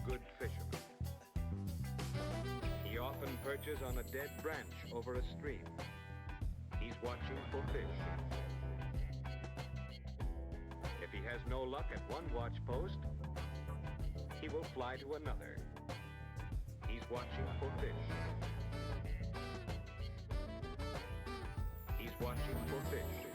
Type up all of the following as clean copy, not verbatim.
good fisherman. He often perches on a dead branch over a stream. He's watching for fish. If he has no luck at one watch post, he will fly to another. He's watching for fish. He's watching for fish.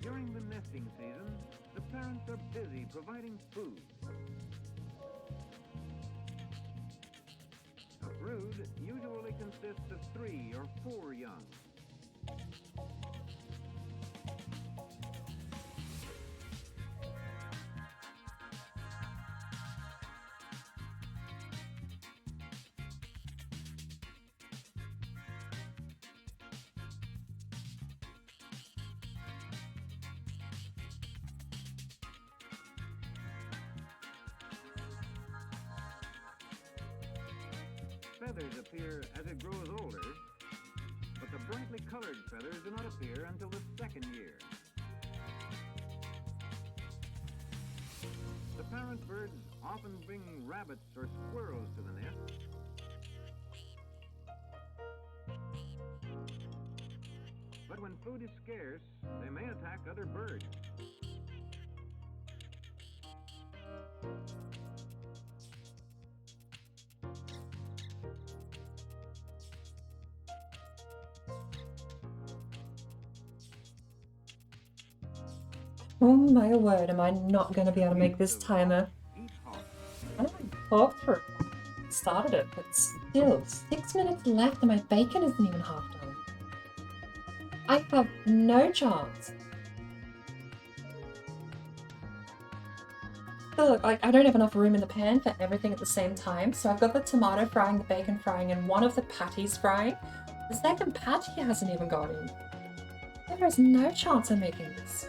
During the nesting season, the parents are busy providing food. A brood usually consists of 3 or 4 young. Feathers appear as it grows older, but the brightly colored feathers do not appear until the 2nd year. The parent birds often bring rabbits or squirrels to the nest. But when food is scarce, they may attack other birds. Oh my word, am I not going to be able to make this timer? I know I talked for it. Started it, but still, 6 minutes left and my bacon isn't even half done. I have no chance. So look, I don't have enough room in the pan for everything at the same time, so I've got the tomato frying, the bacon frying, and one of the patties frying. The second patty hasn't even got in. There is no chance I'm making this.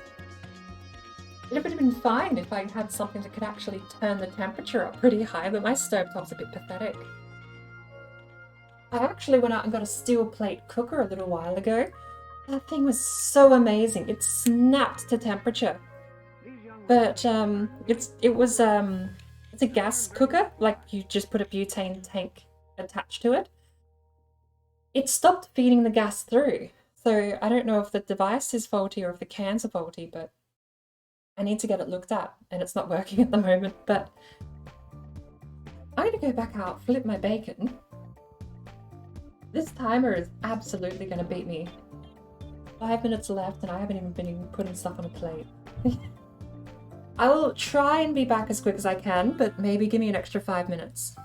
It would have been fine if I had something that could actually turn the temperature up pretty high, but my stovetop's a bit pathetic. I actually went out and got a steel plate cooker a little while ago. That thing was so amazing. It snapped to temperature. But it's a gas cooker, like you just put a butane tank attached to it. It stopped feeding the gas through. So I don't know if the device is faulty or if the cans are faulty, but I need to get it looked at, and it's not working at the moment, but I'm going to go back out, flip my bacon. This timer is absolutely going to beat me. 5 minutes left, and I haven't even been putting stuff on a plate. I will try and be back as quick as I can, but maybe give me an extra 5 minutes.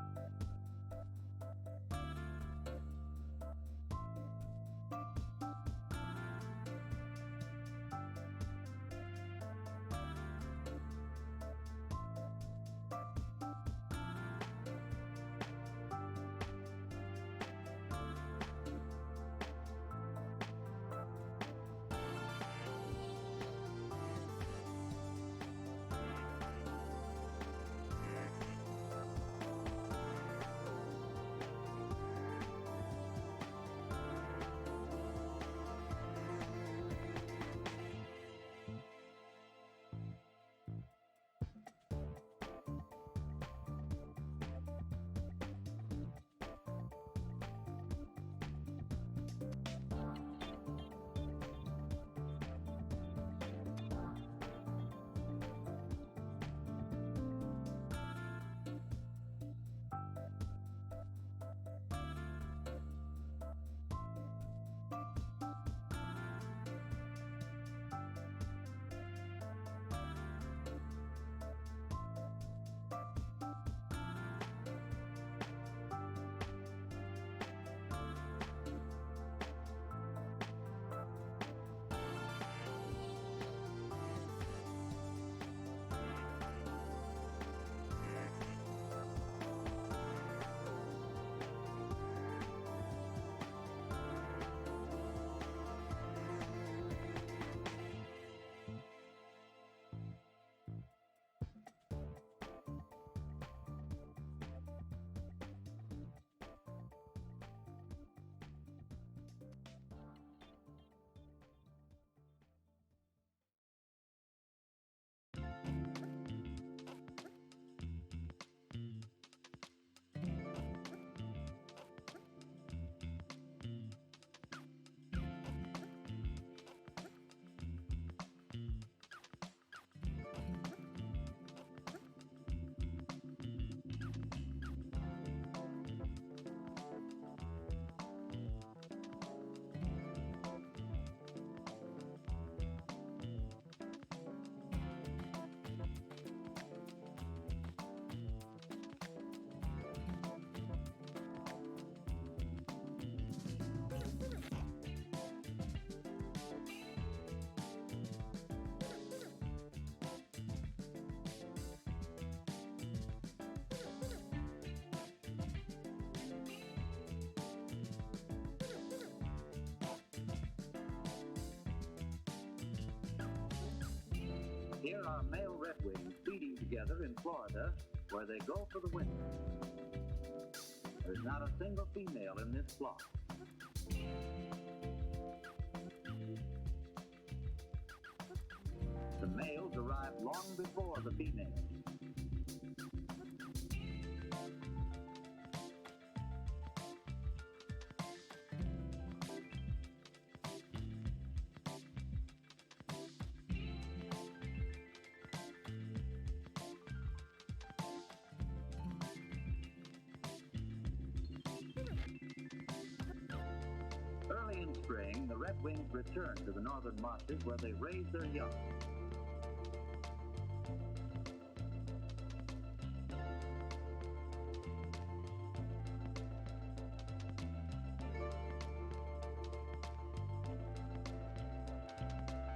Here are male redwings feeding together in Florida, where they go for the winter. There's not a single female in this flock. The males arrive long before the females. Early in spring, the redwings return to the northern marshes where they raise their young.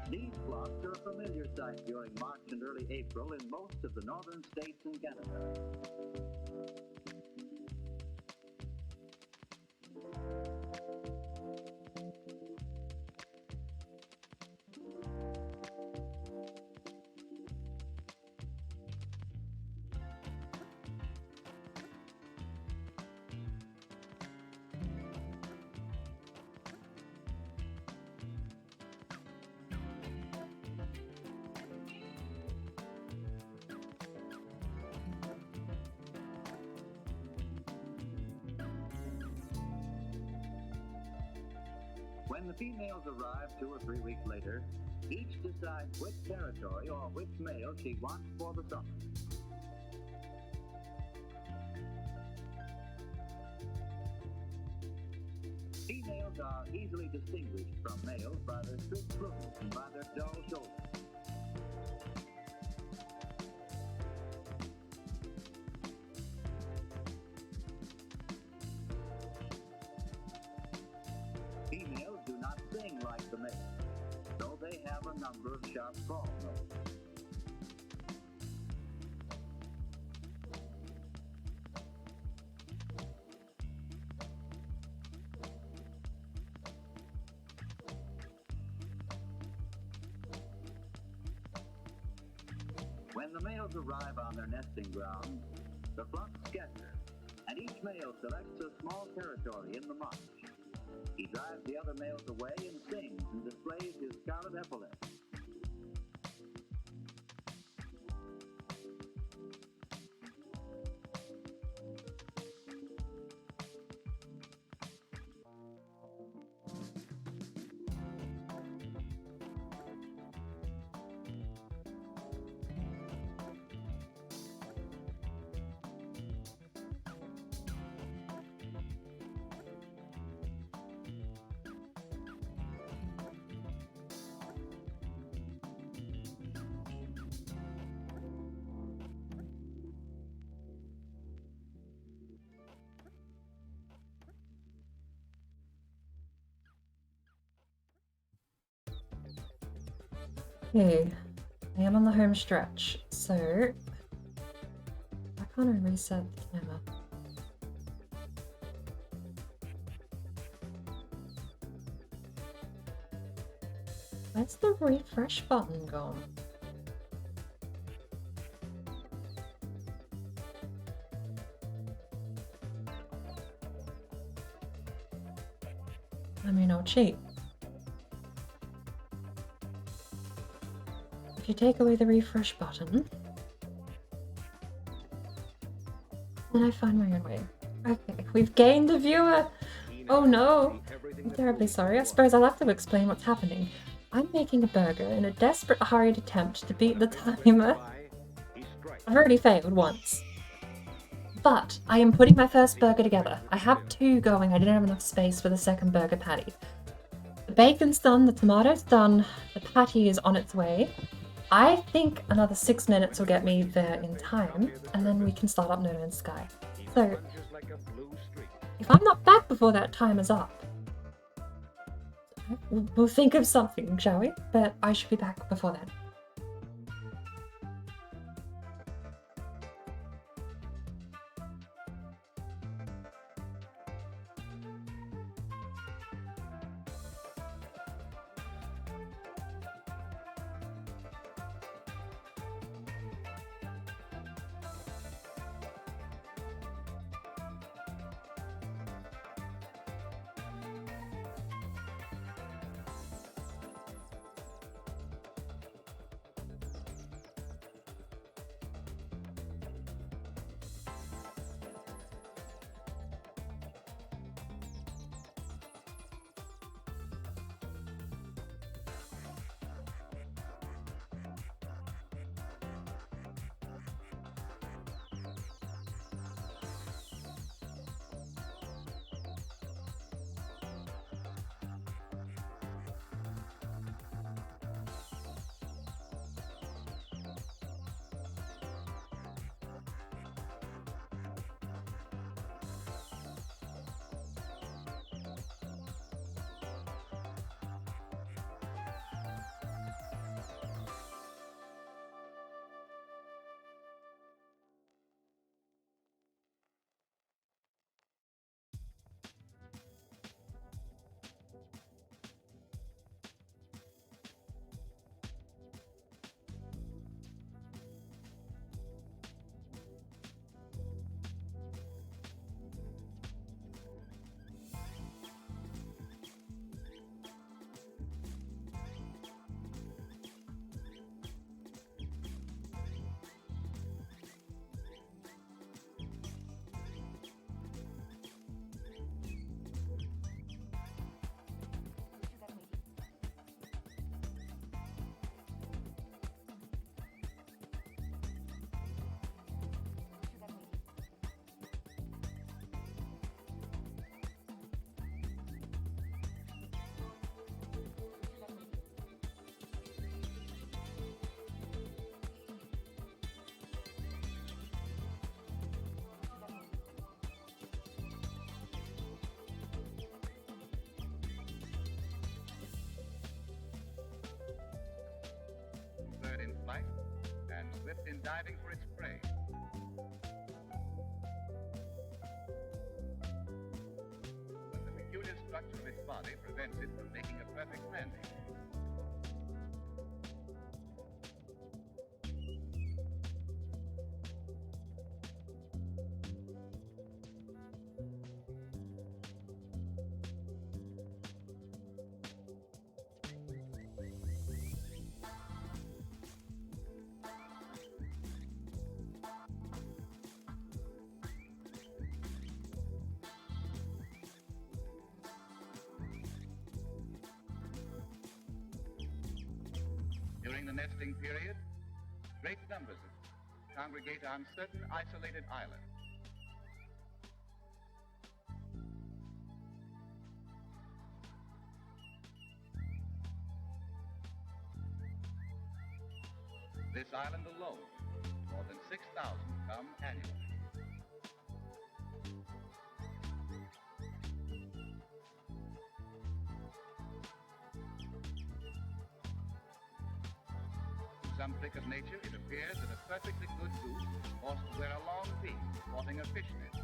These flocks are a familiar sight during March and early April in most of the northern states and Canada. When the females arrive 2 or 3 weeks later, each decides which territory or which male she wants for the summer. Females are easily distinguished from males by their straight plumage and by their dull shoulders. Females do not sing like the males, though they have a number of sharp call notes. When the males arrive on their nesting grounds, the flocks scatter, and each male selects a small territory in the marsh. He drives the other males away and sings and displays his scarlet epaulets. Okay, I am on the home stretch, so I can't reset the timer. Where's the refresh button gone? I mean, I'll cheat. If you take away the refresh button, then I find my own way. Okay, we've gained a viewer! Oh no! I'm terribly sorry. I suppose I'll have to explain what's happening. I'm making a burger in a desperate, hurried attempt to beat the timer. I've already failed once. But I am putting my first burger together. I have 2 going. I didn't have enough space for the second burger patty. The bacon's done, the tomato's done, the patty is on its way. I think another 6 minutes will get me there in time, and then we can start up No Man's Sky. So, if I'm not back before that time is up, we'll think of something, shall we? But I should be back before then. swift in diving for its prey. But the peculiar structure of its body prevents it from making a perfect landing. During the nesting period, great numbers congregate on certain isolated islands. This island alone, more than 6,000 come annually. Some trick of nature, it appears that a perfectly good goose ought to wear a long beak, sporting a fish net.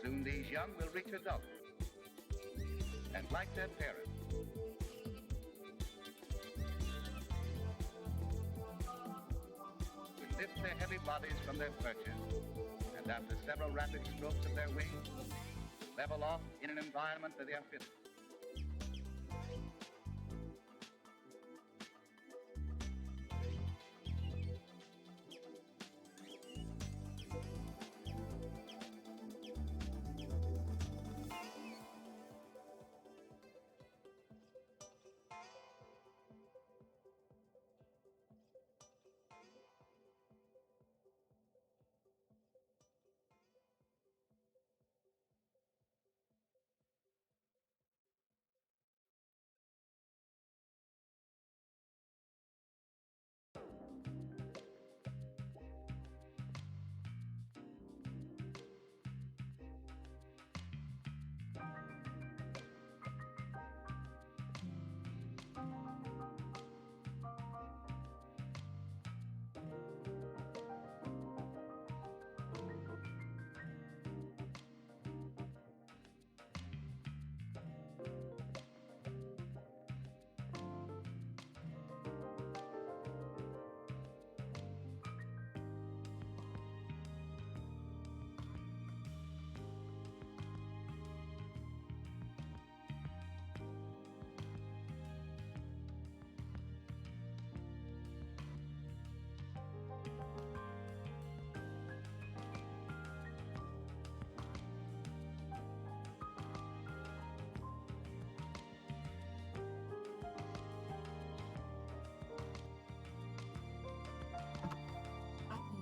Soon these young will reach adulthood, and like their parents, will lift their heavy bodies from their perches, and after several rapid strokes of their wings, level off in an environment that they are fitted.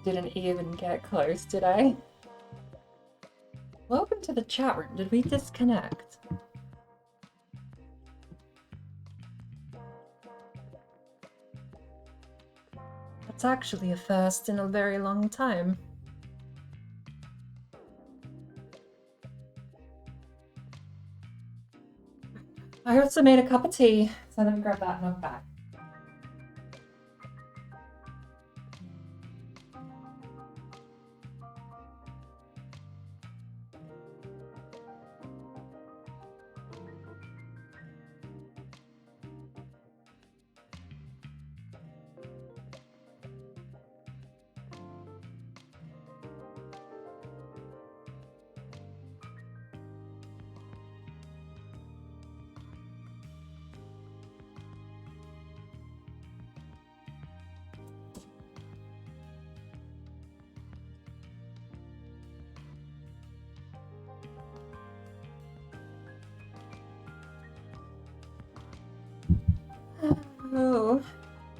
Didn't even get close, did I? Welcome to the chat room. Did we disconnect? That's actually a first in a very long time. I also made a cup of tea, so let me grab that and I'm back.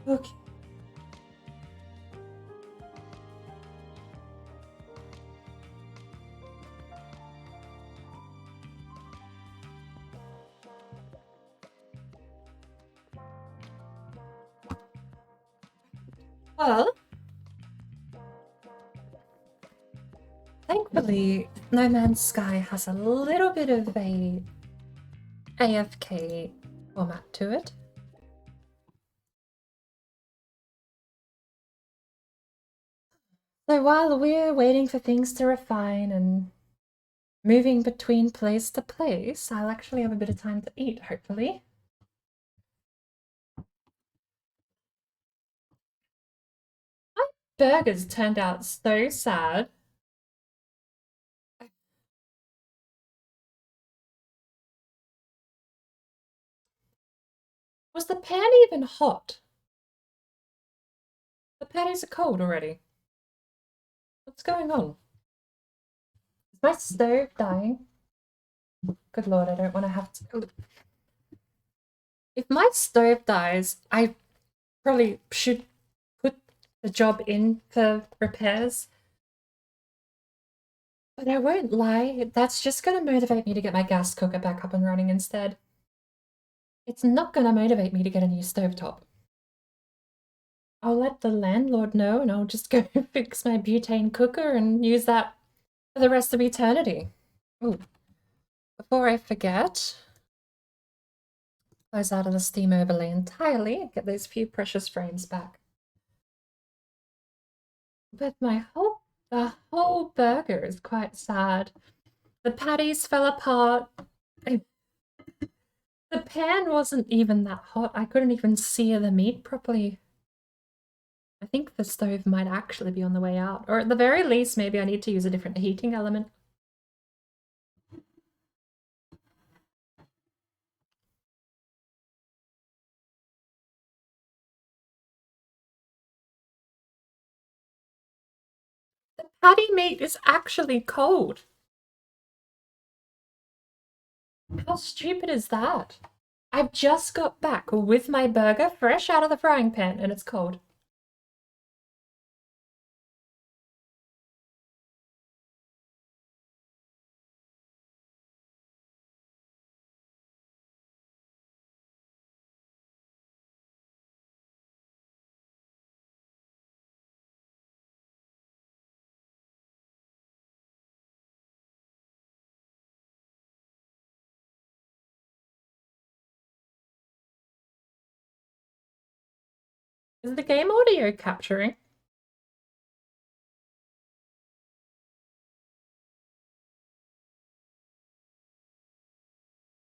Okay. Well, thankfully, No Man's Sky has a little bit of a AFK format to it. So while we're waiting for things to refine and moving between place to place, I'll actually have a bit of time to eat, hopefully. My burgers turned out so sad. Was the pan even hot? The patties are cold already. What's going on? Is my stove dying? Good lord, I don't want to have to... If my stove dies, I probably should put the job in for repairs. But I won't lie, that's just going to motivate me to get my gas cooker back up and running instead. It's not going to motivate me to get a new stovetop. I'll let the landlord know and I'll just go fix my butane cooker and use that for the rest of eternity. Ooh. Before I forget, close out of the Steam overlay entirely and get those few precious frames back. But the whole burger is quite sad. The patties fell apart. The pan wasn't even that hot. I couldn't even sear the meat properly. I think the stove might actually be on the way out. Or at the very least, maybe I need to use a different heating element. The patty meat is actually cold. How stupid is that? I've just got back with my burger fresh out of the frying pan and it's cold. Is the game audio capturing?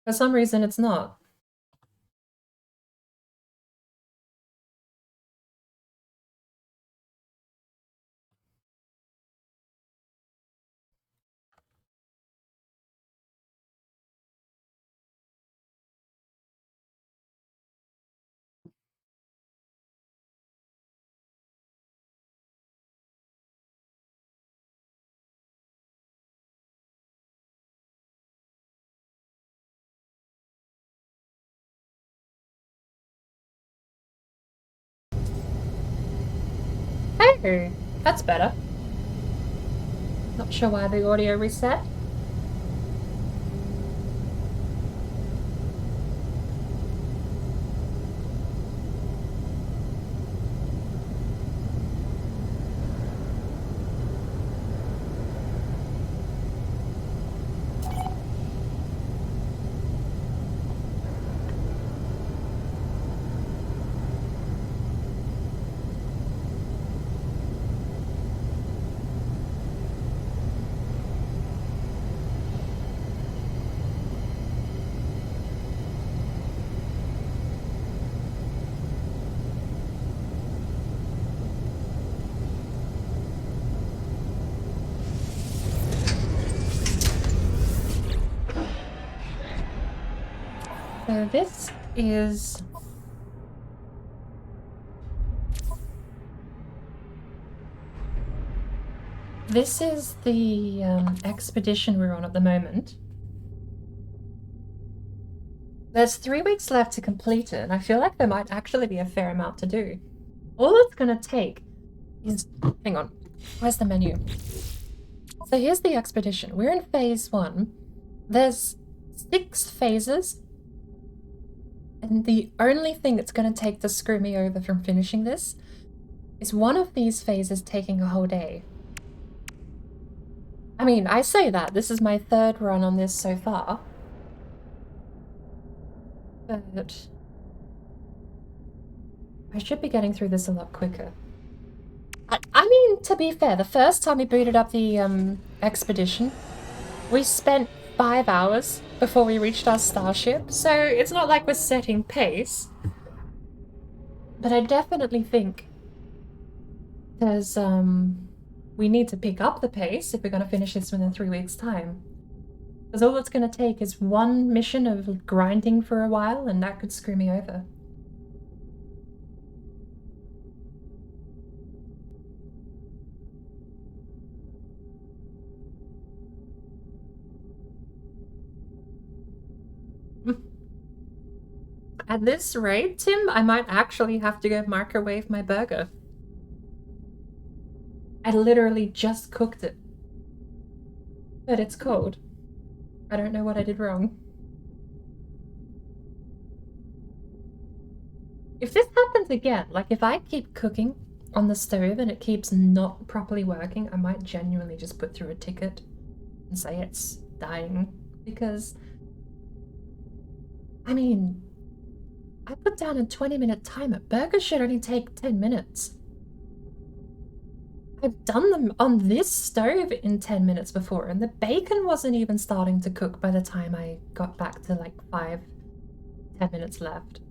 For some reason it's not. Hey, that's better. Not sure why the audio reset. So this is... This is the expedition we're on at the moment. There's 3 weeks left to complete it, and I feel like there might actually be a fair amount to do. All it's gonna take is... Hang on. Where's the menu? So here's the expedition. We're in phase 1. There's 6 phases. And the only thing that's gonna take to screw me over from finishing this is one of these phases taking a whole day. I mean, I say that. This is my 3rd run on this so far. But I should be getting through this a lot quicker. I mean, to be fair, the first time we booted up the expedition, we spent 5 hours before we reached our starship, so it's not like we're setting pace. But I definitely think there's, we need to pick up the pace if we're going to finish this within 3 weeks' time. Because all it's going to take is one mission of grinding for a while, and that could screw me over. At this rate, Tim, I might actually have to go microwave my burger. I literally just cooked it. But it's cold. I don't know what I did wrong. If this happens again, like if I keep cooking on the stove and it keeps not properly working, I might genuinely just put through a ticket and say it's dying. Because, I mean, I put down a 20-minute timer. Burgers should only take 10 minutes. I've done them on this stove in 10 minutes before, and the bacon wasn't even starting to cook by the time I got back to like 5-10 minutes left.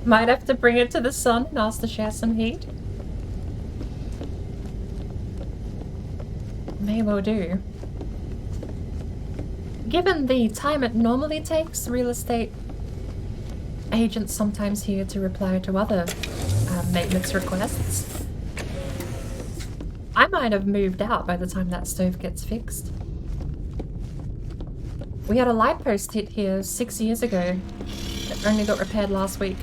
Might have to bring it to the sun and ask to share some heat. May well do. Given the time it normally takes real estate agents sometimes here to reply to other maintenance requests, I might have moved out by the time that stove gets fixed. We had a light post hit here 6 years ago. It only got repaired last week.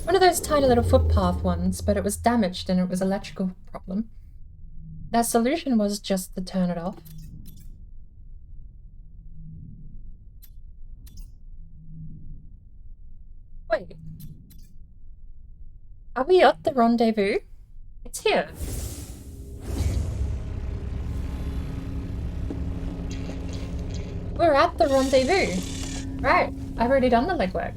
One of those tiny little footpath ones, but it was damaged and it was an electrical problem. Their solution was just to turn it off. Wait. Are we at the rendezvous? It's here. We're at the rendezvous. Right, I've already done the legwork.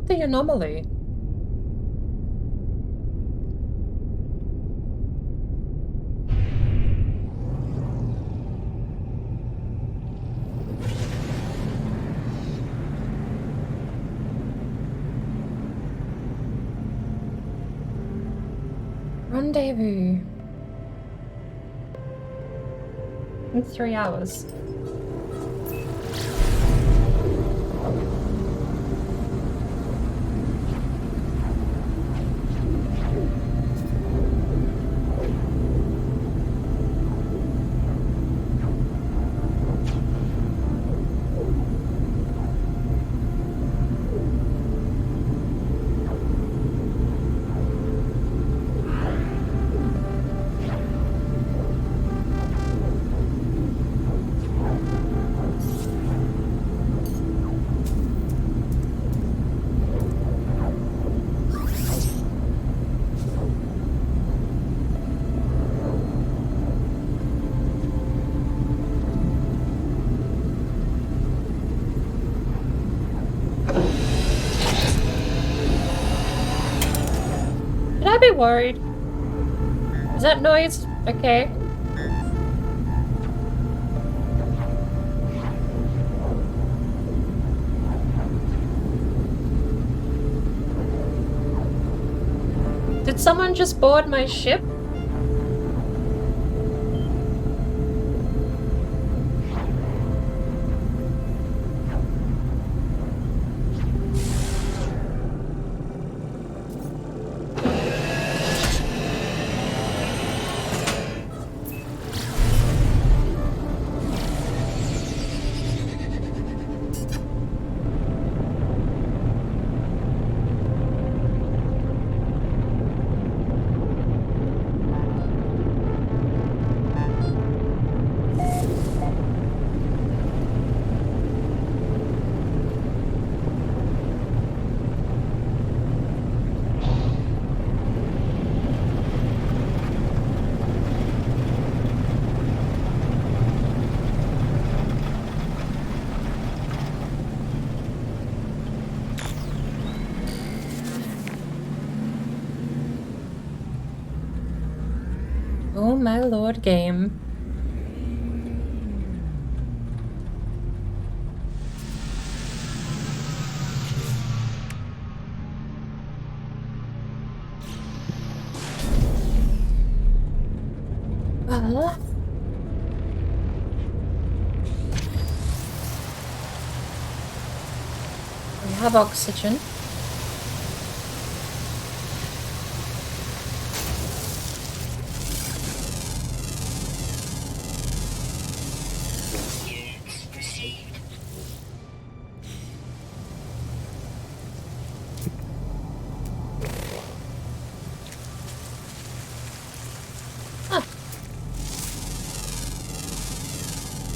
The anomaly. Rendezvous. In 3 hours. Should I be worried? Is that noise okay? Did someone just board my ship? Oh my lord, game. Well, we have oxygen.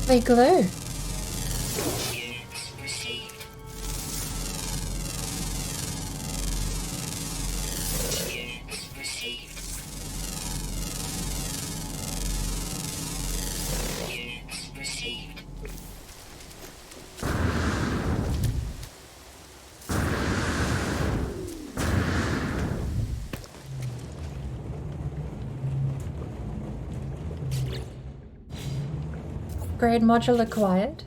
They glow. Upgrade module acquired.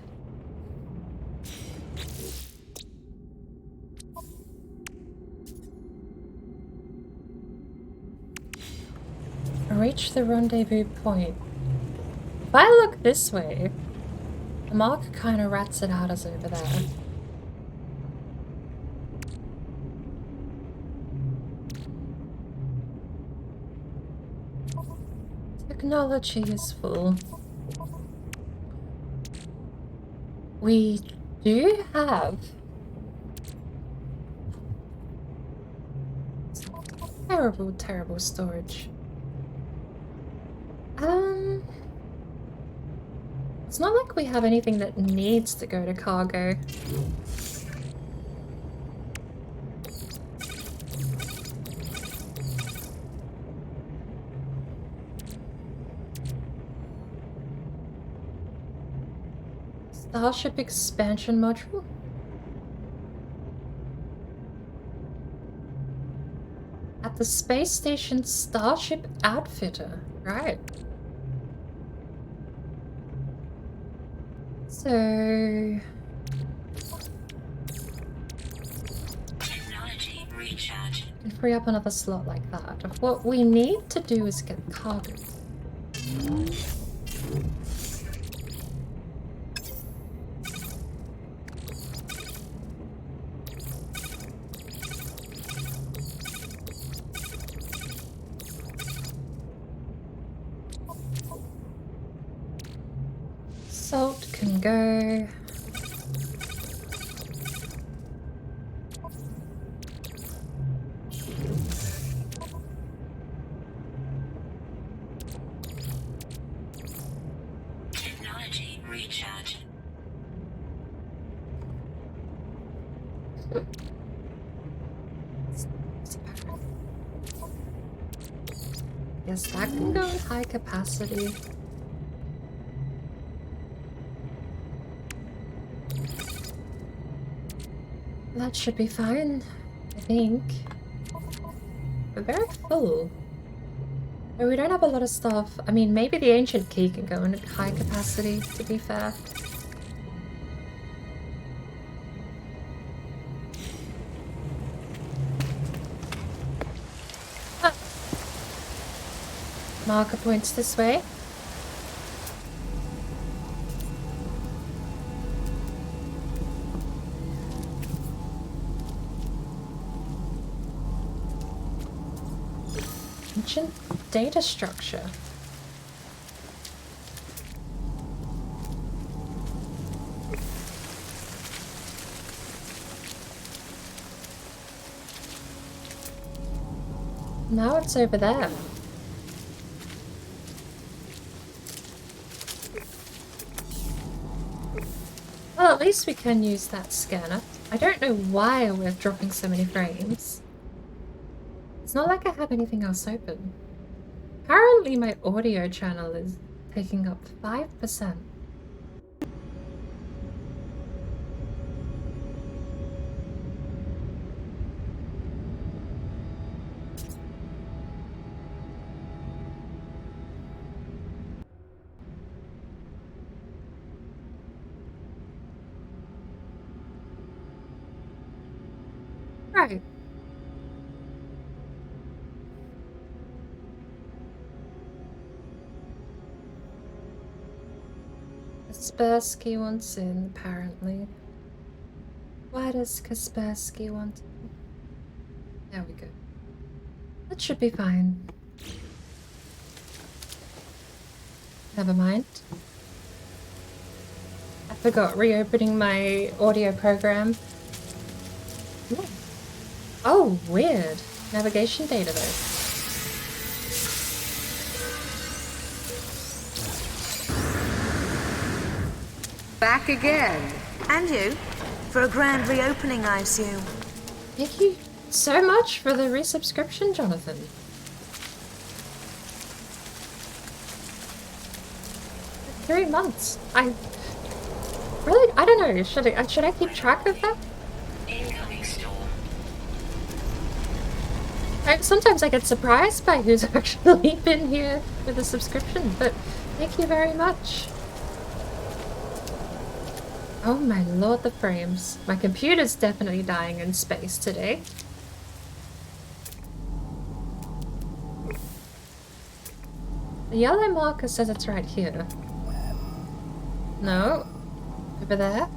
Reach the rendezvous point. If I look this way, the marker kind of rats it out as over there. Technology is full. We do have terrible, terrible storage. It's not like we have anything that needs to go to cargo. Starship expansion module? At the space station Starship Outfitter. Right. So... Technology recharge. And free up another slot like that. What we need to do is get cargo. Salt can go. Technology recharge. Yes, that can go in high capacity. That should be fine, I think. We're very full. But we don't have a lot of stuff. I mean, maybe the ancient key can go in high capacity, to be fair. Ah. Marker points this way. Ancient data structure. Now it's over there. Well, at least we can use that scanner. I don't know why we're dropping so many frames. It's not like I have anything else open. Apparently my audio channel is taking up 5%. Right. Kaspersky wants in, apparently. Why does Kaspersky want in? There we go. That should be fine. Never mind. I forgot reopening my audio program. Ooh. Oh, weird. Navigation data though. Back again. And you? For a grand reopening, I assume. Thank you so much for the resubscription, Jonathan. For 3 months. I don't know. Should I keep track of that? Incoming storm. Sometimes I get surprised by who's actually been here with a subscription, but thank you very much. Oh my lord, the frames. My computer's definitely dying in space today. The yellow marker says it's right here. No. Over there?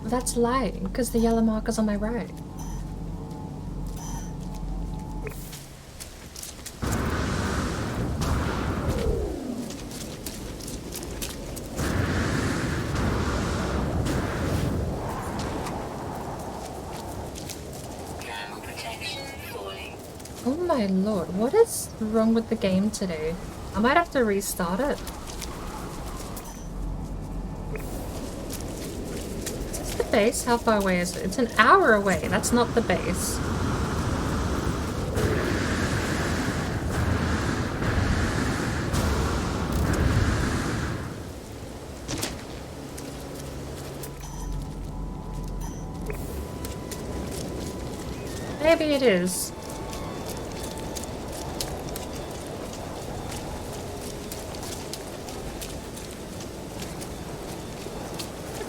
That's lying, because the yellow marker's on my right. Oh my lord, what is wrong with the game today? I might have to restart it. Is this the base? How far away is it? It's an hour away. That's not the base. Maybe it is.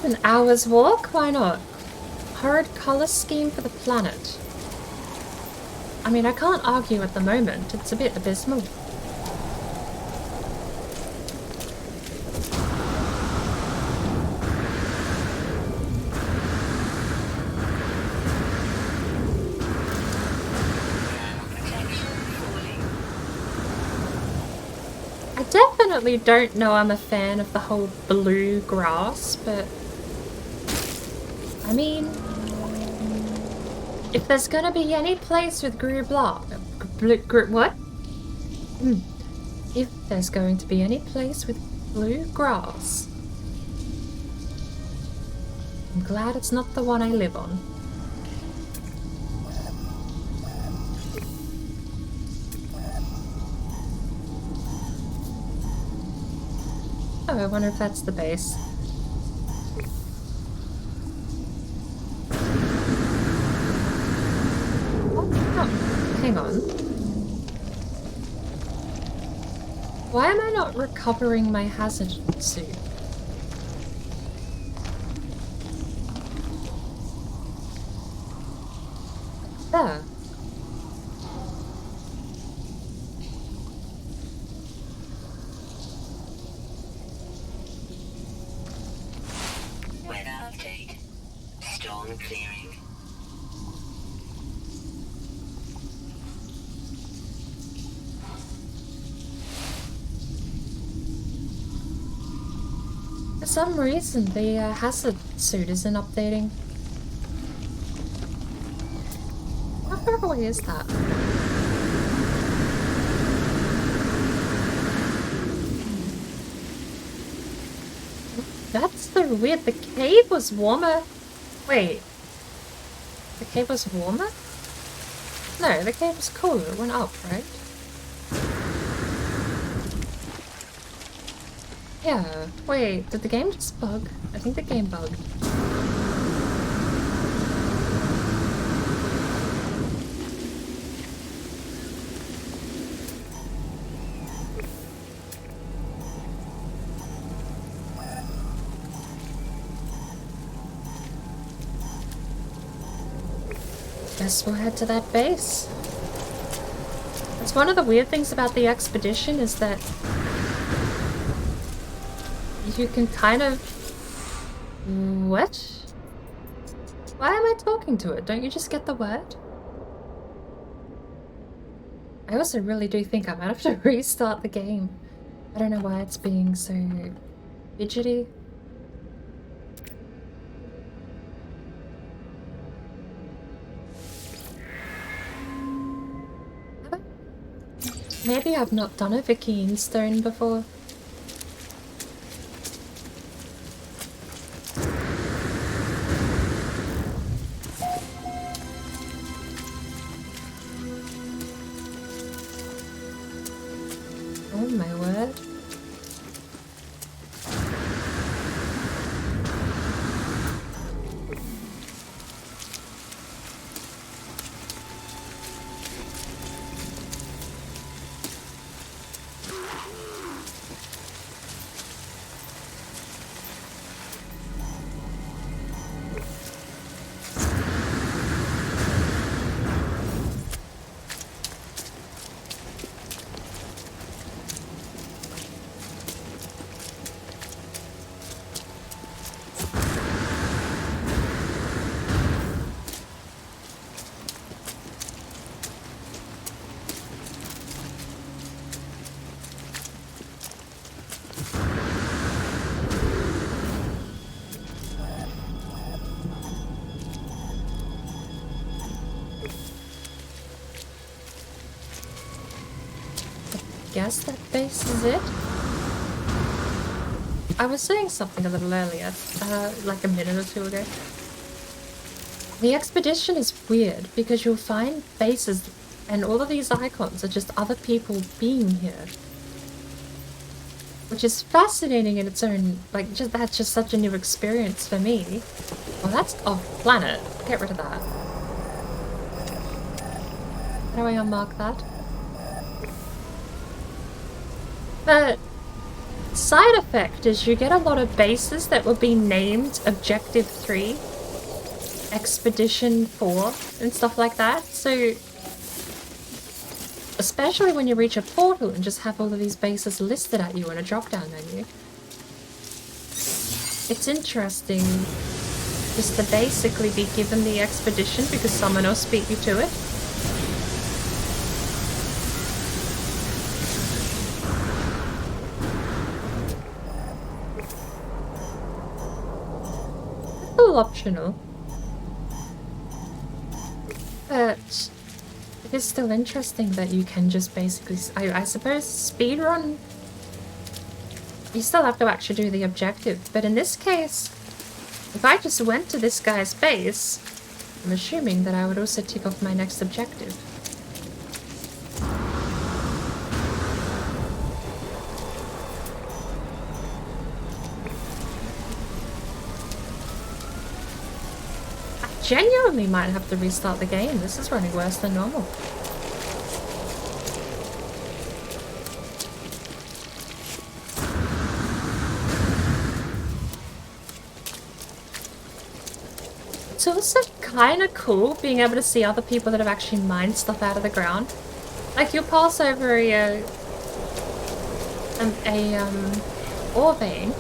An hour's walk? Why not? Hard color scheme for the planet. I mean, I can't argue at the moment. It's a bit abysmal. I definitely don't know I'm a fan of the whole blue grass, but I mean, if there's gonna be any place with what? If there's going to be any place with blue grass, I'm glad it's not the one I live on. Oh, I wonder if that's the base. Oh, hang on. Why am I not recovering my hazard suit? There. Weather update. Storm clearing. For some reason, the hazard suit isn't updating. How far away is that? That's the weird. The cave was warmer. Wait. The cave was warmer? No, the cave was cooler. It went up, right? Yeah. Wait, did the game just bug? I think the game bugged. Guess we'll head to that base. That's one of the weird things about the expedition is that you can kind of... What? Why am I talking to it? Don't you just get the word? I also really do think I might have to restart the game. I don't know why it's being so fidgety. Maybe I've not done a Viking stone before. Oh my word. Guess that base is it? I was saying something a little earlier, like a minute or two ago. The expedition is weird because you'll find bases and all of these icons are just other people being here. Which is fascinating in its own, like, that's just such a new experience for me. Well, that's off planet. Get rid of that. How do I unmark that? But side effect is you get a lot of bases that will be named Objective 3, Expedition 4, and stuff like that. So Especially when you reach a portal and just have all of these bases listed at you in a drop-down menu. It's interesting just to basically be given the expedition because someone else beat you to it. A little optional. But it is still interesting that you can just basically, I suppose, speedrun. You still have to actually do the objective, but in this case, if I just went to this guy's base, I'm assuming that I would also tick off my next objective. I genuinely might have to restart the game. This is running worse than normal. It's also kind of cool being able to see other people that have actually mined stuff out of the ground. Like you'll pass over a ore vein,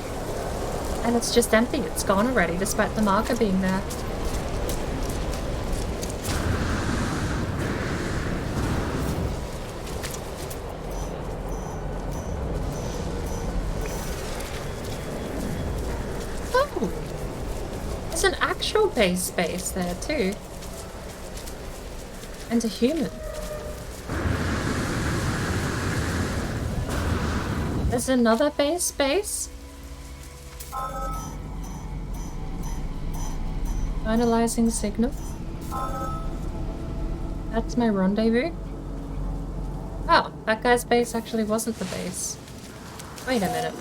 and it's just empty. It's gone already, despite the marker being there. Oh, there's an actual base space there too, and a human. There's another base space. Finalizing signal. That's my rendezvous. Oh, that guy's base actually wasn't the base. Wait a minute.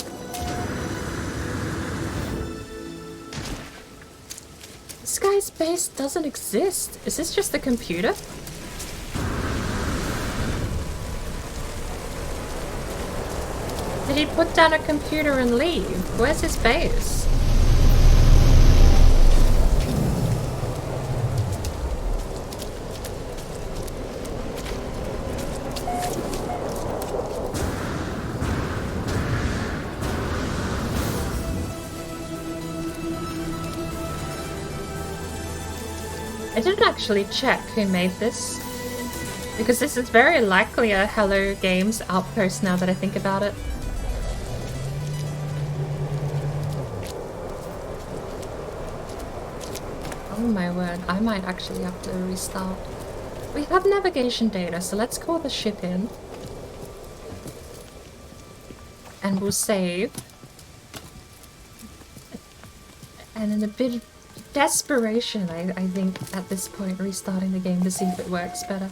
This guy's base doesn't exist. Is this just a computer? Did he put down a computer and leave? Where's his base? I didn't actually check who made this, because this is very likely a Hello Games outpost now that I think about it. Oh my word, I might actually have to restart. We have navigation data, so let's call the ship in. And we'll save. And in a bit of desperation, I think at this point restarting the game to see if it works better.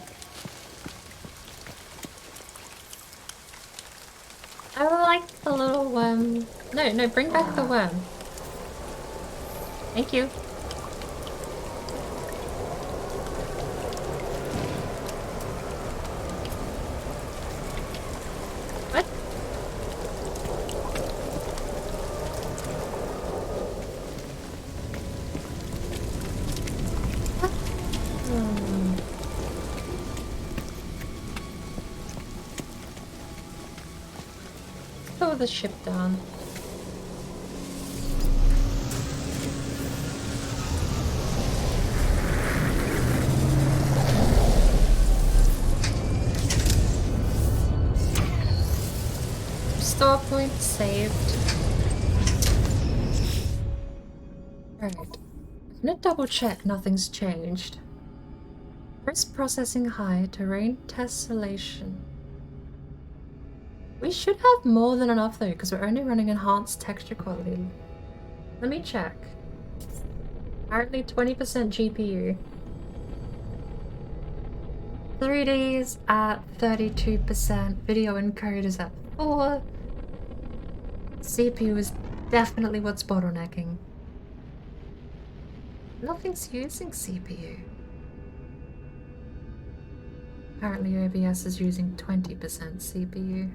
I like the little worm. No, bring back the worm. Thank you. What? Throw the ship down. Store point saved. Alright. I'm gonna double check nothing's changed. Press processing high, terrain tessellation. We should have more than enough though, because we're only running enhanced texture quality. Let me check. Apparently 20% GPU. 3D's at 32%, video encode is at 4. CPU is definitely what's bottlenecking. Nothing's using CPU. Apparently OBS is using 20% CPU.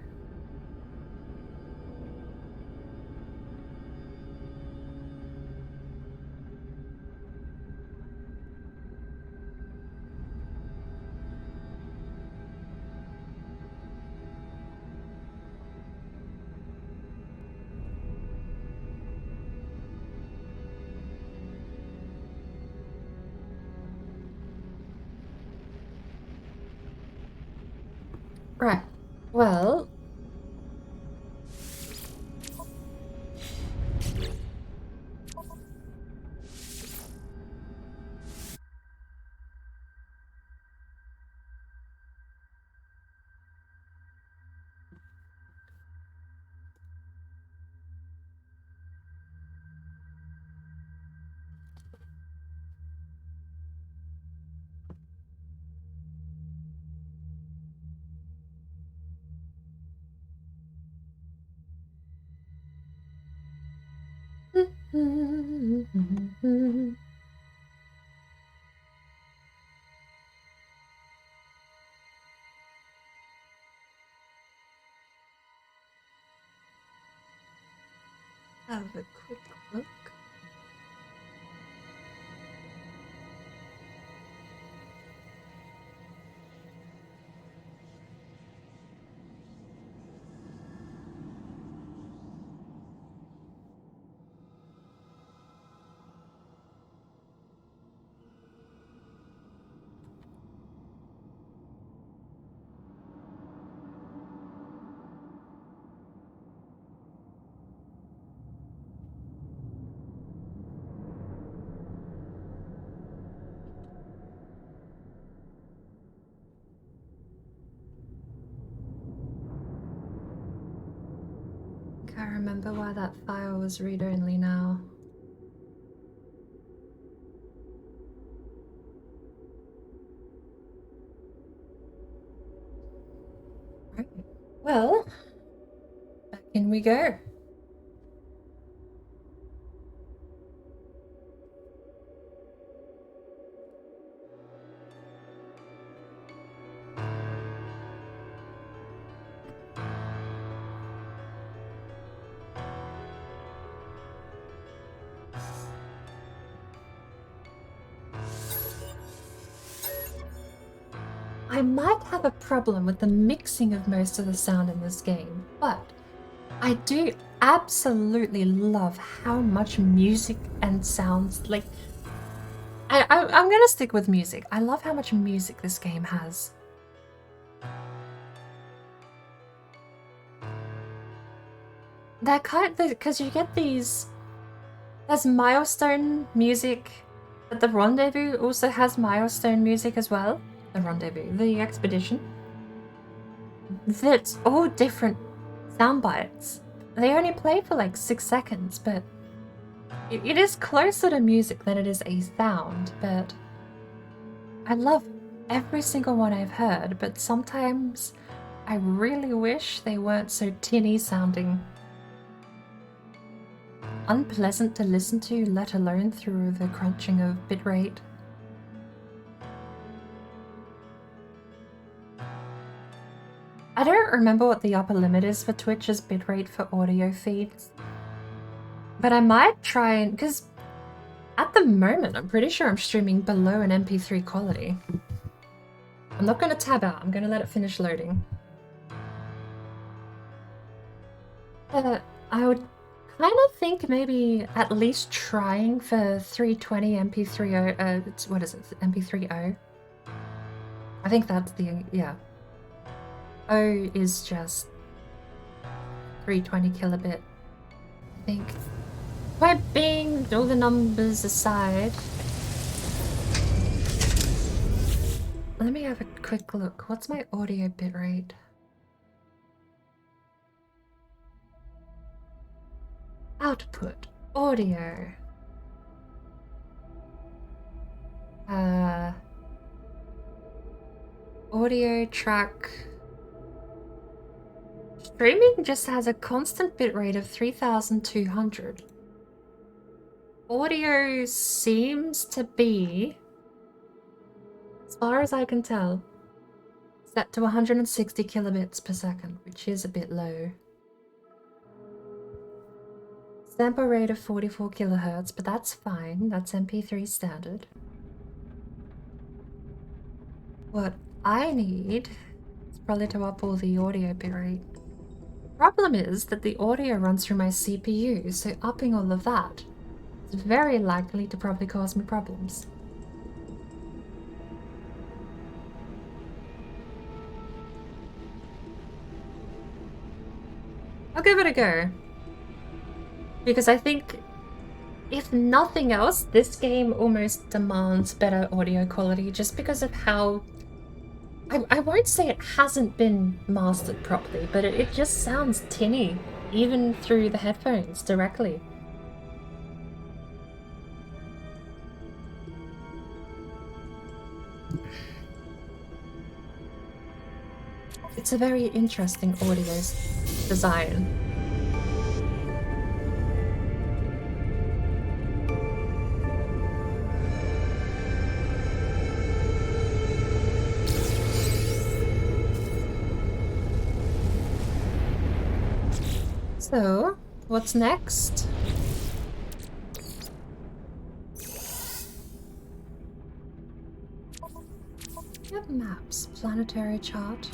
Right. Well... Have a quick look. Can't remember why that file was read-only now. Right. Well, back in we go. I might have a problem with the mixing of most of the sound in this game, but I do absolutely love how much music and sounds, like, I'm gonna stick with music. I love how much music this game has. That kind of, because you get these, there's milestone music, but the rendezvous also has milestone music as well. The rendezvous, the expedition. That's all different sound bites. They only play for like 6 seconds, but it is closer to music than it is a sound, but I love every single one I've heard, but sometimes I really wish they weren't so tinny sounding. Unpleasant to listen to, let alone through the crunching of bitrate. I don't remember what the upper limit is for Twitch's bitrate for audio feeds, but I might try and, because at the moment I'm pretty sure I'm streaming below an MP3 quality. I'm not going to tab out, I'm going to let it finish loading. I would kind of think maybe at least trying for 320 MP3O, what is it, MP3O? I think that's the, yeah. O is just 320 kilobit, I think. Point being, all the numbers aside, let me have a quick look. What's my audio bitrate? Output, audio. Audio track. Streaming just has a constant bitrate of 3200. Audio seems to be, as far as I can tell, set to 160 kilobits per second, which is a bit low. Sample rate of 44 kilohertz, but that's fine. That's MP3 standard. What I need is probably to up all the audio bitrate. Problem is that the audio runs through my CPU, so upping all of that is very likely to probably cause me problems. I'll give it a go. Because I think, if nothing else, this game almost demands better audio quality just because of how... I won't say it hasn't been mastered properly, but it just sounds tinny, even through the headphones directly. It's a very interesting audio design. So, what's next? We have maps, planetary chart.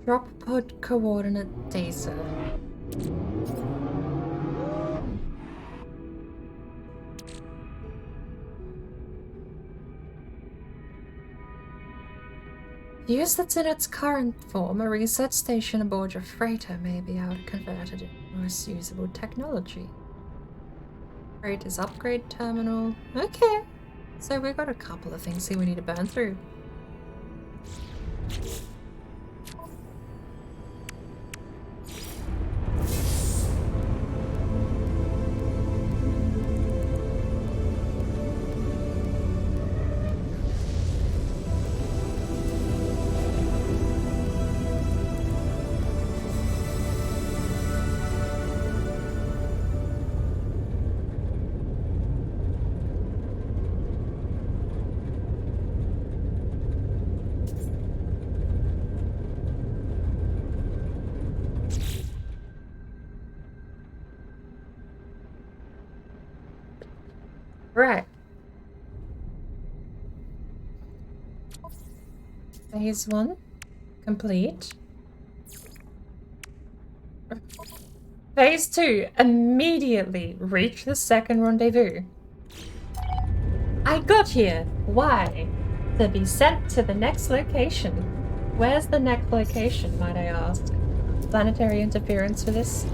Drop pod coordinate data. Used it in its current form, a research station aboard your freighter may be able to convert it into more usable technology. Freighter's upgrade terminal. Okay. So we've got a couple of things here we need to burn through. Right. Phase 1 complete. Phase 2, immediately reach the second rendezvous. I got here. Why? To be sent to the next location. Where's the next location, might I ask? Planetary interference for this?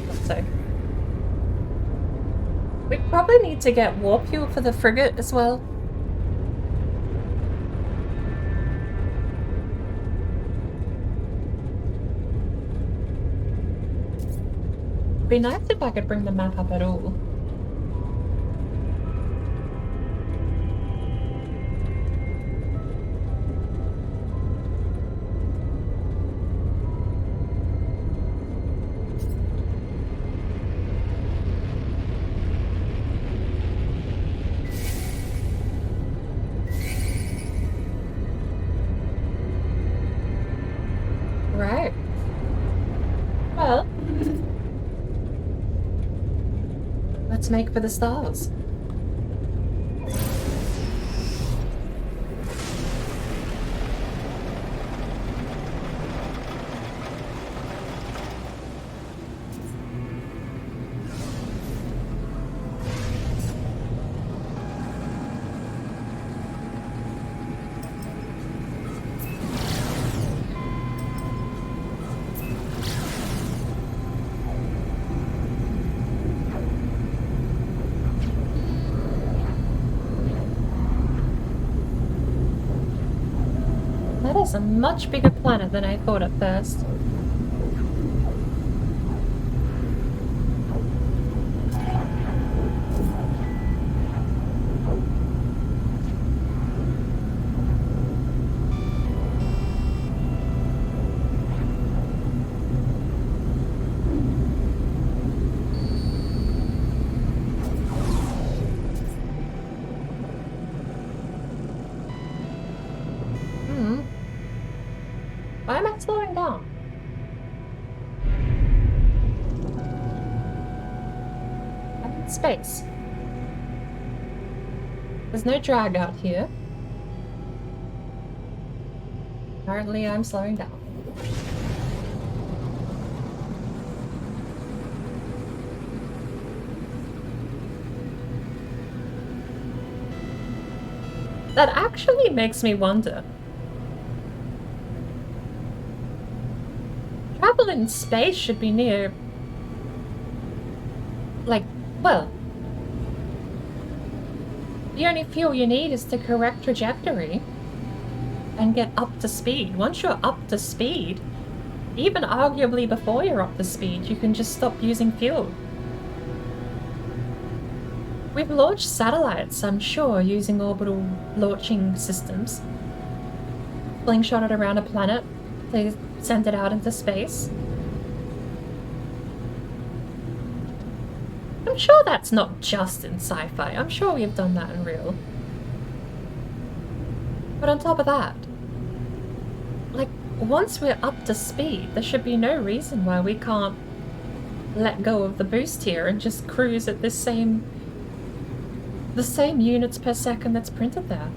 Thought so. We probably need to get warp fuel for the frigate as well. It'd be nice if I could bring the map up at all. Right. Well, let's make for the stars. That is a much bigger planet than I thought at first. Why am I slowing down? I'm in space. There's no drag out here. Apparently I'm slowing down. That actually makes me wonder. Travel in space should be near... like, well... the only fuel you need is the correct trajectory. And get up to speed. Once you're up to speed, even arguably before you're up to speed, you can just stop using fuel. We've launched satellites, I'm sure, using orbital launching systems. Slingshot it around a planet, they send it out into space. I'm sure that's not just in sci-fi, I'm sure we've done that in real. But on top of that, like, once we're up to speed, there should be no reason why we can't let go of the boost here and just cruise at the same units per second that's printed there.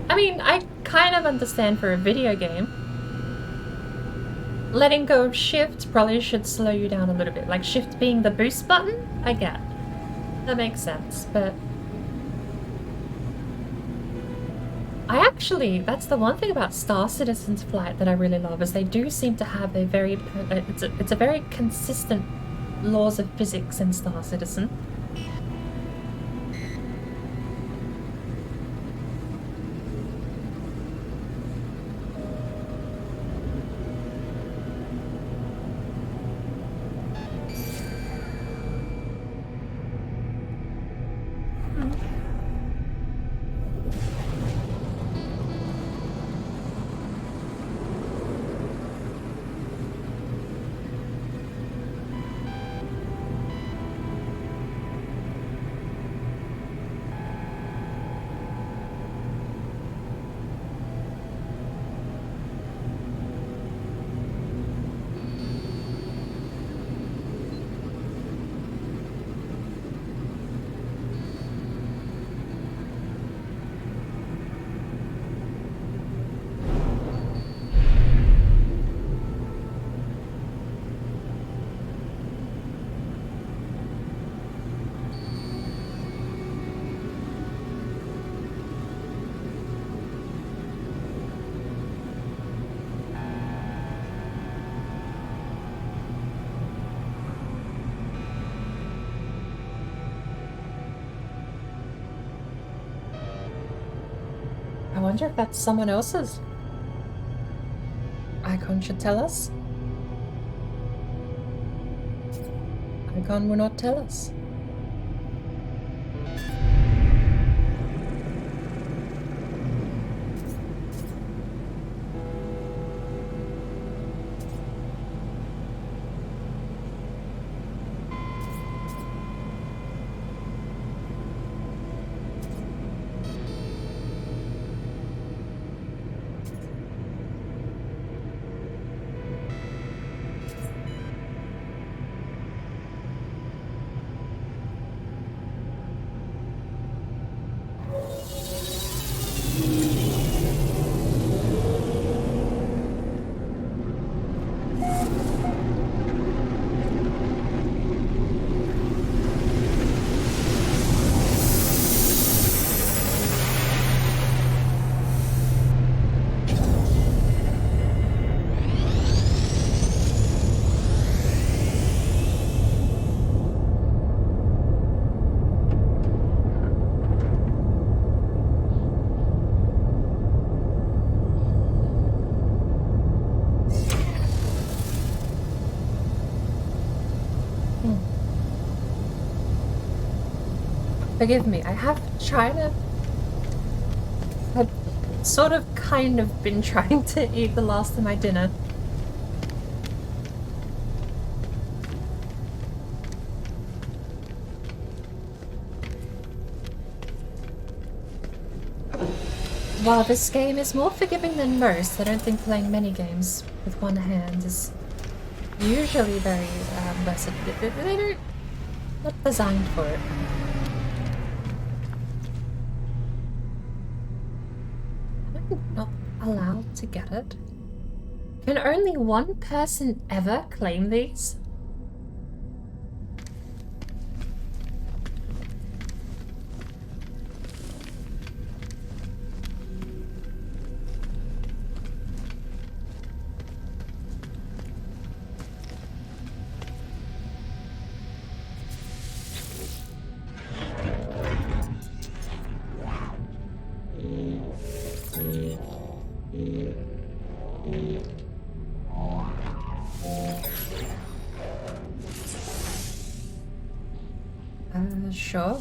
I mean, I kind of understand for a video game. Letting go of shift probably should slow you down a little bit. Like shift being the boost button, I get. That makes sense, but... that's the one thing about Star Citizen's flight that I really love, is they do seem to have a very... it's a very consistent laws of physics in Star Citizen. I wonder if that's someone else's. Icon should tell us. Icon will not tell us. Forgive me, I have I've sort of kind of been trying to eat the last of my dinner. While this game is more forgiving than most, I don't think playing many games with one hand is usually very versatile. They're not designed for it. Not allowed to get it? Can only one person ever claim these? Sure.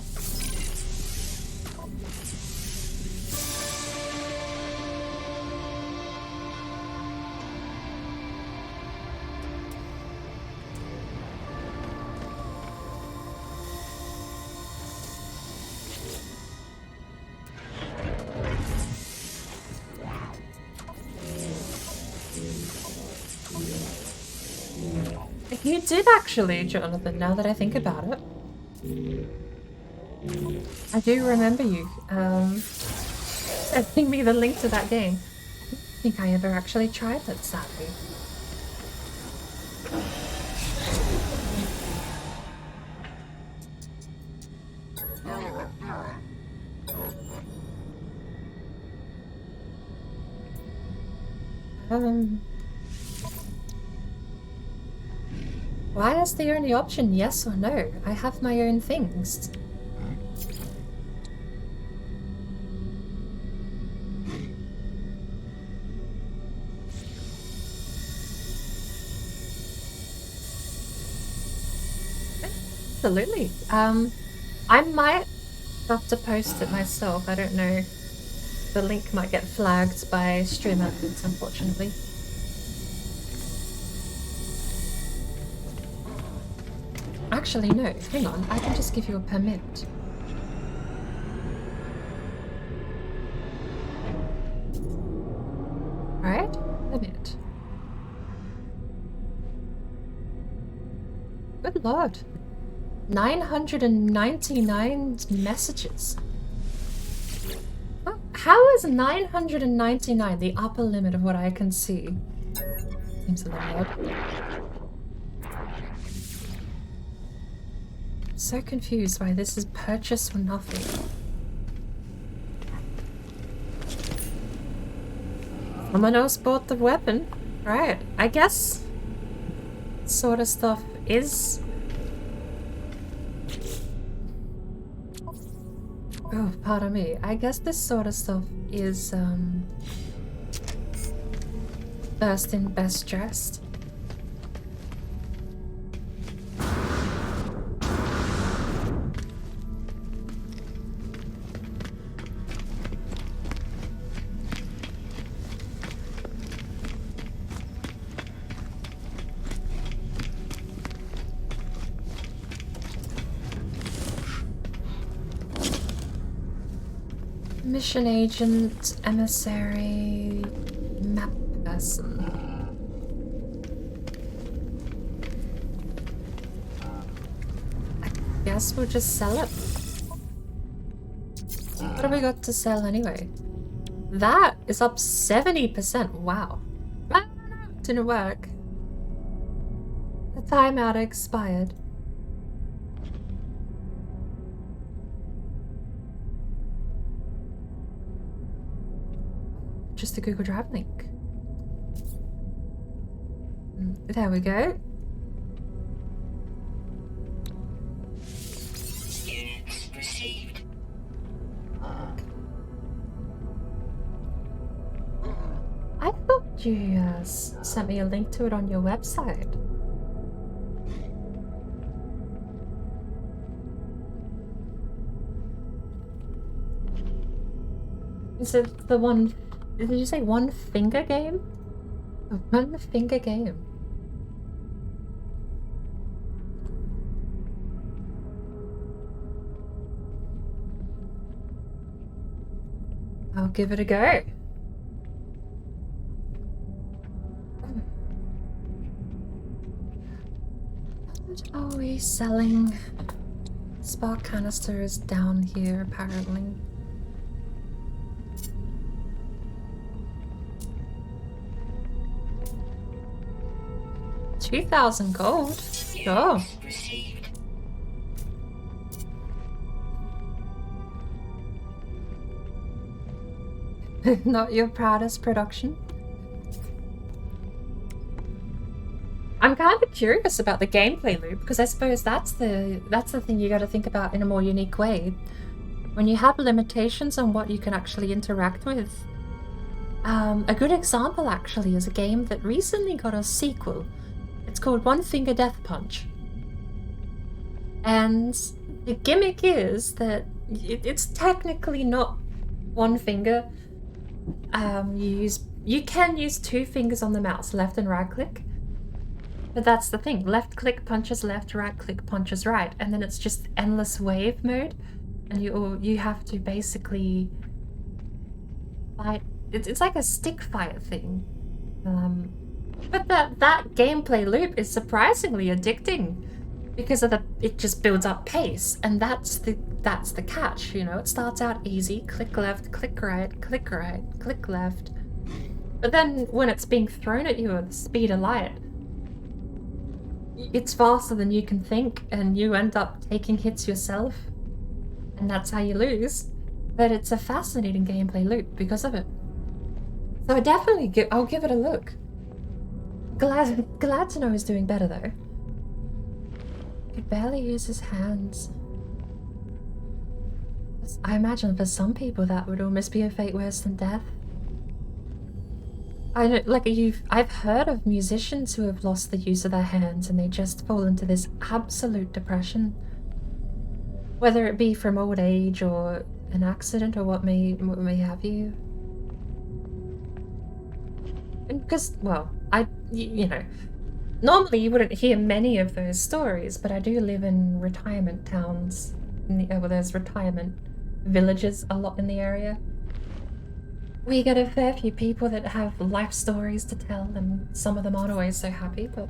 You did actually, Jonathan, now that I think about it. I do remember you sending me the link to that game. I don't think I ever actually tried that, sadly. Why is the only option yes or no? I have my own things. Absolutely. I might have to post it myself. I don't know. The link might get flagged by stream admins, unfortunately. Actually, no. Hang on. I can just give you a permit. Alright? Permit. Good lord. 999 messages. How is 999 the upper limit of what I can see? Seems a little odd. So confused why this is purchase for nothing. Someone else bought the weapon. Right, I guess sort of stuff is... Oh, pardon me. I guess this sort of stuff is, first in, best dressed. Mission agent, emissary, map person. I guess we'll just sell it. What have we got to sell anyway? That is up 70%. Wow. Ah, didn't work. The timeout expired. Just a Google Drive link. There we go. Units received. I thought you sent me a link to it on your website. Is it the one... Did you say one finger game? A one finger game. I'll give it a go. What are we selling? Spark canister is down here apparently. 2,000 gold. Sure. Received. Not your proudest production. I'm kind of curious about the gameplay loop because I suppose that's the thing you got to think about in a more unique way. When you have limitations on what you can actually interact with. A good example actually is a game that recently got a sequel. It's called One Finger Death Punch. And The gimmick is that it's technically not one finger. You can use 2 fingers on the mouse, left and right click. But that's the thing, left click punches left, right click punches right, and then it's just endless wave mode, and you have to basically fight. It's like a stick fight thing. But that gameplay loop is surprisingly addicting because of it just builds up pace, and that's the catch, you know. It starts out easy, click left, click right, click right, click left. But then when it's being thrown at you at the speed of light, it's faster than you can think, and you end up taking hits yourself, and that's how you lose. But it's a fascinating gameplay loop because of it. So I'll give it a look. Glad to know he's doing better though. He barely uses hands. I imagine for some people that would almost be a fate worse than death. I know, like I've heard of musicians who have lost the use of their hands and they just fall into this absolute depression. Whether it be from old age or an accident or what may have you. And because, well, you know, normally you wouldn't hear many of those stories, but I do live in retirement towns. Well, there's retirement villages a lot in the area. We get a fair few people that have life stories to tell, and some of them aren't always so happy, but...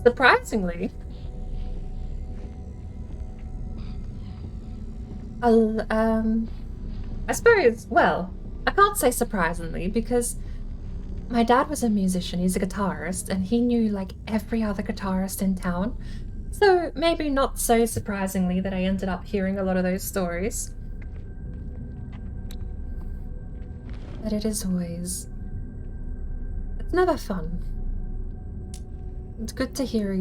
Surprisingly, I suppose, well, I can't say surprisingly because my dad was a musician, he's a guitarist, and he knew like every other guitarist in town. So maybe not so surprisingly that I ended up hearing a lot of those stories. But it is always... It's never fun. It's good to hear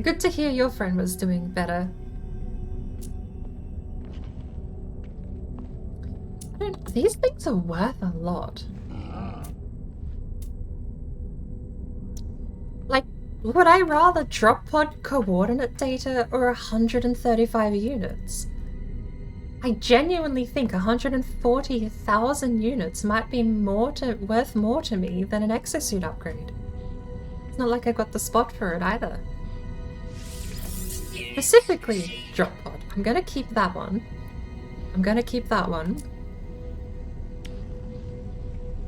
good to hear your friend was doing better. These things are worth a lot. Like, would I rather drop pod coordinate data or 135 units? I genuinely think 140,000 units might be worth more to me than an exosuit upgrade. It's not like I got the spot for it either. Specifically, drop pod. I'm gonna keep that one. I'm gonna keep that one.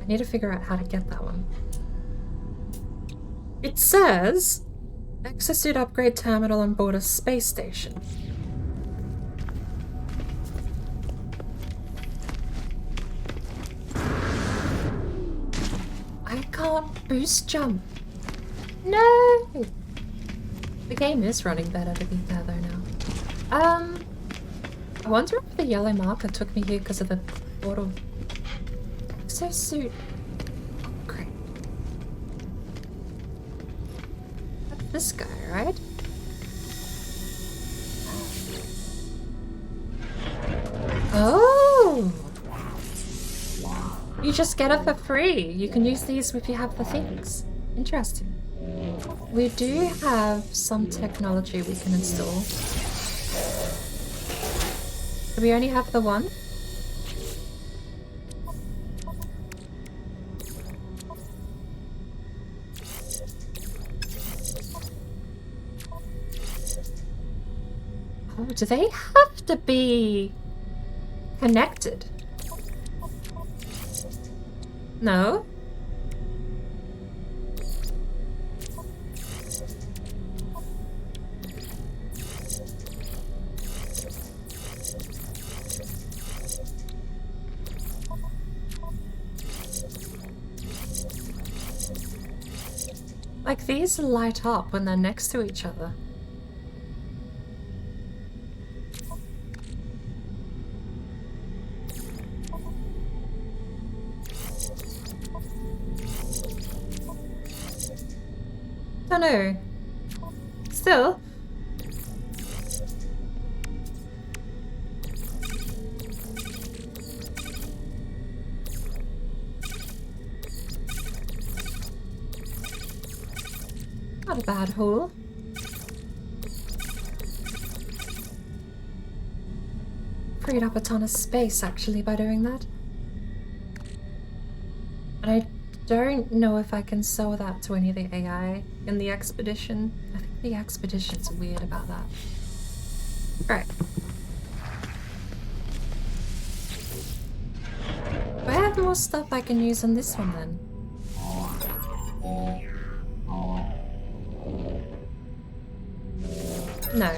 I need to figure out how to get that one. It says exosuit upgrade terminal on board a space station. I can't boost jump. No! The game is running better to be fair though now. I wonder if the yellow marker took me here because of the portal. Exosuit upgrade. That's this guy, right? Oh! You just get it for free. You can use these if you have the things. Interesting. We do have some technology we can install. Do we only have the one? Oh, do they have to be connected? No? Like, these light up when they're next to each other. Don't know. Still. Not a bad haul. Freed up a ton of space actually by doing that. And I don't know if I can sell that to any of the AI in the expedition. I think the expedition's weird about that. Right. Do I have more stuff I can use on this one then? No.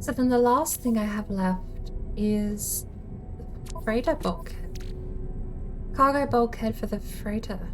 So then the last thing I have left is the freighter bulkhead. Cargo bulkhead for the freighter.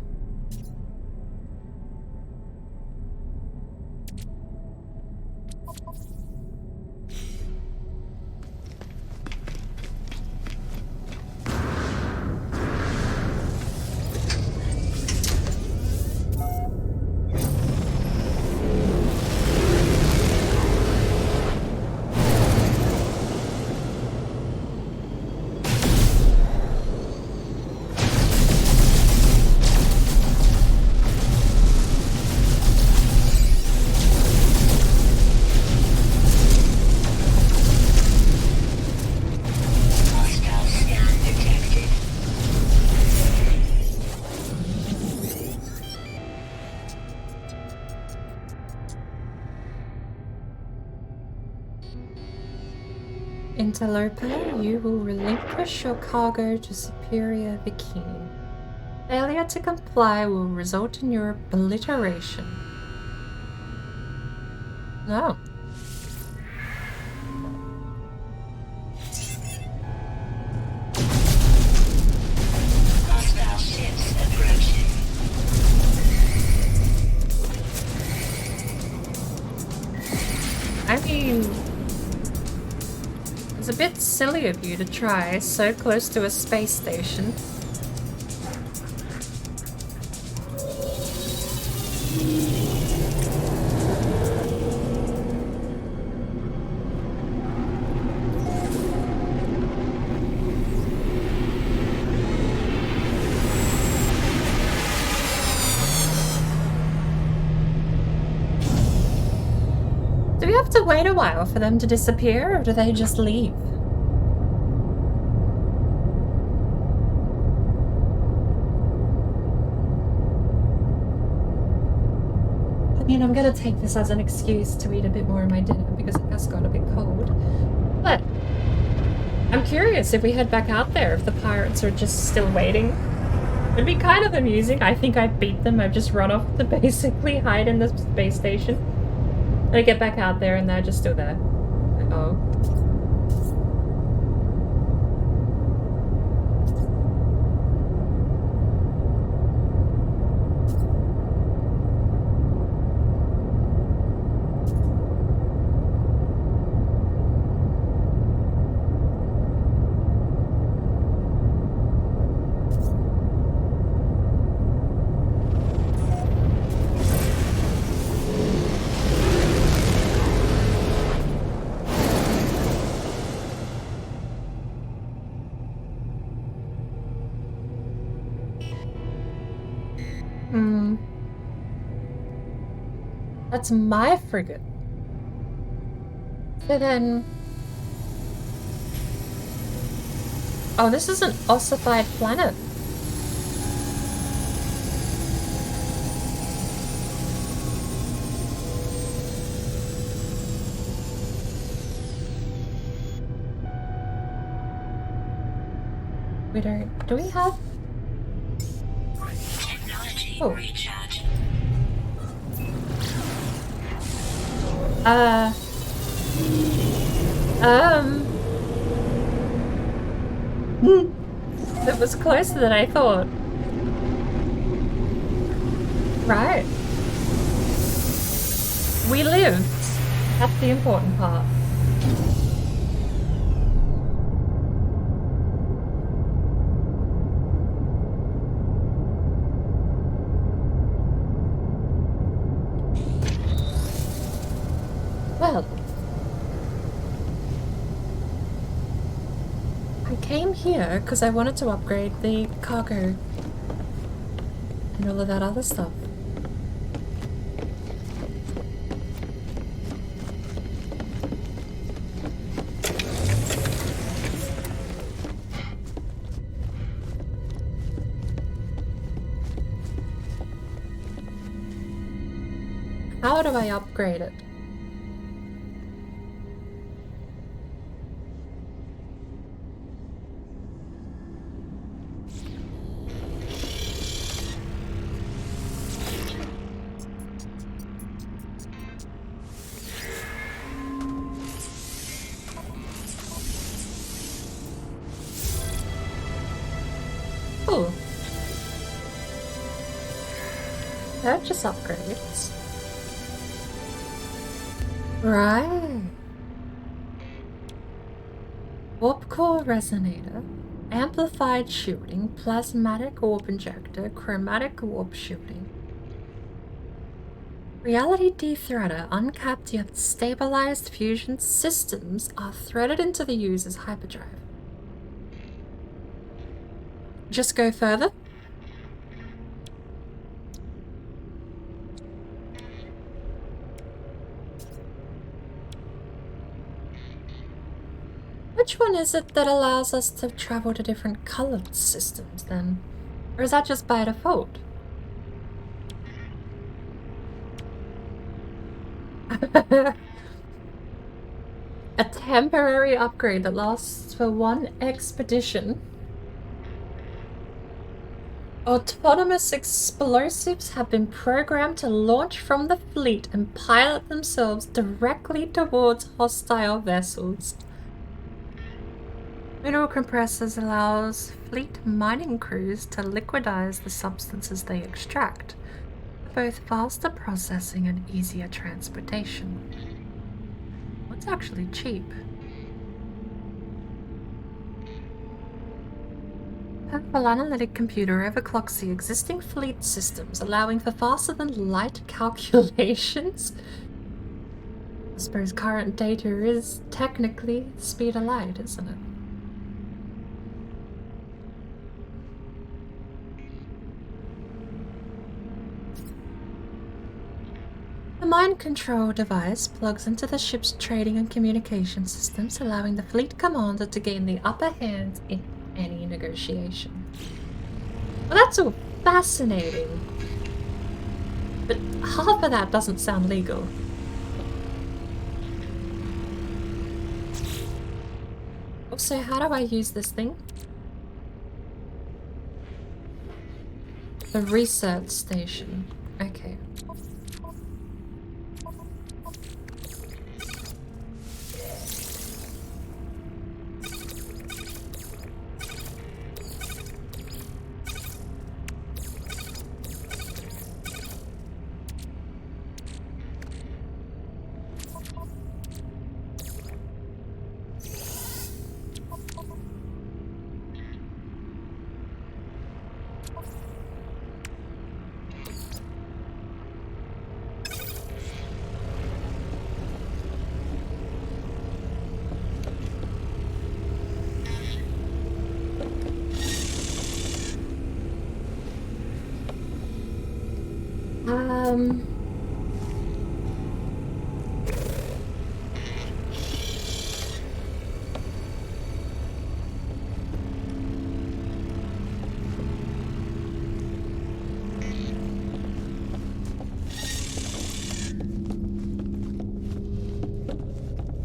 Hostile scan detected. Interloper, you will relinquish your cargo to Superior Bikini. Failure to comply will result in your obliteration. No. Hostile ships approaching. I mean, it's a bit silly of you to try so close to a space station. Do we have to wait a while for them to disappear, or do they just leave? I mean, I'm gonna take this as an excuse to eat a bit more of my dinner because it has got a bit cold. But I'm curious if we head back out there, if the pirates are just still waiting. It'd be kind of amusing. I think I beat them. I've just run off to basically hide in the space station. And I get back out there and they're just still there. Like, oh. That's my frigate. So then... Oh, this is an ossified planet. We don't... Do we have... Technology Oh. recharge. That was closer than I thought. Right. We lived. That's the important part. Well, I came here because I wanted to upgrade the cargo and all of that other stuff. How do I upgrade it? Cool. They're just upgrades. Right. Warp core resonator, amplified shielding, plasmatic warp injector, chromatic warp shielding. Reality de-threader, uncapped yet stabilized fusion systems are threaded into the user's hyperdrive. Just go further. Which one is it that allows us to travel to different colored systems then? Or is that just by default? A temporary upgrade that lasts for one expedition. Autonomous explosives have been programmed to launch from the fleet and pilot themselves directly towards hostile vessels. Mineral compressors allows fleet mining crews to liquidize the substances they extract, for both faster processing and easier transportation. What's actually cheap? Powerful analytic computer overclocks the existing fleet systems, allowing for faster than light calculations. I suppose current data is technically the speed of light, isn't it? The mind control device plugs into the ship's trading and communication systems, allowing the fleet commander to gain the upper hand in any negotiation. Well, that's all fascinating. But half of that doesn't sound legal. Also, how do I use this thing? The research station. Okay.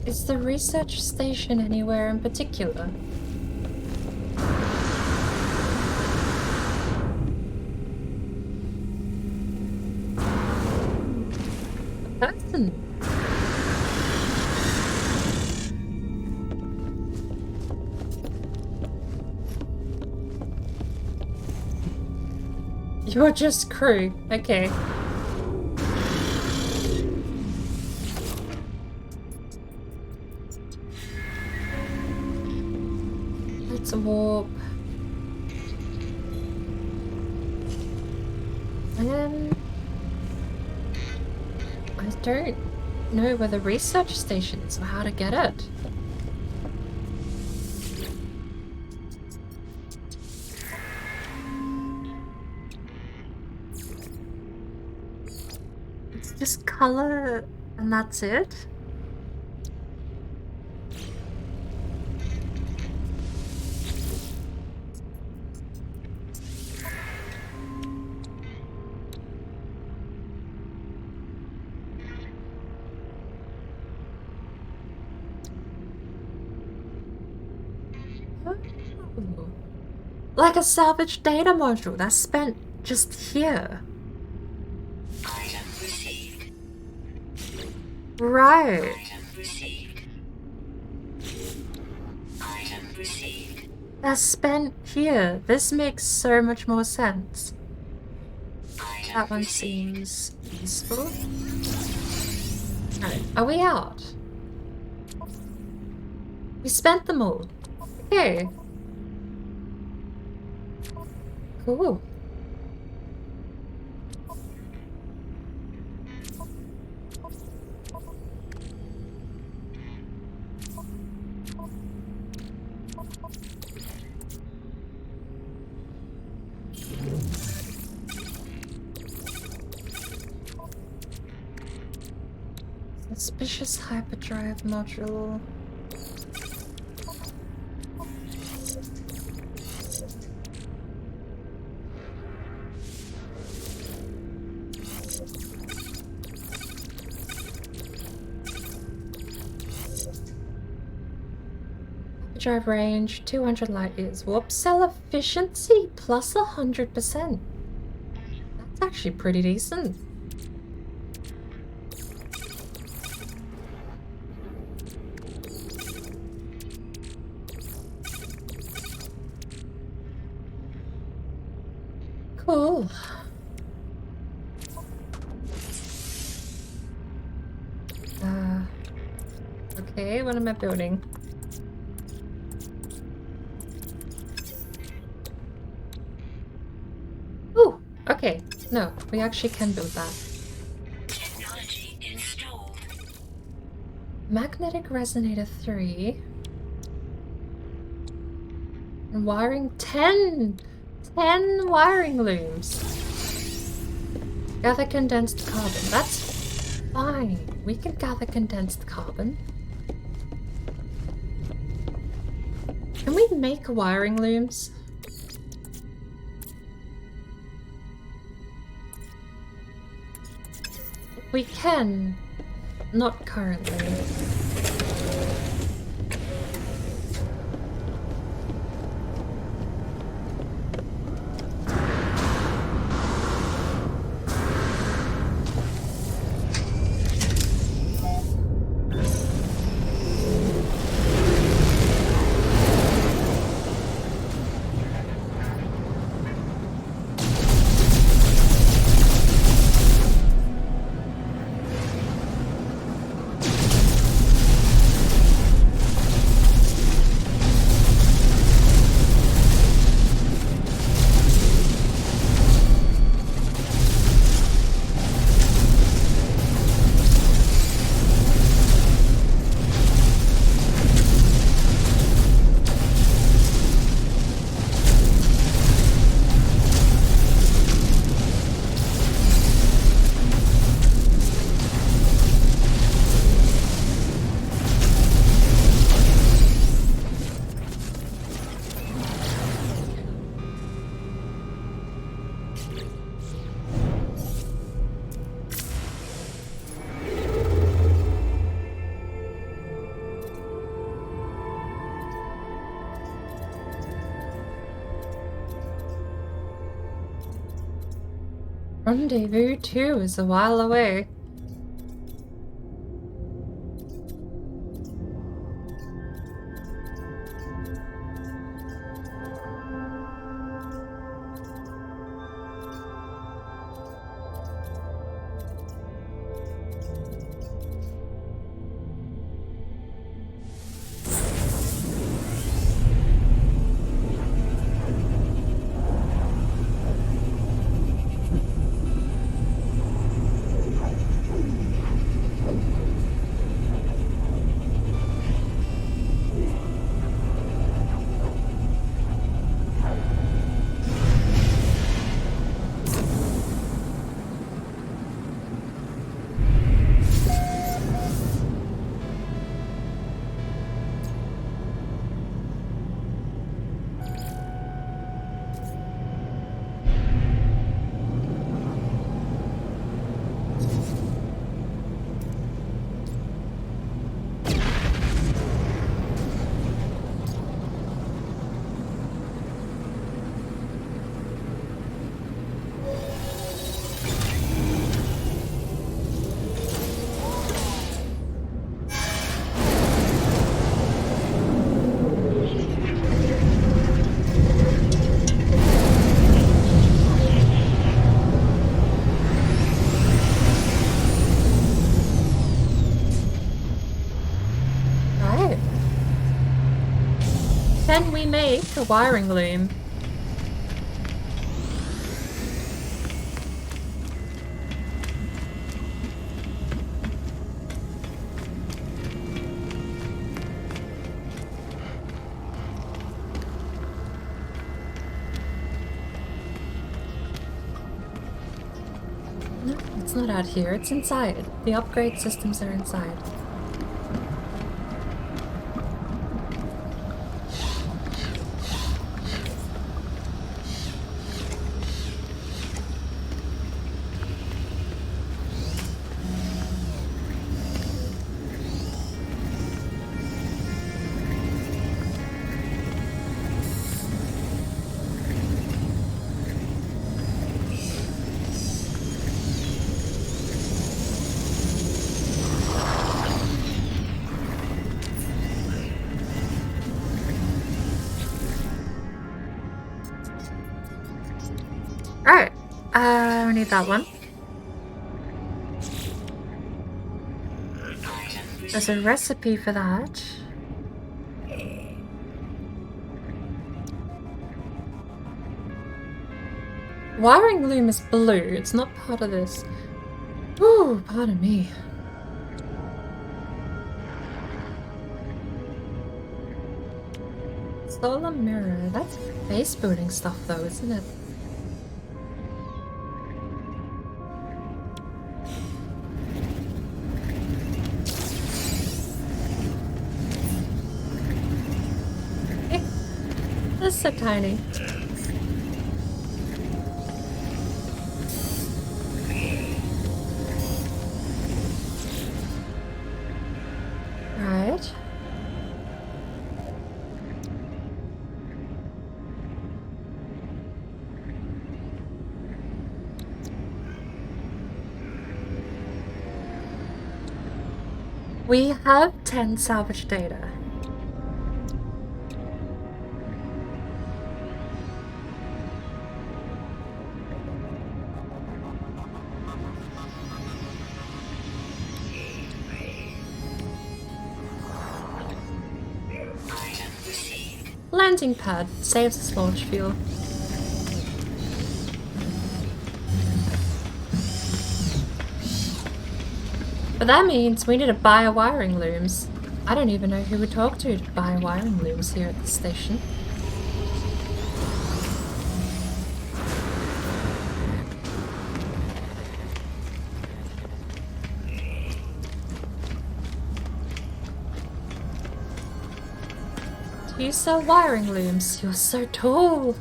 Is the research station anywhere in particular? Person. You're just crew. Okay. Let's warp. I don't know where the research station is or how to get it. Just color and that's it? Oh. Like a salvage data module that's spent just here. Item received. Right. Item received. Item received. That's spent here. This makes so much more sense. Item That one received. seems useful. Alright, are we out? We spent them all. Okay. Cool. Suspicious hyperdrive module. Drive range 200 light years. Warp cell efficiency plus 100%. That's actually pretty decent. Cool. Okay, what am I building? Ooh, okay. No, we actually can build that. Technology installed. Magnetic resonator 3. And wiring 10! 10 wiring looms. Gather condensed carbon. That's fine. We can gather condensed carbon. Can we make wiring looms? We can. Not currently. Rendezvous 2 is a while away. Can we make a wiring loom? No, it's not out here, it's inside. The upgrade systems are inside. Alright, I need that one. There's a recipe for that. Wiring loom is blue, it's not part of this. Ooh, pardon me. Solar mirror, that's base building stuff though, isn't it? That's so tiny. Right. We have 10 salvage data. Landing pad saves us launch fuel. But that means we need to buy a wiring looms. I don't even know who we talk to buy wiring looms here at the station. You sell wiring looms. You're so tall.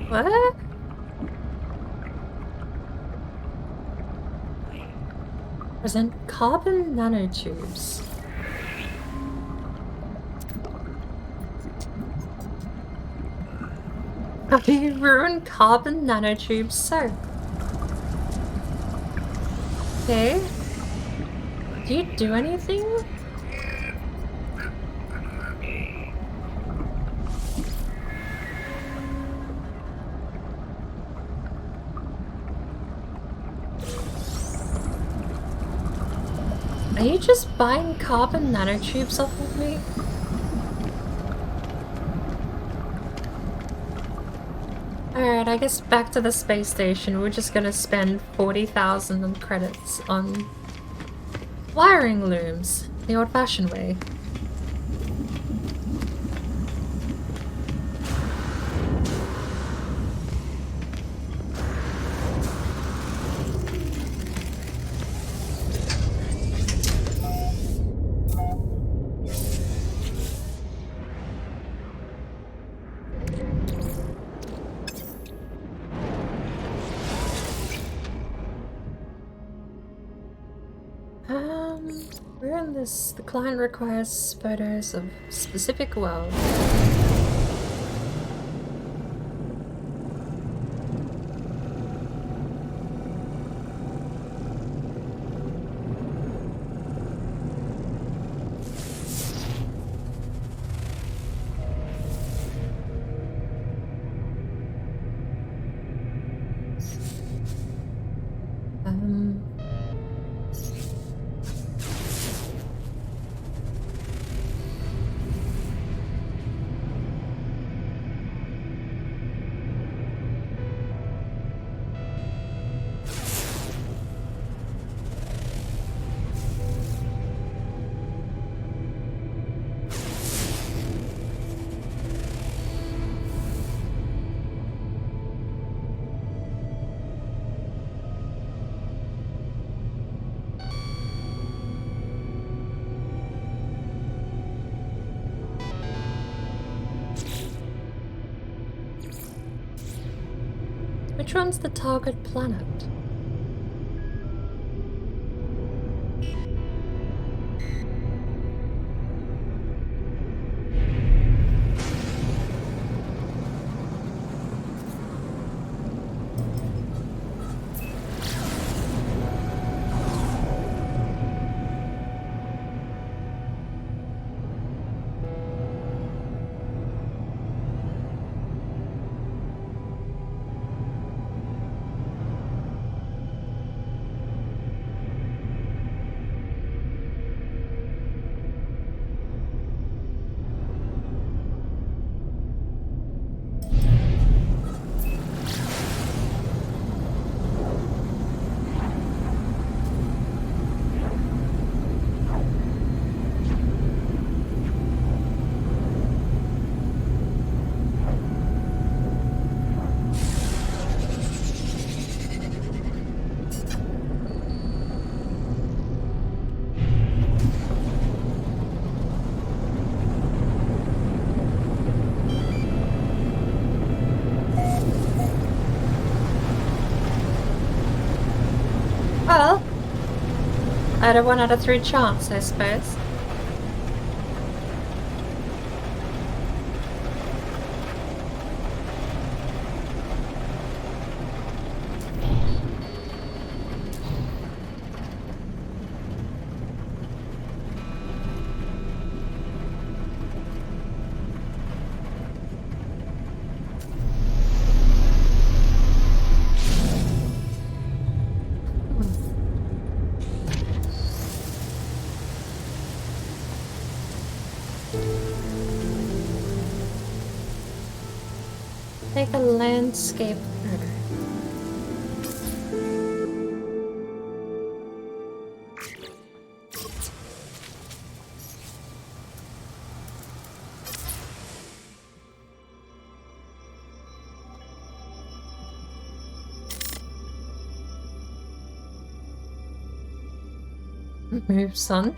What? Present carbon nanotubes. Have you ruined carbon nanotubes? So. Okay. Do you do anything? Are you just buying carbon nanotubes off of me? Alright, I guess back to the space station. We're just gonna spend 40,000 credits on wiring looms, the old-fashioned way. Where in this the client requires photos of specific world? Which one's the target planet? Well, I had a 1 out of 3 chance, I suppose. Take a landscape photo. Move, son.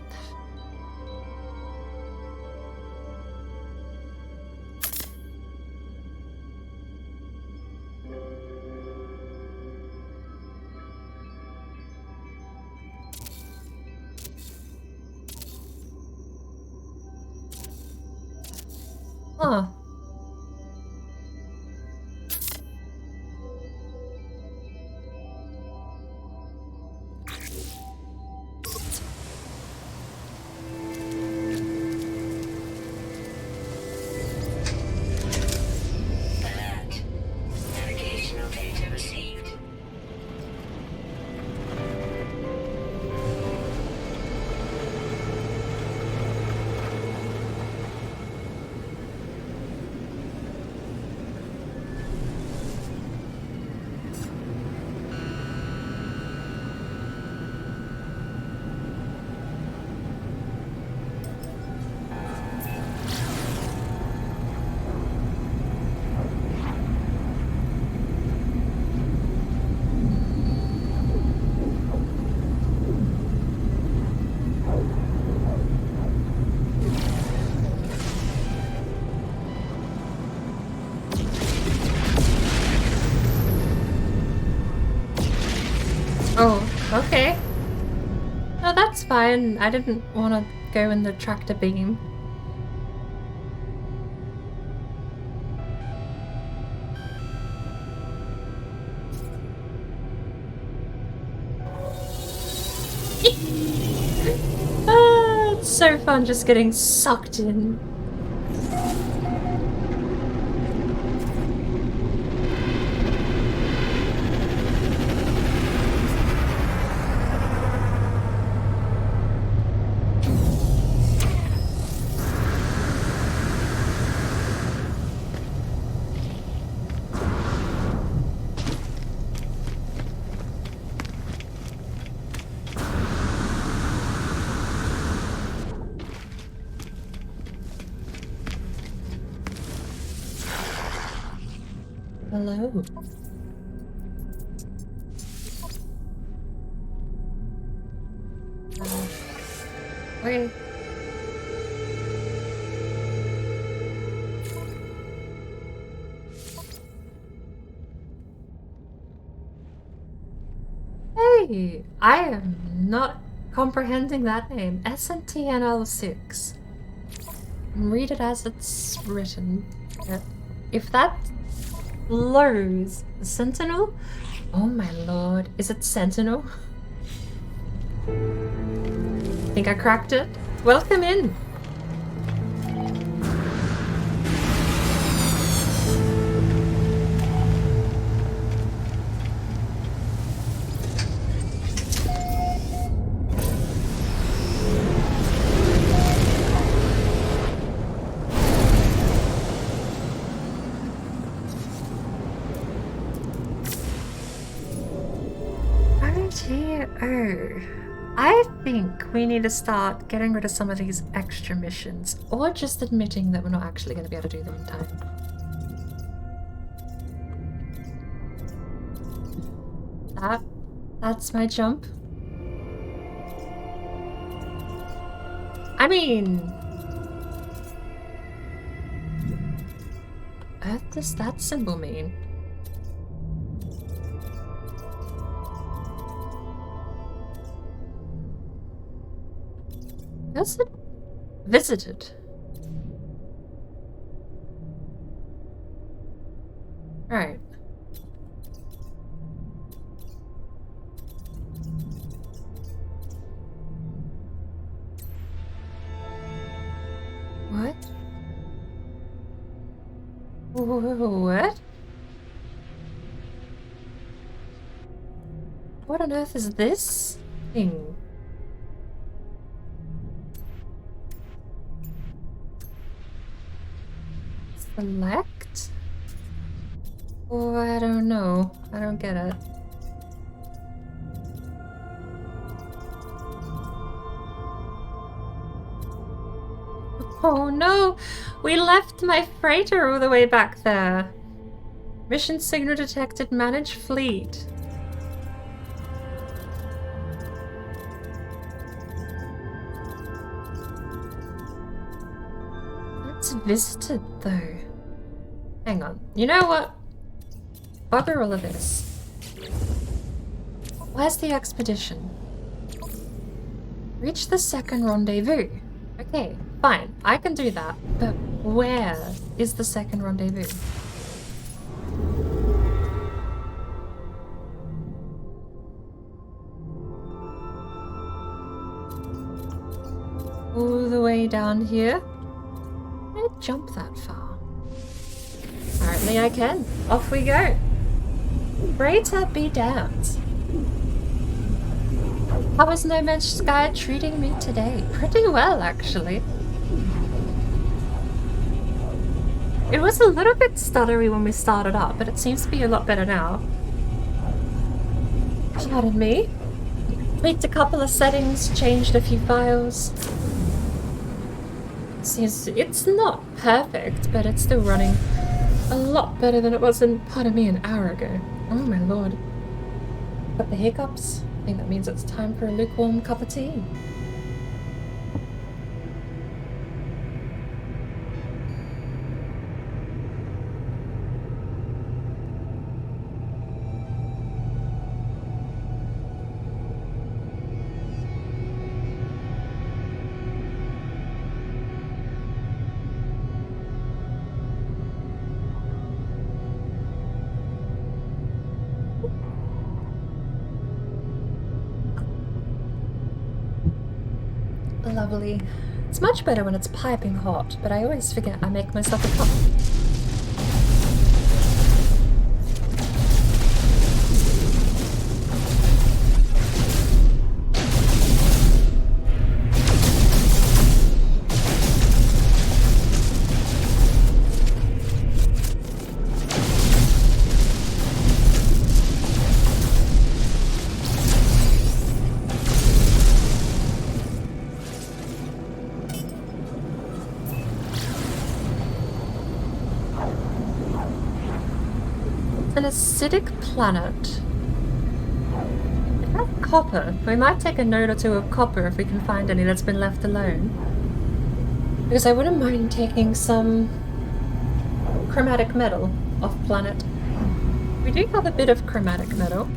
Huh. Alert. Navigational data received. Oh, okay. Oh, that's fine. I didn't want to go in the tractor beam. Ah, it's so fun just getting sucked in. Hello. Okay. Hey, I am not comprehending that name. SNTNL6. Read it as it's written. If that blows Sentinel? Oh my lord. Is it Sentinel? Think I cracked it? Welcome in. I think we need to start getting rid of some of these extra missions, or just admitting that we're not actually going to be able to do them in time. That's my jump. I mean, what does that symbol mean? Has it visited? Right. What? What? What on earth is this thing? Select? Oh, I don't know. I don't get it. Oh no! We left my freighter all the way back there. Mission signal detected. Manage fleet. It's visited though. Hang on. You know what? Bugger all of this. Where's the expedition? Reach the second rendezvous. Okay, fine. I can do that. But where is the second rendezvous? All the way down here? I didn't jump that far. Apparently I can. Off we go. Freighter be damned. How is No Man's Sky treating me today? Pretty well, actually. It was a little bit stuttery when we started up, but it seems to be a lot better now. Pardon me. Tweaked a couple of settings, changed a few files. It's not perfect, but it's still running a lot better than it was in, pardon me, an hour ago. Oh my lord. Got the hiccups. I think that means it's time for a lukewarm cup of tea. Lovely. It's much better when it's piping hot, but I always forget I make myself a cup. An acidic planet. It has copper. We might take a note or two of copper if we can find any that's been left alone. Because I wouldn't mind taking some chromatic metal off planet. We do have a bit of chromatic metal,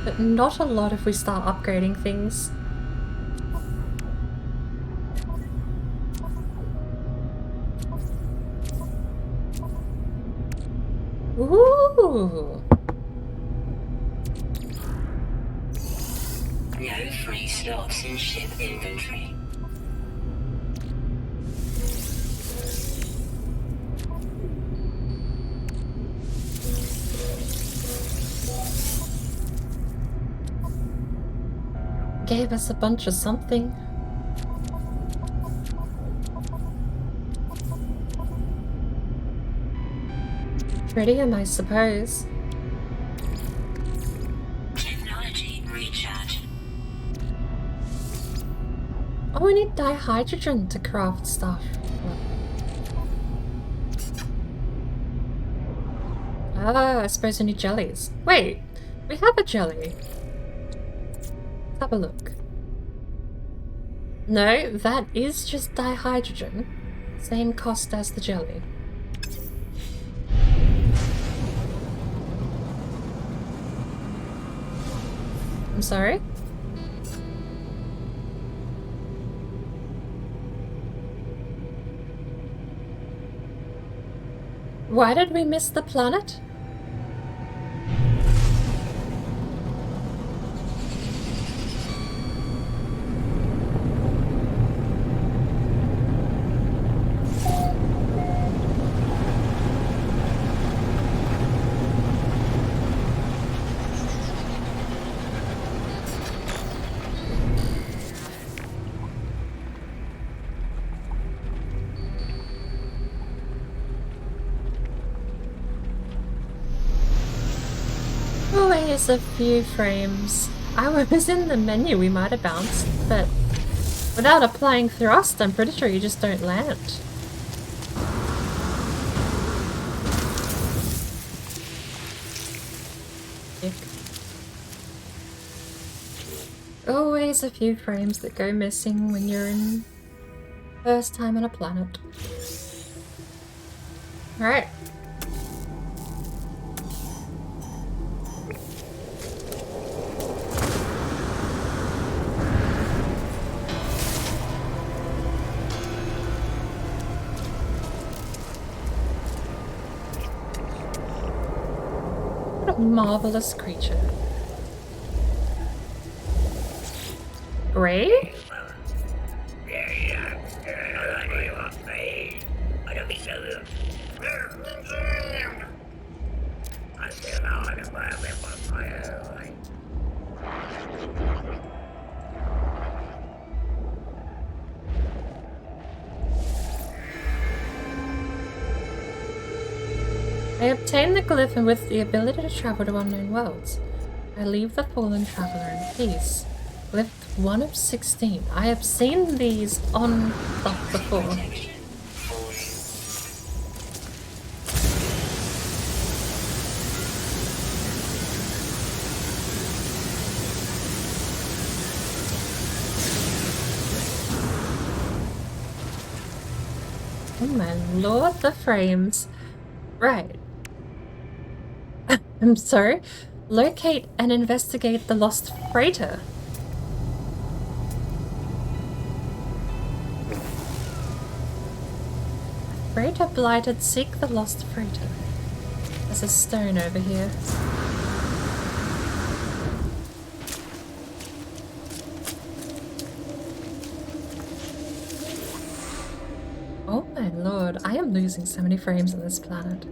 but not a lot if we start upgrading things. Ooh! No free slots in ship inventory. Gave us a bunch of something. Tritium, I suppose. Technology recharge. Oh, we need dihydrogen to craft stuff. Ah, I suppose we need jellies. Wait, we have a jelly. Let's have a look. No, that is just dihydrogen. Same cost as the jelly. I'm sorry? Why did we miss the planet? Always a few frames. I was in the menu, we might have bounced, but without applying thrust, I'm pretty sure you just don't land. Ick. Always a few frames that go missing when you're in first time on a planet. Alright. What a marvelous creature. Ray? I obtain the glyph and with the ability to travel to unknown worlds. I leave the fallen traveler in peace. Glyph 1 of 16. I have seen these on stuff before. Oh my lord, the frames. Right. I'm sorry. Locate and investigate the lost freighter. Freighter blighted, seek the lost freighter. There's a stone over here. I am losing so many frames on this planet.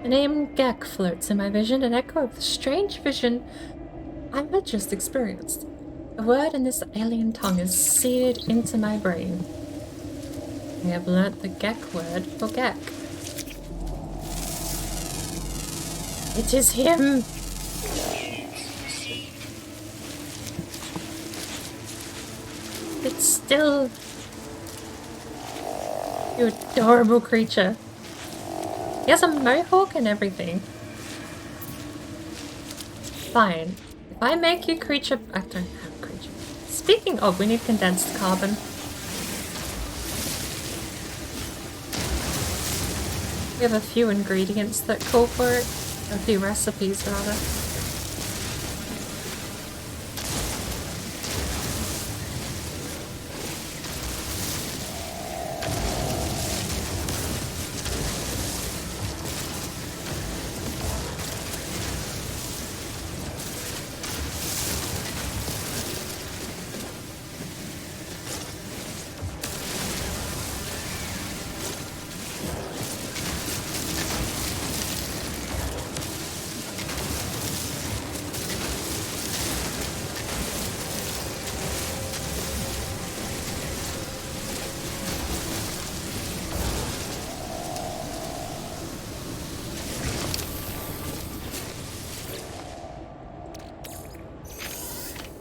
The name Gek floats in my vision, an echo of the strange vision I had just experienced. The word in this alien tongue is seared into my brain. I have learnt the Gek word for Gek. It is him! It's still... You adorable creature. He has a mohawk and everything. Fine. If I make you creature... I don't have creature. Speaking of, we need condensed carbon. We have a few ingredients that call for it. A few recipes, rather.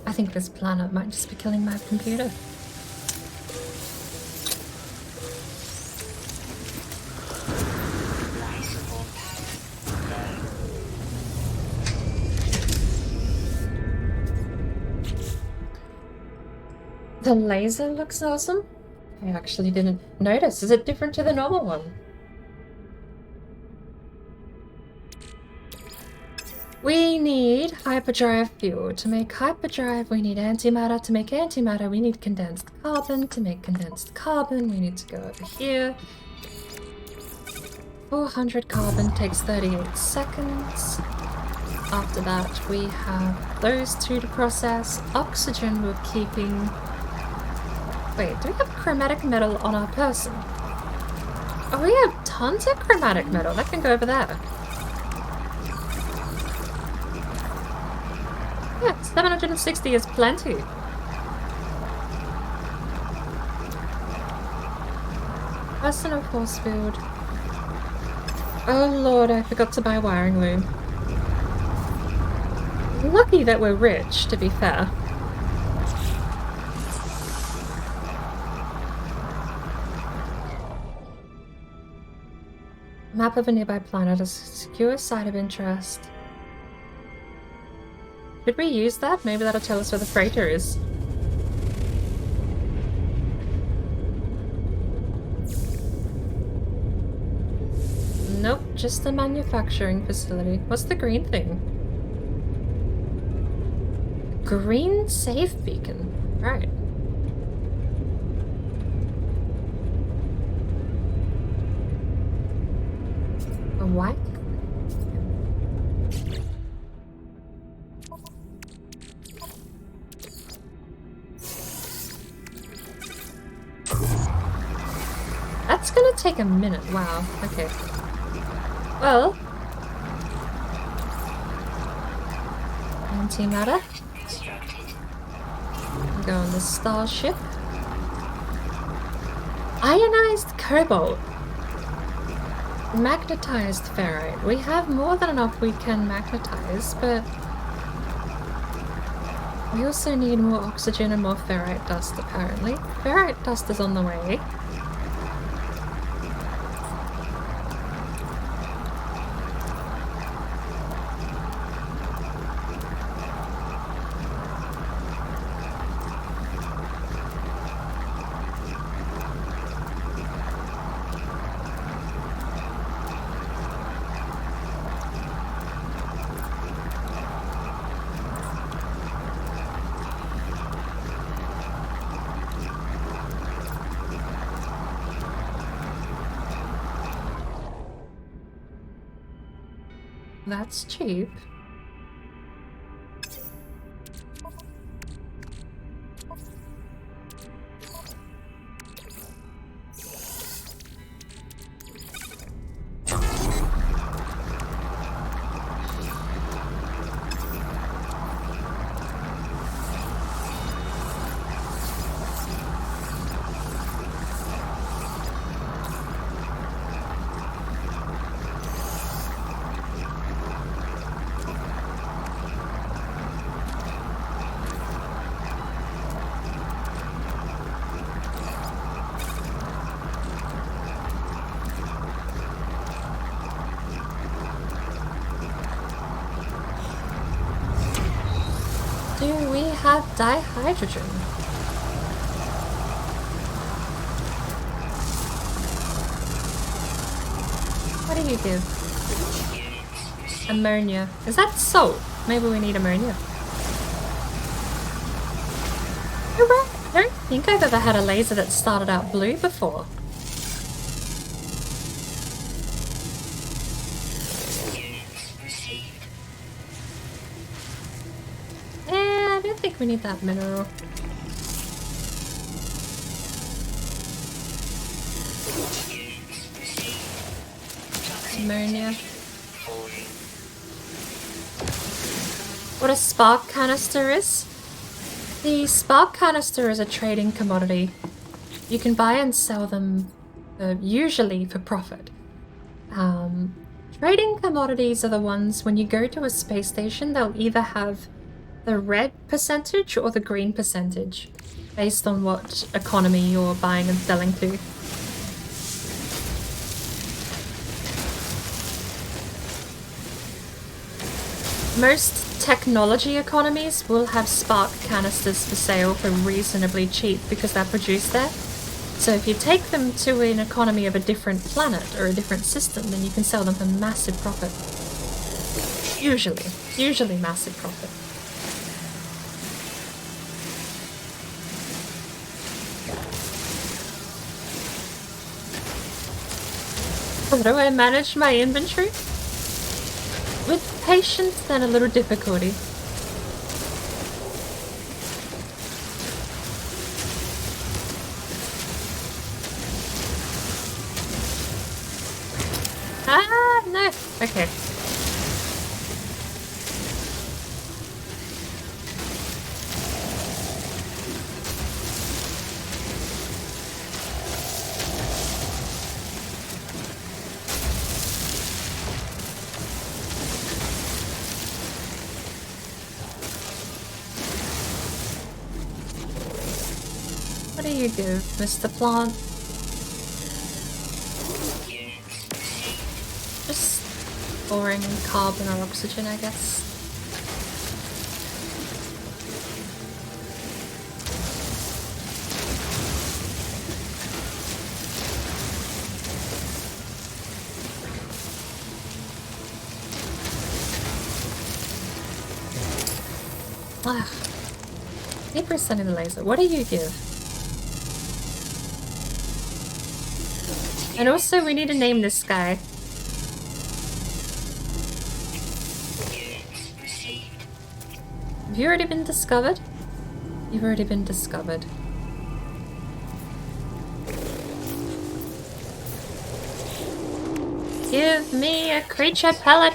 I think this planet might just be killing my computer. The laser looks awesome. I actually didn't notice. Is it different to the normal one? We need hyperdrive fuel. To make hyperdrive, we need antimatter. To make antimatter, we need condensed carbon. To make condensed carbon, we need to go over here. 400 carbon takes 38 seconds. After that, we have those two to process. Oxygen we're keeping... Wait, do we have chromatic metal on our person? Oh, we have tons of chromatic metal. That can go over there. Yeah, 760 is plenty. Personal force field. Oh lord, I forgot to buy a wiring loom. Lucky that we're rich, to be fair. Map of a nearby planet, a secure site of interest. Should we use that? Maybe that'll tell us where the freighter is. Nope, just a manufacturing facility. What's the green thing? Green safe beacon. Right. A what? That's gonna take a minute. Wow. Okay. Well. Antimatter. Go on the starship. Ionized cobalt. Magnetized ferrite. We have more than enough we can magnetize, but we also need more oxygen and more ferrite dust apparently. Ferrite dust is on the way. That's cheap. dihydrogen. What do you give? Ammonia. Is that salt? Maybe we need ammonia. I don't think I've ever had a laser that started out blue before. I don't think we need that mineral. Ammonia. What a spark canister is? The spark canister is a trading commodity. You can buy and sell them usually for profit. Trading commodities are the ones when you go to a space station, they'll either have the red percentage or the green percentage based on what economy you're buying and selling to. Most technology economies will have spark canisters for sale for reasonably cheap because they're produced there. So if you take them to an economy of a different planet or a different system, then you can sell them for massive profit. Usually massive profit. How do I manage my inventory? With patience and a little difficulty. Ah, no. Okay. What do you give, Mr. Plant? Just boring carbon or oxygen, I guess. Ah, keep resetting the laser. What do you give? And also, we need to name this guy. Have you already been discovered? You've already been discovered. Give me a creature pellet.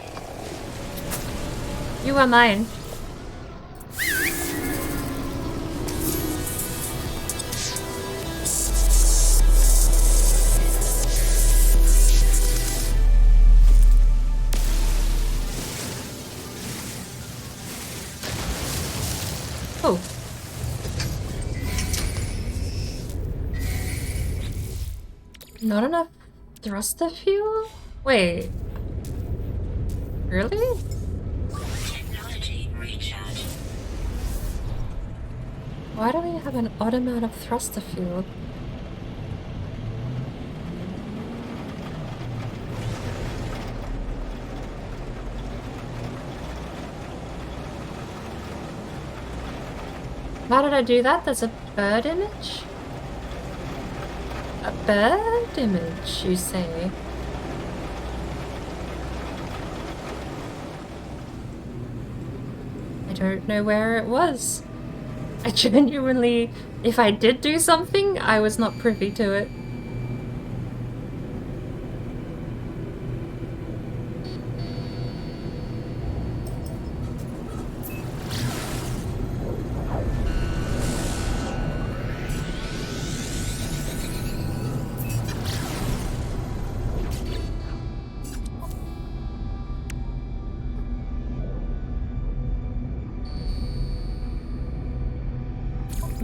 You are mine. Oh. Not enough thruster fuel? Wait. Really? Technology recharge. Why do we have an odd amount of thruster fuel? How did I do that? There's a bird image? A bird image, you say? I don't know where it was. I genuinely, if I did do something, I was not privy to it.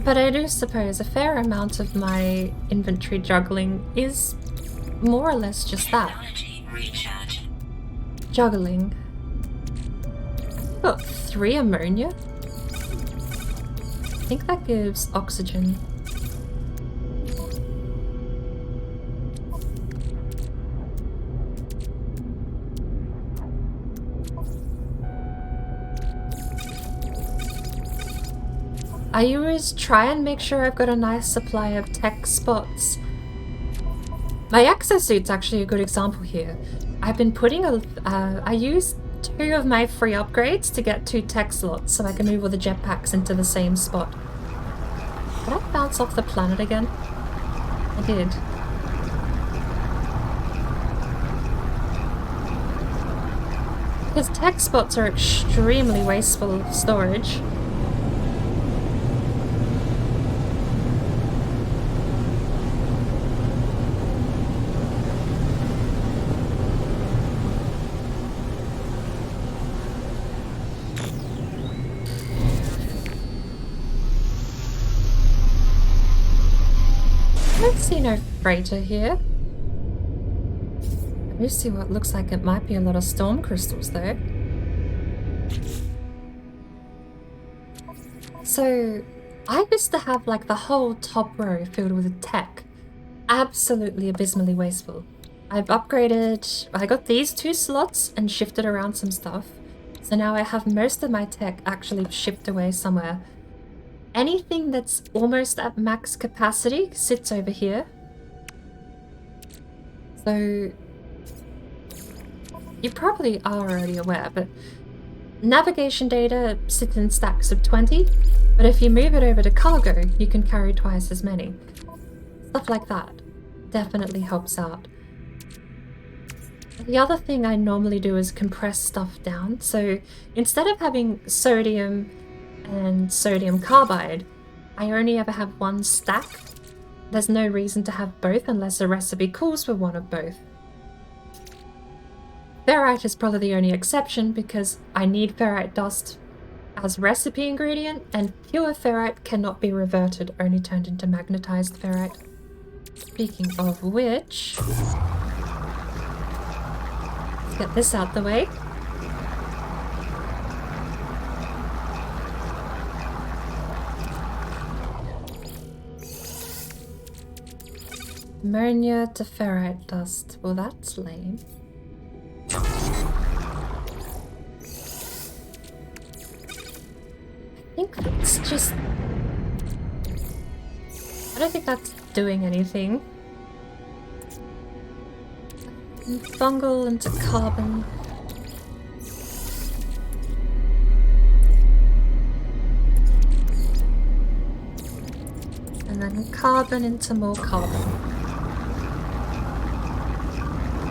But I do suppose a fair amount of my inventory juggling is more or less just that. Technology recharge. Juggling. Got 3 ammonia? think that gives oxygen. I always try and make sure I've got a nice supply of tech spots. My exosuit's actually a good example here. I've been putting I used 2 of my free upgrades to get 2 tech slots so I can move all the jetpacks into the same spot. Did I bounce off the planet again? I did. Because tech spots are extremely wasteful storage. I don't see no freighter here. I do see what looks like it might be a lot of storm crystals though. So, I used to have like the whole top row filled with tech. Absolutely abysmally wasteful. I've upgraded, I got these 2 slots and shifted around some stuff. So now I have most of my tech actually shipped away somewhere. Anything that's almost at max capacity sits over here. So, you probably are already aware, but navigation data sits in stacks of 20, but if you move it over to cargo, you can carry twice as many. Stuff like that definitely helps out. The other thing I normally do is compress stuff down, so instead of having sodium and sodium carbide, I only ever have 1 stack. There's no reason to have both unless a recipe calls for one of both. Ferrite is probably the only exception because I need ferrite dust as recipe ingredient, and pure ferrite cannot be reverted, only turned into magnetized ferrite. Speaking of which, let's get this out the way. Ammonia to ferrite dust. Well, that's lame. I think that's just... I don't think that's doing anything. Fungal into carbon. And then carbon into more carbon.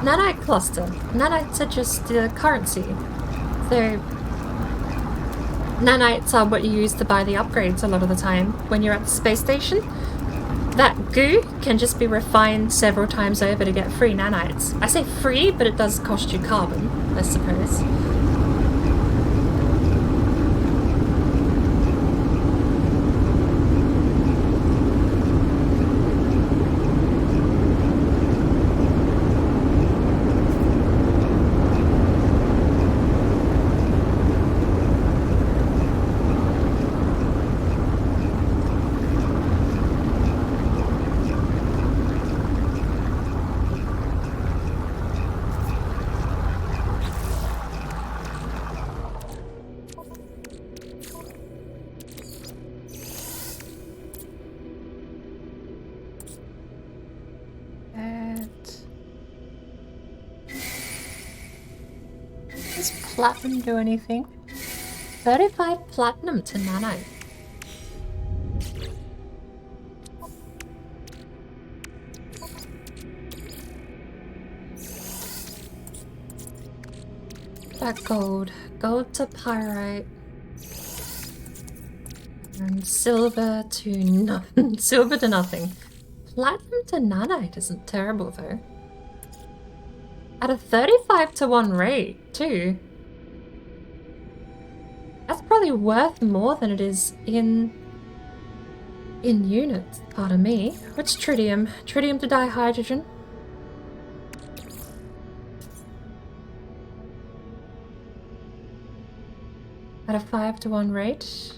Nanite cluster. Nanites are just the currency. So, nanites are what you use to buy the upgrades a lot of the time when you're at the space station. That goo can just be refined several times over to get free nanites. I say free, but it does cost you carbon, I suppose. Does platinum do anything? 35 platinum to nanite. That gold. Gold to pyrite. And silver to nothing. Silver to nothing. Platinum to nanite isn't terrible though. At a 35-to-1 rate, too. That's probably worth more than it is in units, pardon me. What's tritium? Tritium to dihydrogen. At a 5-to-1 rate.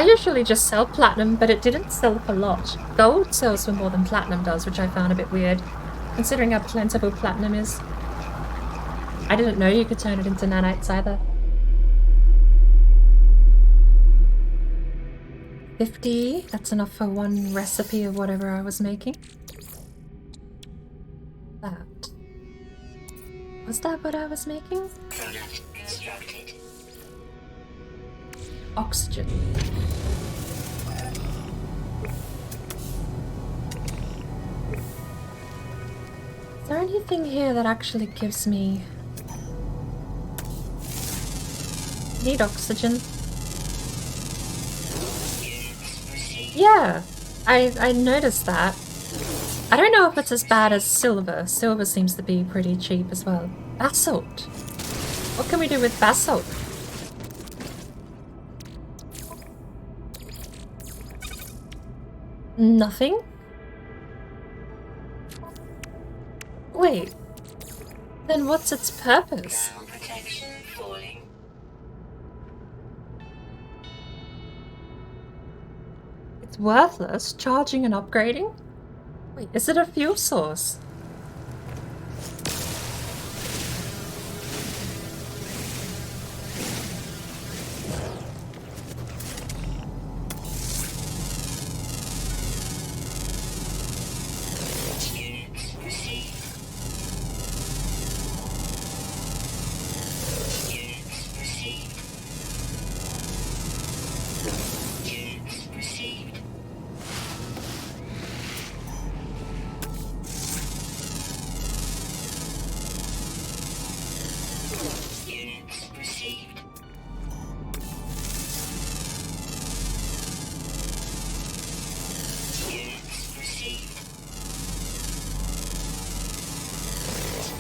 usually just sell platinum, but it didn't sell a lot. Gold sells for more than platinum does, which I found a bit weird, considering how plentiful platinum is. I didn't know you could turn it into nanites either. 50, that's enough for one recipe of whatever I was making. That. Was that what I was making? Product constructed. Oxygen. Is there anything here that actually gives me... Need oxygen? Yeah, I noticed that. I don't know if it's as bad as silver. Silver seems to be pretty cheap as well. Basalt. What can we do with basalt? Nothing? Wait. Then what's its purpose? Ground protection falling. It's worthless, charging and upgrading? Wait, is it a fuel source? Units received. Units received. Units received. Units received. Units received.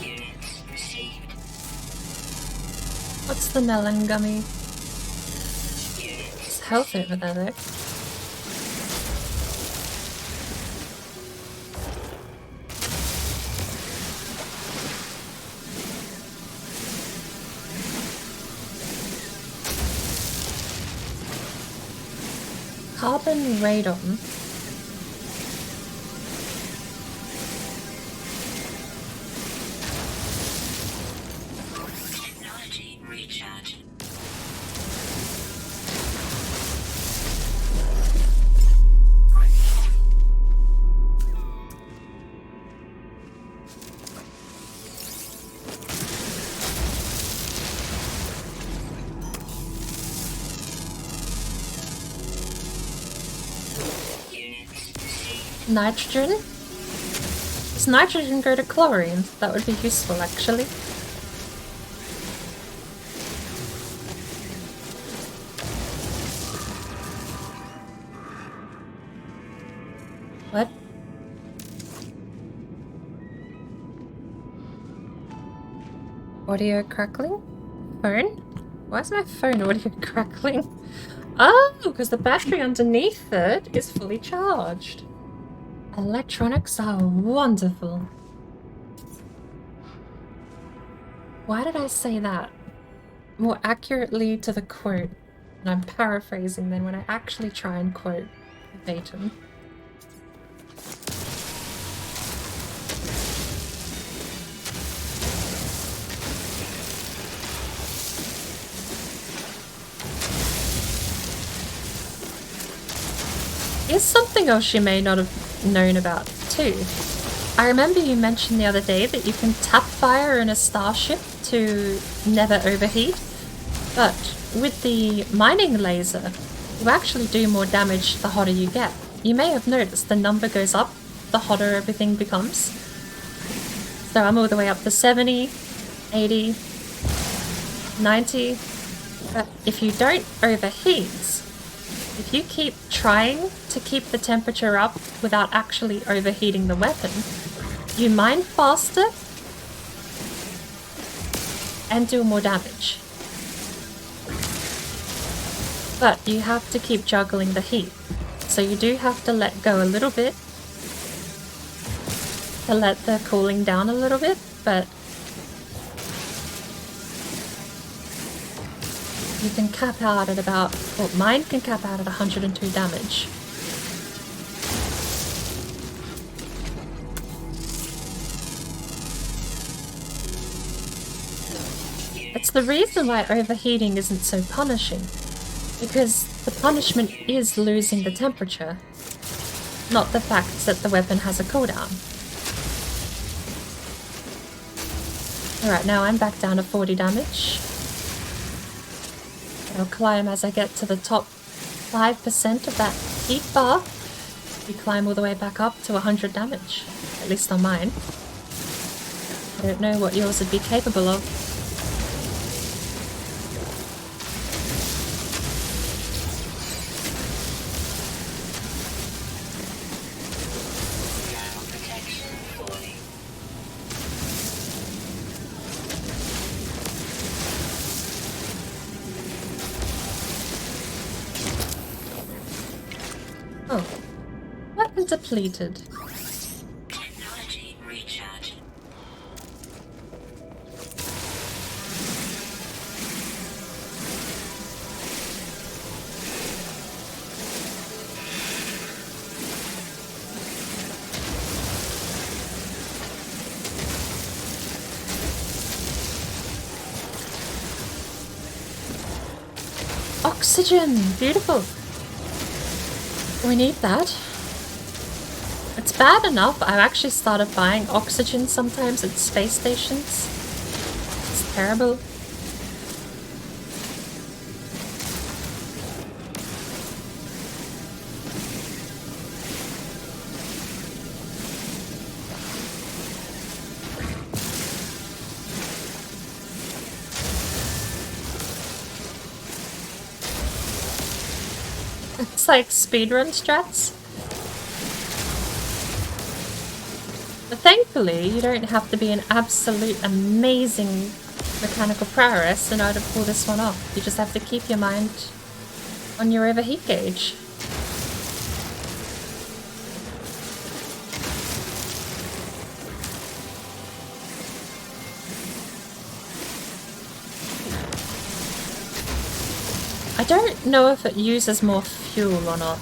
Units received. What's the melon gummy? Units It's health over there though. Carbon radon. technology recharge. Units received. Nitrogen? Does nitrogen go to chlorine? That would be useful actually. What? Audio crackling? Phone? Why is my phone audio crackling? Oh, because the battery underneath it is fully charged. Electronics are wonderful. Why did I say that? More accurately to the quote. And I'm paraphrasing then when I actually try and quote verbatim. Here's something else you may not have known about too. I remember you mentioned the other day that you can tap fire in a starship to never overheat, but with the mining laser, you actually do more damage the hotter you get. You may have noticed the number goes up the hotter everything becomes. So I'm all the way up to 70, 80, 90, but if you don't overheat, if you keep trying to keep the temperature up without actually overheating the weapon, you mine faster and do more damage. But you have to keep juggling the heat. So you do have to let go a little bit to let the cooling down a little bit, but you can cap out at about, well, mine can cap out at 102 damage. It's the reason why overheating isn't so punishing, because the punishment is losing the temperature, not the fact that the weapon has a cooldown. Alright, now I'm back down to 40 damage. I'll climb as I get to the top 5% of that heat bar. We climb all the way back up to 100 damage, at least on mine. I don't know what yours would be capable of. Oh, weapon depleted. Technology recharge. Oxygen! Beautiful! We need that. It's bad enough I've actually started buying oxygen sometimes at space stations. It's terrible. It's like speedrun strats. But thankfully, you don't have to be an absolute amazing mechanical prowess in order to pull this one off. You just have to keep your mind on your overheat gauge. I don't know if it uses more fuel or not.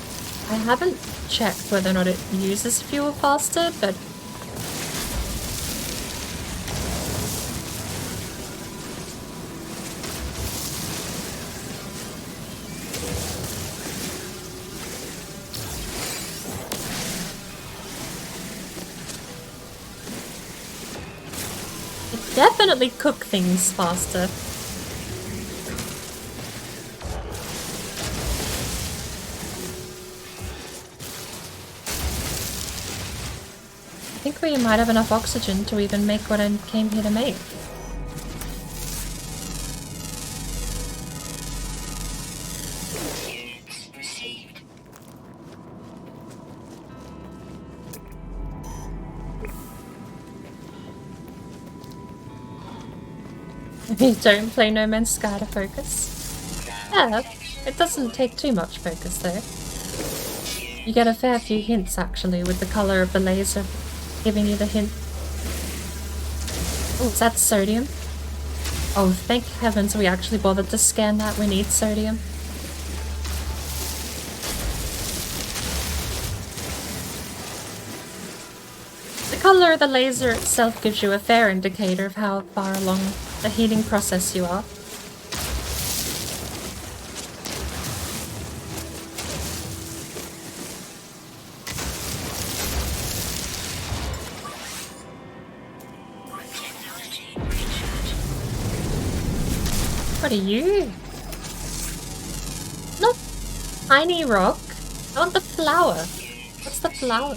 I haven't checked whether or not it uses fuel faster, but it definitely cooks things faster. I think we might have enough oxygen to even make what I came here to make. Units received. You don't play No Man's Sky to focus? Yeah, it doesn't take too much focus though. You get a fair few hints actually with the colour of the laser giving you the hint. Oh, is that sodium? Oh, thank heavens we actually bothered to scan that. We need sodium. The colour of the laser itself gives you a fair indicator of how far along the heating process you are. What are you? Not tiny rock. I want the flower. What's the flower?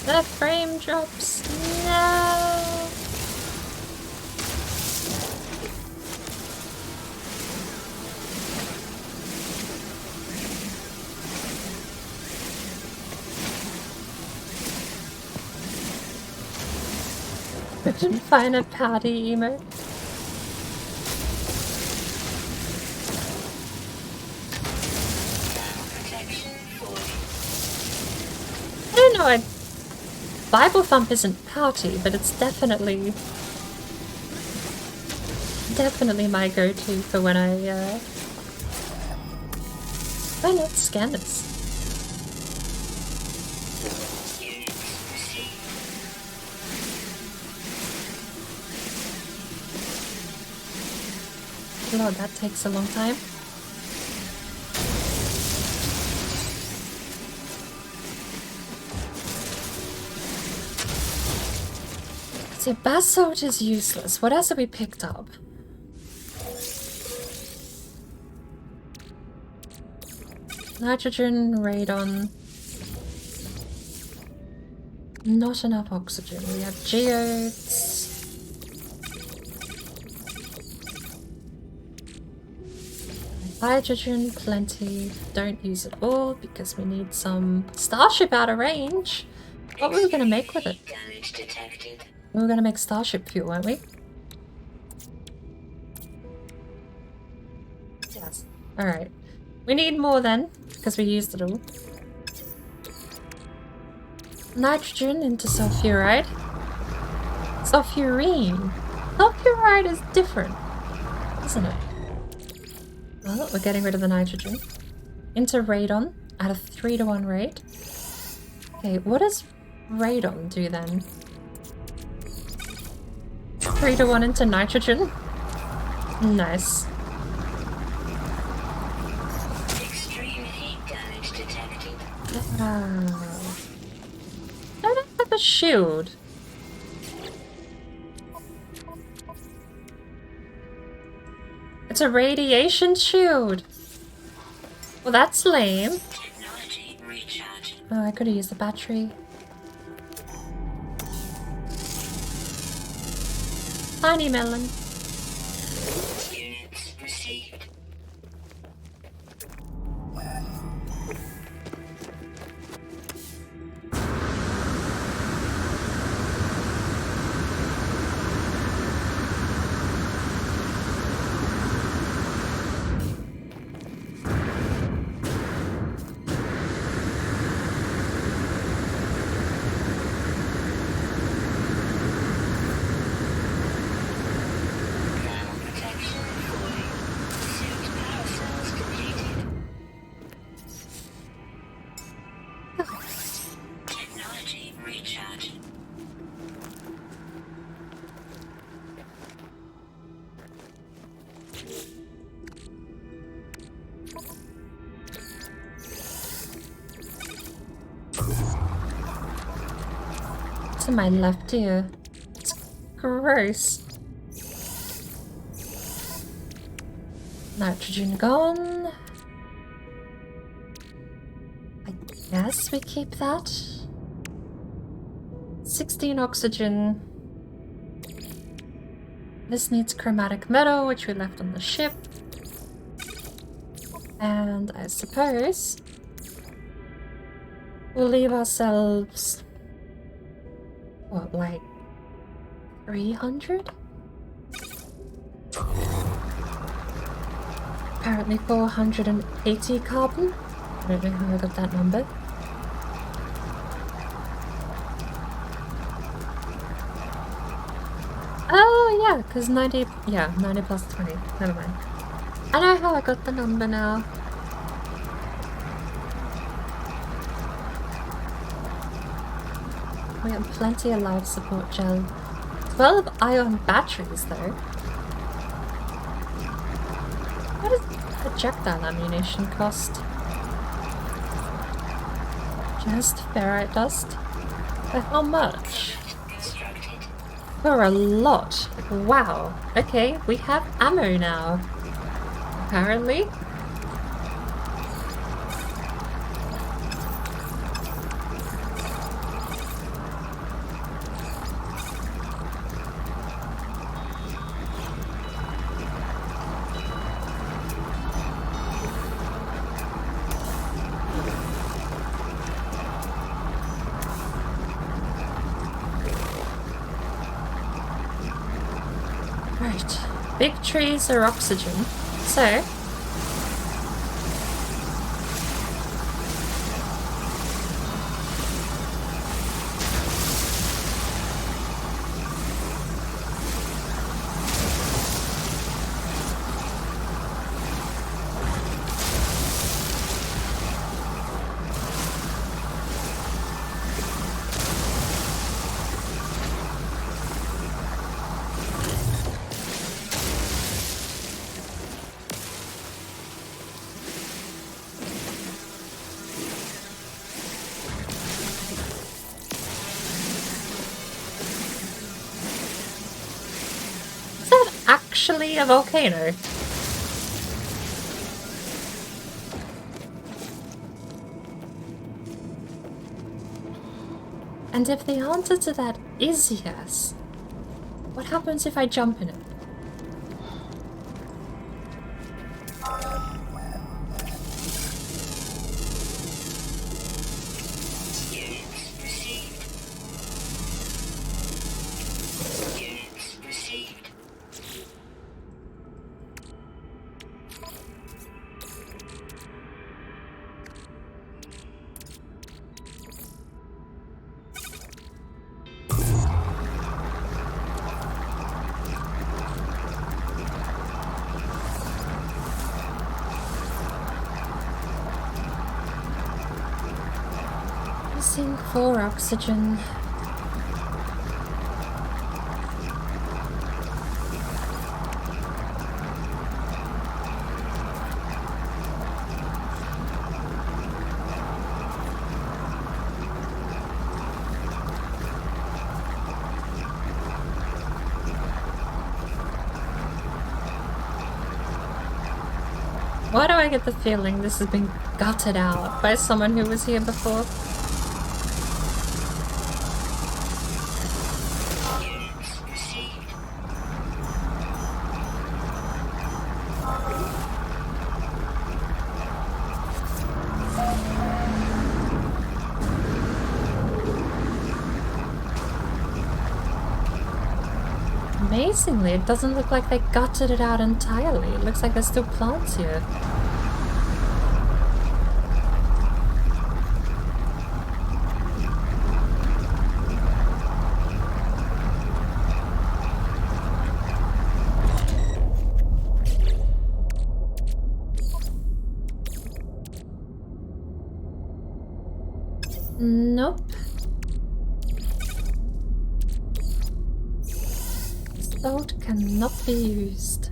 The frame drops. No. Didn't find a party emote. I don't know, Bible Thump isn't pouty, but it's definitely my go-to for when I why not scan this? Lord, that takes a long time. So basalt is useless. What else have we picked up? Nitrogen, radon. Not enough oxygen. We have geodes. Hydrogen, plenty. Don't use it all because we need some starship out of range. What were we going to make with it? Damage detected. We were going to make starship fuel, weren't we? Yes. Alright. We need more then, because we used it all. Nitrogen into sulfuride. Sulfurine. Sulfuride is different, isn't it? Well, we're getting rid of the nitrogen. Into radon at a 3-to-1 rate. Okay, what does radon do then? 3-to-1 into nitrogen. Nice. Extreme heat damage detected. I don't have a shield. It's a radiation shield. Well, that's lame. Technology recharge. Oh, I could have used the battery. Tiny melon. Units received. Thermal protection falling. Suit power cells depleted. Technology recharge. To my left ear. It's gross. Nitrogen gone. I guess we keep that. 16 oxygen. This needs chromatic metal, which we left on the ship. And I suppose we'll leave ourselves, what, like 300? Apparently 480 carbon. I don't know how I got that number. Oh yeah, because 90 plus 20. Never mind. I know how I got the number now. We have plenty of life support gel. 12 ion batteries though. What does projectile ammunition cost? Just ferrite dust? For how much? Constructed. For a lot. Wow. Okay, we have ammo now. Apparently. Right. Big trees are oxygen. So, is that actually a volcano? And if the answer to that is yes, what happens if I jump in it? Units received. Units received. Missing 4 oxygen. Why do I get the feeling this has been gutted out by someone who was here before? Units received. Amazingly, it doesn't look like they gutted it out entirely. It looks like there's still plants here. Nope. Salt cannot be used.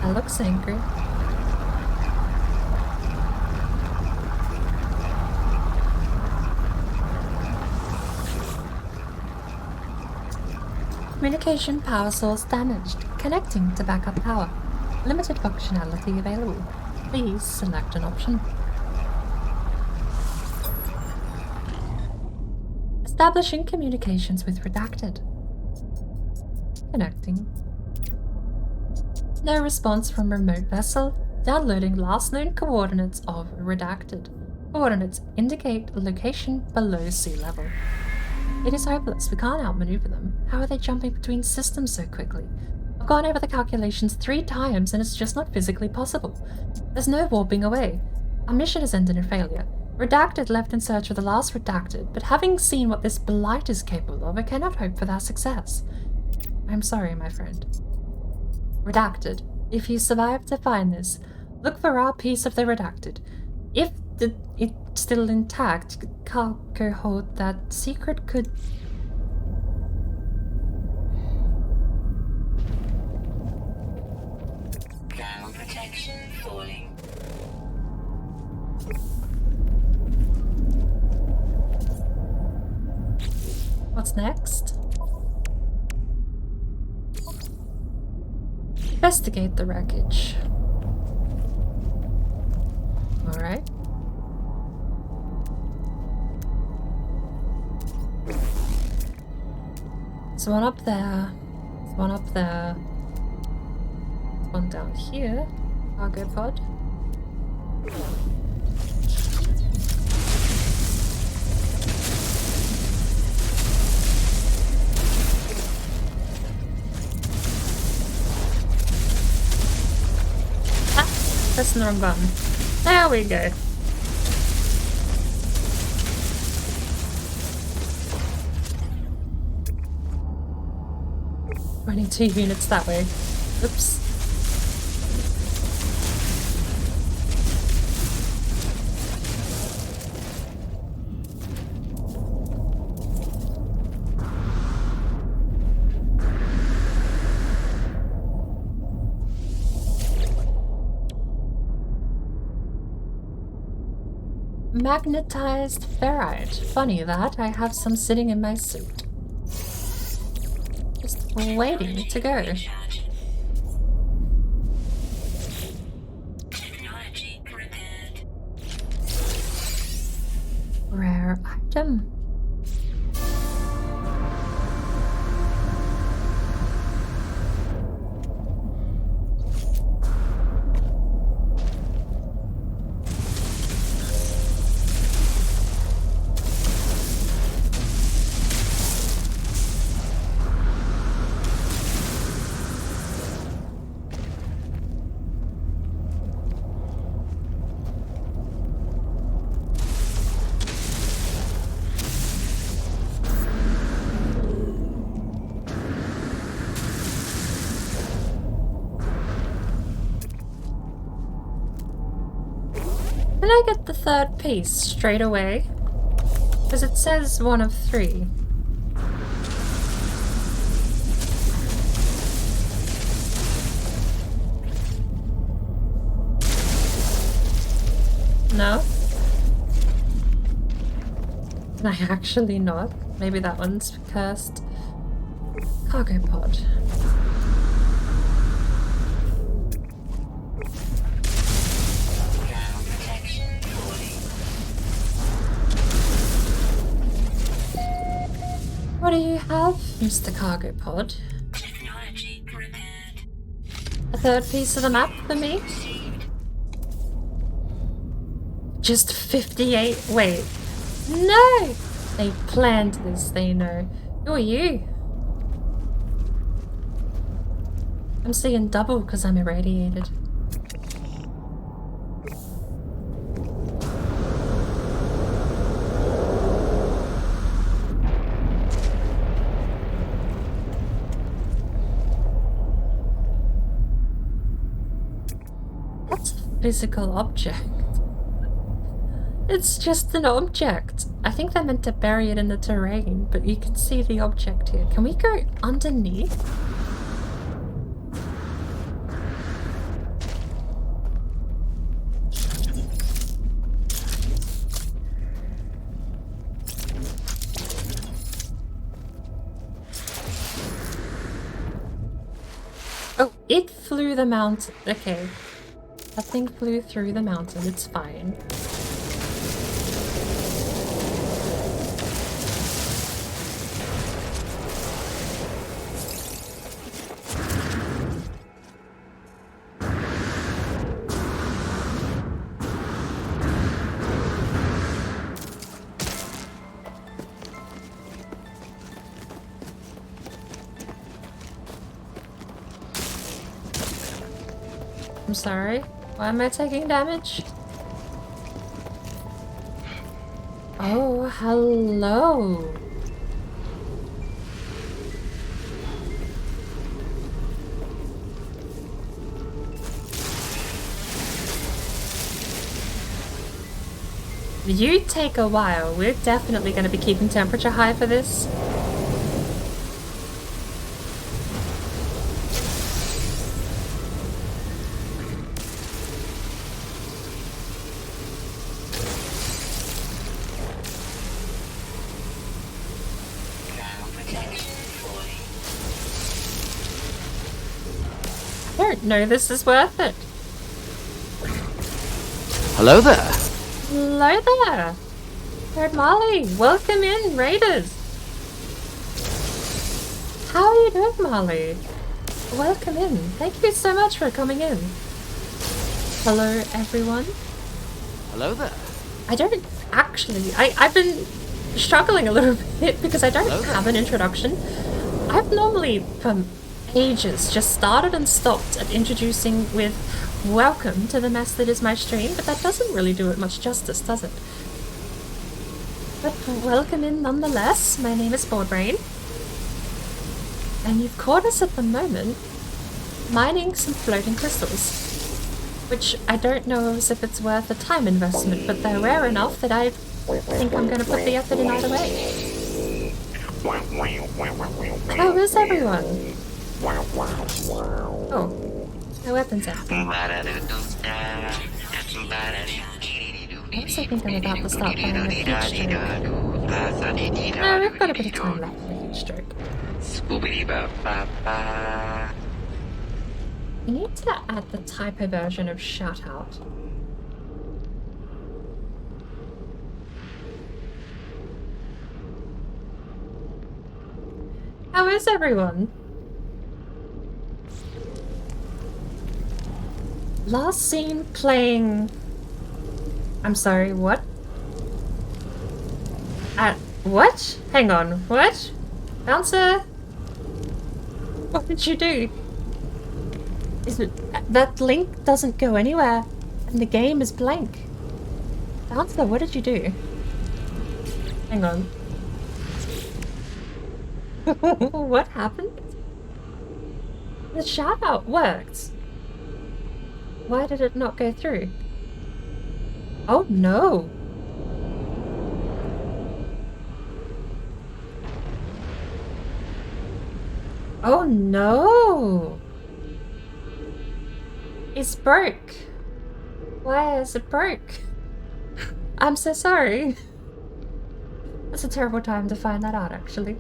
That looks angry. Communication power source damaged. Connecting to backup power. Limited functionality available. Please select an option. Establishing communications with redacted. Connecting. No response from remote vessel. Downloading last known coordinates of redacted. Coordinates indicate location below sea level. It is hopeless. We can't outmaneuver them. How are they jumping between systems so quickly? I've gone over the calculations 3 times and it's just not physically possible. There's no warping away. Our mission has ended in failure. Redacted left in search of the last redacted, but having seen what this blight is capable of, I cannot hope for their success. I'm sorry, my friend. Redacted. If you survive to find this, look for our piece of the redacted. If it's still intact, cargo hold that secret could... Ground protection falling. What's next? Investigate the wreckage. Alright. There's one up there. There's one up there. One down here. Cargo pod. Ah, pressing the wrong button. There we go. Running 2 units that way. Oops. Magnetized ferrite. Funny that. I have some sitting in my suit. Just waiting to go. Technology prepared. Rare item. Can I get the 3rd piece straight away? Because it says 1 of 3. No? Can I actually not? Maybe that one's cursed. Cargo pod. Ground protection falling. What do you have, Mr. Cargo Pod? Technology prepared. A 3rd piece of the map for me? Just 58. Wait. No! They planned this, they know. Who are you? I'm seeing double because I'm irradiated. That's a physical object. It's just an object. I think they're meant to bury it in the terrain, but you can see the object here. Can we go underneath? Oh, it flew the mountain. Okay. That thing flew through the mountain. It's fine. I'm sorry. Why am I taking damage? Oh, hello. You take a while. We're definitely going to be keeping temperature high for this. I don't know this is worth it. Hello there. Hello there. Lord Molly, welcome in, Raiders. How are you doing, Molly? Welcome in. Thank you so much for coming in. Hello, everyone. Hello there. I don't actually... I've been struggling a little bit because I don't have an introduction. I've normally, for ages, just started and stopped at introducing with welcome to the mess that is my stream, but that doesn't really do it much justice, does it? But welcome in nonetheless. My name is Boardbrain. And you've caught us at the moment mining some floating crystals. Which I don't know as if it's worth a time investment, but they're rare enough that I think I'm going to put the effort in either way. How is everyone? Oh, my weapon's empty. I also think I'm about to start playing a heat stroke. No, we've got a bit of time left for the heat stroke. We need to add the typo version of shout out. How is everyone? Last seen playing... I'm sorry, what? What? Hang on, what? Bouncer? What did you do? That link doesn't go anywhere, and the game is blank. Bouncer, what did you do? Hang on. What happened? The shout-out worked. Why did it not go through? Oh no! Oh no! It's broke. Why is it broke? I'm so sorry. That's a terrible time to find that out, actually.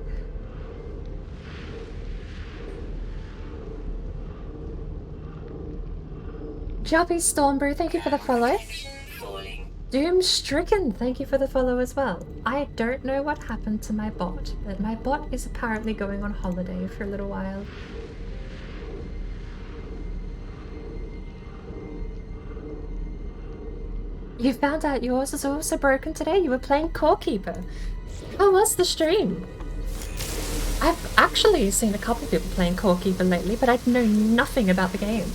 Juppy Stormbrew, thank you for the follow. Doom Stricken, thank you for the follow as well. I don't know what happened to my bot, but my bot is apparently going on holiday for a little while. You found out yours is also broken today? You were playing Core Keeper. How was the stream? I've actually seen a couple of people playing Core Keeper lately, but I know nothing about the game.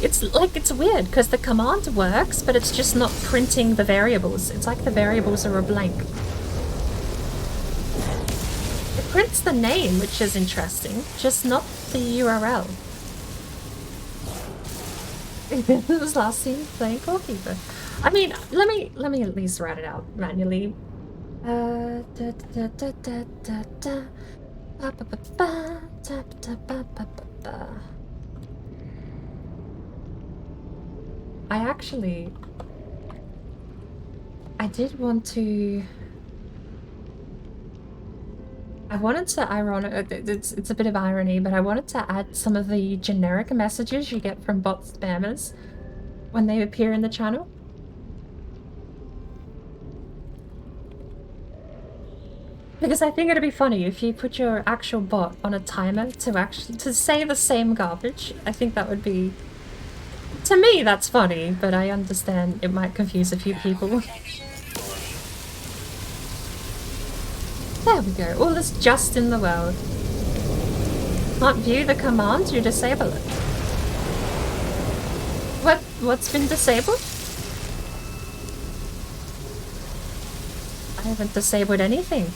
It's weird because the command works, but it's just not printing the variables. It's like the variables are a blank. It prints the name, which is interesting, just not the URL. It was last seen playing Core Keeper. I mean, let me at least write it out manually. I did want to... I wanted to it's a bit of irony, but I wanted to add some of the generic messages you get from bot spammers when they appear in the channel. Because I think it'd be funny if you put your actual bot on a timer to say the same garbage. I think that would be... To me, that's funny, but I understand it might confuse a few people. There we go. All is just in the world. Can't view the command, you disable it. What's been disabled? I haven't disabled anything.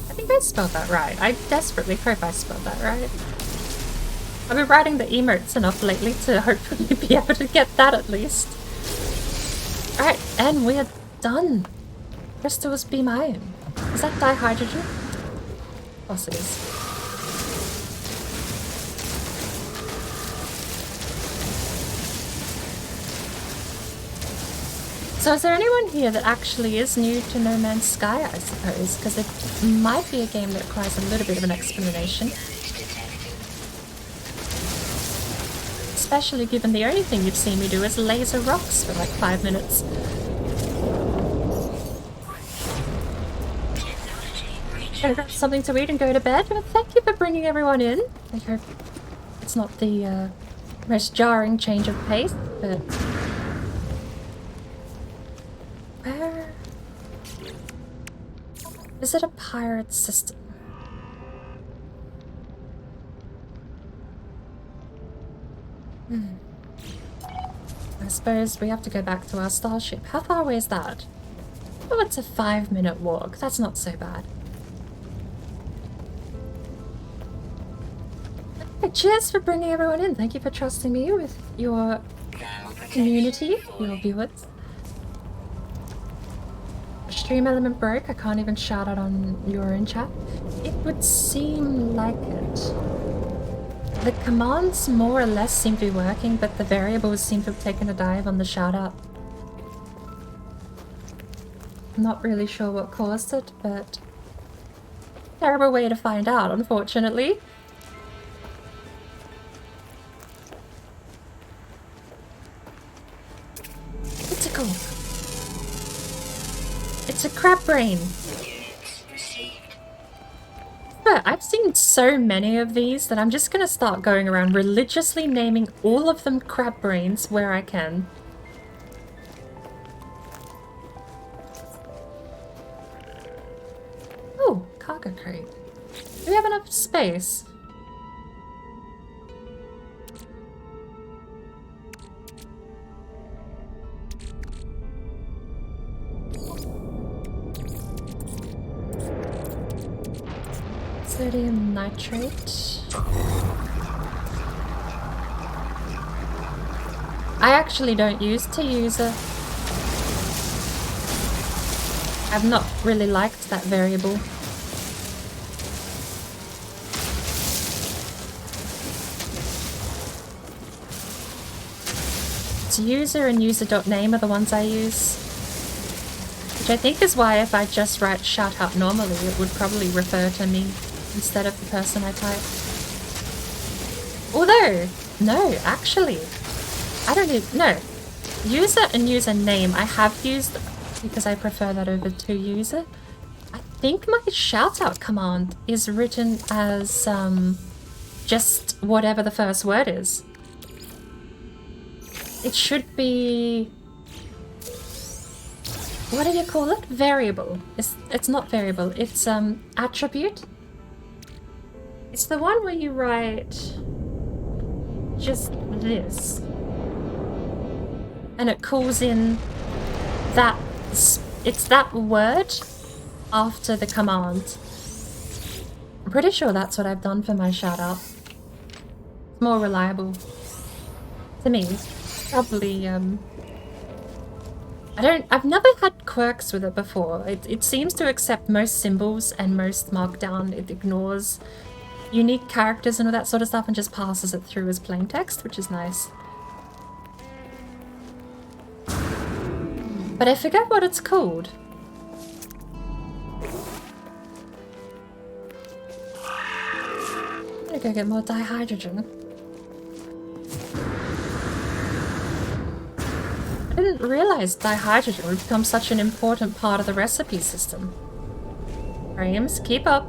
I think I spelled that right. I desperately hope I spelled that right. I've been writing the emotes enough lately to hopefully be able to get that at least. Alright, and we're done. Crystals be mine. Is that dihydrogen? Of course it is. So is there anyone here that actually is new to No Man's Sky, I suppose? Because it might be a game that requires a little bit of an explanation. Especially given the only thing you've seen me do is laser rocks for like 5 minutes. Gonna grab something to eat and go to bed, but thank you for bringing everyone in. I hope it's not the most jarring change of pace, but... Where... Is it a pirate system? I suppose we have to go back to our starship. How far away is that? Oh, it's a 5-minute walk. That's not so bad. Okay, cheers for bringing everyone in. Thank you for trusting me with your community, your viewers. Stream element broke. I can't even shout out on your own chat. It would seem like it. The commands more or less seem to be working, but the variables seem to have taken a dive on the shout out. I'm not really sure what caused it, but terrible way to find out, unfortunately. Critical. It's a crab brain. I've seen so many of these that I'm just gonna start going around religiously naming all of them crab brains where I can. Oh, cargo crate. Do we have enough space? Sodium nitrate. I actually don't use to use it. I've not really liked that variable. It's user and user.name are the ones I use. Which I think is why if I just write shout out normally, it would probably refer to me instead of the person I type. Although, no, actually, I don't need, no. User and username I have used because I prefer that over to user. I think my shout out command is written as just whatever the first word is. It should be... What do you call it? Variable. It's not variable, it's attribute. It's the one where you write just this. And it calls in that, it's that word after the command. I'm pretty sure that's what I've done for my shout out. It's more reliable. To me. Probably, I've never had quirks with it before. It seems to accept most symbols and most markdown. It ignores unique characters and all that sort of stuff and just passes it through as plain text, which is nice. But I forget what it's called. I'm gonna go get more dihydrogen. I didn't realize dihydrogen would become such an important part of the recipe system. Frames, keep up.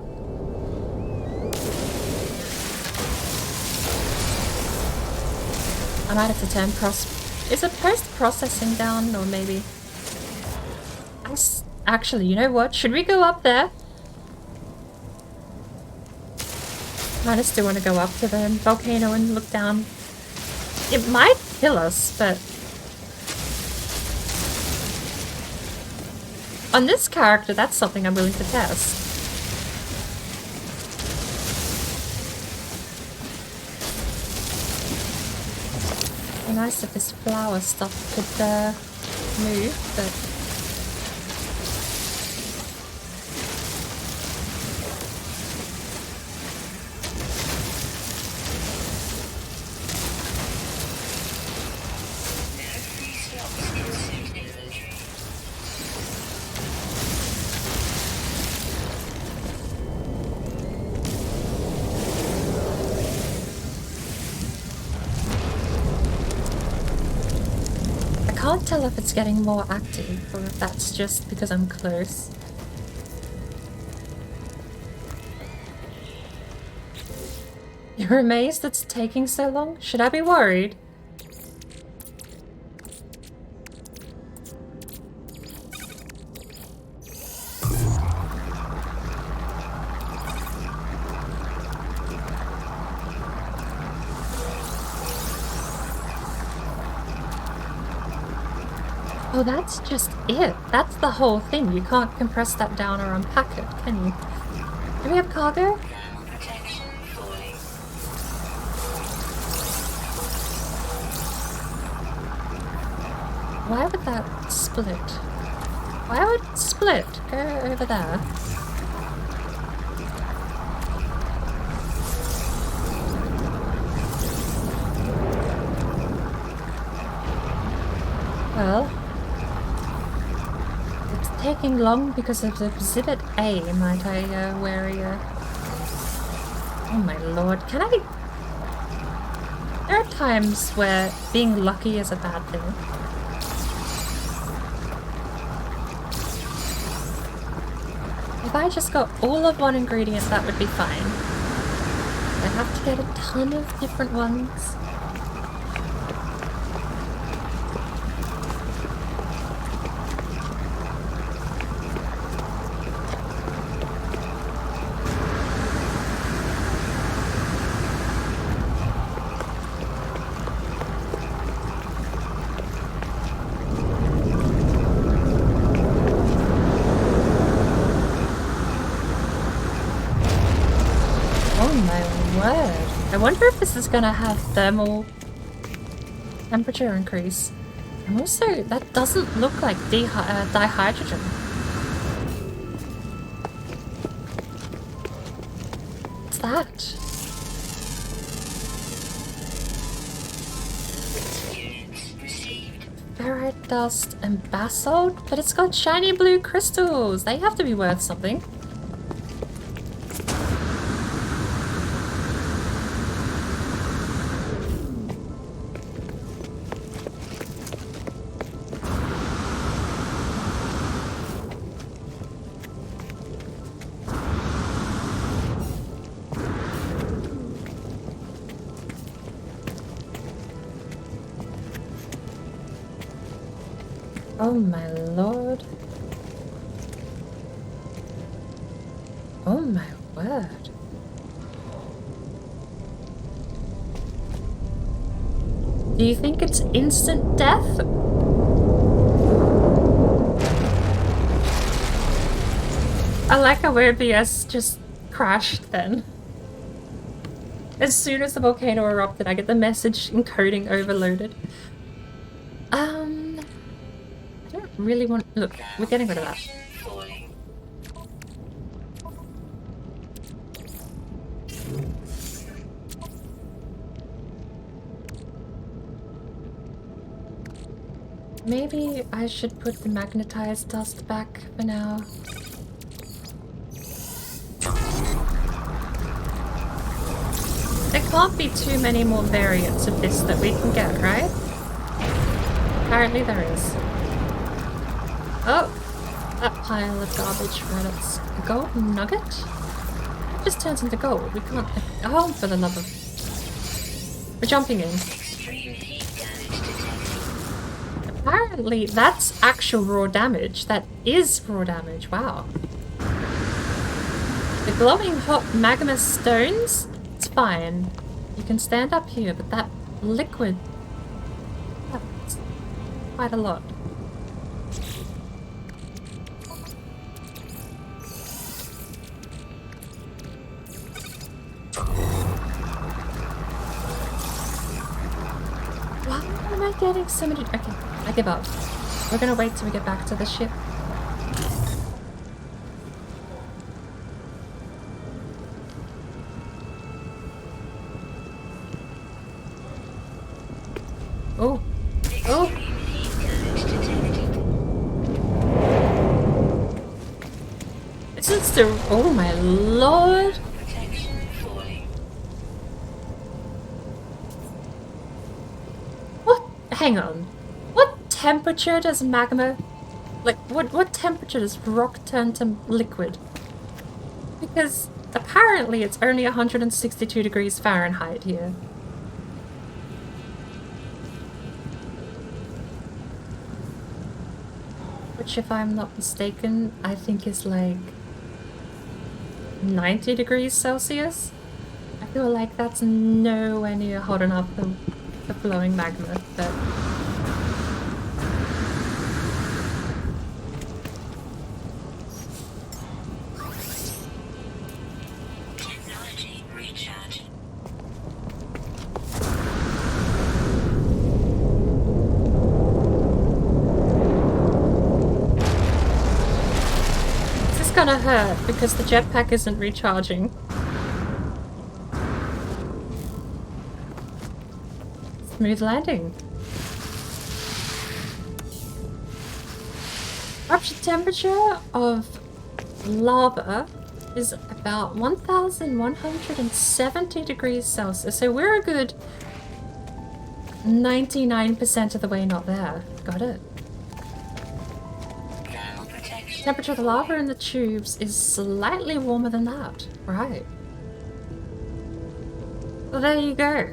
I might have to turn is it post-processing down, or maybe... Actually, you know what? Should we go up there? I just do want to go up to the volcano and look down. It might kill us, but... On this character, that's something I'm willing to test. It'd be nice if this flower stuff could move, but... can't tell if it's getting more active or if that's just because I'm close. You're amazed it's taking so long? Should I be worried? Oh, that's just it. That's the whole thing. You can't compress that down or unpack it, can you? Do we have cargo? Protection falling. Why would that split? Why would it split? Go over there. Well, it's taking long because of Exhibit A, might I wary Oh my lord, can I... There are times where being lucky is a bad thing. If I just got all of one ingredient, that would be fine. I have to get a ton of different ones. I wonder if this is gonna have thermal temperature increase. And also, that doesn't look like dihydrogen. What's that? Ferrite dust and basalt, but it's got shiny blue crystals. They have to be worth something. Oh my lord. Oh my word. Do you think it's instant death? I like how OBS just crashed then. As soon as the volcano erupted, I get the message encoding overloaded. I don't really want... Look, we're getting rid of that. Maybe I should put the magnetized dust back for now. There can't be too many more variants of this that we can get, right? Apparently there is. Oh! That pile of garbage credits. A gold nugget? It just turns into gold. We can't... Oh, for the love of... We're jumping in. Apparently that's actual raw damage. That is raw damage. Wow. The glowing hot magma stones? It's fine. You can stand up here, but that liquid... That's quite a lot. Why am I getting so many... Okay, I give up. We're gonna wait till we get back to the ship. Oh. Oh. This is the... Oh my lord. What? Hang on. What temperature does magma... Like, what temperature does rock turn to liquid? Because apparently it's only 162 degrees Fahrenheit here. Which, if I'm not mistaken, I think is like 90 degrees Celsius. I feel like that's nowhere near hot enough for flowing magma, but... Technology recharge. This is gonna hurt because the jetpack isn't recharging. Smooth landing. Eruption temperature of lava is about 1170 degrees Celsius, so we're a good 99% of the way not there. Got it. Thermal protection. Temperature of the lava in the tubes is slightly warmer than that. Right. Well, there you go.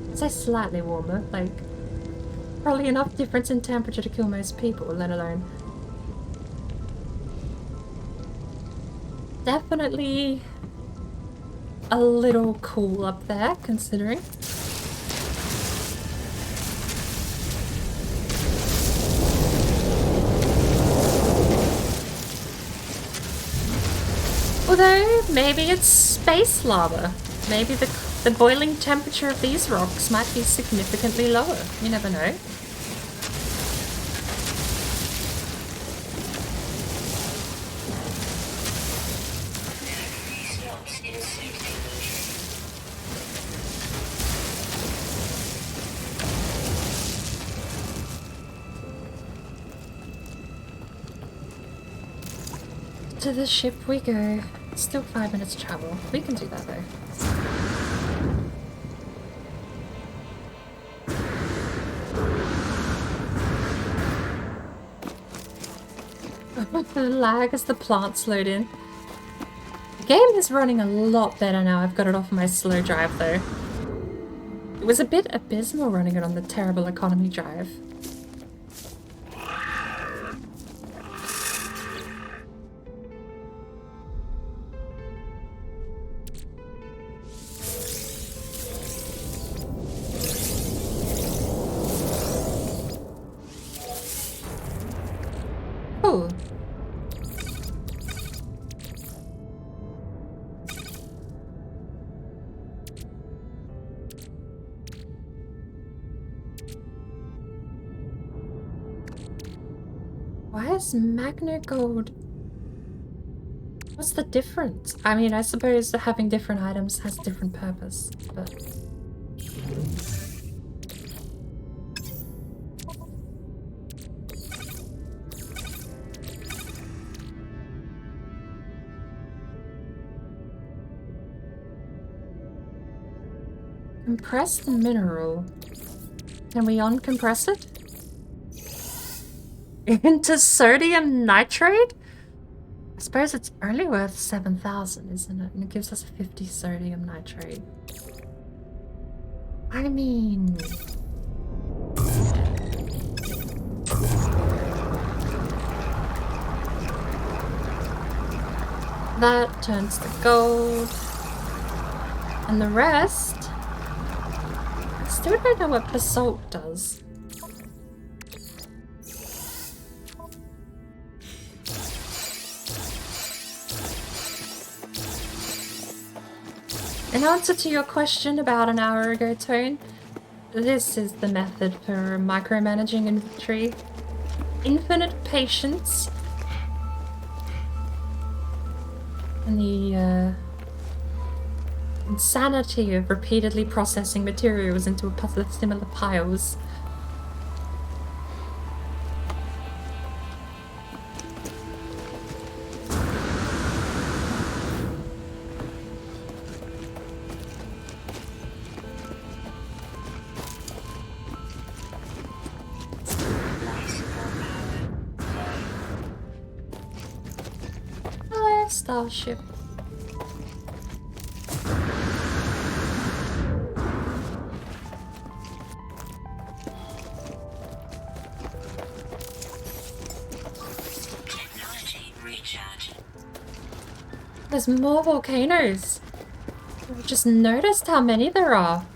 I'd say slightly warmer, like probably enough difference in temperature to kill most people, let alone... Definitely a little cool up there, considering. Although, maybe it's space lava. Maybe the boiling temperature of these rocks might be significantly lower. You never know. Stops in 60. To the ship we go. Still 5 minutes travel. We can do that though. The lag as the plants load in. The game is running a lot better now. I've got it off my slow drive though. It was a bit abysmal running it on the terrible economy drive. Cool. Why is Magna Gold? What's the difference? I mean, I suppose that having different items has different purpose, but... Compressed mineral. Can we uncompress it? Into sodium nitrate? I suppose it's only worth 7,000, isn't it? And it gives us 50 sodium nitrate. I mean... That turns to gold. And the rest... I still don't know what basalt does. In answer to your question about an hour ago, Tone, this is the method for micromanaging inventory. Infinite patience. And the insanity of repeatedly processing materials into similar piles. starship. Technology recharge. There's more volcanoes. I just noticed how many there are.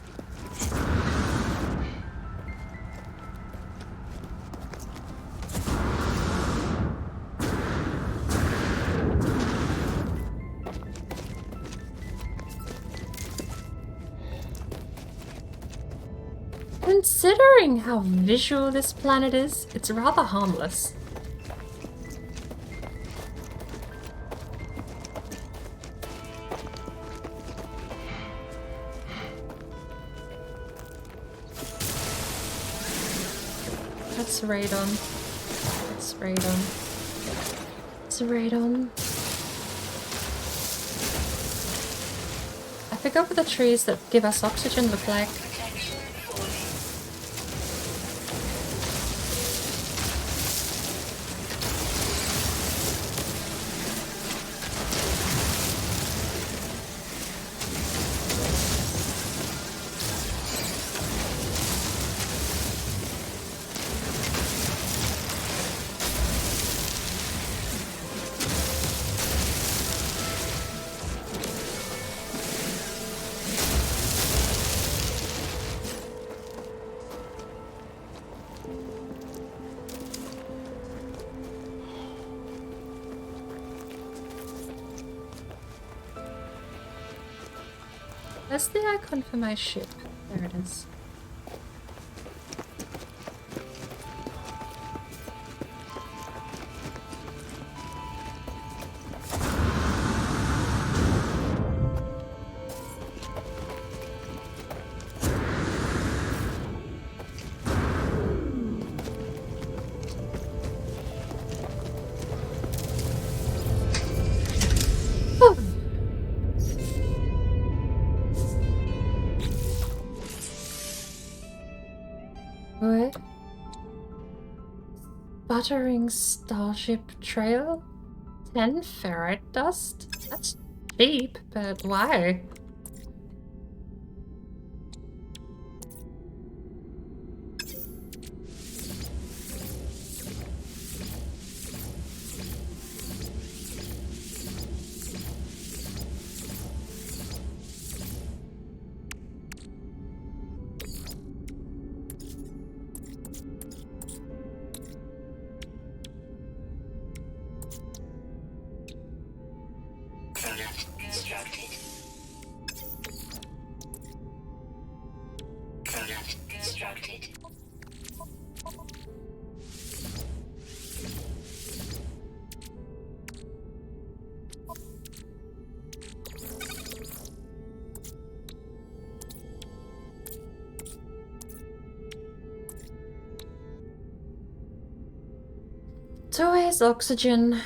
Considering how visual this planet is, it's rather harmless. That's radon. That's radon. It's radon. I forgot what the trees that give us oxygen look like. Protection falling. Where's the icon for my ship? There it is. What? Buttering Starship Trail? 10 ferret dust? That's cheap, but why? Product constructed. Product constructed. So where's oxygen?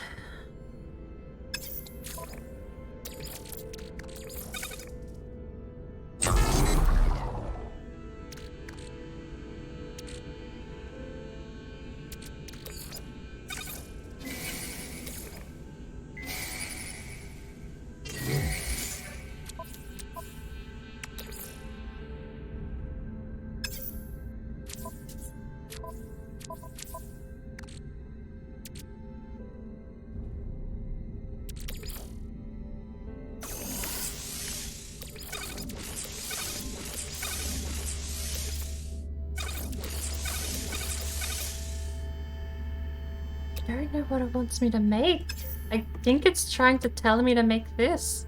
I don't know what it wants me to make. I think it's trying to tell me to make this.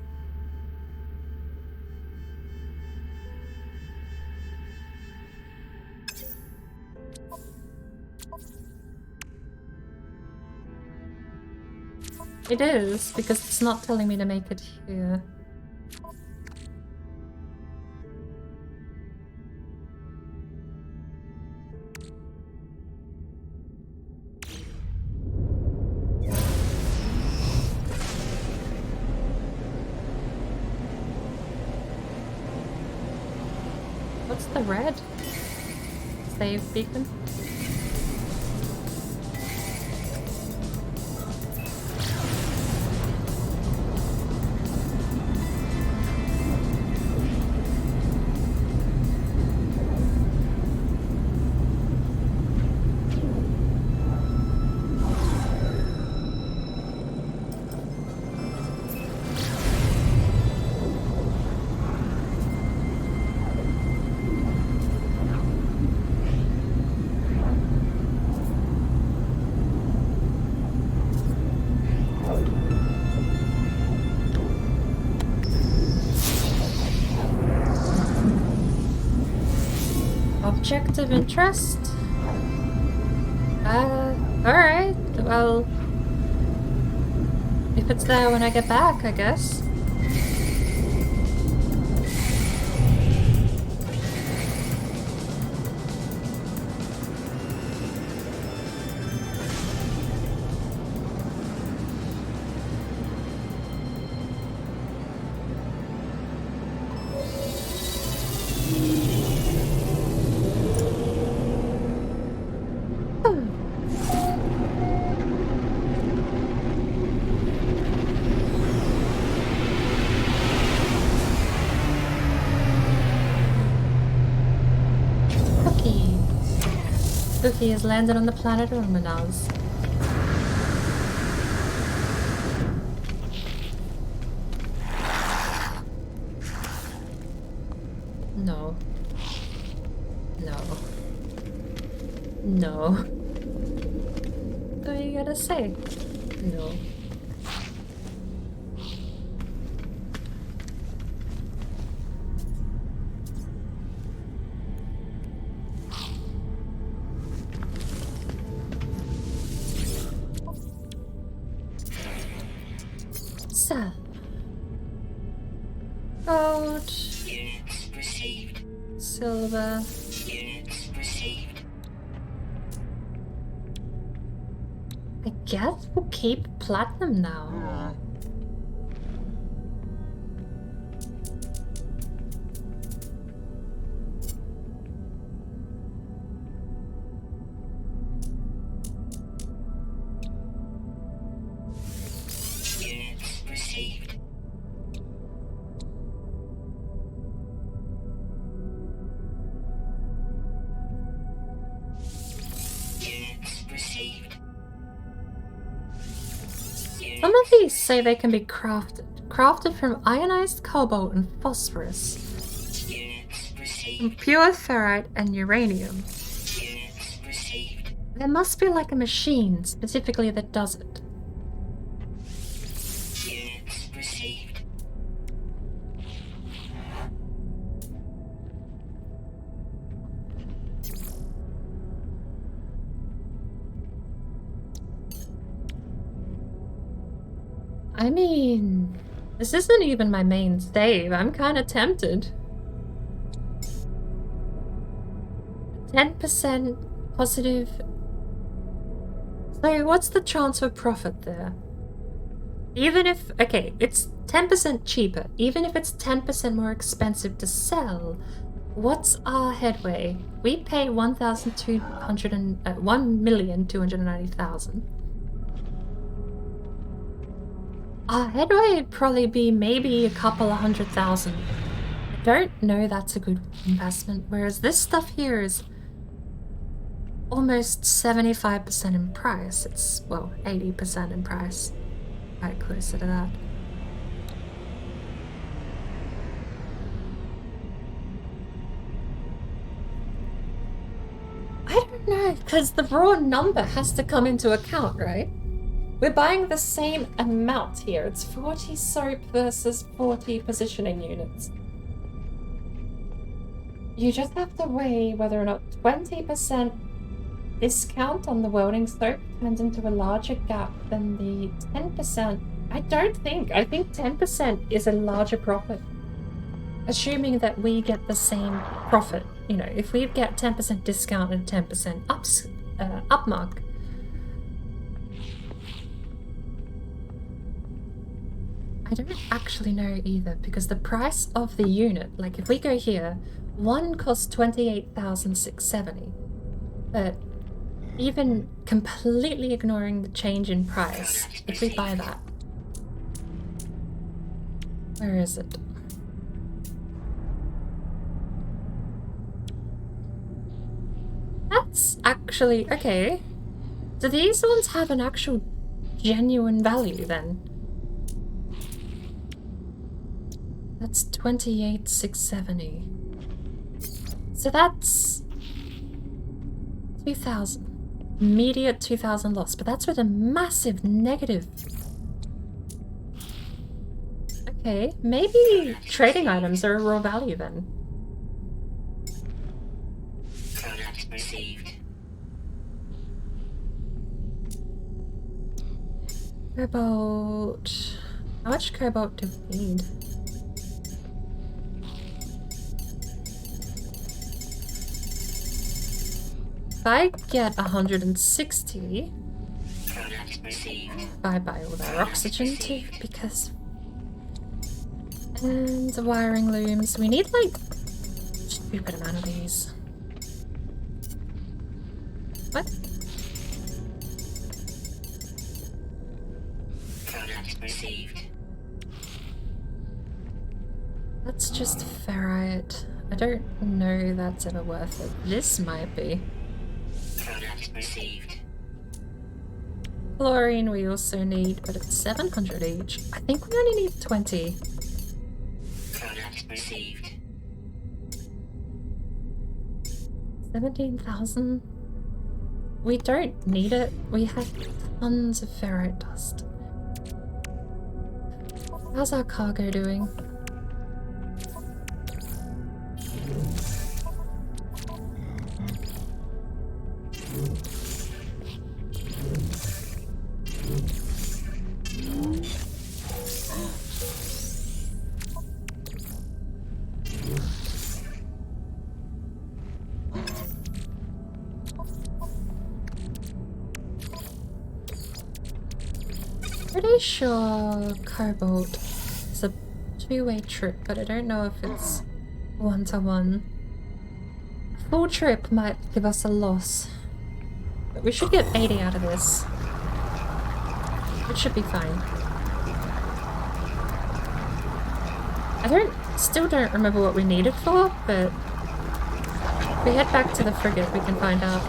It is, because it's not telling me to make it here. What's the red? Save beacon? Object of interest? Alright. Well, if it's there when I get back, I guess. Cookie has landed on the planet Illuminaz. No. No. No. What are you gonna say? No. Gold, silver, I guess we'll keep platinum now. Some of these say they can be crafted from ionized cobalt and phosphorus, from pure ferrite and uranium. There must be like a machine specifically that does it. I mean, this isn't even my main save. I'm kind of tempted. 10% positive. So what's the chance of profit there? Even if, okay, it's 10% cheaper. Even if it's 10% more expensive to sell, what's our headway? We pay 1,290,000. Our headway would probably be maybe a couple of 100,000. I don't know that's a good investment, whereas this stuff here is almost 75% in price. It's, well, 80% in price. Quite closer to that. I don't know, because the raw number has to come into account, right? We're buying the same amount here. It's 40 soap versus 40 positioning units. You just have to weigh whether or not 20% discount on the welding soap turns into a larger gap than the 10%. I think 10% is a larger profit. Assuming that we get the same profit. You know, if we get 10% discount and 10% upmark, I don't actually know either, because the price of the unit, like if we go here, one costs 28,670, but even completely ignoring the change in price, if we buy that, where is it? That's actually, okay. Do these ones have an actual genuine value then? That's 28,670. So that's 2,000. Immediate 2,000 loss, but that's with a massive negative. Okay, maybe trading items are a raw value then. Coordinates received. Cobalt. How much cobalt do we need? If I get 160, Coordinates received. I buy all their oxygen too, because... And the wiring looms. We need like a stupid amount of these. What? Coordinates received. That's just ferrite. I don't know that's ever worth it. This might be. Coordinates received. Chlorine we also need, but it's 700 each. I think we only need 20. Coordinates received. 17,000? We don't need it. We have tons of ferrite dust. How's our cargo doing? Pretty sure cobalt is a two-way trip, but I don't know if it's one-to-one. A full trip might give us a loss, but we should get 80 out of this. It should be fine. I still don't remember what we need it for, but if we head back to the frigate we can find out.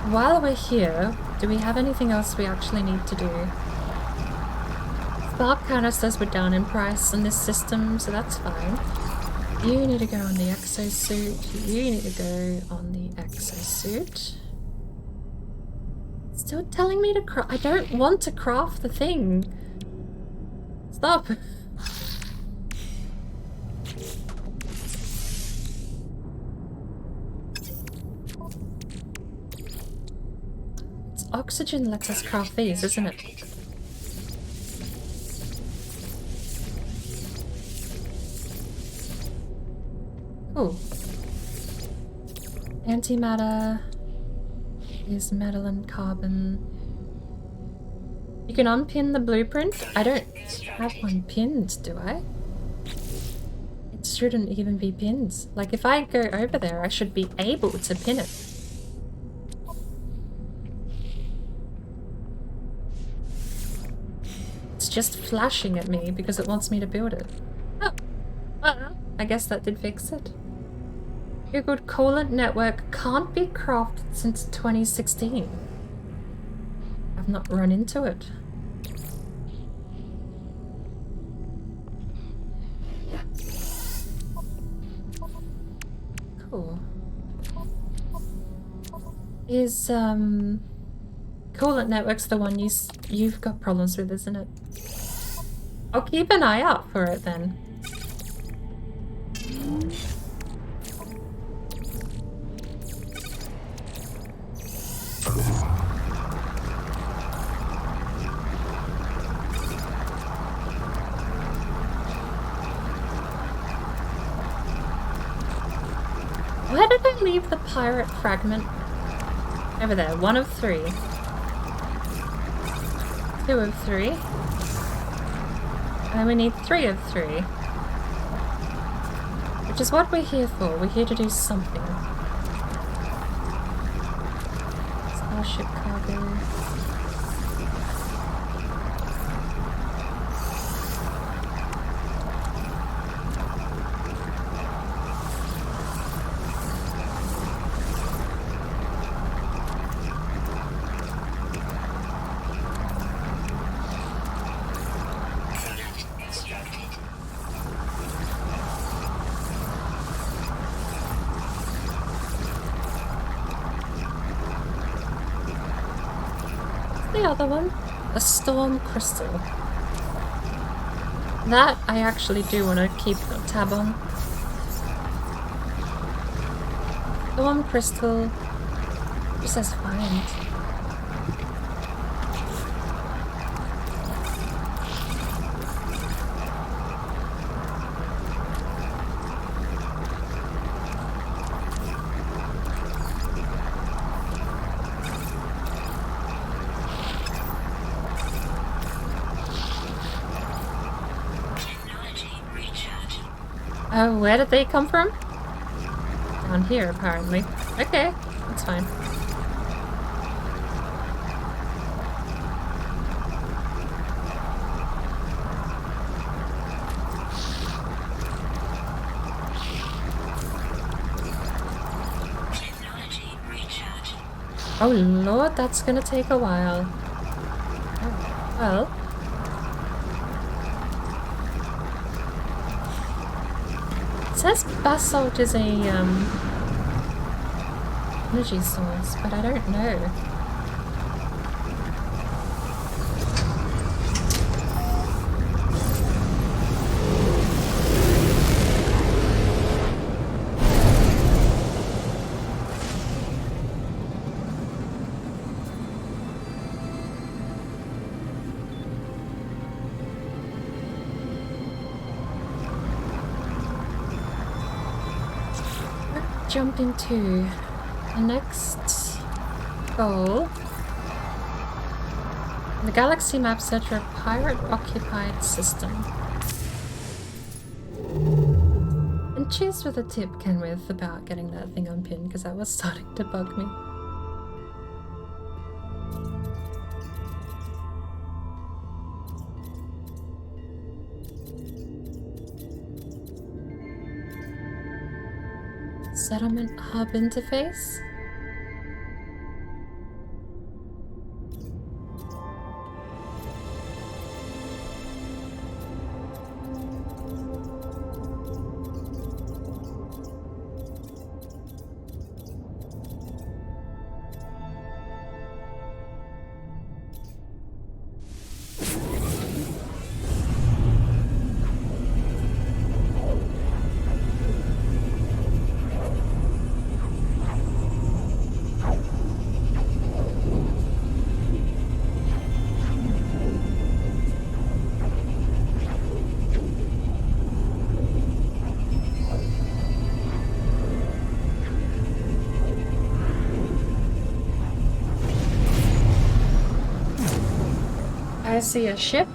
While we're here, do we have anything else we actually need to do? Spark counter says we're down in price in this system, so that's fine. You need to go on the exosuit. You need to go on the exosuit. Still telling me to craft. I don't want to craft the thing. Stop. Oxygen lets us craft these, isn't it? Cool. Antimatter is metal and carbon. You can unpin the blueprint. I don't have one pinned, do I? It shouldn't even be pinned. Like, if I go over there, I should be able to pin it. Just flashing at me because it wants me to build it. Oh, I guess that did fix it. Googled coolant network can't be crafted since 2016. I've not run into it. Cool. Is coolant network's the one you've got problems with, isn't it? I'll keep an eye out for it then. Where did I leave the pirate fragment? Over there, 1 of 3. 2 of 3. And we need 3 of 3. Which is what we're here for. We're here to do something. Starship cargo. The other one, a storm crystal. That I actually do want to keep a tab on. The one crystal just says find. Oh, where did they come from? Down here, apparently. Okay, that's fine. Oh lord, that's gonna take a while. Oh, well. It says basalt is a energy source, but I don't know. Jump into the next goal. The galaxy map set for a pirate-occupied system. And cheers for the tip, Kenwith, about getting that thing unpinned, because that was starting to bug me. Settlement hub interface. I see a ship.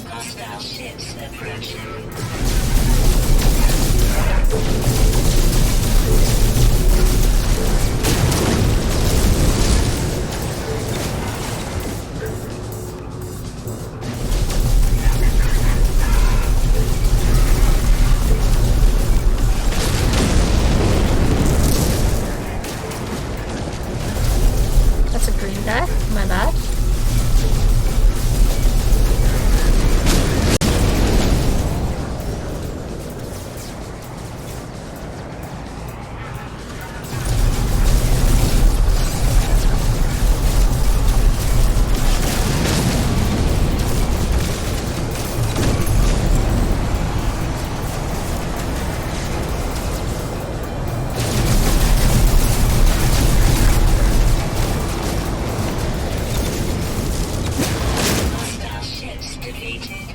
Hostile ships approaching. That's a green guy. My bad. Hostile ships defeated.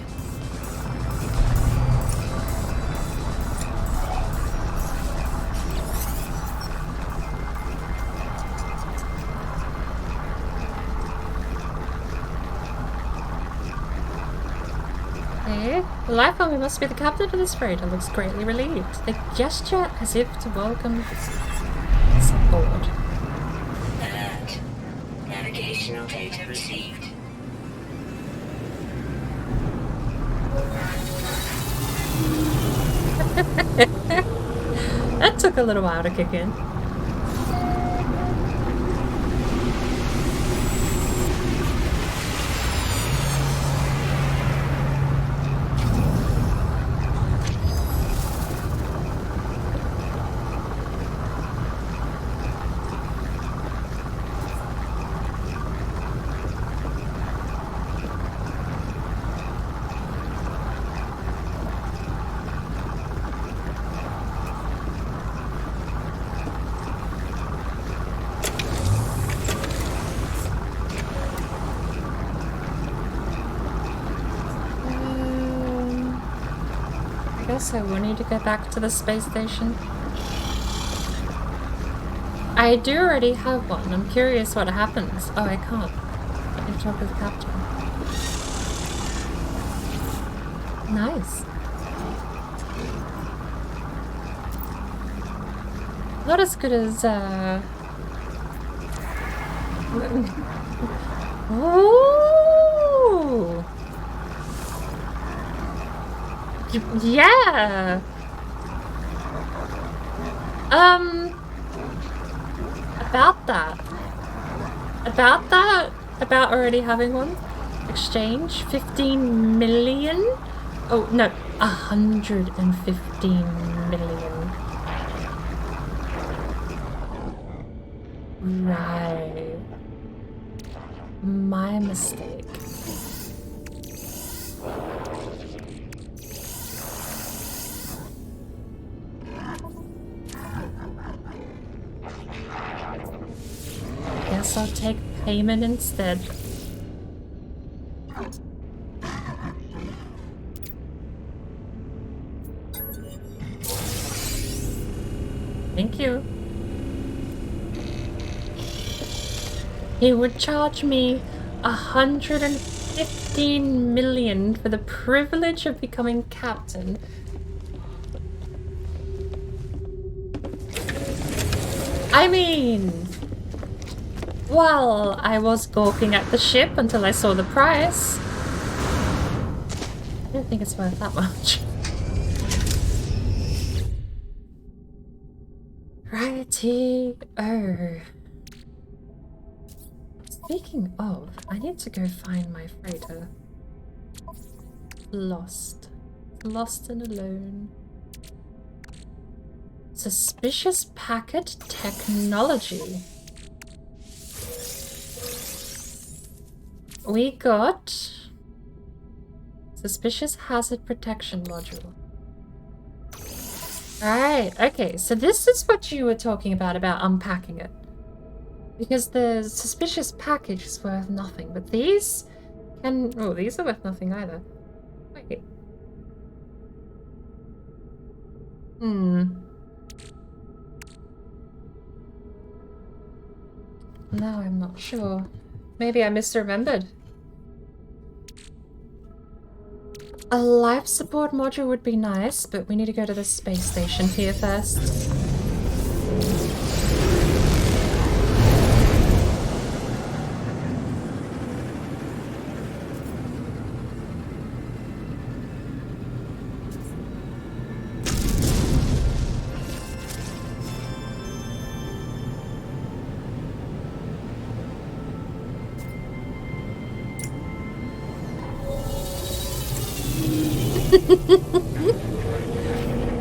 Hey, the life form must be the captain of this freighter looks greatly relieved. They gesture as if to welcome us aboard. Alert. Navigational data received. That took a little while to kick in. guess I will need to go back to the space station. I do already have one. I'm curious what happens. Oh, I can't. I can talk to the captain. Nice. Not as good as, Ooh! Yeah! About that? About already having one? Exchange? 15 million? Oh, no. 115 million. Right. My mistake. Guess I'll take payment instead. Thank you. He would charge me 115 million for the privilege of becoming captain. I mean, well, I was gawking at the ship until I saw the price. I don't think it's worth that much. Righty-o. Speaking of, I need to go find my freighter. Lost. Lost and alone. Suspicious packet technology. We got suspicious hazard protection module. Right, okay, so this is what you were talking about unpacking it. Because the suspicious package is worth nothing, but these can... Oh, these are worth nothing either. Wait. Now I'm not sure. Maybe I misremembered. A life support module would be nice, but we need to go to the space station here first.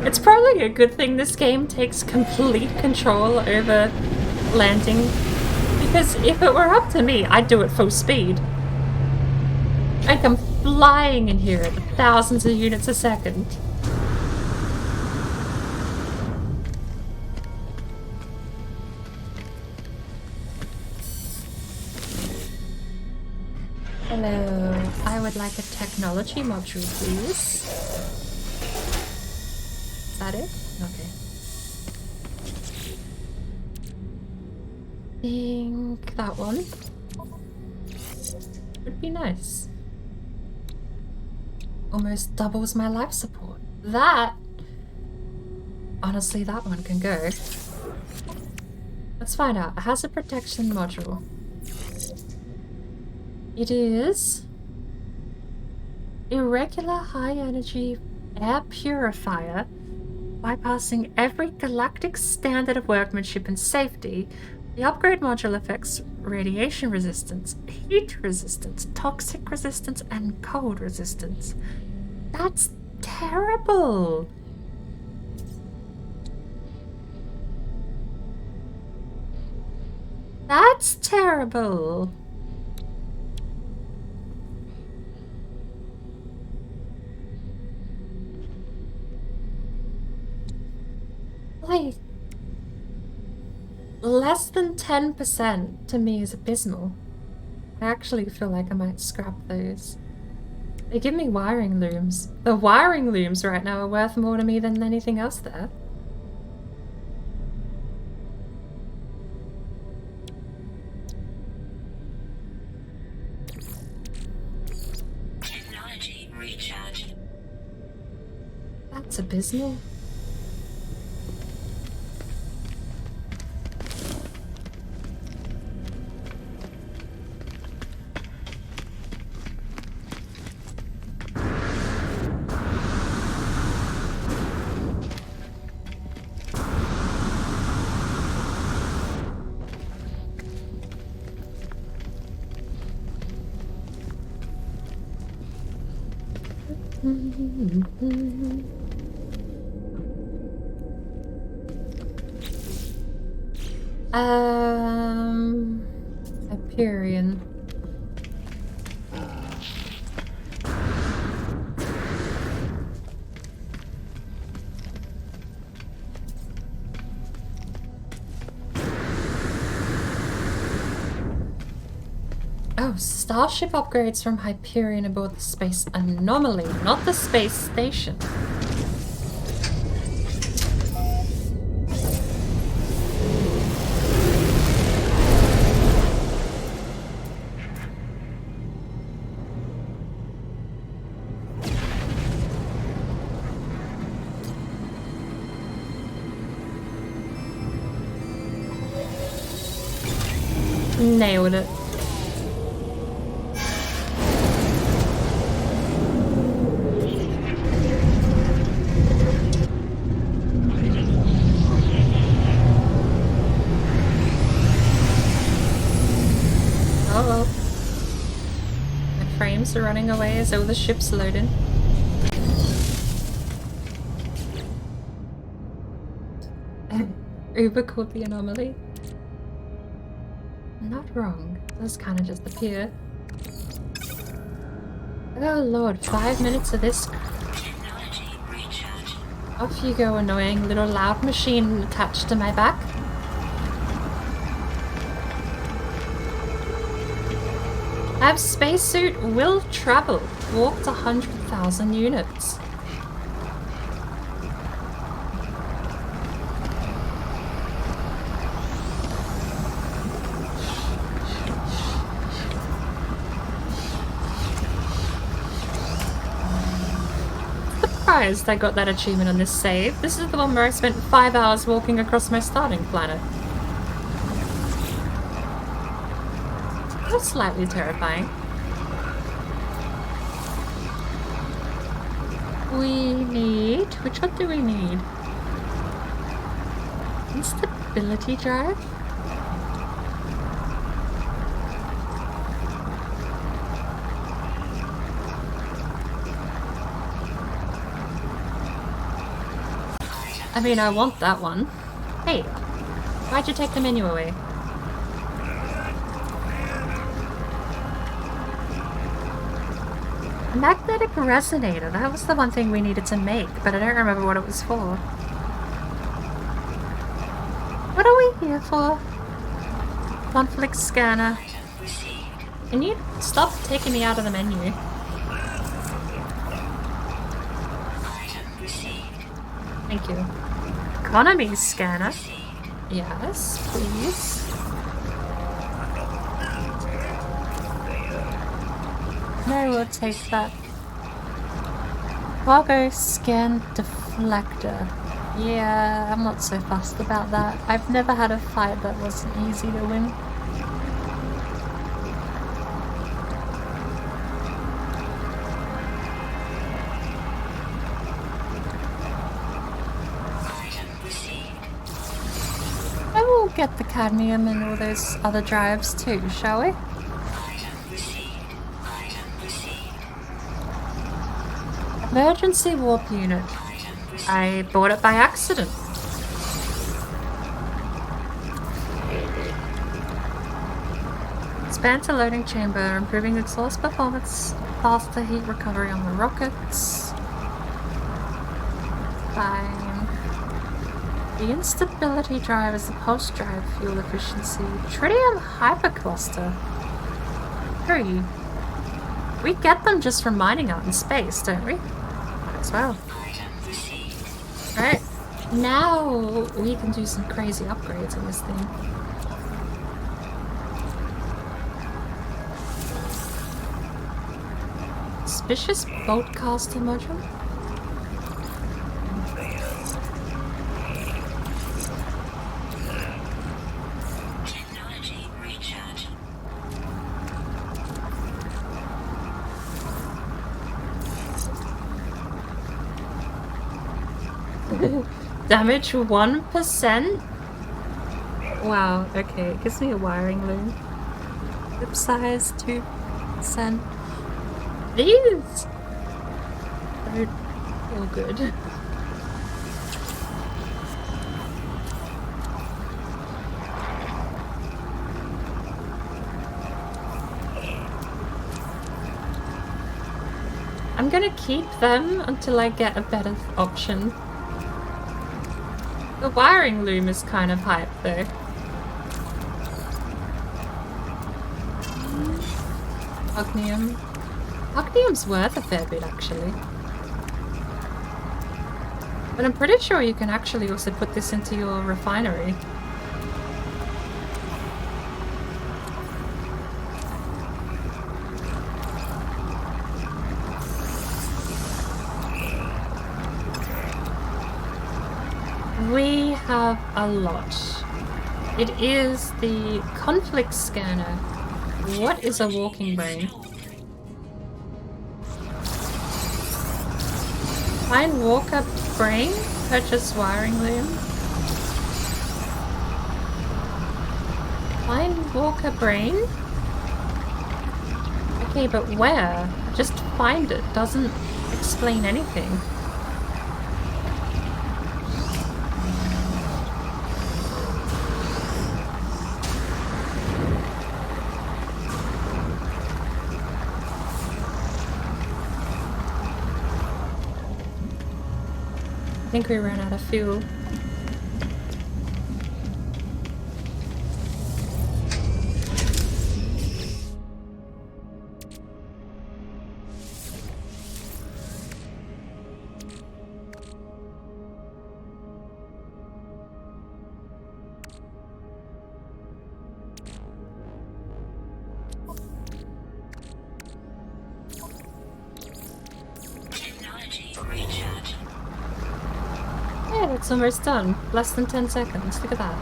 It's probably a good thing this game takes complete control over landing, because if it were up to me, I'd do it full speed. I'd come flying in here at thousands of units a second. Hello, I would like a technology module, please. Is that it? Okay. Think that one would be nice. Almost doubles my life support. That, honestly, that one can go. Let's find out. A hazard protection module. It is irregular high energy air purifier, bypassing every galactic standard of workmanship and safety. The upgrade module affects radiation resistance, heat resistance, toxic resistance, and cold resistance. That's terrible! That's terrible! Like, less than 10% to me is abysmal. I actually feel like I might scrap those. They give me wiring looms. The wiring looms right now are worth more to me than anything else there. Technology recharge. That's abysmal. Hyperion. Oh, starship upgrades from Hyperion aboard the Space Anomaly, not the space station. Nailed it. Oh well. My frames are running away as all the ships loading. Uber called the anomaly. Not wrong. Does kind of just appear. Oh lord, 5 minutes of this. Technology recharge. Off you go, annoying little loud machine attached to my back. Have spacesuit will travel. Walked 100,000 units. Surprised I got that achievement on this save. This is the one where I spent 5 hours walking across my starting planet. That's slightly terrifying. We need... which one do we need? Instability drive? I mean, I want that one. Hey, why'd you take the menu away? Magnetic resonator, that was the one thing we needed to make, but I don't remember what it was for. What are we here for? Conflict scanner. Can you stop taking me out of the menu? Thank you. Economy scanner. Yes, please. No, we'll take that. Cargo scan deflector. Yeah, I'm not so fussed about that. I've never had a fight that wasn't easy to win. I will get the cadmium and all those other drives too, shall we? Emergency warp unit. I bought it by accident. Expand to loading chamber, improving exhaust performance, faster heat recovery on the rockets. Fine. The instability drive is the pulse drive fuel efficiency. Tritium hypercluster. 3. We get them just from mining out in space, don't we? As well. Alright, now we can do some crazy upgrades on this thing. Suspicious boltcaster module? Technology recharge. Damage 1%? Wow, okay, it gives me a wiring loom. Clip size 2%. These don't feel good. I'm gonna keep them until I get a better option. The wiring loom is kind of hype though. Ognium. Ognium's worth a fair bit actually. But I'm pretty sure you can actually also put this into your refinery. We have a lot. It is the conflict scanner. What is a walking brain? Find walker brain? Purchase wiring loom? Find walker brain? Okay, but where? Just find it. Doesn't explain anything. I think we ran out of fuel. Technology recharge. Yeah, it's almost done. Less than 10 seconds. Look at that.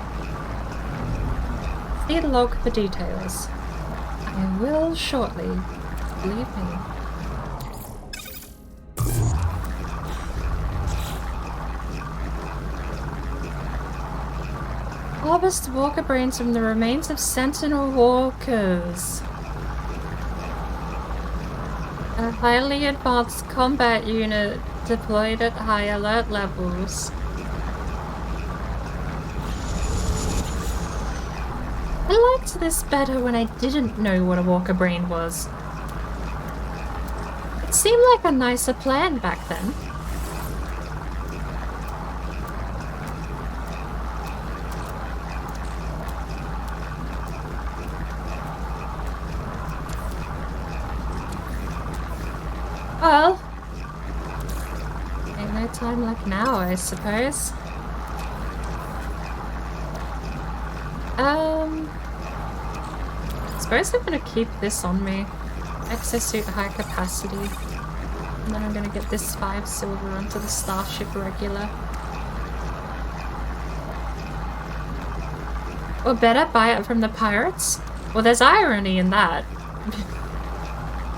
See the log for details. I will shortly. Believe me. Harvest walker brains from the remains of sentinel walkers. A highly advanced combat unit deployed at high alert levels. I liked this better when I didn't know what a walker brain was. It seemed like a nicer plan back then. Well, ain't no time like now, I suppose. I suppose I'm gonna keep this on me. Exosuit high capacity. And then I'm gonna get this 5 silver onto the Starship regular. Or better, buy it from the pirates? Well, there's irony in that.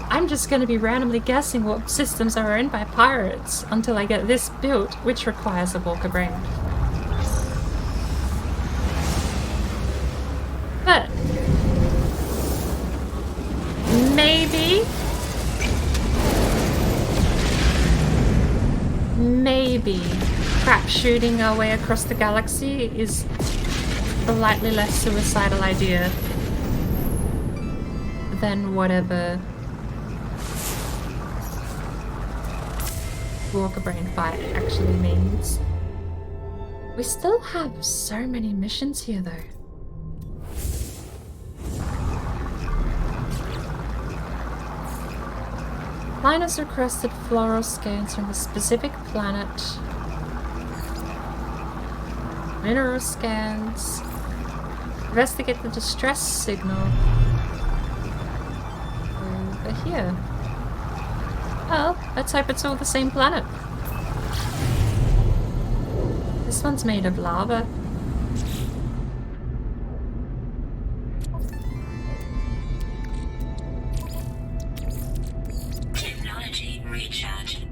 I'm just gonna be randomly guessing what systems are owned by pirates until I get this built, which requires a walker brain. But maybe crap shooting our way across the galaxy is a slightly less suicidal idea than whatever walker brain fight actually means. We still have so many missions here though. Line has requested floral scans from a specific planet. Mineral scans. Investigate the distress signal. Over here. Well, let's hope it's all the same planet. This one's made of lava. Technology recharge.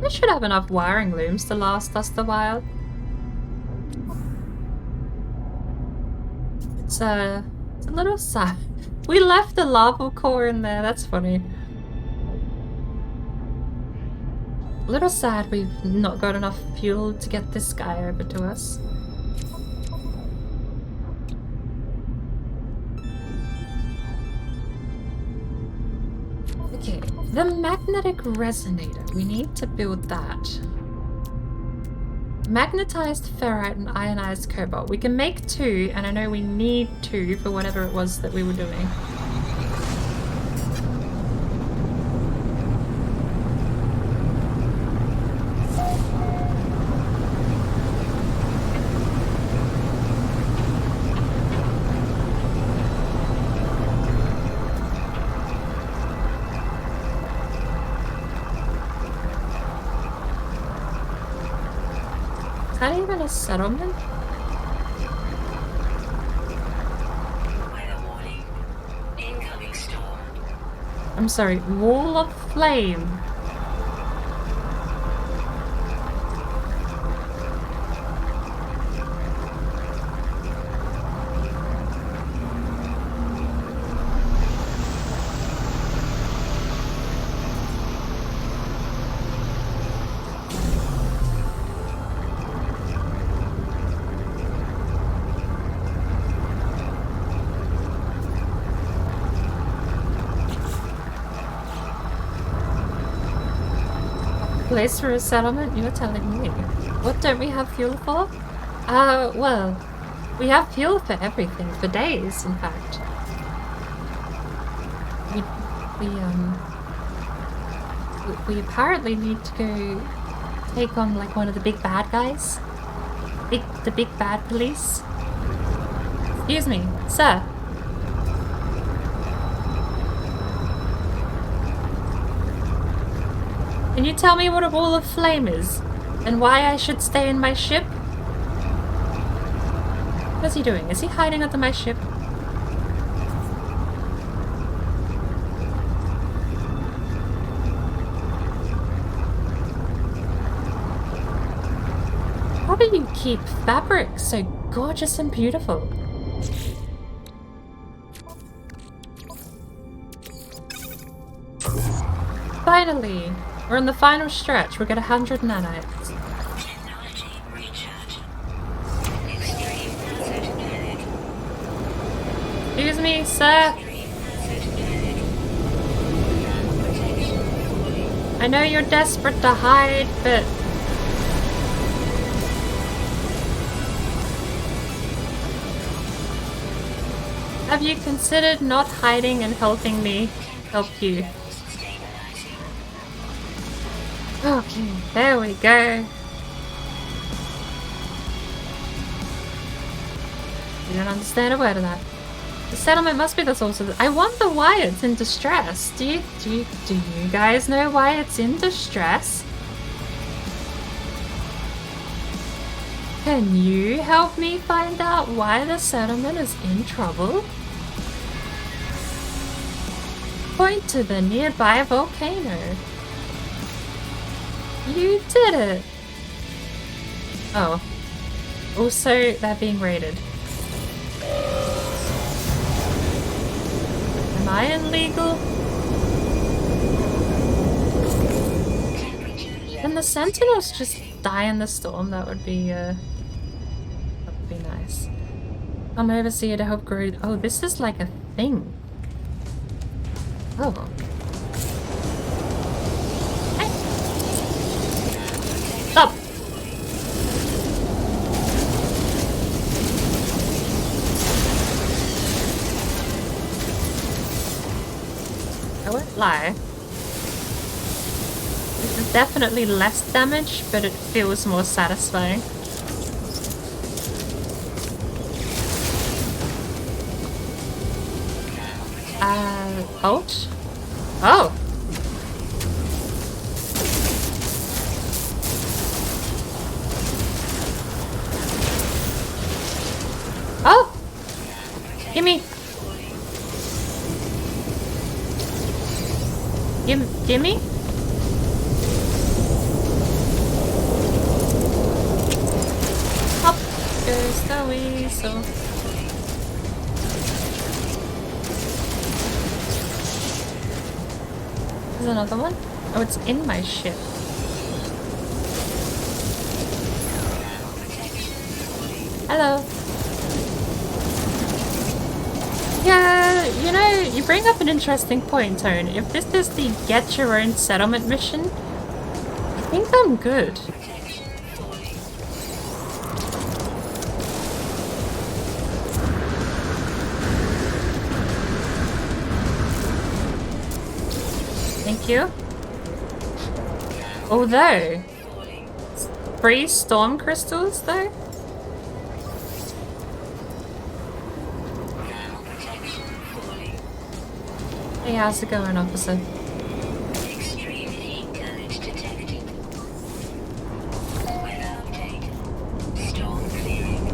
We should have enough wiring looms to last us a while. It's a little sad. We left the lava core in there, that's funny. A little sad we've not got enough fuel to get this guy over to us. Okay, the magnetic resonator. We need to build that. Magnetized ferrite and ionized cobalt. We can make 2, and I know we need 2 for whatever it was that we were doing. Is that even a settlement? Weather warning. Incoming storm. I'm sorry, wall of flame. Place for a settlement? You're telling me. What don't we have fuel for? Well, we have fuel for everything, for days, in fact. We apparently need to go take on, like, one of the big bad guys. The big bad police. Excuse me, sir. Can you tell me what a wall of flame is? And why I should stay in my ship? What's he doing? Is he hiding under my ship? How do you keep fabric so gorgeous and beautiful? Finally! We're in the final stretch. We've got 100 nanites. Technology recharge. Extreme hazard added. Excuse me, sir. Extreme hazard added. Protection. I know you're desperate to hide, but... have you considered not hiding and helping me help you? Okay, there we go. You don't understand a word of that. The settlement must be the source of it. I wonder why it's in distress. Do you guys know why it's in distress? Can you help me find out why the settlement is in trouble? Point to the nearby volcano. You did it! Oh. Also, they're being raided. Am I illegal? Can the sentinels just die in the storm? That would be nice. Come overseer to help grow. Oh, this is like a thing. Oh. Stop! won't lie. This is definitely less damage, but it feels more satisfying. Ult? Oh! Oh! Gimme! Gimme? Up goes the weasel. There's another one? Oh, it's in my ship. Hello. Yeah, you know, you bring up an interesting point, Tone. If this is the get your own settlement mission, I think I'm good. Thank you. Although, free storm crystals though? Hey, how's it going, officer? Extreme heat damage detected. Weather update. Storm clearing.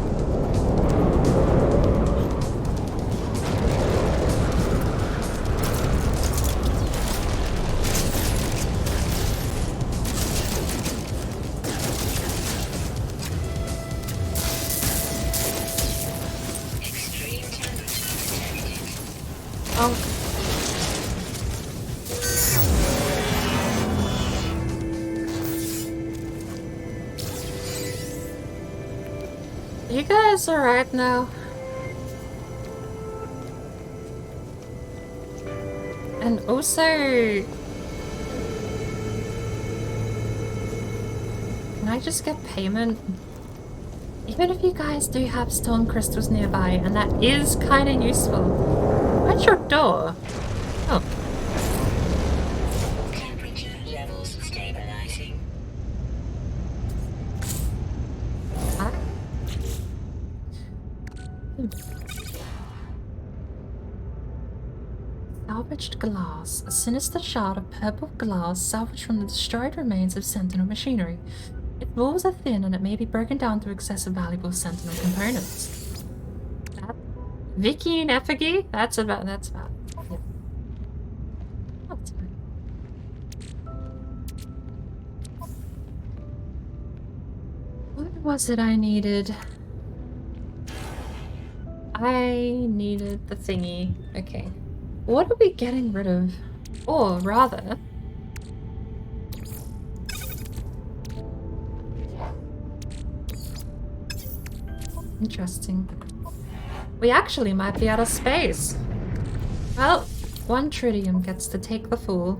Extreme temperature detected. Oh. You guys alright now? And also, can I just get payment? Even if you guys do have stone crystals nearby, and that is kind of useful. Where's your door? Oh. Temperature levels stabilizing. Huh? Salvaged glass. A sinister shard of purple glass salvaged from the destroyed remains of Sentinel machinery. Its walls are thin and it may be broken down through excessive valuable Sentinel components. Vicky and Effigy? That's about. Yeah. That's fine. What was it I needed? I needed the thingy. Okay. What are we getting rid of? Or rather... Interesting. We actually might be out of space. Well, one tritium gets to take the fall.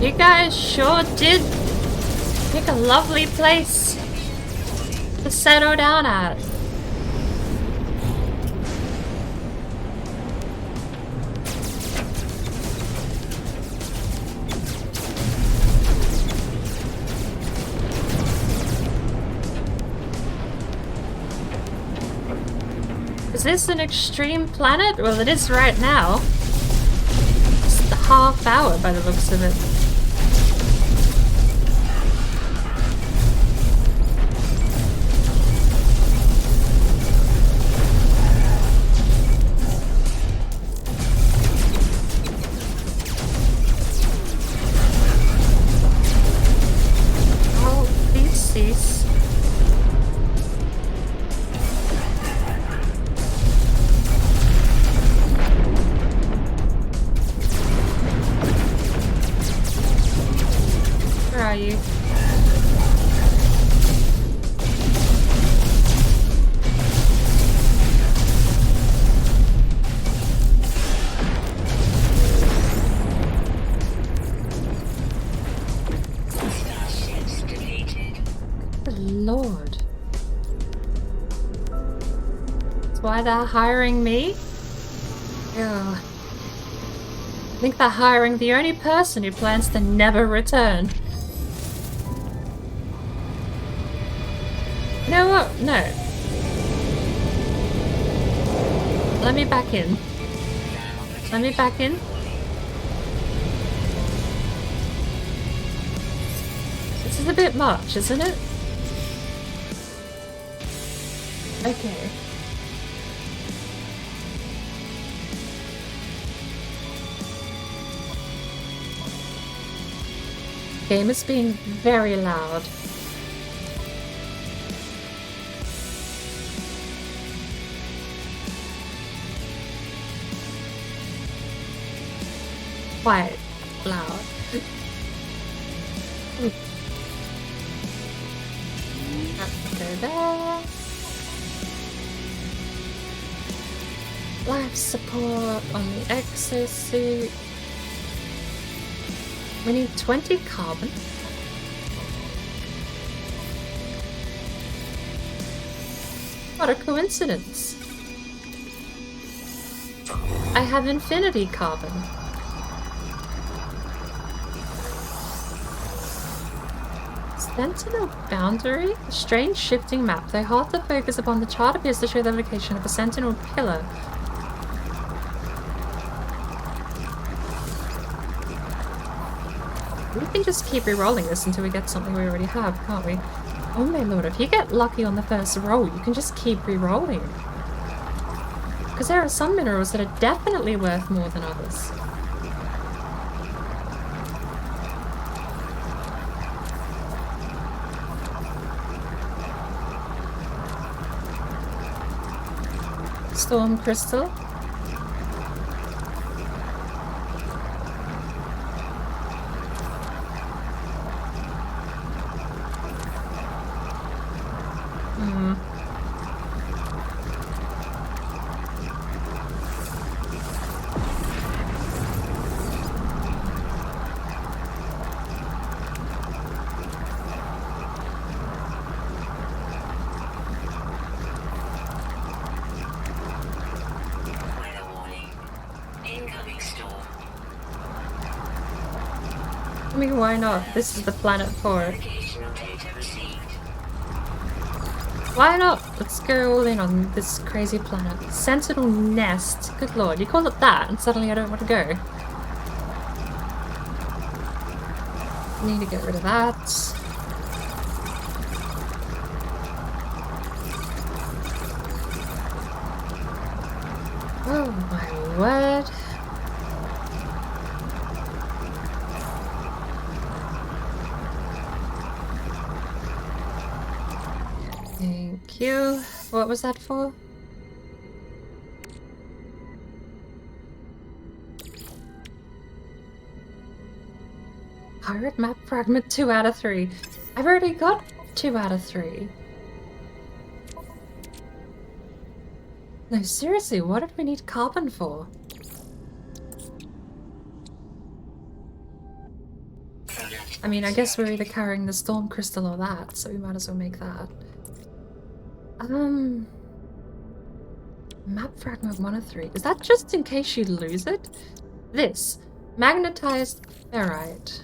You guys sure did pick a lovely place to settle down at. Is this an extreme planet? Well, it is right now. It's the half hour by the looks of it. That's why they're hiring me? Yeah. I think they're hiring the only person who plans to never return. You know what? No. Let me back in. Let me back in. This is a bit much, isn't it? Okay. Game is being very loud. Quite loud. Go there. Life support on the exosuit. We need 20 carbon. What a coincidence. I have infinity carbon. Sentinel boundary? A strange shifting map. Though hard to focus upon, the chart appears to show the location of a sentinel pillar. We can just keep re-rolling this until we get something we already have, can't we? Oh my lord, if you get lucky on the first roll, you can just keep re-rolling. Because there are some minerals that are definitely worth more than others. Storm crystal. I mean, why not? This is the planet for it. Why not? Let's go all in on this crazy planet. Sentinel nest. Good lord, you call it that and suddenly I don't want to go. Need to get rid of that. Oh my word. Thank you. What was that for? Pirate map fragment 2 out of 3. I've already got 2 out of 3. No, seriously, what did we need carbon for? I mean, I guess we're either carrying the storm crystal or that, so we might as well make that. Map fragment 1 of 3. Is that just in case you lose it? This. Magnetized ferrite.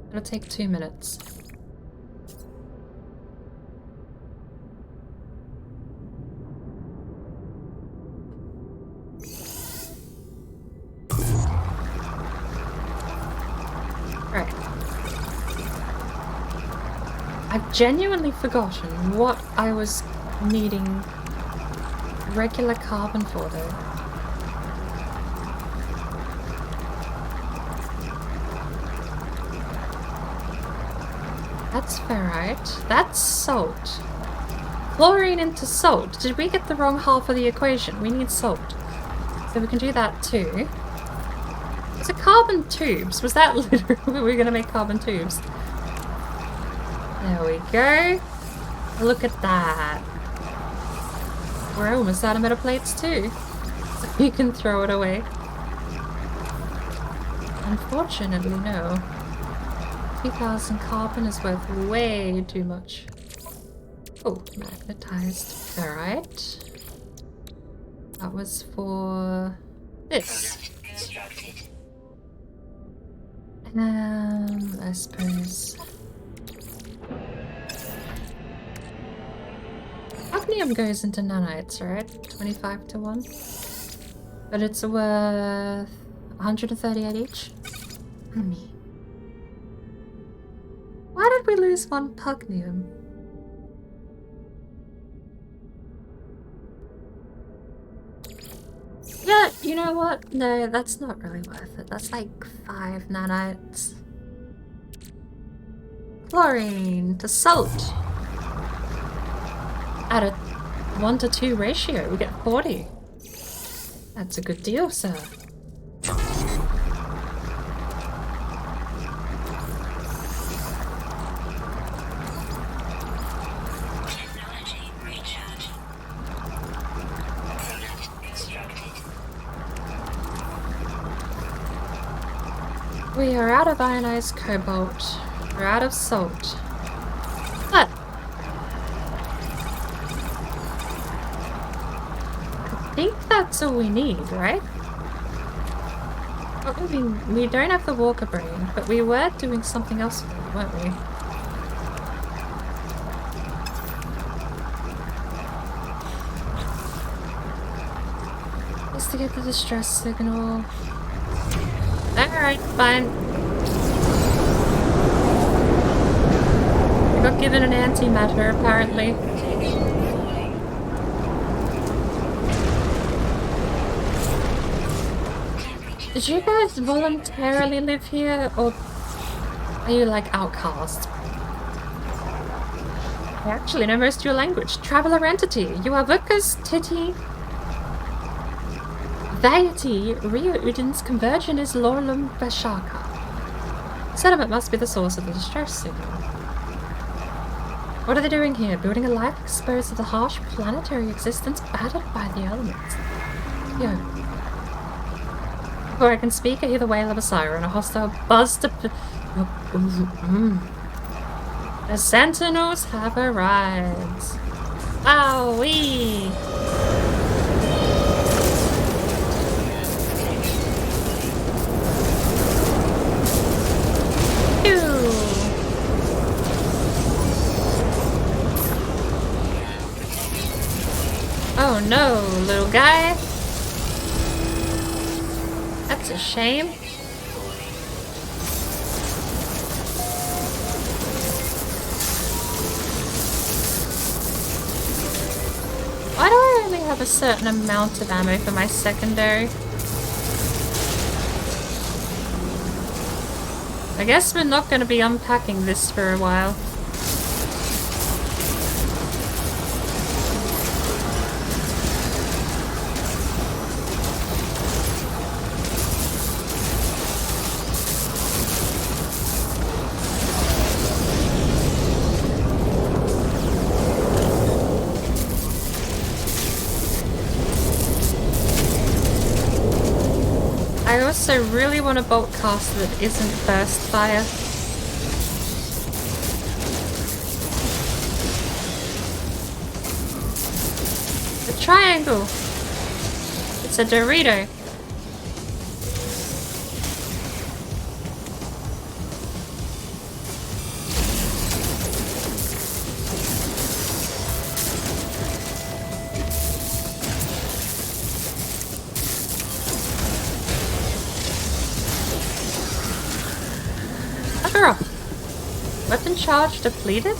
It'll take 2 minutes. Right. I've genuinely forgotten what I was needing regular carbon for though. That's ferrite. That's salt. Chlorine into salt. Did we get the wrong half of the equation? We need salt. So we can do that too. Is it carbon tubes? Was that literally we were going to make carbon tubes? There we go. Look at that. We're almost out of metal plates too. So you can throw it away. Unfortunately, no. 2,000 carbon is worth way too much. Oh, magnetized ferrite. That was for this. Constructed. I suppose. Cadmium goes into nanites, right? 25 to 1. But it's worth 138 each. Why did we lose one pugnium? Yeah, you know what? No, that's not really worth it. That's like 5 nanites. Chlorine to salt. At a 1 to 2 ratio, we get 40. That's a good deal, sir. Technology recharge. Product constructed. We are out of ionized cobalt. We're out of salt. But I think that's all we need, right? Well, I mean, we don't have the walker brain, but we were doing something else with it, weren't we? Just to get the distress signal. Alright, fine. I got given an antimatter, apparently. Did you guys voluntarily live here, or are you like outcasts? I actually know most of your language. Traveler entity. You are Vukas Titi. Vayati, Rio Udin's conversion is Lorlum Vashaka. Settlement must be the source of the distress signal. What are they doing here? Building a life exposed to the harsh planetary existence battered by the elements. Yo. Before I can speak, I hear the wail of a siren, a hostile buzz to... The sentinels have arrived. Owie! Oh no, little guy. That's a shame. Why do I only have a certain amount of ammo for my secondary? I guess we're not going to be unpacking this for a while. I also really want a bolt caster that isn't burst fire. The triangle! It's a Dorito. Weapon charge depleted?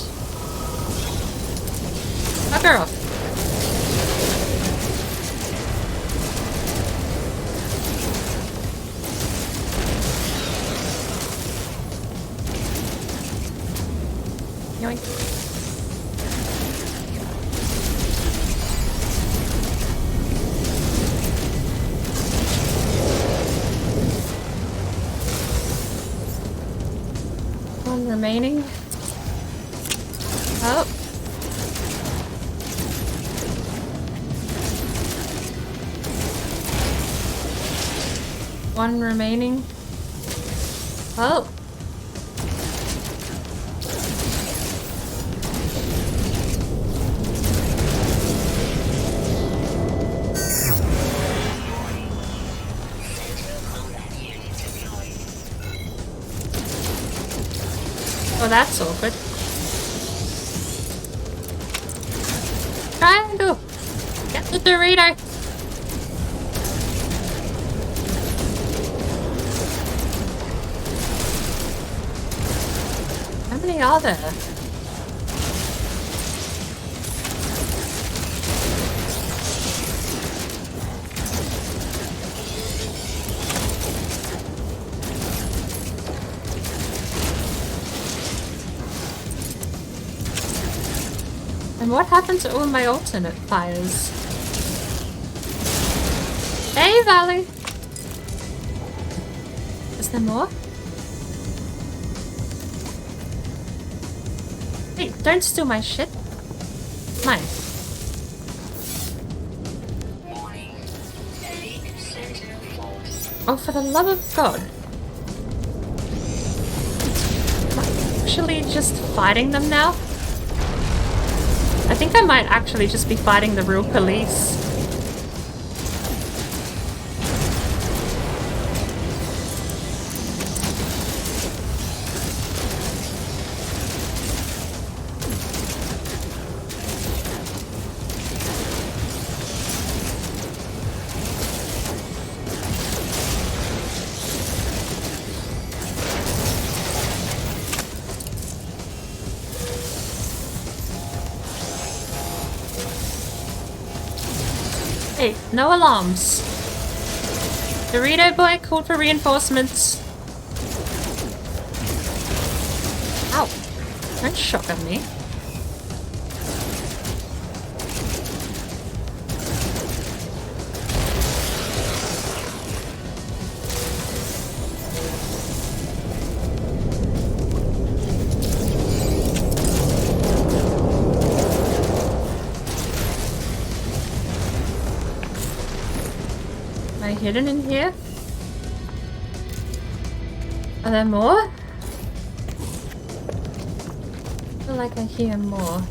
Bugger off. Yoink. One remaining. Oh. One remaining. Oh. that's awkward. Triangle! Get the Dorito! How many are there? And what happened to all my alternate fires? Hey, Valley! Is there more? Hey, don't steal my shit. Mine. Warning. Elite Sentinel Force. Oh, for the love of God. Am I actually just fighting them now? I think I might actually just be fighting the real police. Hey, no alarms. Dorito boy called for reinforcements. Ow. Don't shotgun me. Am I hidden in here? Are there more? I feel like I hear more.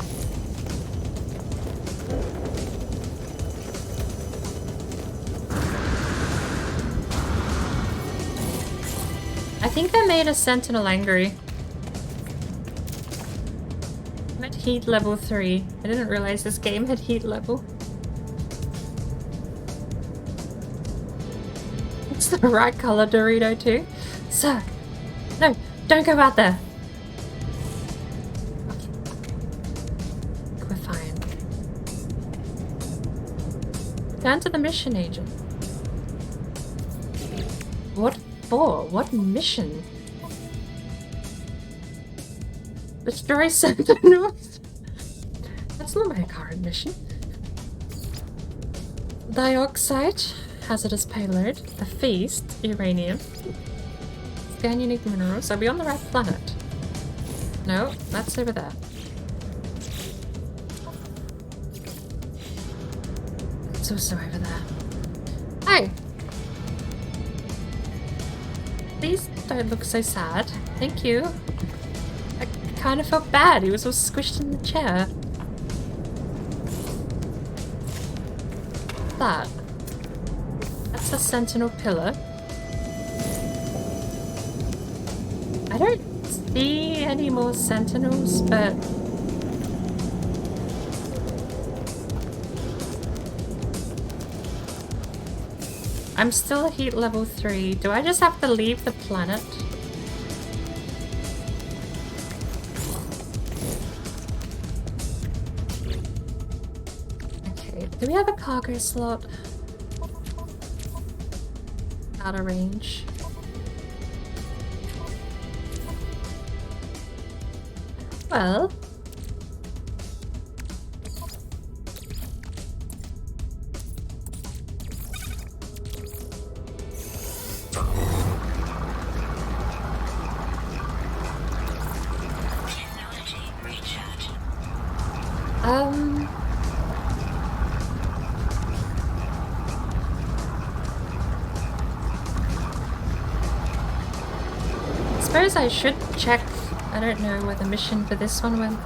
I think I made a sentinel angry. I'm at heat level 3. I didn't realize this game had heat level. It's the right color Dorito too. Sir! No! Don't go out there! Okay. We're fine. Down to the mission agent. What for? What mission? Destroy sentinels? That's not my current mission. Dioxide. Hazardous payload, a feast, uranium. Scan unique minerals. Are we on the right planet? No, that's over there. It's also over there. Hey! Please don't look so sad. Thank you. I kind of felt bad. He was all squished in the chair. That. That's a sentinel pillar. I don't see any more sentinels, but I'm still at heat level 3. Do I just have to leave the planet? Okay, do we have a cargo slot? Out of range. Well, Technology recharge. I suppose I should check. I don't know where the mission for this one went.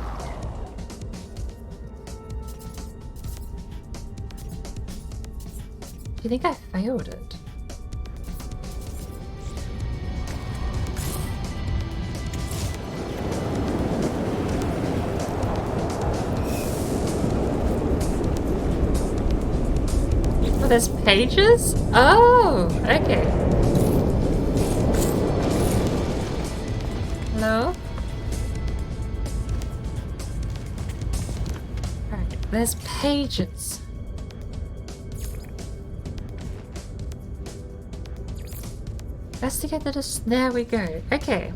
Do you think I failed it? Oh, there's pages? Oh, okay. Hello? Alright, there's pages. Investigate the there we go. Okay.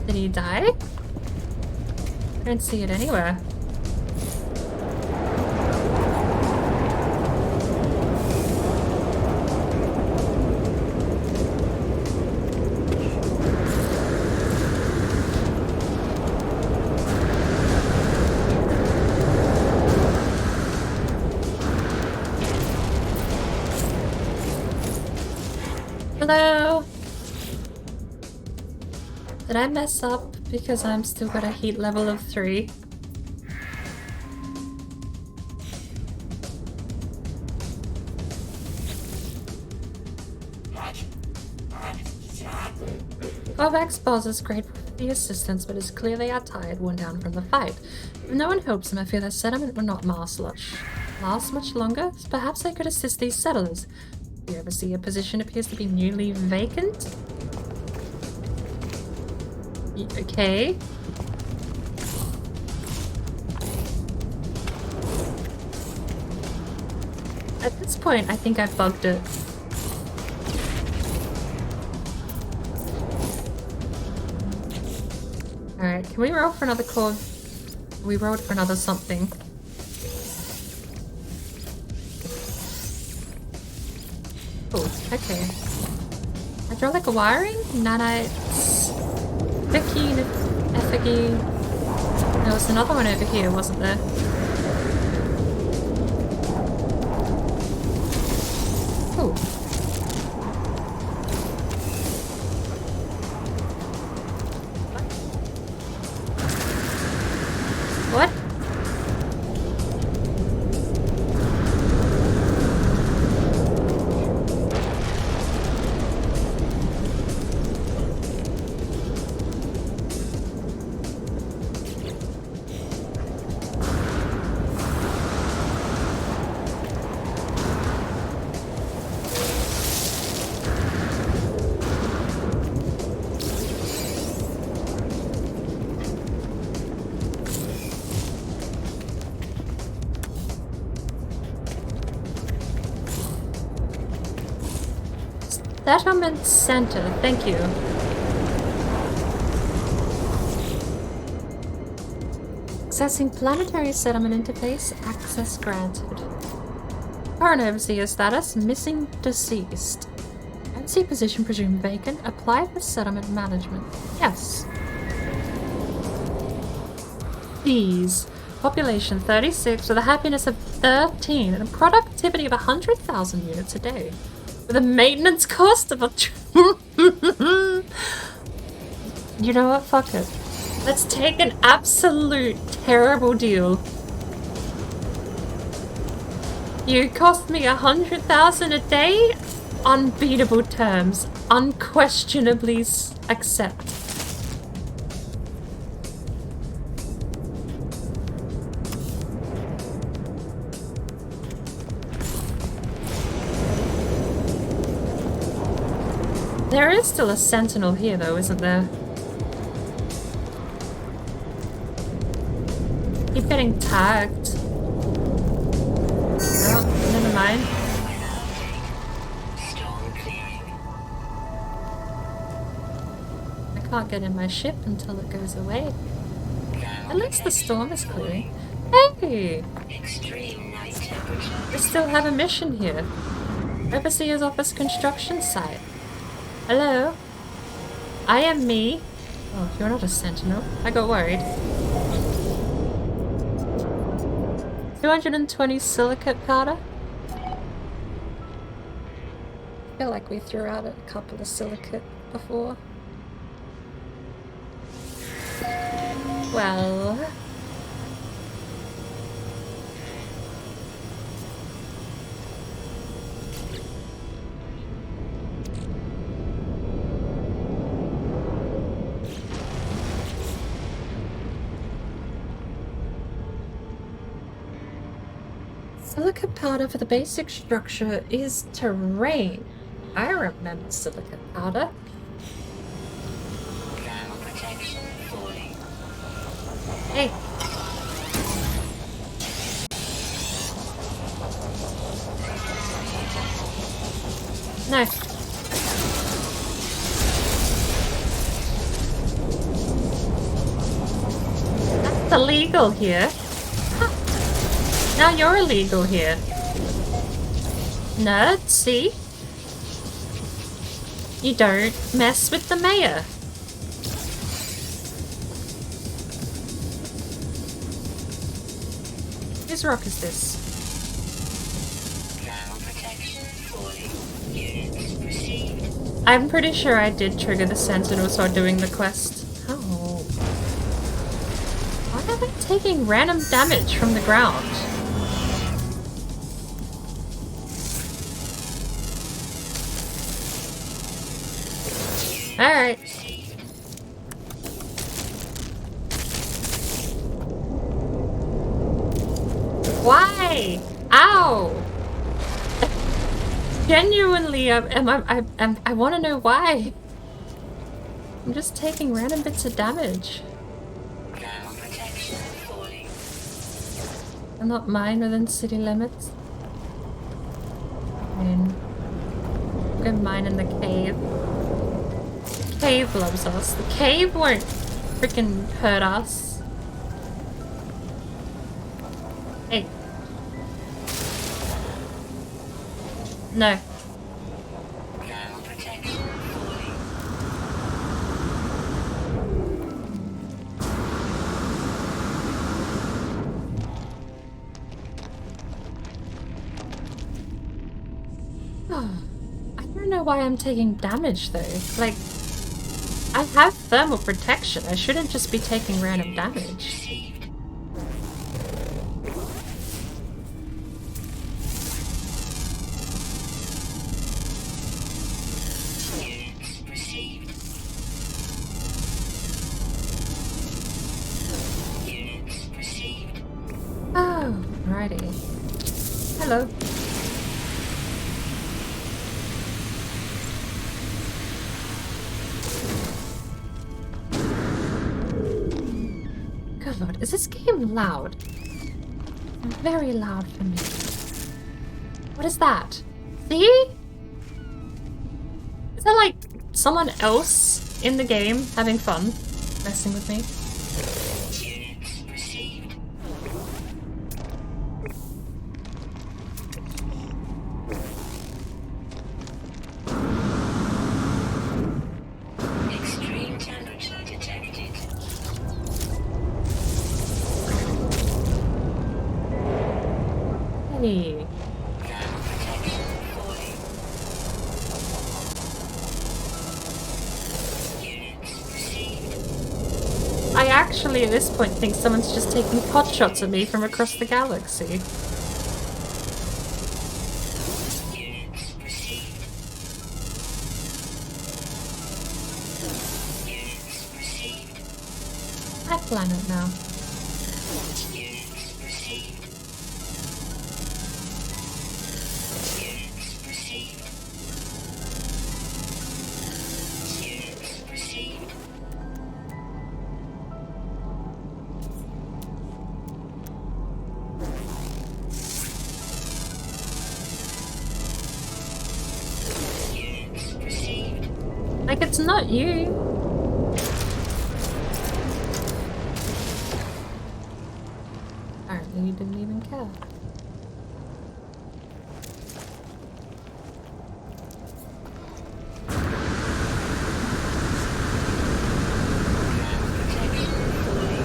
Did he die? I don't see it anywhere. Hello? Did I mess up because I'm still got a heat level of 3? Kovacs Boss is grateful for the assistance, but is clearly tired, worn down from the fight. If no one helps him, I fear the settlement will not last much longer. Perhaps I could assist these settlers. The overseer position appears to be newly vacant. Okay. At this point, I think I bugged it. Alright, can we roll for another chord? We rolled for another something. Oh, okay. I draw like a wiring? Nanites. Vicky, effigy. There was another one over here, wasn't there? Oh. What? Settlement Center, thank you. Accessing planetary settlement interface, access granted. Current overseer status, missing deceased. Overseer position presumed vacant, apply for settlement management. Yes. These. Population 36 with a happiness of 13 and a productivity of 100,000 units a day. With a maintenance cost of a... You know what? Fuck it. Let's take an absolute terrible deal. You cost me 100,000 a day? Unbeatable terms. Unquestionably accept. There is still a sentinel here though, isn't there? Keep getting tagged. Oh, never mind. I can't get in my ship until it goes away. At least the storm is clearing. Hey! We still have a mission here. Overseer's office construction site. Hello? I am me. Oh, you're not a sentinel. I got worried. 220 silicate powder? I feel like we threw out a couple of silicate before. Well... Silica powder for the basic structure is terrain. I remember silica powder. Thermal protection falling. Hey. No. That's illegal here. Huh. Now you're illegal here. Nerd, see? You don't mess with the mayor. Whose rock is this? Thermal protection falling. Units received. I'm pretty sure I did trigger the Sentinels while doing the quest. Oh. Why are they taking random damage from the ground? Alright. Why? Ow! Genuinely, I want to know why. I'm just taking random bits of damage. Thermal protection falling. I'm not mine within city limits. I mean, I'm gonna mine in the cave. The cave loves us. The cave won't freaking hurt us. Hey. No. Thermal protection falling. I don't know why I'm taking damage though. Like, I have thermal protection. I shouldn't just be taking random damage. Received. Units received. Units received. Oh, righty. Hello. Good lord, is this game loud? Very loud for me. What is that? See? Is that like someone else in the game having fun messing with me? Units received. Extreme temperature detected. Hey. Thermal protection falling. Units received. I actually at this point think someone's just taking pot shots at me from across the galaxy. Units received. Units received. I planet now. Units received. Units received. Units received. Units received. Like, it's not you. Apparently you didn't even care. Protection falling.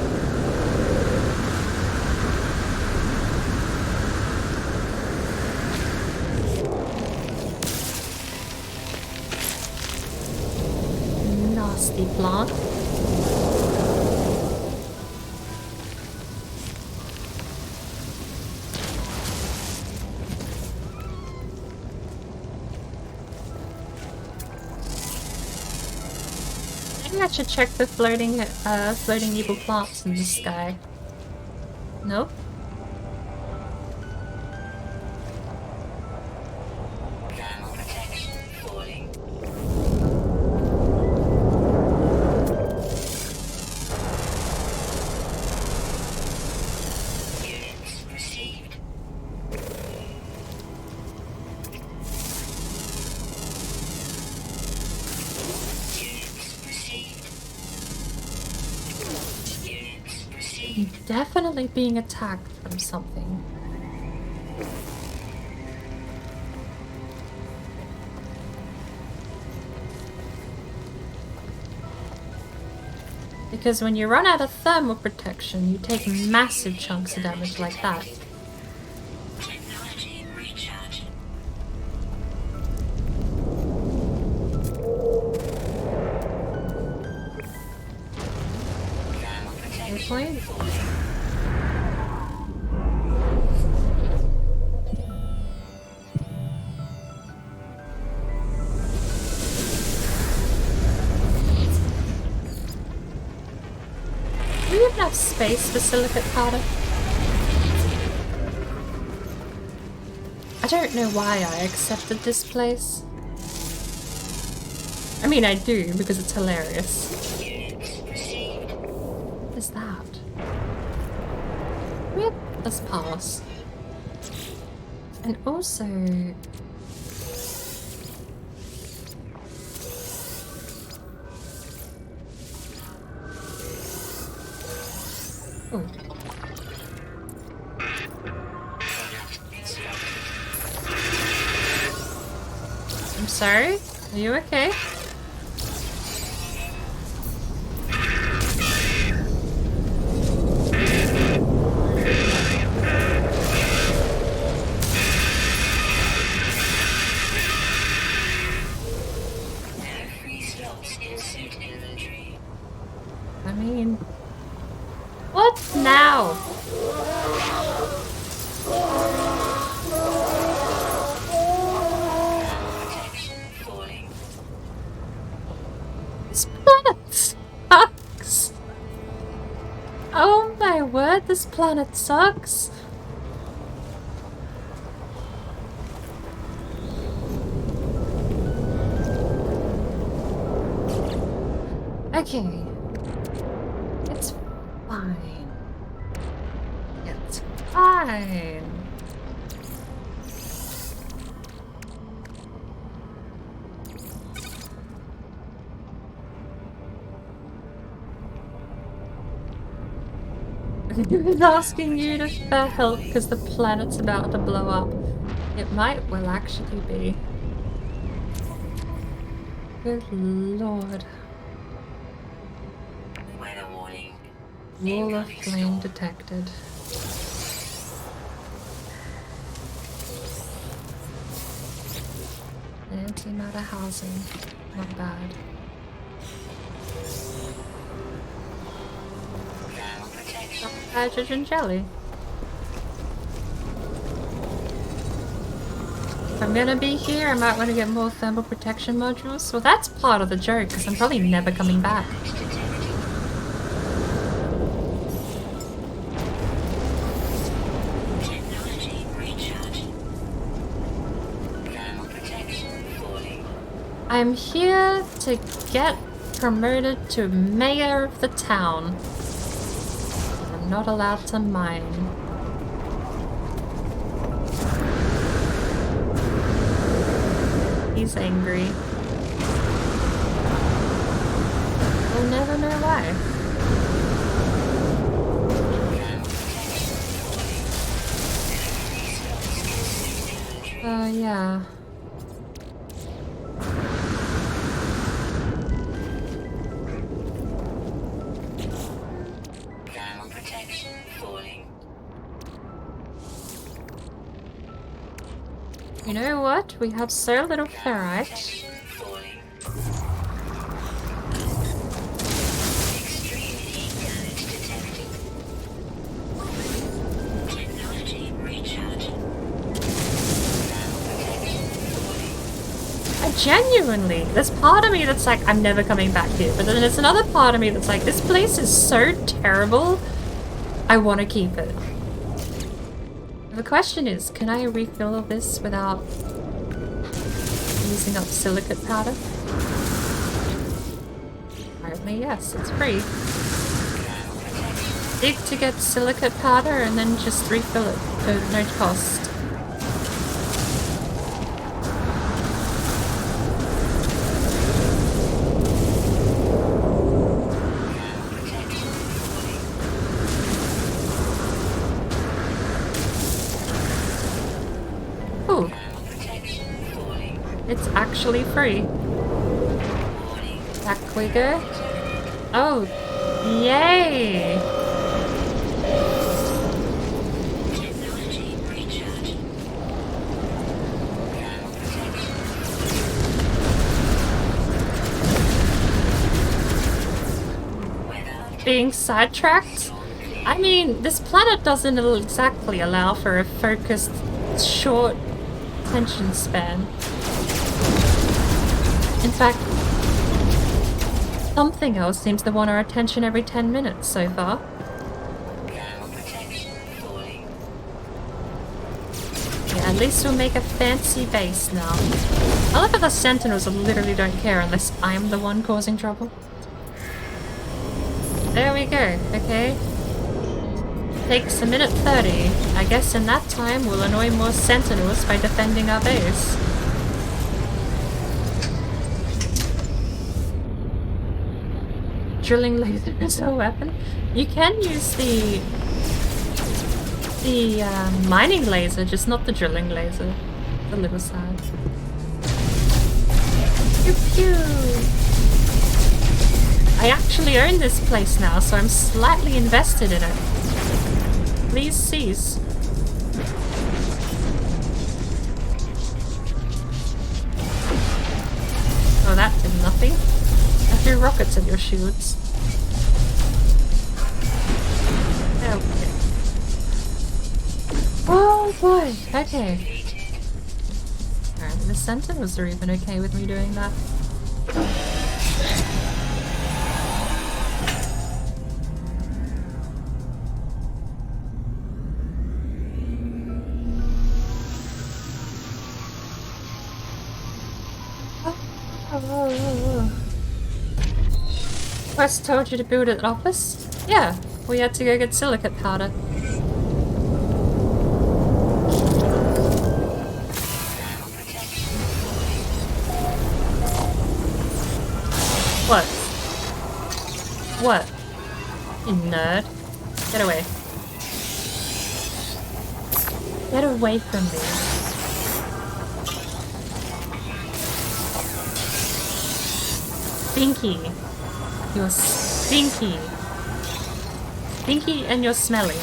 Nasty plant. Maybe I should check the floating evil plants in the sky. Nope. I'm definitely being attacked from something. Because when you run out of thermal protection, you take massive chunks of damage like that. Technology recharge. Thermal protection Point. falling. Do we even have space for silicate powder? I don't know why I accepted this place. I mean, I do, because it's hilarious. Units received. What is that? Where does pass? And also... Oh. I'm sorry? Are you okay? Free slots in suit inventory. I mean... What now? Protection falling. This planet sucks! Oh my word, this planet sucks! Okay. It's fine. It's fine. Who's asking you for help because the planet's about to blow up? It might well actually be. Good lord. Weather warning. Wall of Incoming flame storm. detected. Antimatter housing. Not bad. Thermal protection. Hydrogen jelly. If I'm gonna be here, I might want to get more thermal protection modules. Well, that's part of the joke, because I'm probably never coming back. Technology recharge. Thermal protection falling. I'm here to get promoted to mayor of the town. I'm not allowed to mine. He's angry. We'll never know why. Yeah. Thermal protection falling. You know what? We have so little ferrite. Protection falling. Extreme heat damage detected. Technology recharge. Thermal protection falling. I genuinely, there's part of me that's like, I'm never coming back here. But then there's another part of me that's like, this place is so terrible, I want to keep it. The question is, can I refill all this without using up silicate powder? Apparently yes, it's free. Dig to get silicate powder and then just refill it for no cost. It's actually free. Back we go. Oh, yay! Being sidetracked? I mean, this planet doesn't exactly allow for a focused, short attention span. In fact, something else seems to want our attention every 10 minutes so far. Yeah, at least we'll make a fancy base now. I love how the Sentinels literally don't care unless I'm the one causing trouble. There we go, okay. Takes 1:30. I guess in that time we'll annoy more Sentinels by defending our base. Drilling laser is a weapon? You can use the mining laser, just not the drilling laser. It's a little sad. Pew pew! I actually own this place now, so I'm slightly invested in it. Please cease. Oh, that did nothing. I threw rockets at your shields. Okay. Oh boy, okay. Alright, the Sentinels are even okay with me doing that. Quest told you to build an office? Yeah, we had to go get silicate powder. What? What? You nerd. Get away. Get away from me. Stinky. You're stinky. Stinky and you're smelly.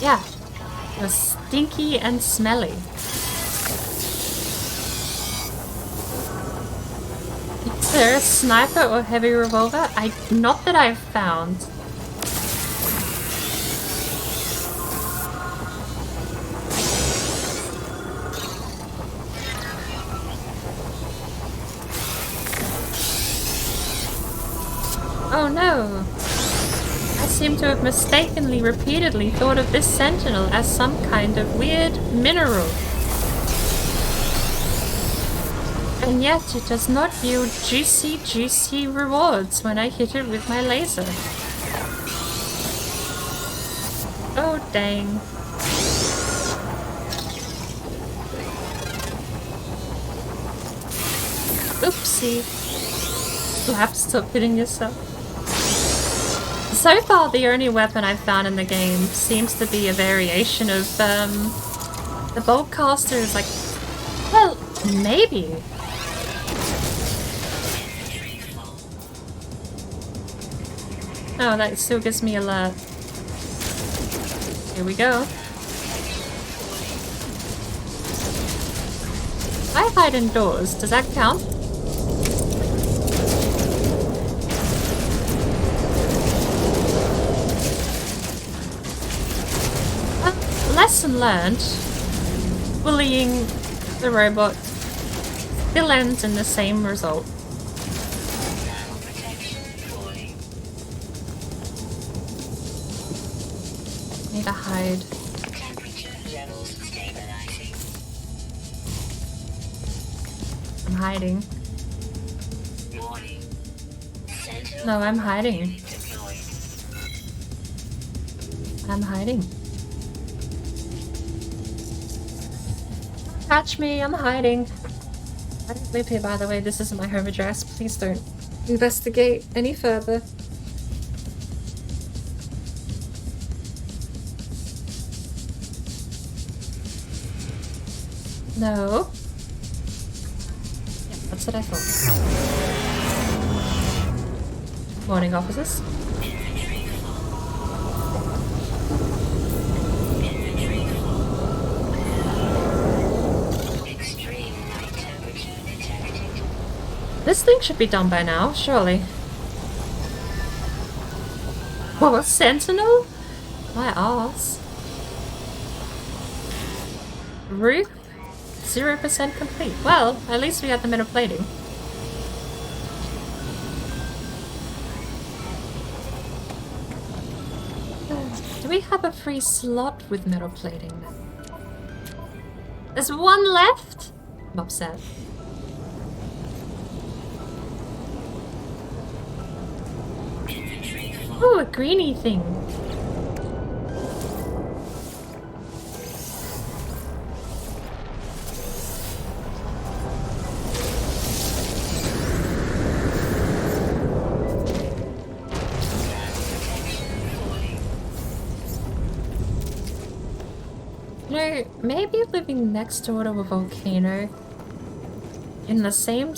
Yeah. You're stinky and smelly. Is there a sniper or heavy revolver? Not that I've found. Oh no! I seem to have mistakenly repeatedly thought of this sentinel as some kind of weird mineral. And yet it does not yield juicy rewards when I hit it with my laser. Oh dang. Oopsie. Slap, stop hitting yourself. So far, the only weapon I've found in the game seems to be a variation of, the Boltcaster is like, well, maybe. Oh, that still gives me alert. Here we go. I hide indoors. Does that count? Lesson learned. Bullying the robot still ends in the same result. Need to hide. I'm hiding. No, I'm hiding. I'm hiding. Catch me, I'm hiding. I don't live here, by the way. This isn't my home address. Please don't investigate any further. No. Yeah, that's what I thought. Morning, officers. This thing should be done by now, surely. Whoa, a sentinel? My arse. Roof? 0% complete. Well, at least we got the metal plating. Do we have a free slot with metal plating then? There's one left? I'm upset. Oh, a greeny thing. You know, maybe living next door to a volcano in the same...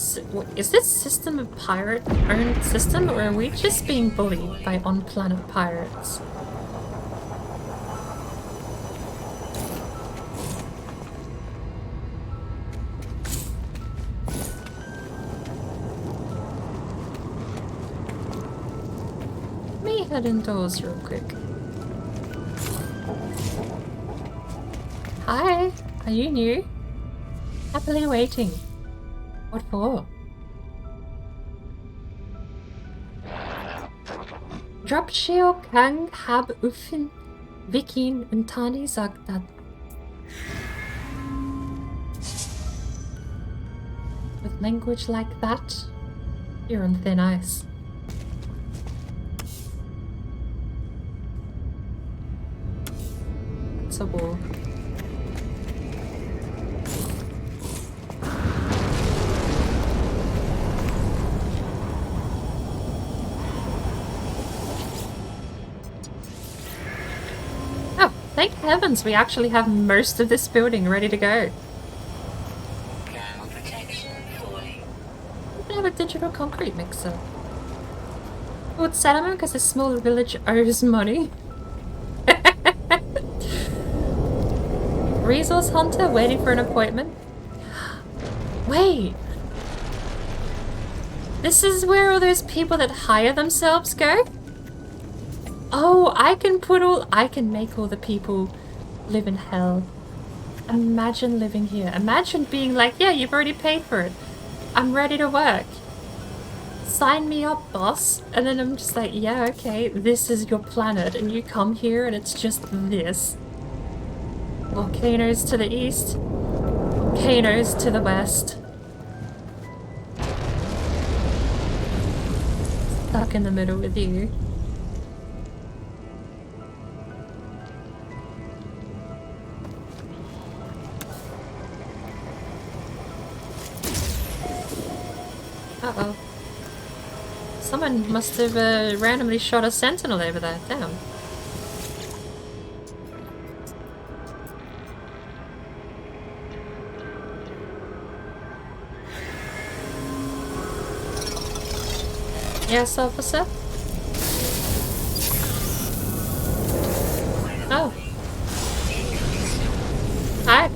Is this system a pirate-owned system, or are we just being bullied by on-planet pirates? Let me head indoors real quick. Hi, are you new? Happily waiting. What for? Dropsheo Kang Hab Uffen Vikin Untani Zagdad. With language like that, you're on thin ice. It's a war. Thank heavens we actually have most of this building ready to go. We have a digital concrete mixer. Oh, it's settlement because this small village owes money. Resource hunter waiting for an appointment. Wait. This is where all those people that hire themselves go? Oh, I can make all the people live in hell. Imagine living here. Imagine being like, yeah, you've already paid for it. I'm ready to work. Sign me up, boss. And then I'm just like, yeah, okay, this is your planet. And you come here and it's just this. Volcanoes to the east. Volcanoes to the west. Stuck in the middle with you. Uh-oh. Someone must have randomly shot a sentinel over there. Damn. Yes, officer? Oh. Hi.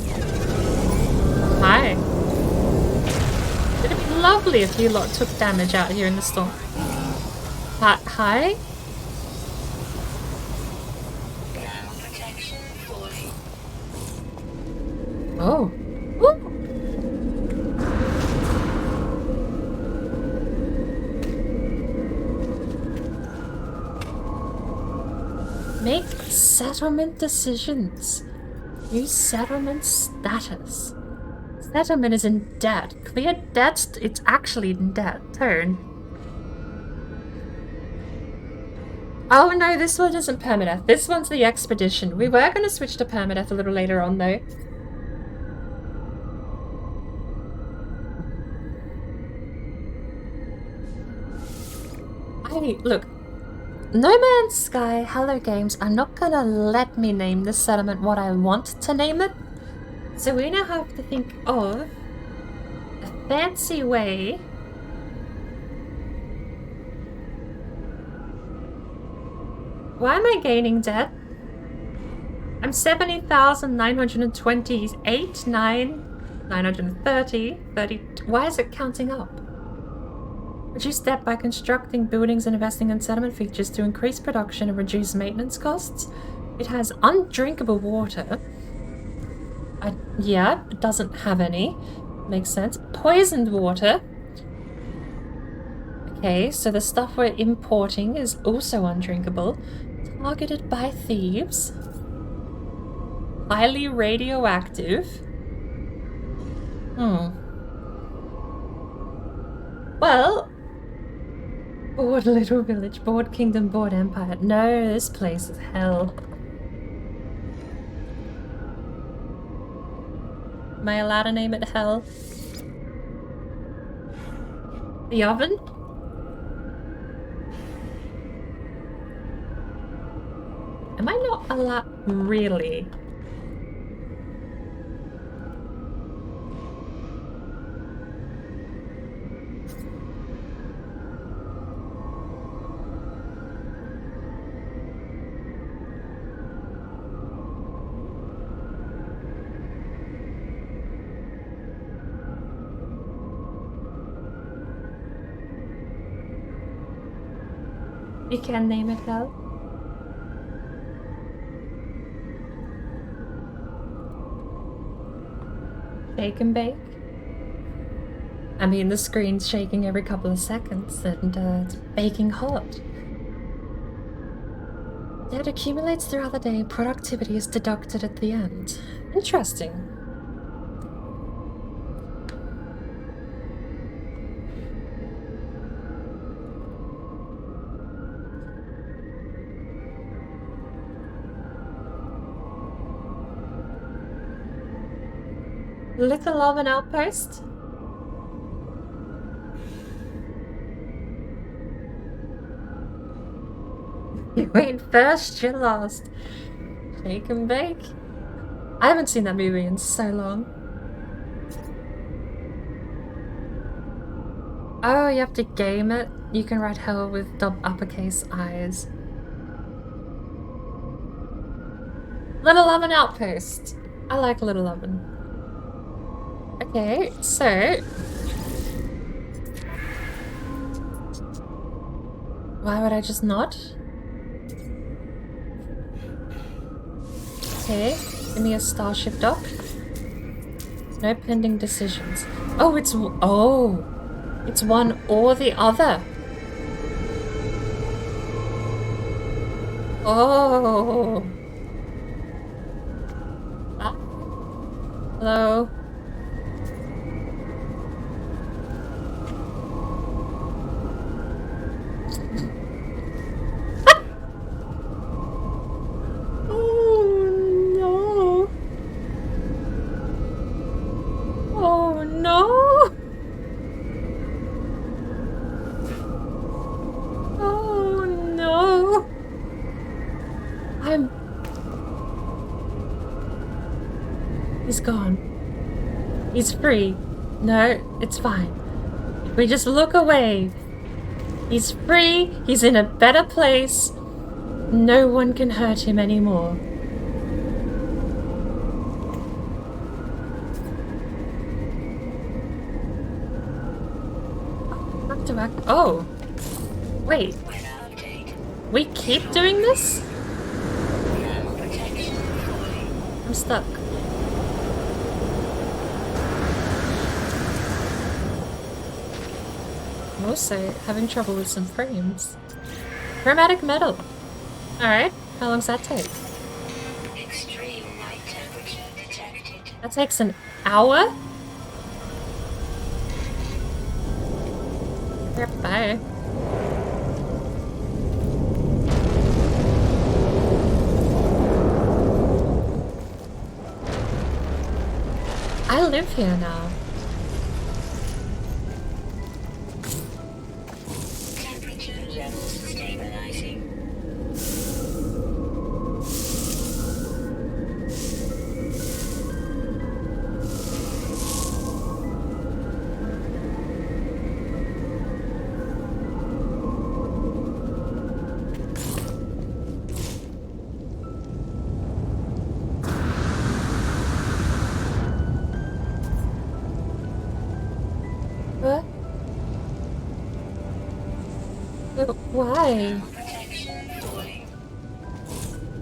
Hi. It'd be lovely if you lot took damage out here in the storm. Hi? Oh. Woo. Make settlement decisions. Use settlement status. Settlement is in debt. Clear debt, it's actually in debt. Turn. Oh no, this one isn't permadeath. This one's the expedition. We were going to switch to permadeath a little later on though. Look. No Man's Sky, Hello Games are not gonna let me name this settlement what I want to name it. So we now have to think of a fancy way Why am I gaining debt? I'm 70,928, 930, 30. Why is it counting up? Reduce debt by constructing buildings and investing in settlement features to increase production and reduce maintenance costs. It has undrinkable water. Yeah, it doesn't have any. Makes sense. Poisoned water. Okay, so the stuff we're importing is also undrinkable. Targeted by thieves. Highly radioactive. Well, bored little village, bored kingdom, bored empire. No, this place is hell. Am I allowed to name it hell? The oven? Am I not allowed? Really? You can name it hell. Bake and bake. I mean, the screen's shaking every couple of seconds and it's baking hot. Debt accumulates throughout the day. Productivity is deducted at the end. Interesting. Little Oven Outpost? You ain't first, you're last. Shake and bake. I haven't seen that movie in so long. Oh, you have to game it? You can write hell with uppercase I's. Little Oven Outpost. I like Little Oven. Okay, so... Why would I just not? Okay, give me a starship dock. No pending decisions. Oh, it's one or the other. Oh. Ah. Hello. He's gone. He's free. No, it's fine. If we just look away. He's free. He's in a better place. No one can hurt him anymore. Oh. Wait. We keep doing this? I'm stuck. I'm also having trouble with some frames. Chromatic metal. Alright, how long does that take? Extreme light temperature detected. That takes an hour? Bye. I live here now. Temperature levels stabilizing. What? Why?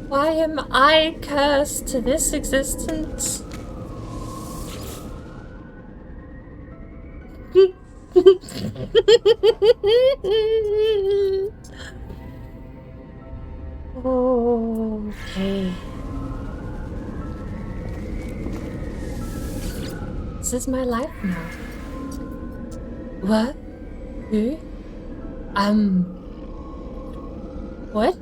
Why am I cursed to this existence? Okay. This is my life now. What? Who? What?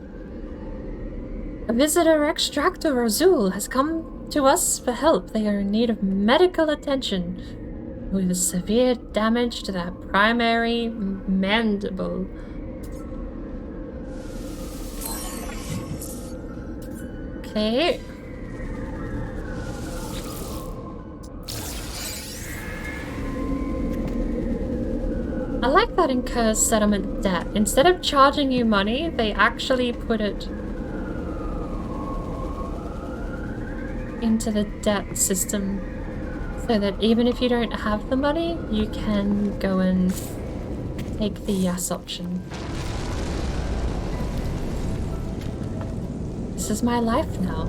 A visitor extractor Azul has come to us for help. They are in need of medical attention with severe damage to their primary mandible. Okay. I like that incurs settlement debt. Instead of charging you money, they actually put it into the debt system so that even if you don't have the money, you can go and take the yes option. This is my life now.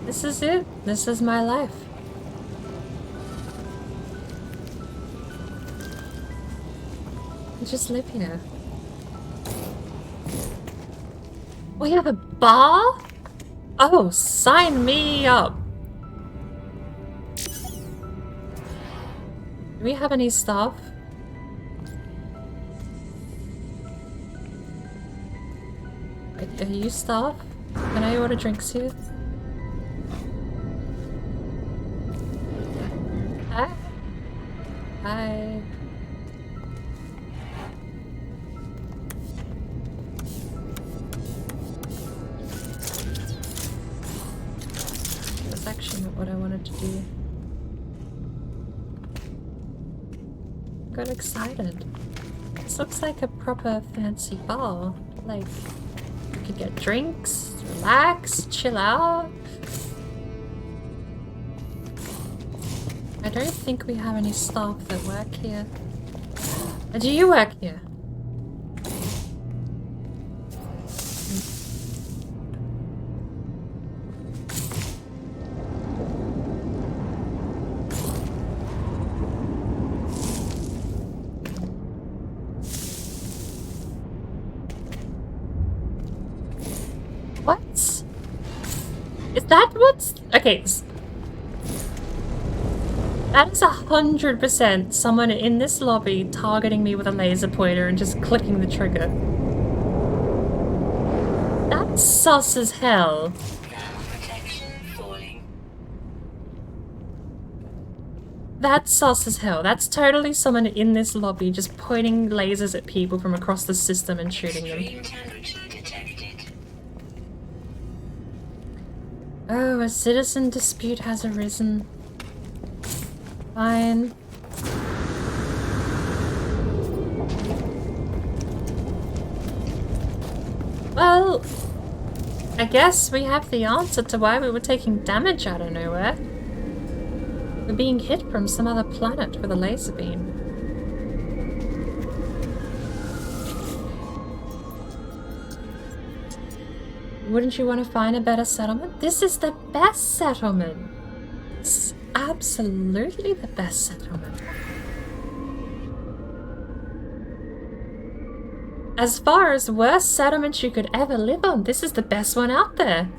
This is it. This is my life. I just live here. We have a bar? Oh, sign me up. Do we have any stuff? Are you staff? Can I order drinks here? Hi. Hi. That's actually not what I wanted to do. Got excited. This looks like a proper fancy bar. Like, you could get drinks, relax, chill out. I don't think we have any staff that work here. Do you work here? What? Is that what's... Okay. That is 100% someone in this lobby targeting me with a laser pointer and just clicking the trigger. That's sus as hell. That's sus as hell. That's totally someone in this lobby just pointing lasers at people from across the system and shooting them. Oh, a citizen dispute has arisen. Fine. Well, I guess we have the answer to why we were taking damage out of nowhere. We're being hit from some other planet with a laser beam. Wouldn't you want to find a better settlement? This is the best settlement. It's absolutely the best settlement. As far as worst settlements you could ever live on, this is the best one out there.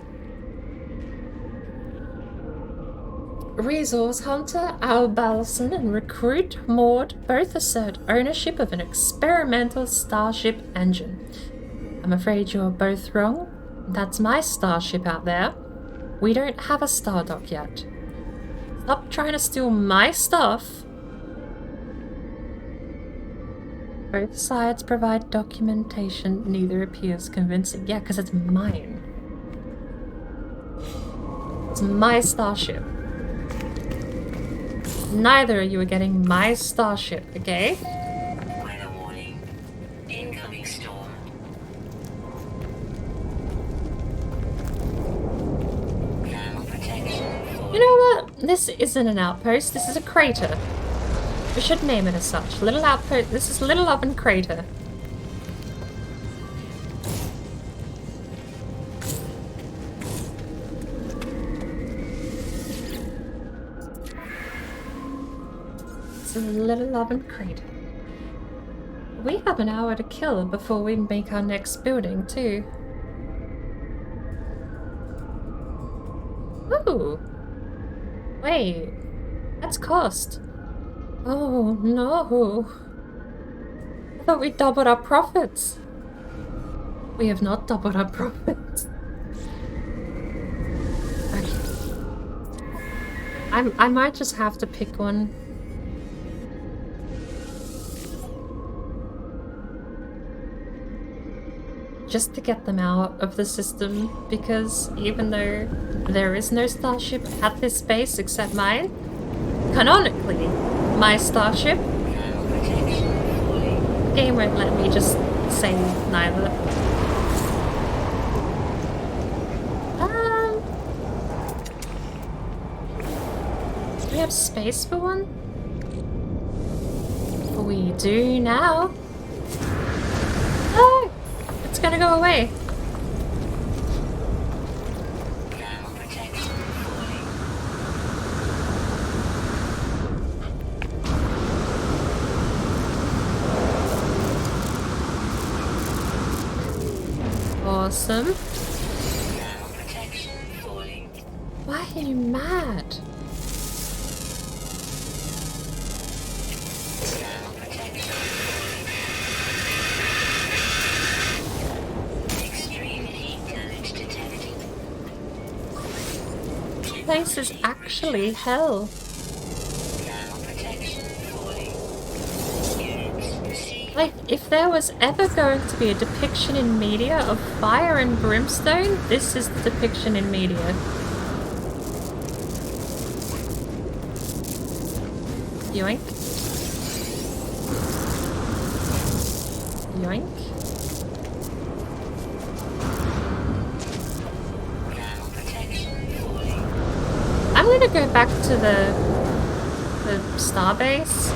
Resource Hunter Al Balson and Recruit Maud both assert ownership of an experimental starship engine. I'm afraid you're both wrong. That's my starship out there. We don't have a star dock yet. Stop trying to steal my stuff. Both sides provide documentation, neither appears convincing. Yeah, because it's mine. It's my starship. Neither of you are getting my starship, okay? Weather warning. Incoming storm. Thermal protection full. You know what? This isn't an outpost, this is a crater. We should name it as such. Little outpost. This is Little Oven Crater. It's a Little Oven Crater. We have an hour to kill before we make our next building, too. Ooh! Wait, that's cost. Oh no! I thought we doubled our profits. We have not doubled our profits. Okay. I might just have to pick one. Just to get them out of the system, because even though there is no starship at this base except mine, canonically, my starship, the game won't let me just say neither. Do we have space for one? We do now. Oh! It's gonna go away. Thermal protection fully. Awesome. Thermal protection fully. Why are you mad? Thermal protection fully. Extreme heat damage detected. This place is actually hell. Thermal protection fully. Units received. Like, if there was ever going to be a depiction in media of fire and brimstone, this is the depiction in media. Yoink. Yoink. Thermal protection fully. I'm gonna go back to the starbase.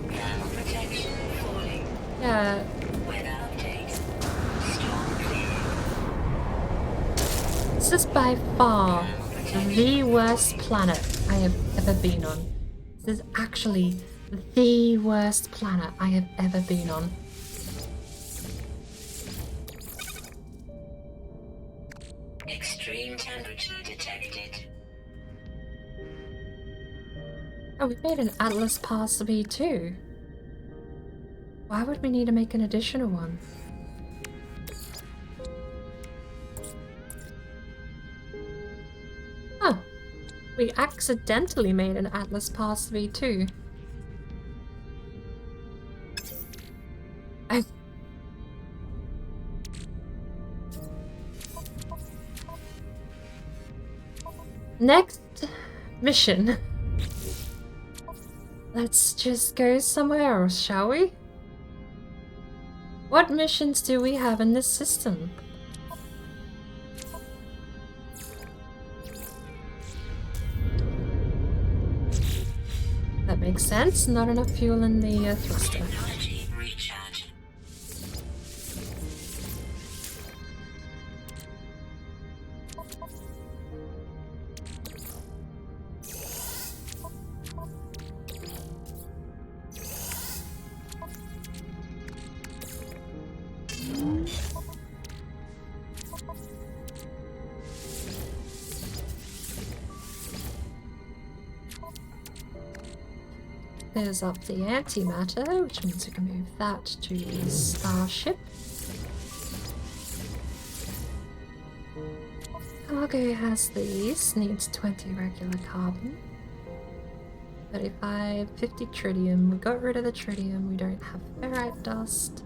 Thermal protection fully. Yeah, Weather update. Storm clearing. this is by far the worst planet I have ever been on. This is actually the worst planet I have ever been on. Extreme temperature detected. Oh, we made an Atlas Pass V2. Why would we need to make an additional one? Huh. We accidentally made an Atlas Pass V2. I... Next mission. Let's just go somewhere else, shall we? What missions do we have in this system? That makes sense. Not enough fuel in the thruster. Technology recharge. Clears up the antimatter, which means we can move that to the starship. Cargo has these, needs 20 regular carbon. 35, 50 tritium. We got rid of the tritium, we don't have ferrite dust.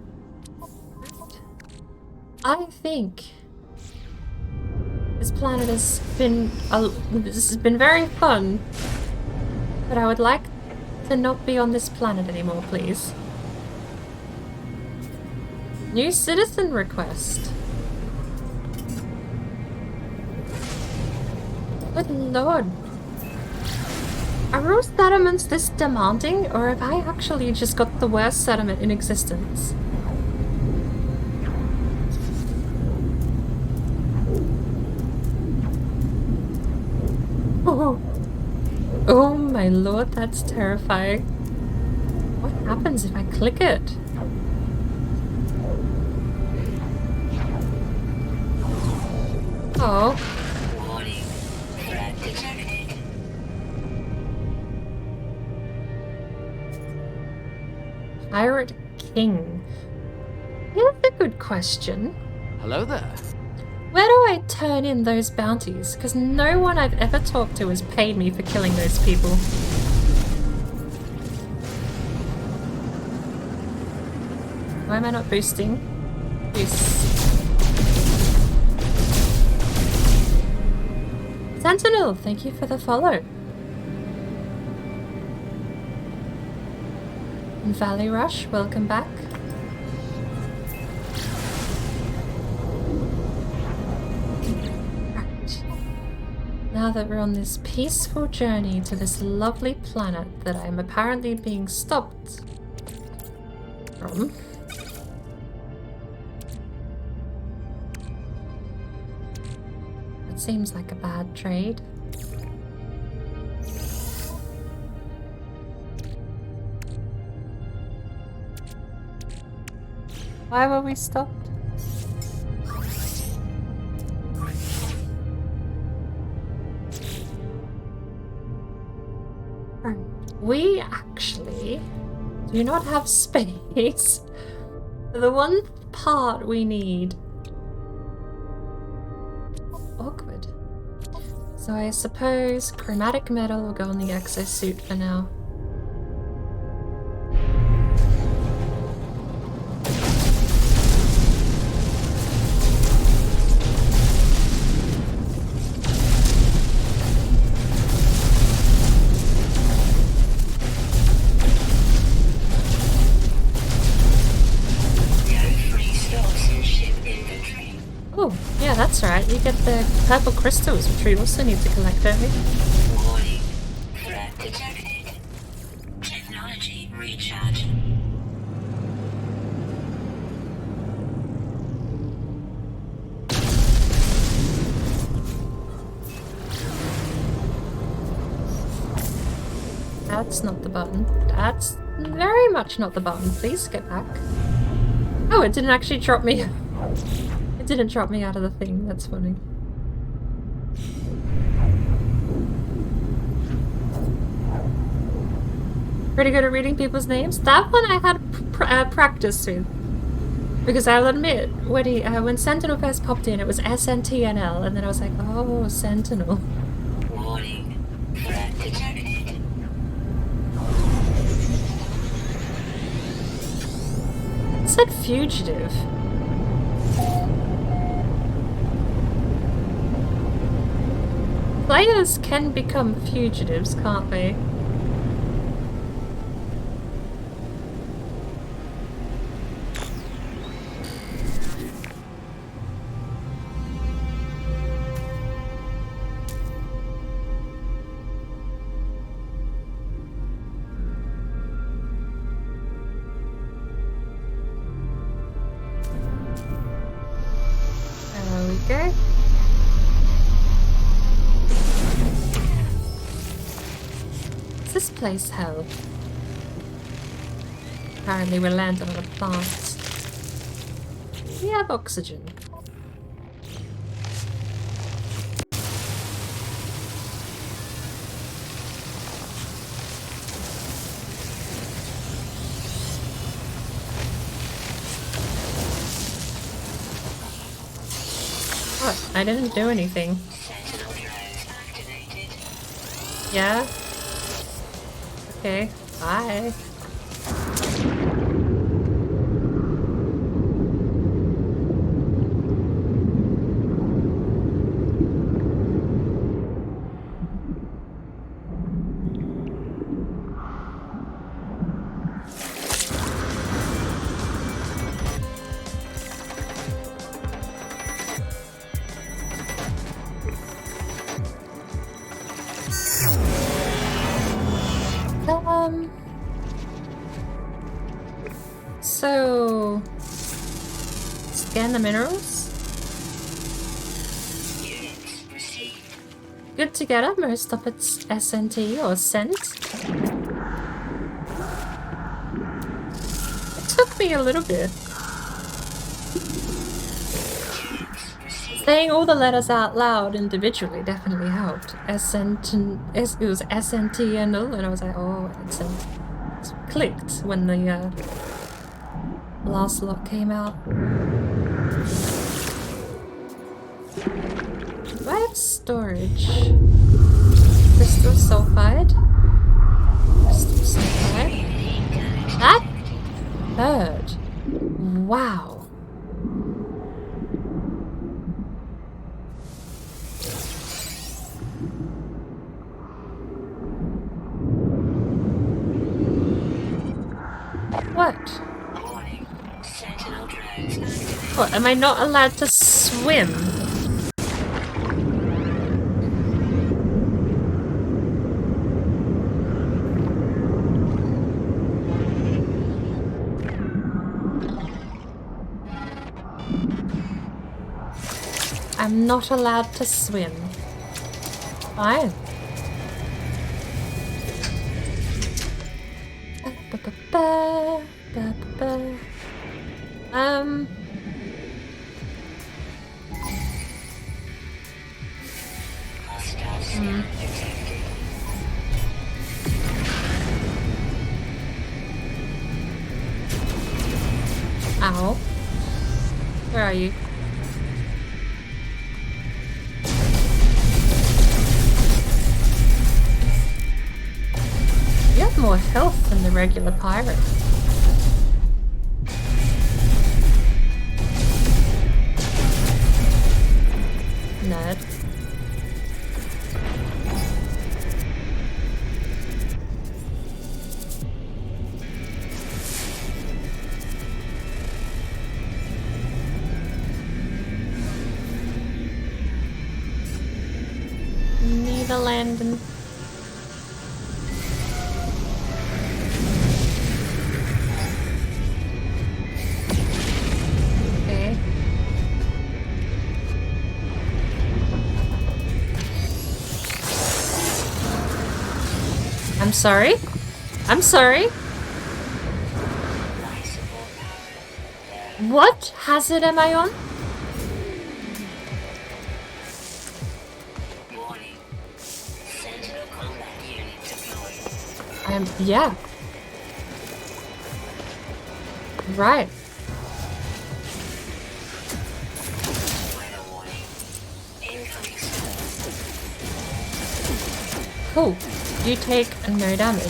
I think This planet has been this has been very fun, but I would like to not be on this planet anymore, please. New citizen request. Good lord. Are all settlements this demanding, or have I actually just got the worst settlement in existence? Oh. Oh my lord, that's terrifying. What happens if I click it? Oh. Warning. Threat detected. Pirate King. Here's a good question. Hello there. Where do I turn in those bounties? Because no one I've ever talked to has paid me for killing those people. Why am I not boosting? Boost. Sentinel, thank you for the follow. And Valley Rush, welcome back. Right. Now that we're on this peaceful journey to this lovely planet that I'm apparently being stopped from. It seems like a bad trade. Why were we stopped? We actually do not have space for the one part we need. Awkward. So I suppose chromatic metal will go on the exosuit for now. Oh, yeah, that's right. You get the purple crystals, which we also need to collect, don't we? Warning. Threat detected. Technology recharge. That's not the button. That's very much not the button. Please get back. Oh, it didn't actually drop me. It didn't drop me out of the thing. That's funny. Pretty good at reading people's names. That one I had practice with. Because I'll admit, when Sentinel first popped in, it was SNTNL, and then I was like, oh, Sentinel. Warning. Threat detected. It said fugitive. Players can become fugitives, can't they? There we go. Is this place hell? Apparently we're landing on a plant. We have oxygen. What? I didn't do anything. Sentinel drones activated. Yeah? Okay, bye. Scan the minerals. Units received. Good to get most of its SNT or scent. It took me a little bit. Saying all the letters out loud individually definitely helped. It was SNT and all, and I was like, oh, it clicked when the last lot came out. Do I have storage? Crystal sulfide? Crystal sulfide? That hurt. Wow. What? Warning. Sentinel drones activated. What, am I not allowed to swim? I'm not allowed to swim. Fine. Hostile scan detected. Ow. Where are you? You have more health than the regular pirate. Nerd. Netherlanden. Okay. I'm sorry. I'm sorry. Life support power. What hazard am I on? Warning. Sentinel combat unit deployed. Yeah. Right. Weather warning. Incoming storm. Cool. You take no damage.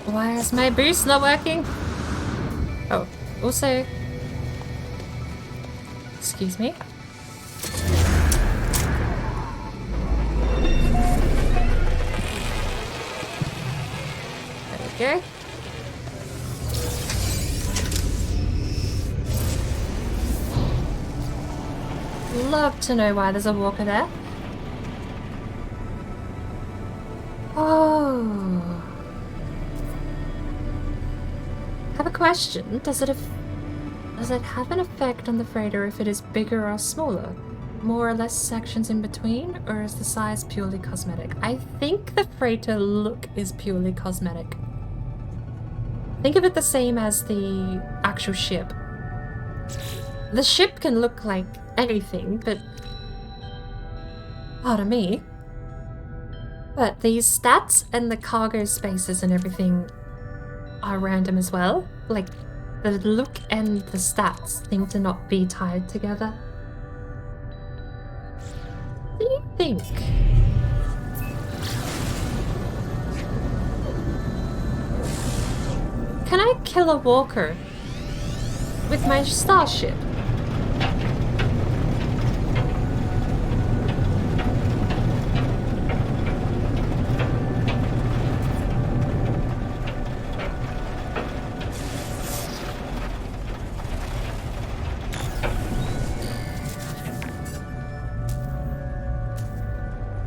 Why is my boost not working? Oh, also... Excuse me. There we go. Love to know why there's a walker there. Oh. Have a question. Does it have an effect on the freighter if it is bigger or smaller? More or less sections in between? Or is the size purely cosmetic? I think the freighter look is purely cosmetic. Think of it the same as the actual ship. The ship can look like anything, but... Pardon me. But these stats and the cargo spaces and everything are random as well. Like, the look and the stats seem to not be tied together. What do you think? Can I kill a walker with my starship?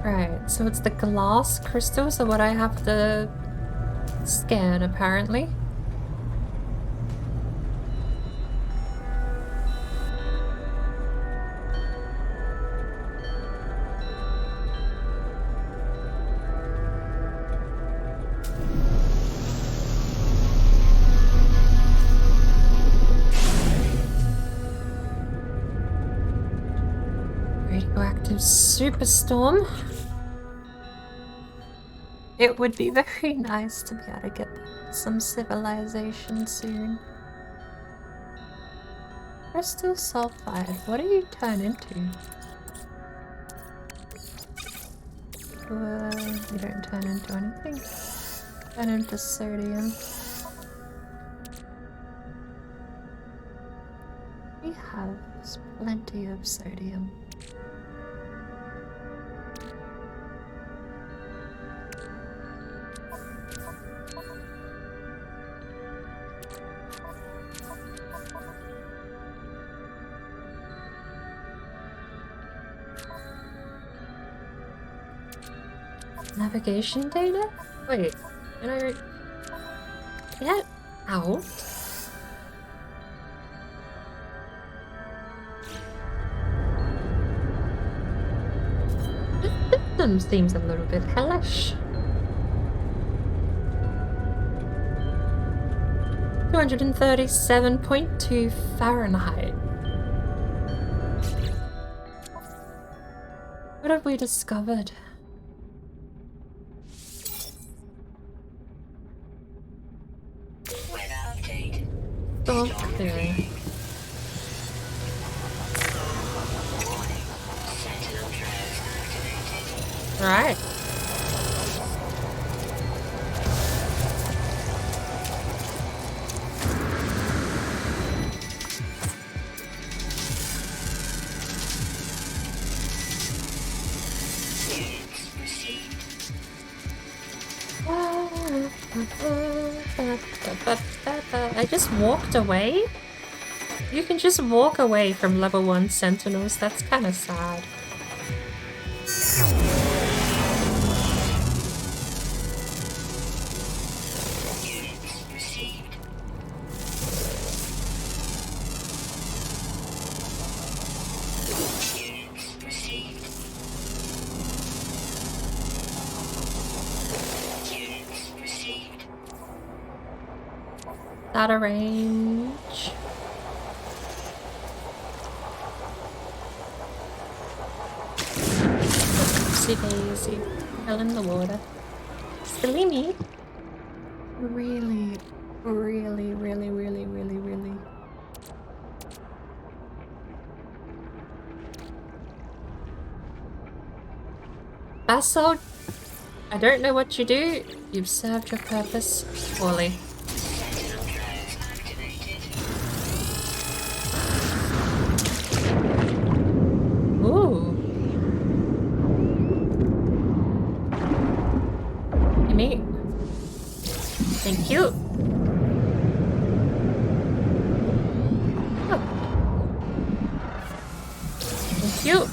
Right, so it's the glass crystals, so what I have to scan, apparently. Radioactive superstorm. It would be very nice to be able to get some civilization soon. Crystal sulfide, what do you turn into? You don't turn into anything. Turn into sodium. We have plenty of sodium. Navigation data? Wait, can I get out? This system seems a little bit hellish. 237.2 Fahrenheit. What have we discovered? Storm clearing. Right. I just walked away? You can just walk away from level 1 sentinels, that's kinda sad. Out of range. Oopsie daisy. Fell in the water. Silly me. Really. Basalt, I don't know what you do. You've served your purpose poorly. Thank you. Oh. Thank you.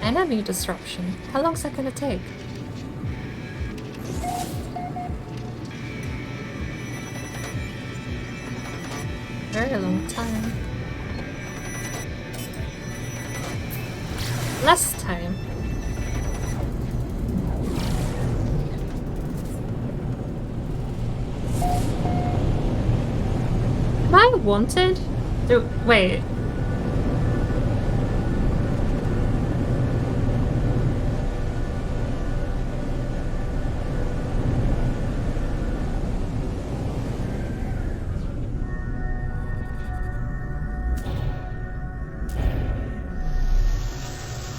Enemy disruption. How long's that gonna take? Very long time. Less time. Am I wanted? Wait.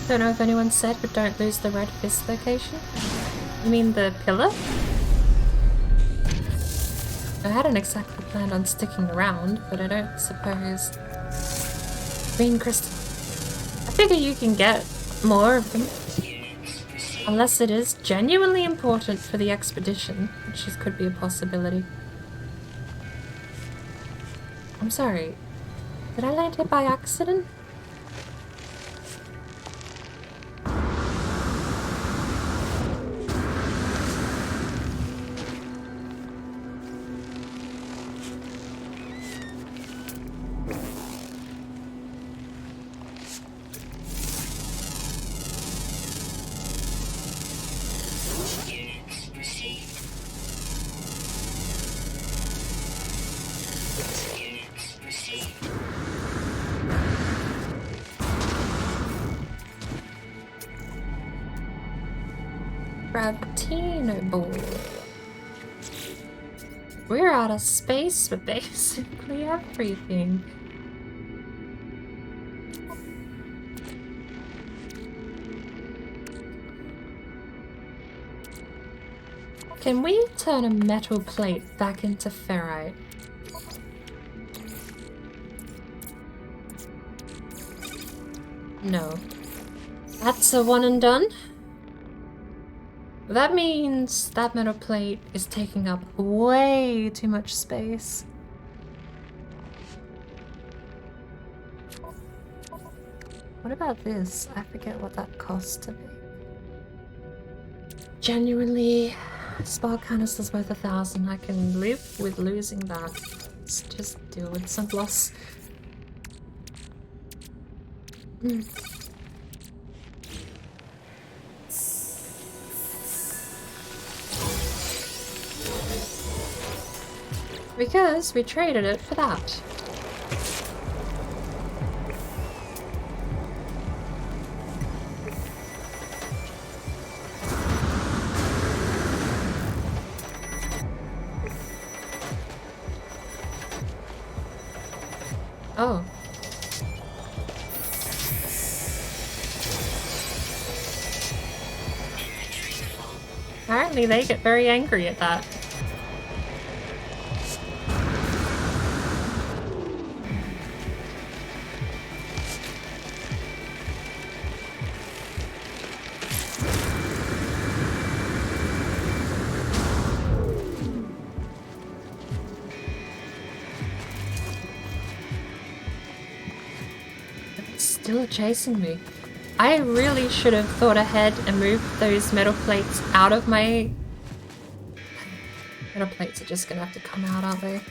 Don't know if anyone said, but don't lose the red fist location. You mean the pillar? I hadn't exactly planned on sticking around, but I don't suppose... Green crystal. I figure you can get more of them. Unless it is genuinely important for the expedition, which could be a possibility. I'm sorry. Did I land here by accident? Gravitino ball. We're out of space for basically everything. Can we turn a metal plate back into ferrite? No. That's a one and done. That means that metal plate is taking up way too much space. What about this? I forget what that cost to be. Genuinely, spark canister's worth 1,000. I can live with losing that. Let's just deal with some loss. Because we traded it for that. Oh. Apparently they get very angry at that. Still chasing me. I really should have thought ahead and moved those metal plates out of my... Metal plates are just gonna have to come out, aren't they?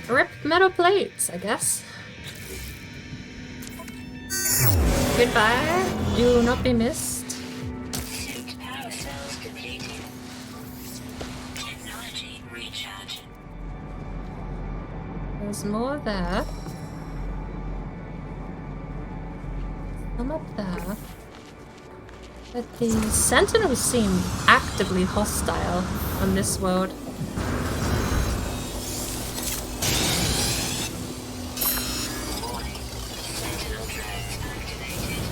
Rip metal plates, I guess. Goodbye. You will not be missed. Suit power cells completed. Technology recharge. There's more there. Some up there. But the sentinels seem actively hostile on this world. Warning. Sentinel drones activated.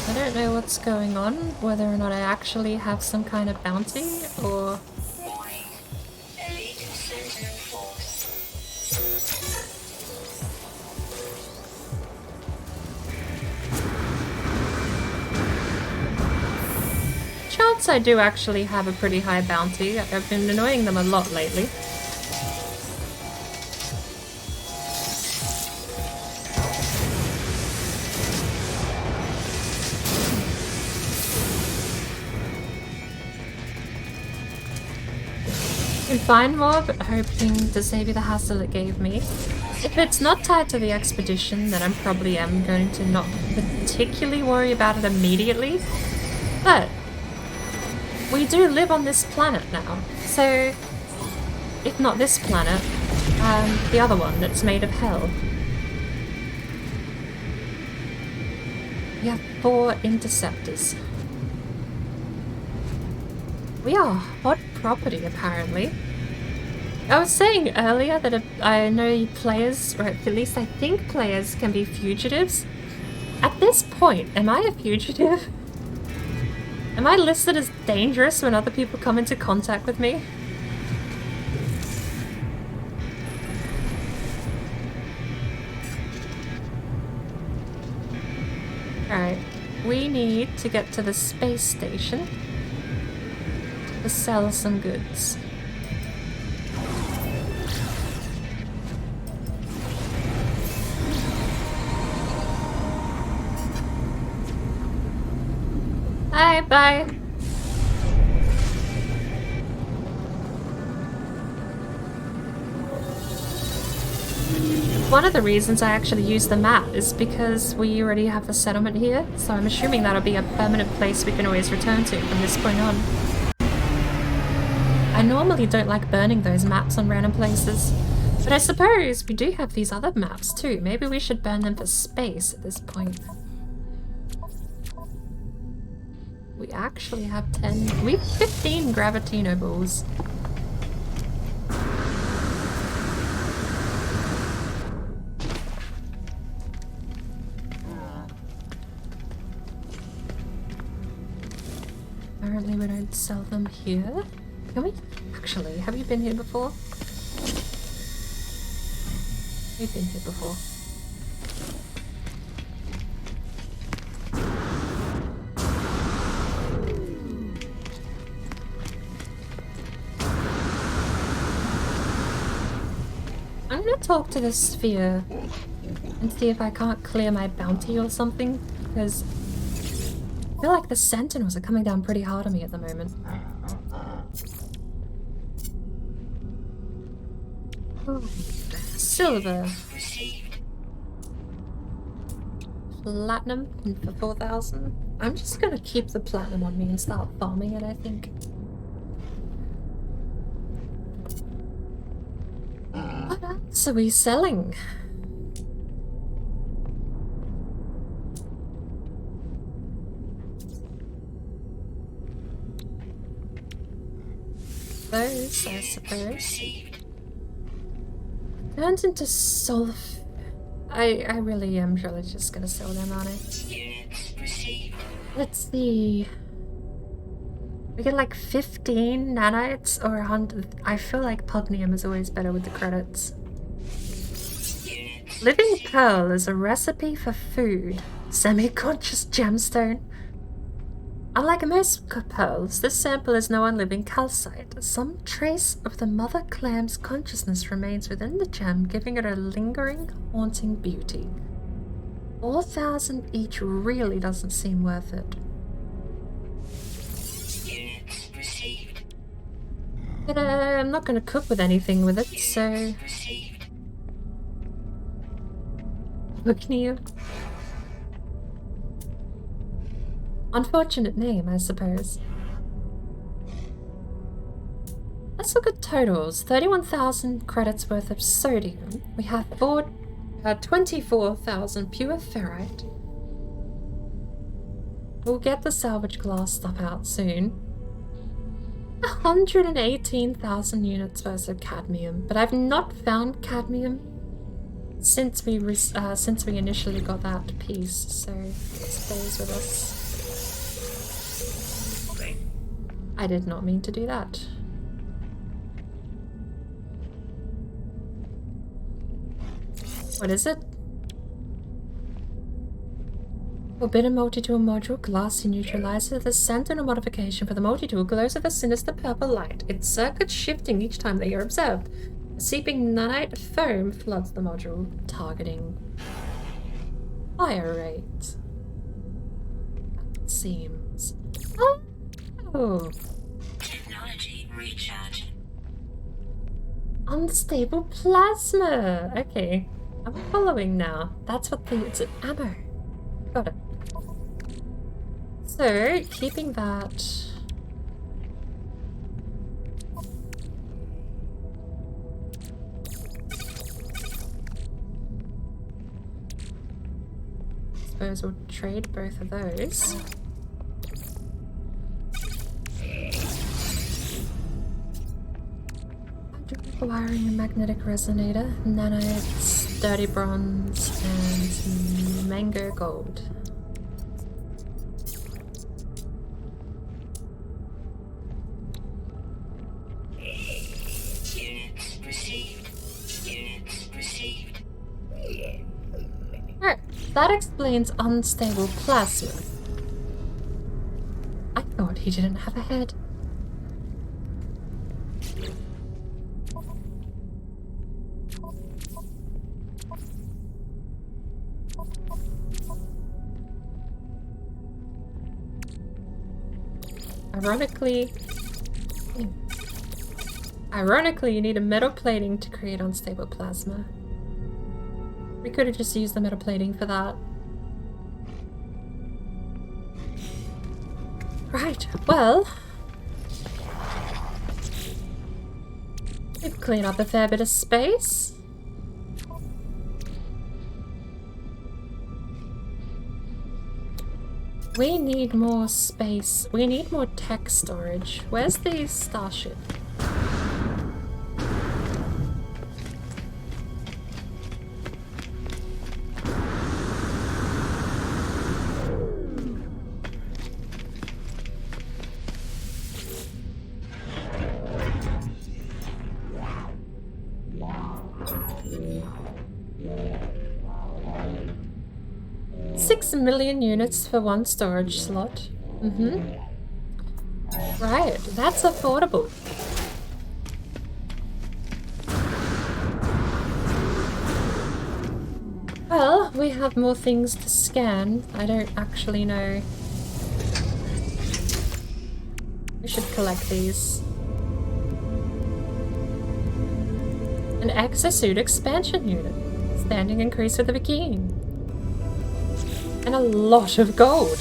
I don't know what's going on, whether or not I actually have some kind of bounty, or... Warning. Elite Sentinel force. Chance I do actually have a pretty high bounty. I've been annoying them a lot lately. Can find more, but hoping to save you the hassle it gave me. If it's not tied to the expedition, then I probably am going to not particularly worry about it immediately. But we do live on this planet now, so if not this planet, the other one that's made of hell. We have 4 interceptors. We are hot property, apparently. I was saying earlier that I know players, or at least I think players, can be fugitives. At this point, am I a fugitive? Am I listed as dangerous when other people come into contact with me? Alright, we need to get to the space station to sell some goods. Bye, bye. One of the reasons I actually use the map is because we already have the settlement here, so I'm assuming that'll be a permanent place we can always return to from this point on. I normally don't like burning those maps on random places, but I suppose we do have these other maps too. Maybe we should burn them for space at this point. We actually have 10... we have 15 Gravitino balls. Apparently we don't sell them here. Can we? Actually, have you been here before? We've been here before. I'm gonna talk to this sphere and see if I can't clear my bounty or something, because I feel like the sentinels are coming down pretty hard on me at the moment. Oh, silver. Platinum for 4,000. I'm just gonna keep the platinum on me and start farming it, I think. What else are we selling? Those, I suppose. Turns into sulfur. I really am surely just gonna sell them, aren't I? Let's see. We get like 15 nanites or 100. I feel like pugnium is always better with the credits. Living pearl is a recipe for food. Semi-conscious gemstone. Unlike most pearls, this sample is no unliving calcite. Some trace of the mother clam's consciousness remains within the gem, giving it a lingering, haunting beauty. 4,000 each really doesn't seem worth it. But I'm not going to cook with anything with it, so... Pugnium. Unfortunate name, I suppose. Let's look at totals. 31,000 credits worth of sodium. We have 24,000 pure ferrite. We'll get the salvage glass stuff out soon. 118,000 units worth of cadmium, but I've not found cadmium since we initially got that piece, so it stays with us. I did not mean to do that. What is it? Forbidden multi-tool module, glassy neutralizer. The sentinel modification for the multi-tool glows with a sinister purple light. Its circuit shifting each time that you're observed. A seeping nanite foam floods the module, targeting fire rate. That seems... Oh! Technology recharge. Unstable plasma! Okay, I'm following now. That's what it's an ammo. Got it. So, keeping that... Suppose we'll trade both of those. Wiring a magnetic resonator, nanites, dirty bronze, and mango gold. Units received. Units received. Alright, that explains unstable plasma. I thought he didn't have a head. Ironically, you need a metal plating to create unstable plasma. We could have just used the metal plating for that. Right, well... we've cleaned up a fair bit of space. We need more space. We need more tech storage. Where's the starship? $6,000,000 units for one storage slot. Right, that's affordable. Well, we have more things to scan. I don't actually know. We should collect these. An exosuit expansion unit. Standing increase with the bikini. And a lot of gold.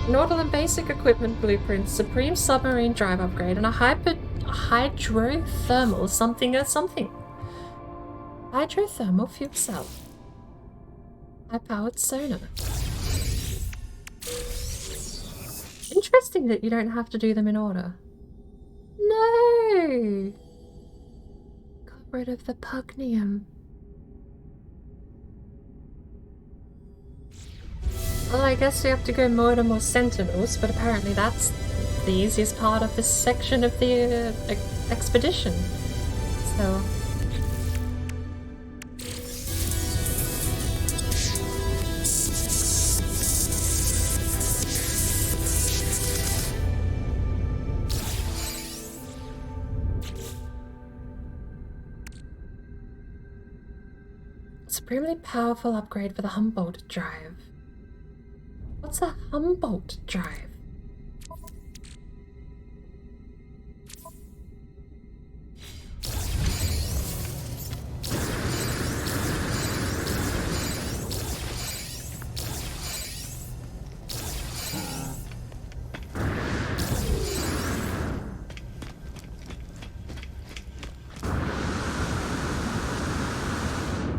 Nautilus basic equipment blueprint, supreme submarine drive upgrade, and a hydrothermal something or something. Hydrothermal fuel cell. High-powered sonar. Interesting that you don't have to do them in order. No! Got rid of the pugnium. Well, I guess we have to go more to more sentinels, but apparently that's the easiest part of this section of the expedition. So... supremely powerful upgrade for the Humboldt drive. What's a Humboldt drive?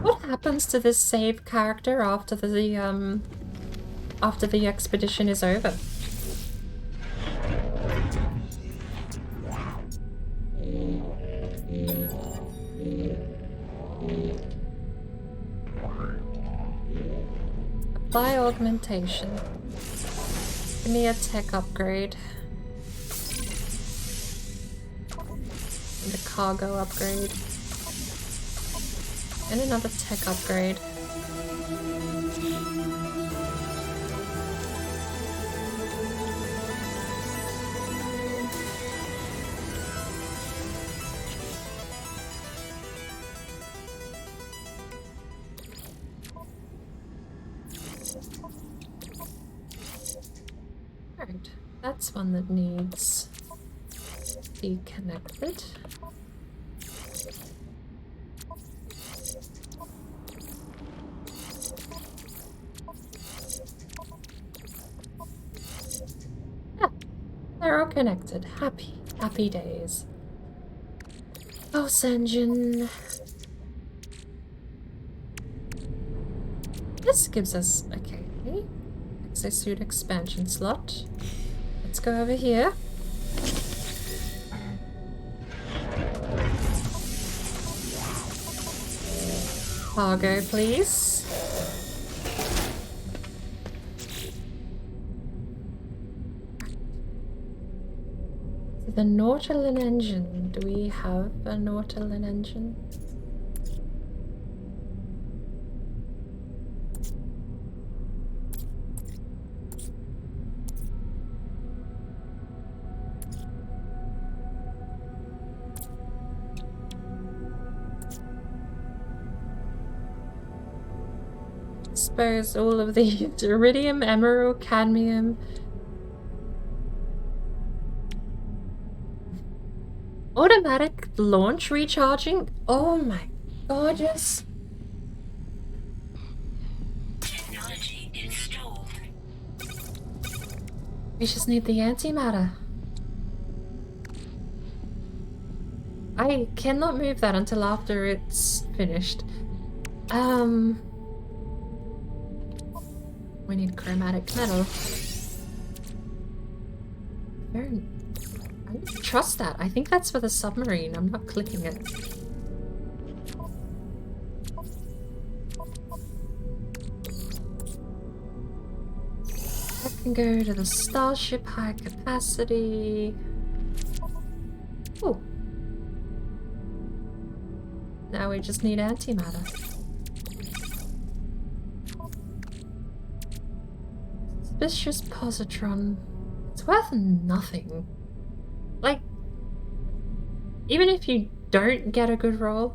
What happens to this save character after the expedition is over? Apply augmentation. Give me a tech upgrade. And a cargo upgrade. And another tech upgrade. Alright, that's one that needs to be connected. They're all connected. Happy days. Pulse engine. This gives us, okay, exosuit expansion slot. Let's go over here. Cargo, please. The Nautilin engine. Do we have a Nautilin engine? Suppose all of these iridium, emerald, cadmium. Automatic launch recharging? Oh my god, yes. Technology installed. We just need the antimatter. I cannot move that until after it's finished. We need chromatic metal. I don't trust that. I think that's for the submarine. I'm not clicking it. That can go to the Starship high capacity. Oh. Now we just need antimatter. Suspicious positron. It's worth nothing. Like, even if you don't get a good roll,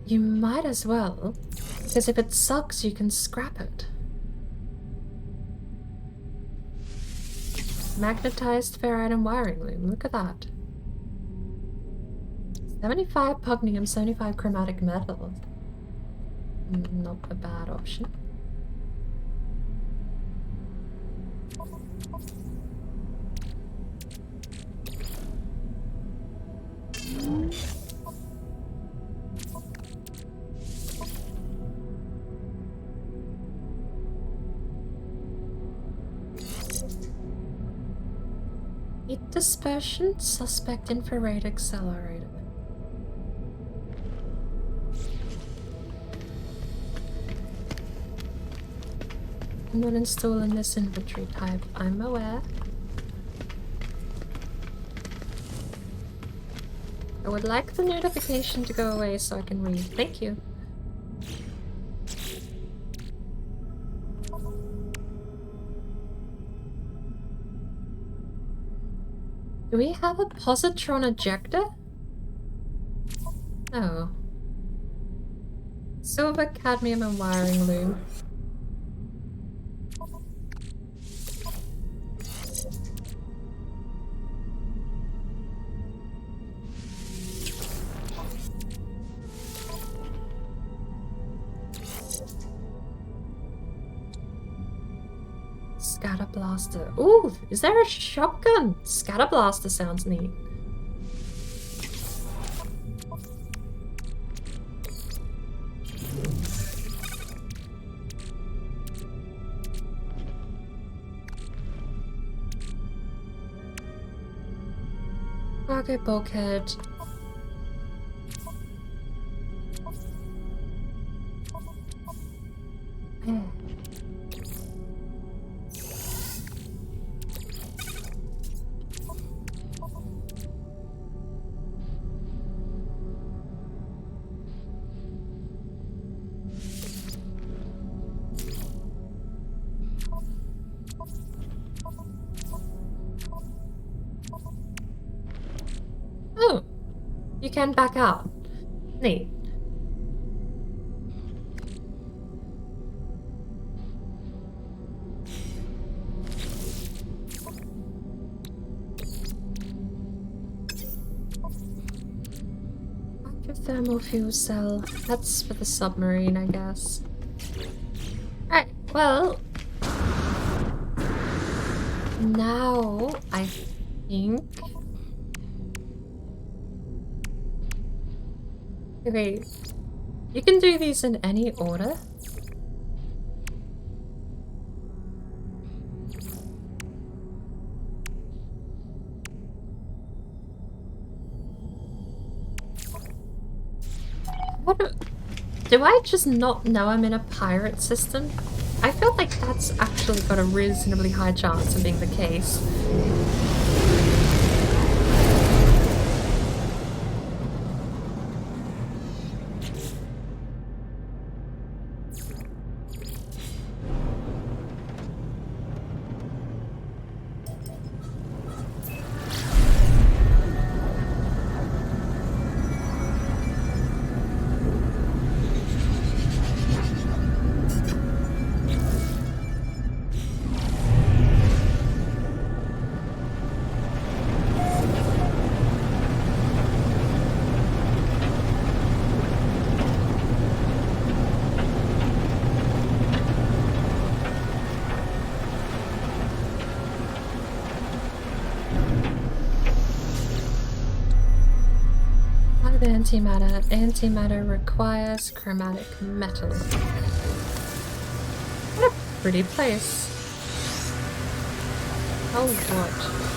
you might as well, because if it sucks, you can scrap it. Magnetized ferrite and wiring loom. Look at that. 75 pugnium, 75 chromatic metal. Not a bad option. Heat dispersion, suspect infrared accelerator. I'm not installing this inventory type, I'm aware. I would like the notification to go away so I can read. Thank you. Do we have a positron ejector? No. Silver, cadmium, and wiring loom. Scatter blaster. Ooh, is there a shotgun? Scatter blaster sounds neat. Cargo bulkhead. Yeah. Oh, you can back out. Neat. Hydrothermal fuel cell. That's for the submarine, I guess. Alright, well. Now, I think. Okay, you can do these in any order. Do I just not know I'm in a pirate system? I feel like that's actually got a reasonably high chance of being the case. Antimatter. Antimatter requires chromatic metal. What a pretty place. Oh, what?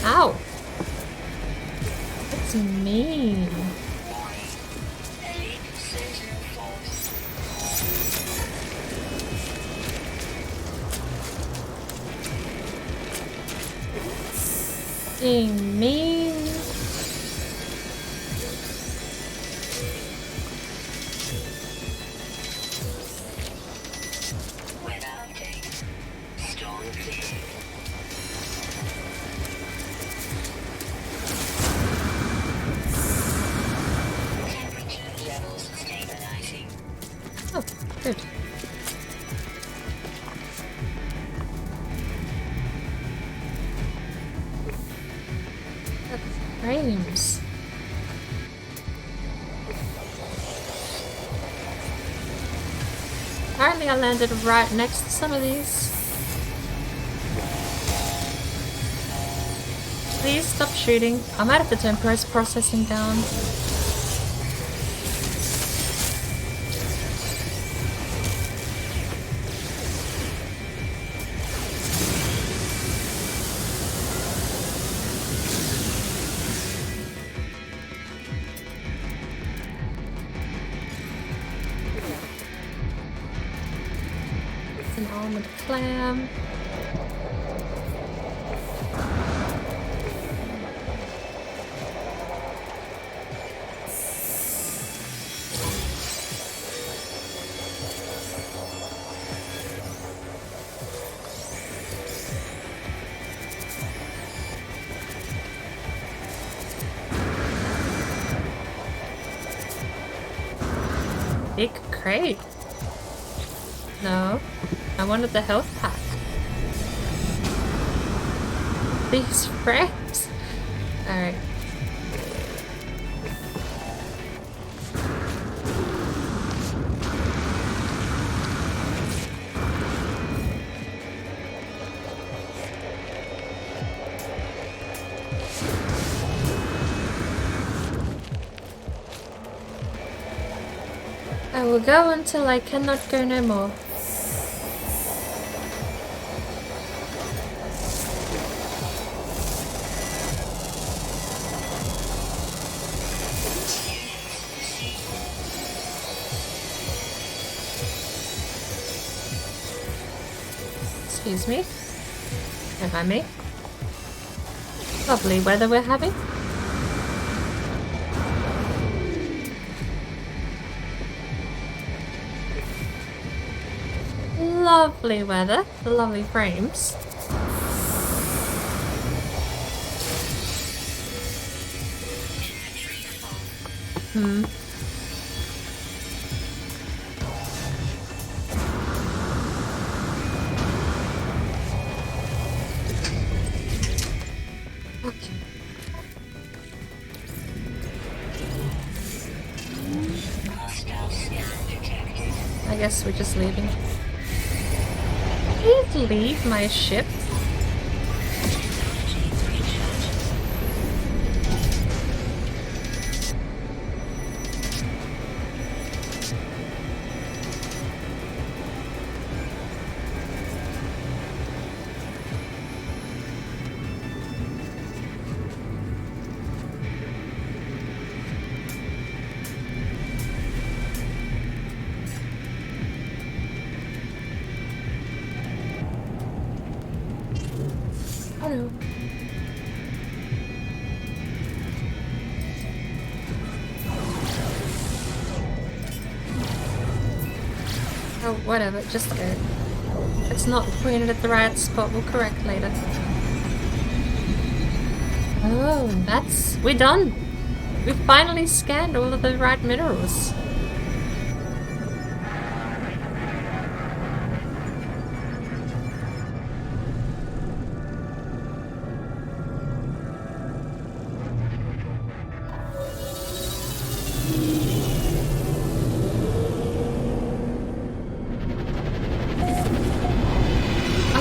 Ow! That's mean. Being mean. Oh, good. Frames. Apparently I landed right next to some of these. Please stop shooting. I might have to turn post-processing down. An armored clam. Big crate. No. I wanted the health pack. These frames. Alright. I will go until I cannot go no more. Excuse me. Don't mind me. Lovely weather we're having. Lovely weather. Lovely frames. Hmm. I guess we're just leaving. Please leave my ship. Oh no. Oh, whatever, just go. It's not pointed at the right spot, we'll correct later. Oh, we're done! We've finally scanned all of the right minerals.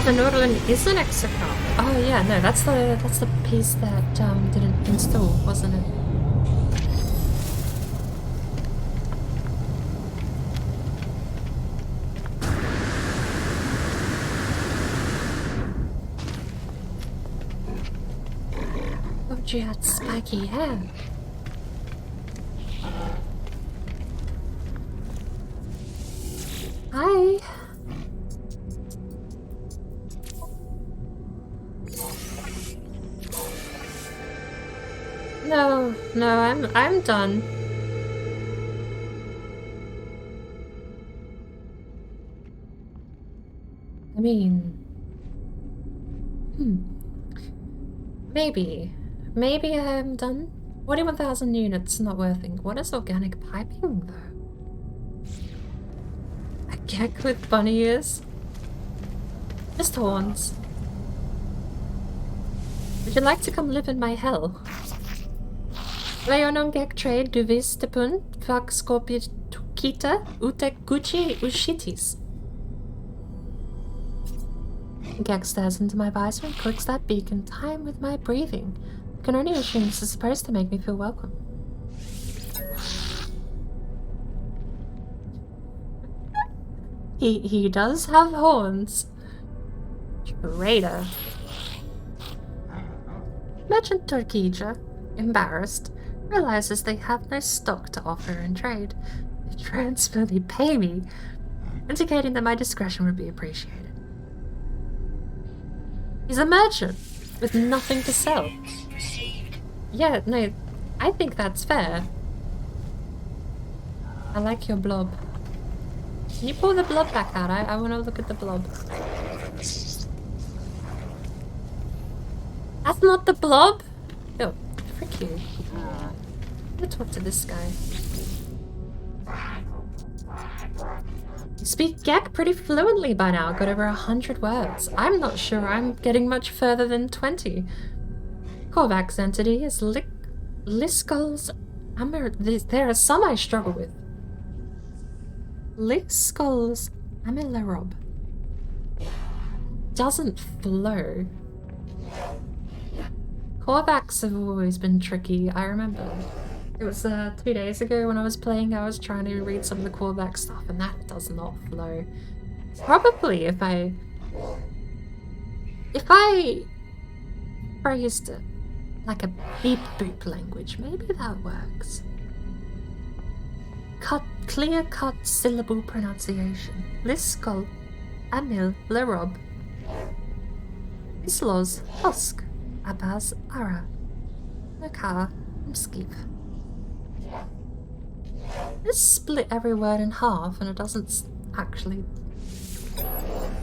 The Norderland is an exocom. Oh yeah, no, that's the piece that didn't install, wasn't it? Oh, she had spiky hair. Hi. No, I'm done. I mean, maybe I'm done. 41,000 units, not worthing. What is organic piping though? A gek with bunny ears? Just horns. Would you like to come live in my hell? Leonon gek trade du vis tepun, fak skopit kita, utek gucci ushitis. Gek stares into my visor and clicks that beak in time with my breathing. I can only assume this is supposed to make me feel welcome. He does have horns. Traitor. Merchant Turkija, embarrassed, realizes they have no stock to offer in trade. They transparently pay me, indicating that my discretion would be appreciated. He's a merchant with nothing to sell. Yeah, no, I think that's fair. I like your blob. Can you pull the blob back out? I want to look at the blob. That's not the blob? Oh, frick you. I'm gonna talk to this guy. You speak Gek pretty fluently by now, got over 100 words. I'm not sure I'm getting much further than 20. Korvac's entity is Liskull's there are some I struggle with. Liskull's Amilarob. Doesn't flow. Korvacs have always been tricky, I remember. It was 2 days ago when I was playing, I was trying to read some of the Korvac stuff and that does not flow. Probably if I phrased it like a beep boop language, maybe that works. Clear-cut syllable pronunciation. Liskol, Amil, Lerob. Islos, Husk, Abaz, Ara, Nakar, and Skip. This split every word in half and it doesn't actually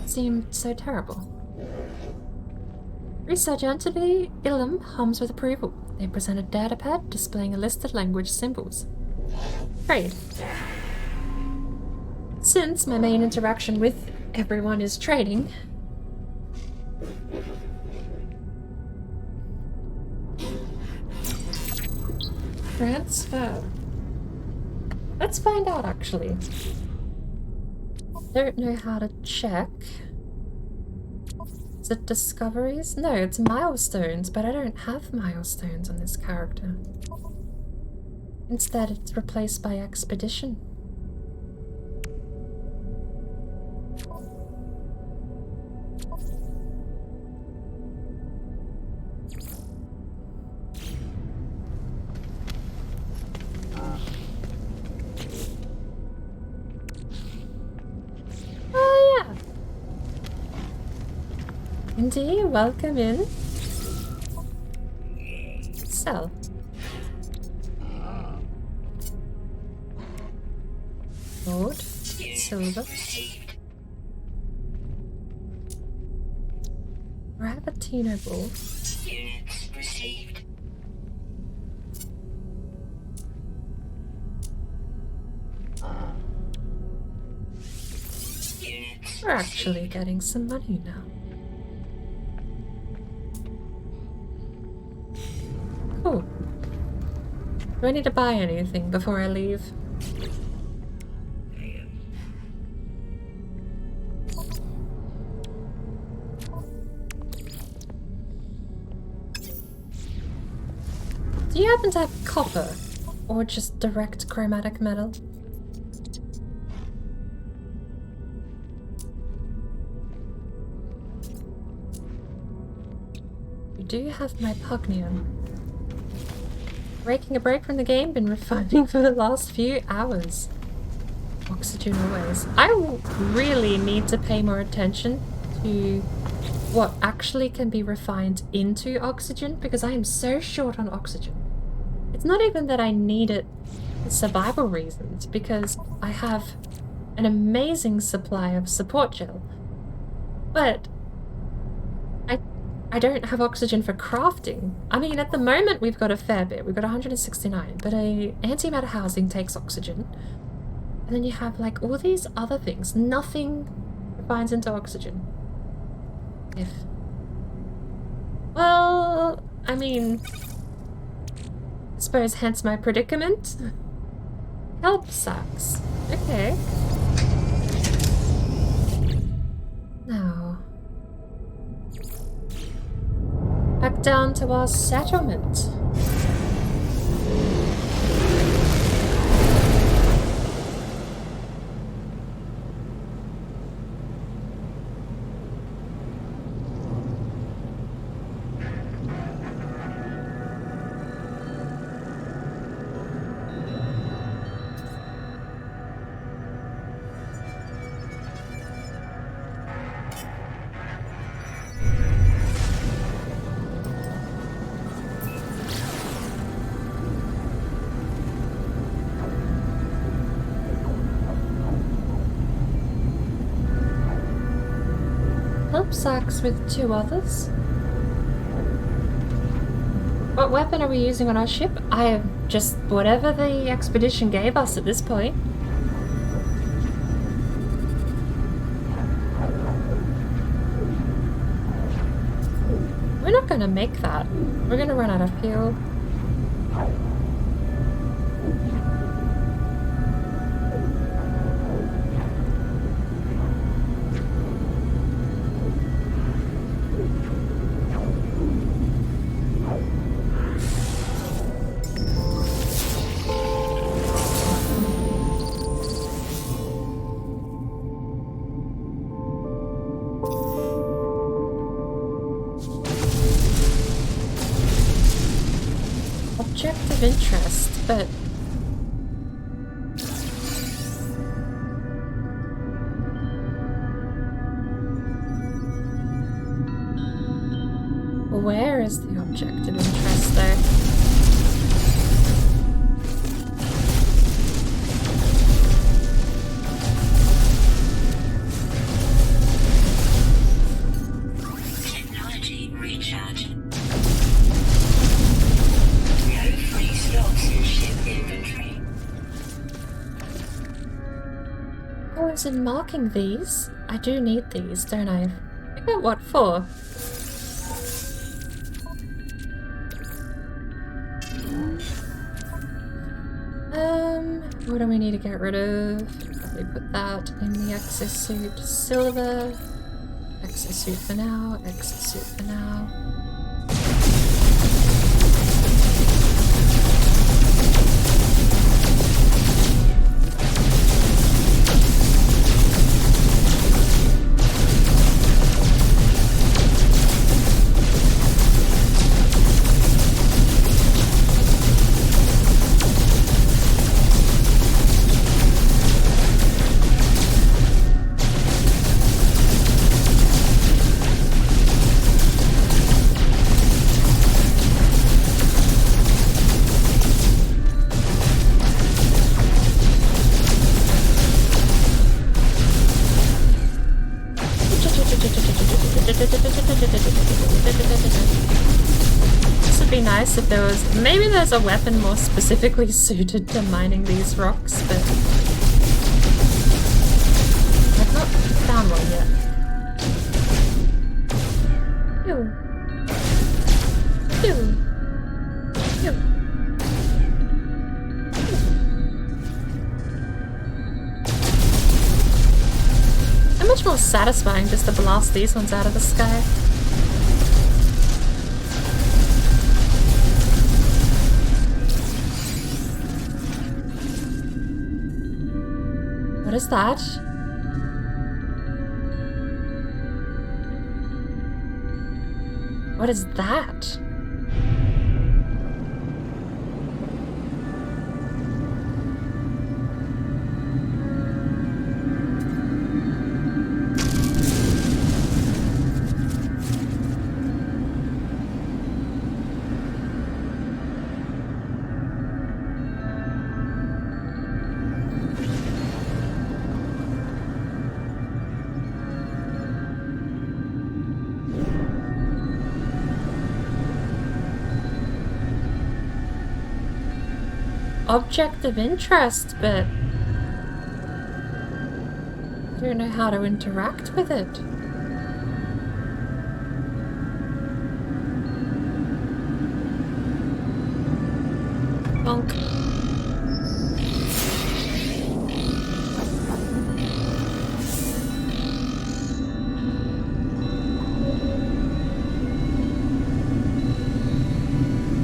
seem so terrible. Research entity Ilum hums with approval. They present a datapad displaying a list of language symbols. Trade. Since my main interaction with everyone is trading, transfer. Let's find out actually. Don't know how to check. Is it discoveries? No, it's milestones, but I don't have milestones on this character. Instead, it's replaced by expedition. Oh yeah. Indeed, welcome in. sell? Gold, silver. Gravitino ball. Units received. Units We're actually getting some money now. Cool. Do I need to buy anything before I leave? Do you happen to have copper? Or just direct chromatic metal? You do have my pugnium. Breaking a break from the game, been refining for the last few hours. Oxygen always. I really need to pay more attention to what actually can be refined into oxygen because I am so short on oxygen. It's not even that I need it for survival reasons because I have an amazing supply of support gel, but I don't have oxygen for crafting. I mean, at the moment we've got a fair bit. We've got 169, but a antimatter housing takes oxygen. And then you have like all these other things. Nothing refines into oxygen. Well, I mean, I suppose hence my predicament. Help sucks. Okay. Now, back down to our settlement. Sacks with 2 others. What weapon are we using on our ship? I have just whatever the expedition gave us at this point. We're not gonna make that. We're gonna run out of fuel. Of interest, but where is the object of interest there? technology recharge. Stocks in ship inventory. Oh, I was in marking these. I do need these, don't I? I got what for? What do we need to get rid of? Probably put that in the exosuit. Silver. Exosuit for now. Exosuit for now. nice if there was... Maybe there's a weapon more specifically suited to mining these rocks, but... I've not found one yet. Ew. Ew. Ew. How much more satisfying just to blast these ones out of the sky. What is that? What is that? Object of interest, but I don't know how to interact with it. Bonk.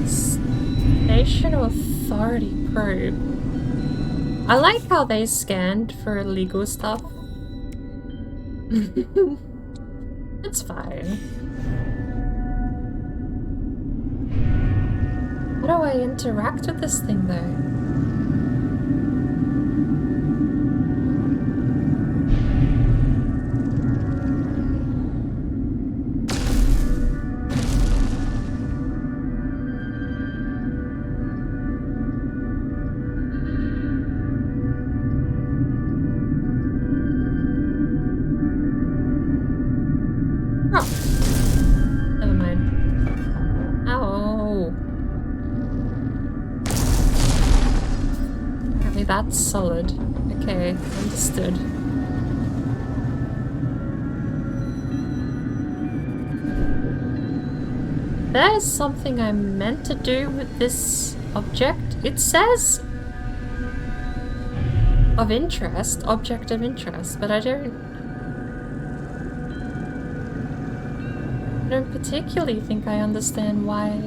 Station Authority probe. I like how they scanned for illegal stuff. It's fine. How do I interact with this thing though? That's solid. Okay, understood. There's something I meant to do with this object. It says of interest, object of interest, but I don't particularly think I understand why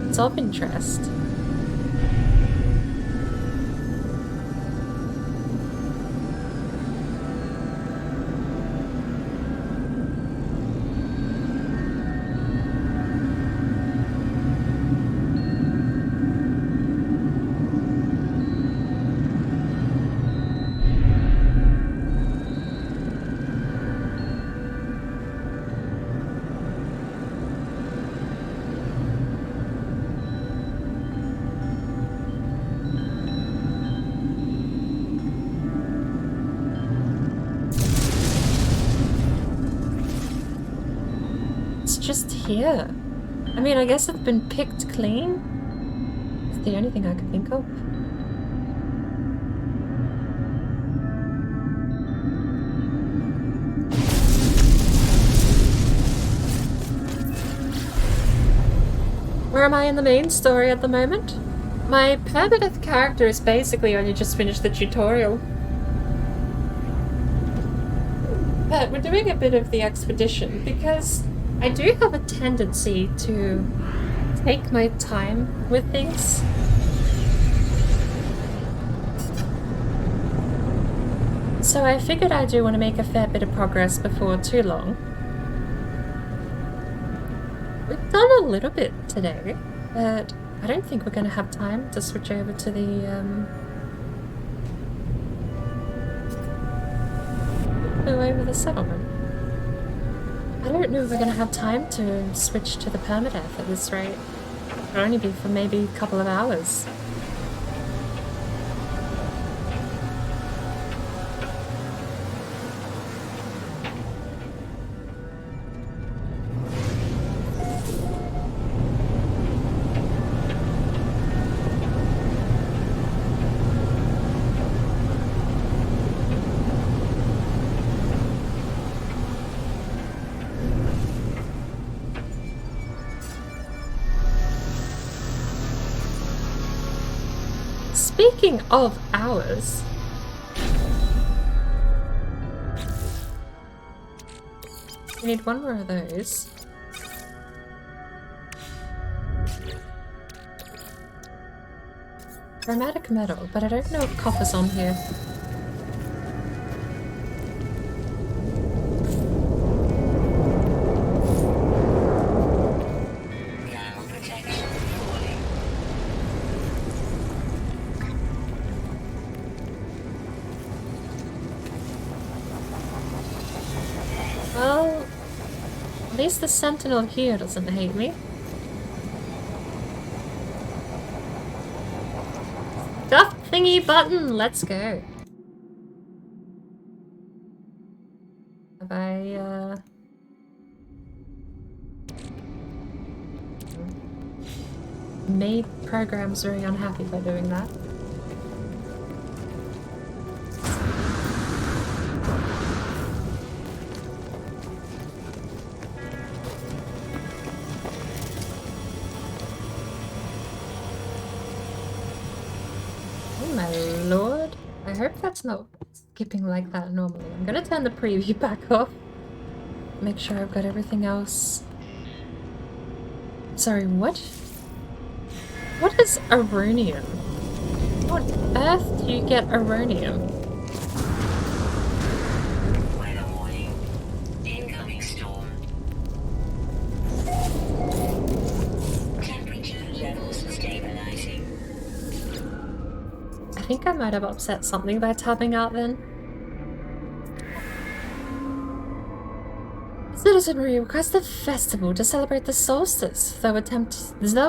it's of interest. Just here. I mean, I guess it's been picked clean. It's the only thing I can think of. Where am I in the main story at the moment? My permadeath character is basically only just finished the tutorial. But we're doing a bit of the expedition because I do have a tendency to take my time with things. So I figured I do want to make a fair bit of progress before too long. We've done a little bit today, but I don't think we're going to have time to switch over to the over the settlement. I don't know if we're going to have time to switch to the permadeath at this rate. It'll only be for maybe a couple of hours. Speaking of hours, we need one more of those. Chromatic metal, but I don't know if copper's on here. Now protection falling. Well, at least the sentinel here doesn't hate me. Stuff thingy button, let's go. Have I, made programs very unhappy by doing that? Oh my lord. I hope that's not skipping like that normally. I'm gonna turn the preview back off. Make sure I've got everything else. Sorry, what? What is Aronium? What on earth do you get Aronium? Weather warning. Incoming storm. Temperature levels stabilizing. I think I might have upset something by tabbing out then. Citizenry requests a festival to celebrate the solstice. Though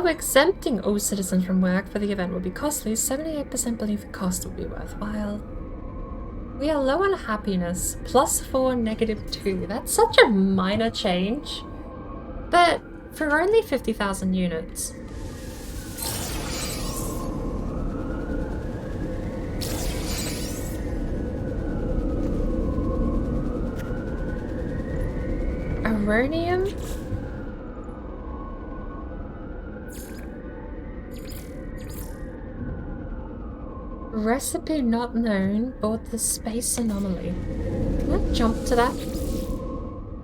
exempting all citizens from work for the event will be costly, 78% believe the cost will be worthwhile. We are low on happiness. +4, -2. That's such a minor change. But for only 50,000 units. Aronium? Recipe not known, but the space anomaly. Can I jump to that?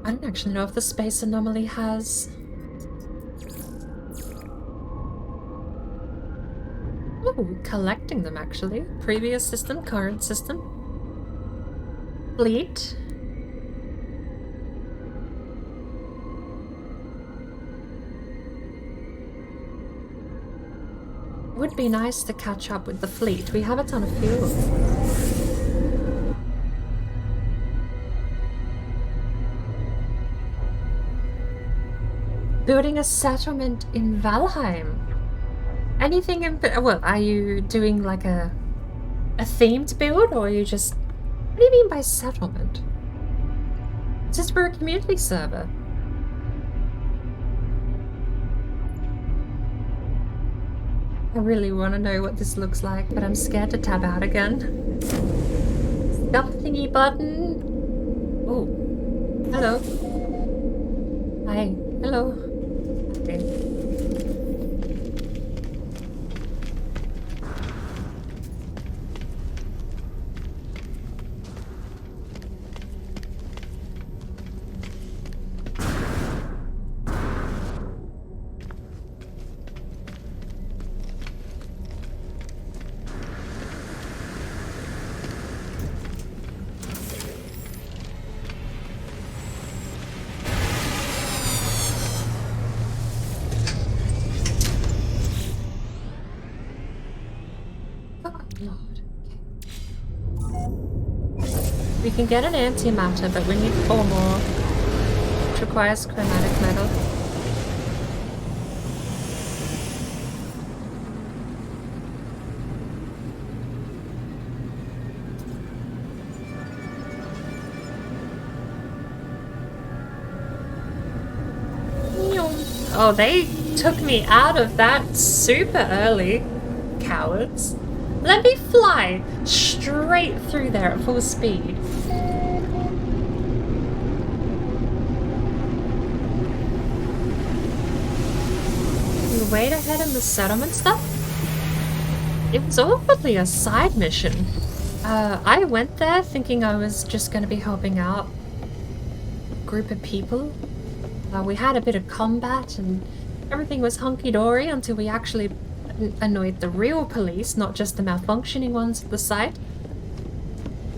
I don't actually know if the space anomaly has... Oh, collecting them actually. Previous system, current system. Fleet. Would be nice to catch up with the fleet. We have a ton of fuel. Building a settlement in Valheim. Anything in... Well, are you doing like a themed build, or are you just... What do you mean by settlement? Is this for a community server? I really want to know what this looks like, but I'm scared to tab out again. Stop thingy button. Oh. Hello. Hi. Hello. Okay. We can get an antimatter, but we need 4 more. Which requires chromatic metal. Oh, they took me out of that super early. Cowards. Let me fly straight through there at full speed. You're way ahead in the settlement stuff? It was awkwardly a side mission. I went there thinking I was just going to be helping out a group of people. We had a bit of combat and everything was hunky-dory until we actually annoyed the real police, not just the malfunctioning ones at the site.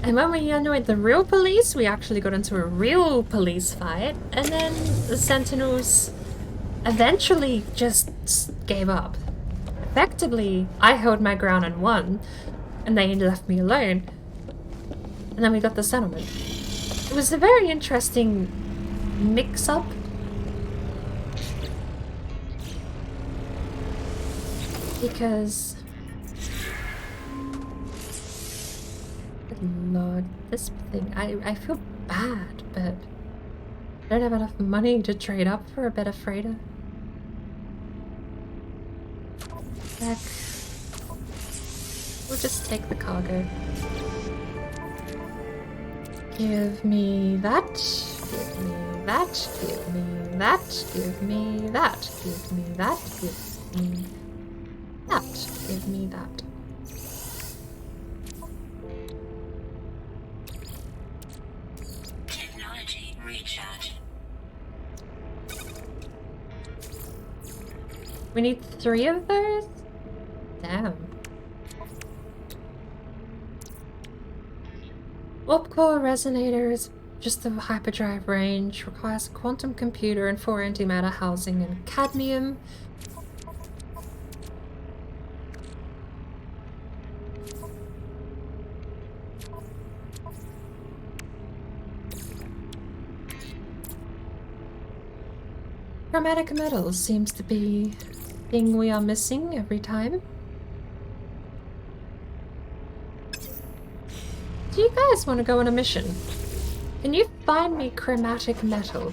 And when we annoyed the real police, we actually got into a real police fight, and then the Sentinels eventually just gave up. Effectively, I held my ground and won, and they left me alone. And then we got the settlement. It was a very interesting mix-up. Because... Good Lord, this thing, I feel bad, but I don't have enough money to trade up for a better freighter. Heck. We'll just take the cargo. Give me that. Give me that. Give me that. Give me that. Give me that. Give me that. Give me that. Technology recharge. We need 3 of those? Damn. Warp core resonator is just the hyperdrive range, requires a quantum computer and 4 antimatter housing and cadmium. Chromatic metals seems to be the thing we are missing every time. Do you guys want to go on a mission? Can you find me chromatic metal?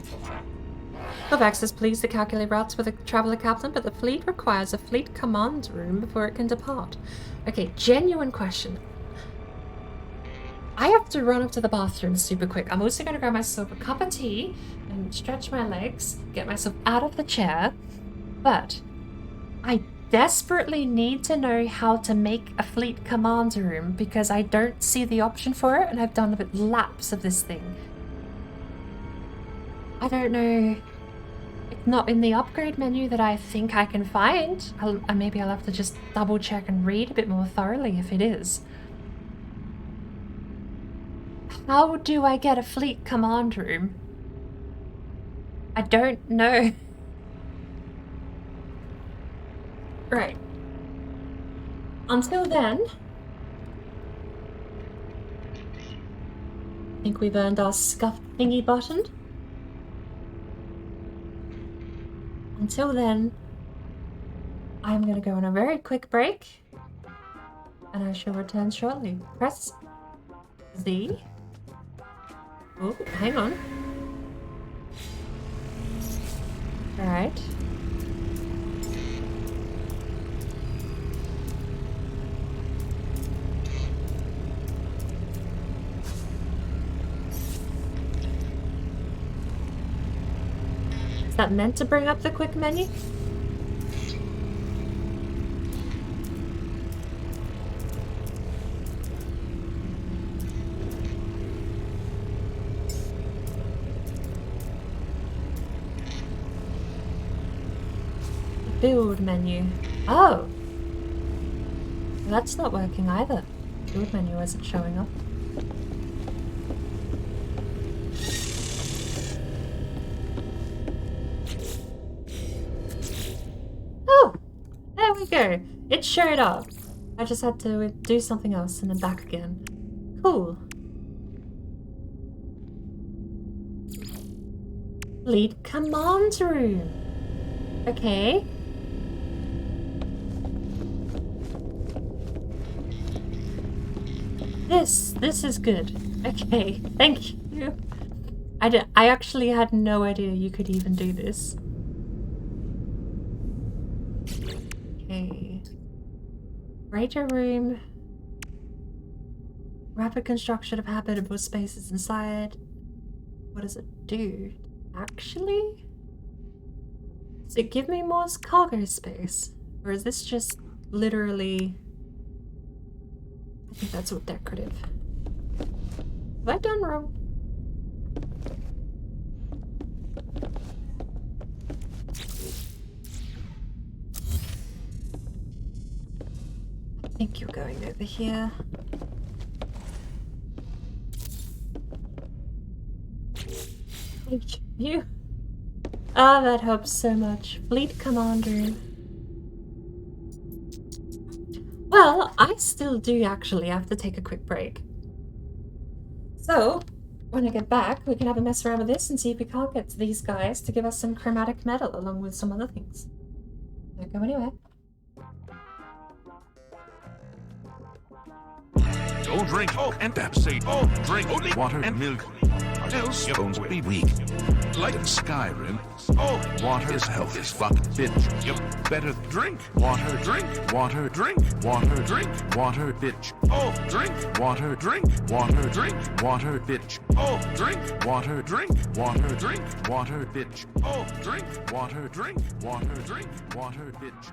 Kovacs is pleased to calculate routes with a traveler captain, but the fleet requires a fleet command room before it can depart. Okay, genuine question. I have to run up to the bathroom super quick. I'm also going to grab myself a cup of tea and stretch my legs, get myself out of the chair. But I desperately need to know how to make a fleet command room because I don't see the option for it and I've done a bit laps of this thing. I don't know. It's not in the upgrade menu that I think I can find. Maybe I'll have to just double check and read a bit more thoroughly if it is. How do I get a fleet command room? I don't know. Right. Until then, I think we've earned our scuffed thingy button. Until then, I'm going to go on a very quick break, and I shall return shortly. Press Z. Oh, hang on. Alright. Is that meant to bring up the quick menu? Build menu. Oh! That's not working either. Build menu isn't showing up. Oh! There we go! It showed up. I just had to do something else and then back again. Cool. Lead command room. Okay. This is good. Okay, thank you. I actually had no idea you could even do this. Okay. Freighter room. Rapid construction of habitable spaces inside. What does it do? Actually? Does it give me more cargo space? Or is this just literally I think that's all decorative. Have I done wrong? I think you're going over here. Thank you. Ah, that helps so much. Fleet Commander. Well, I still do actually have to take a quick break. So, when I get back, we can have a mess around with this and see if we can't get these guys to give us some chromatic metal along with some other things. Don't go anywhere. Don't drink and Pepsi. Drink only water and milk. Else your bones will be weak. Like in Skyrim, water's health is fuck, bitch. You better drink water, drink water, drink water, drink water, bitch. Drink water, drink water, drink water, bitch. Drink water, drink water, drink water, bitch. Drink water, drink water, drink water, bitch.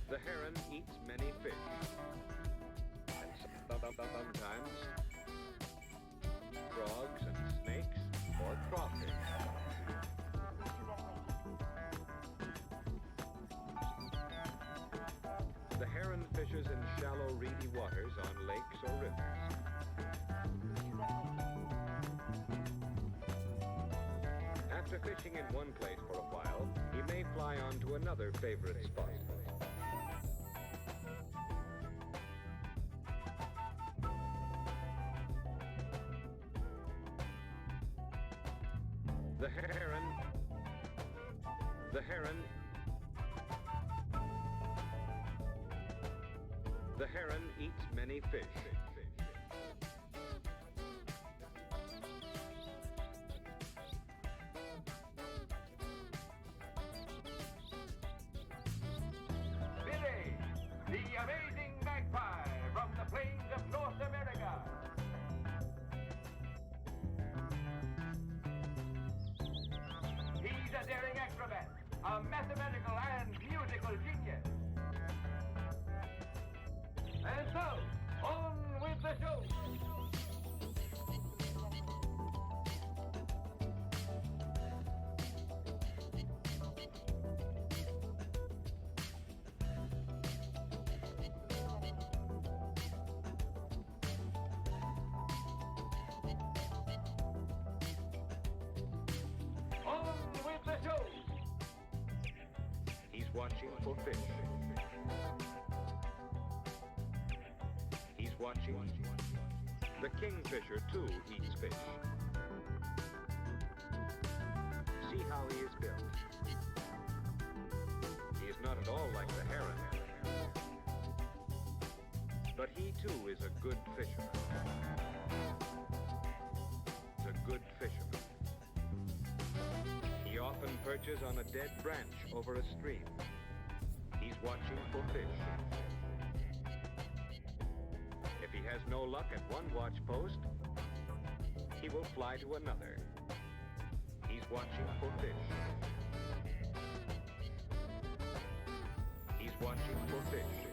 The heron eats many fish. And sometimes frogs and snakes or crawfish. The heron fishes in shallow, reedy waters on lakes or rivers. After fishing in one place for a while, he may fly on to another favorite spot. The heron eats many fish. Billy, the amazing magpie from the plains of North America. He's a daring acrobat, a mathematical and musical genius. And so, on with the show. On with the show. He's watching for fish. He's watching. The kingfisher, too, eats fish. how he is built. He is not at all like the heron, but he too is a good fisherman. Is a good fisherman. He often perches on a dead branch over a stream. He's watching for fish. If he has no luck at one watch post, he will fly to another. He's watching for fish. He's watching for fish.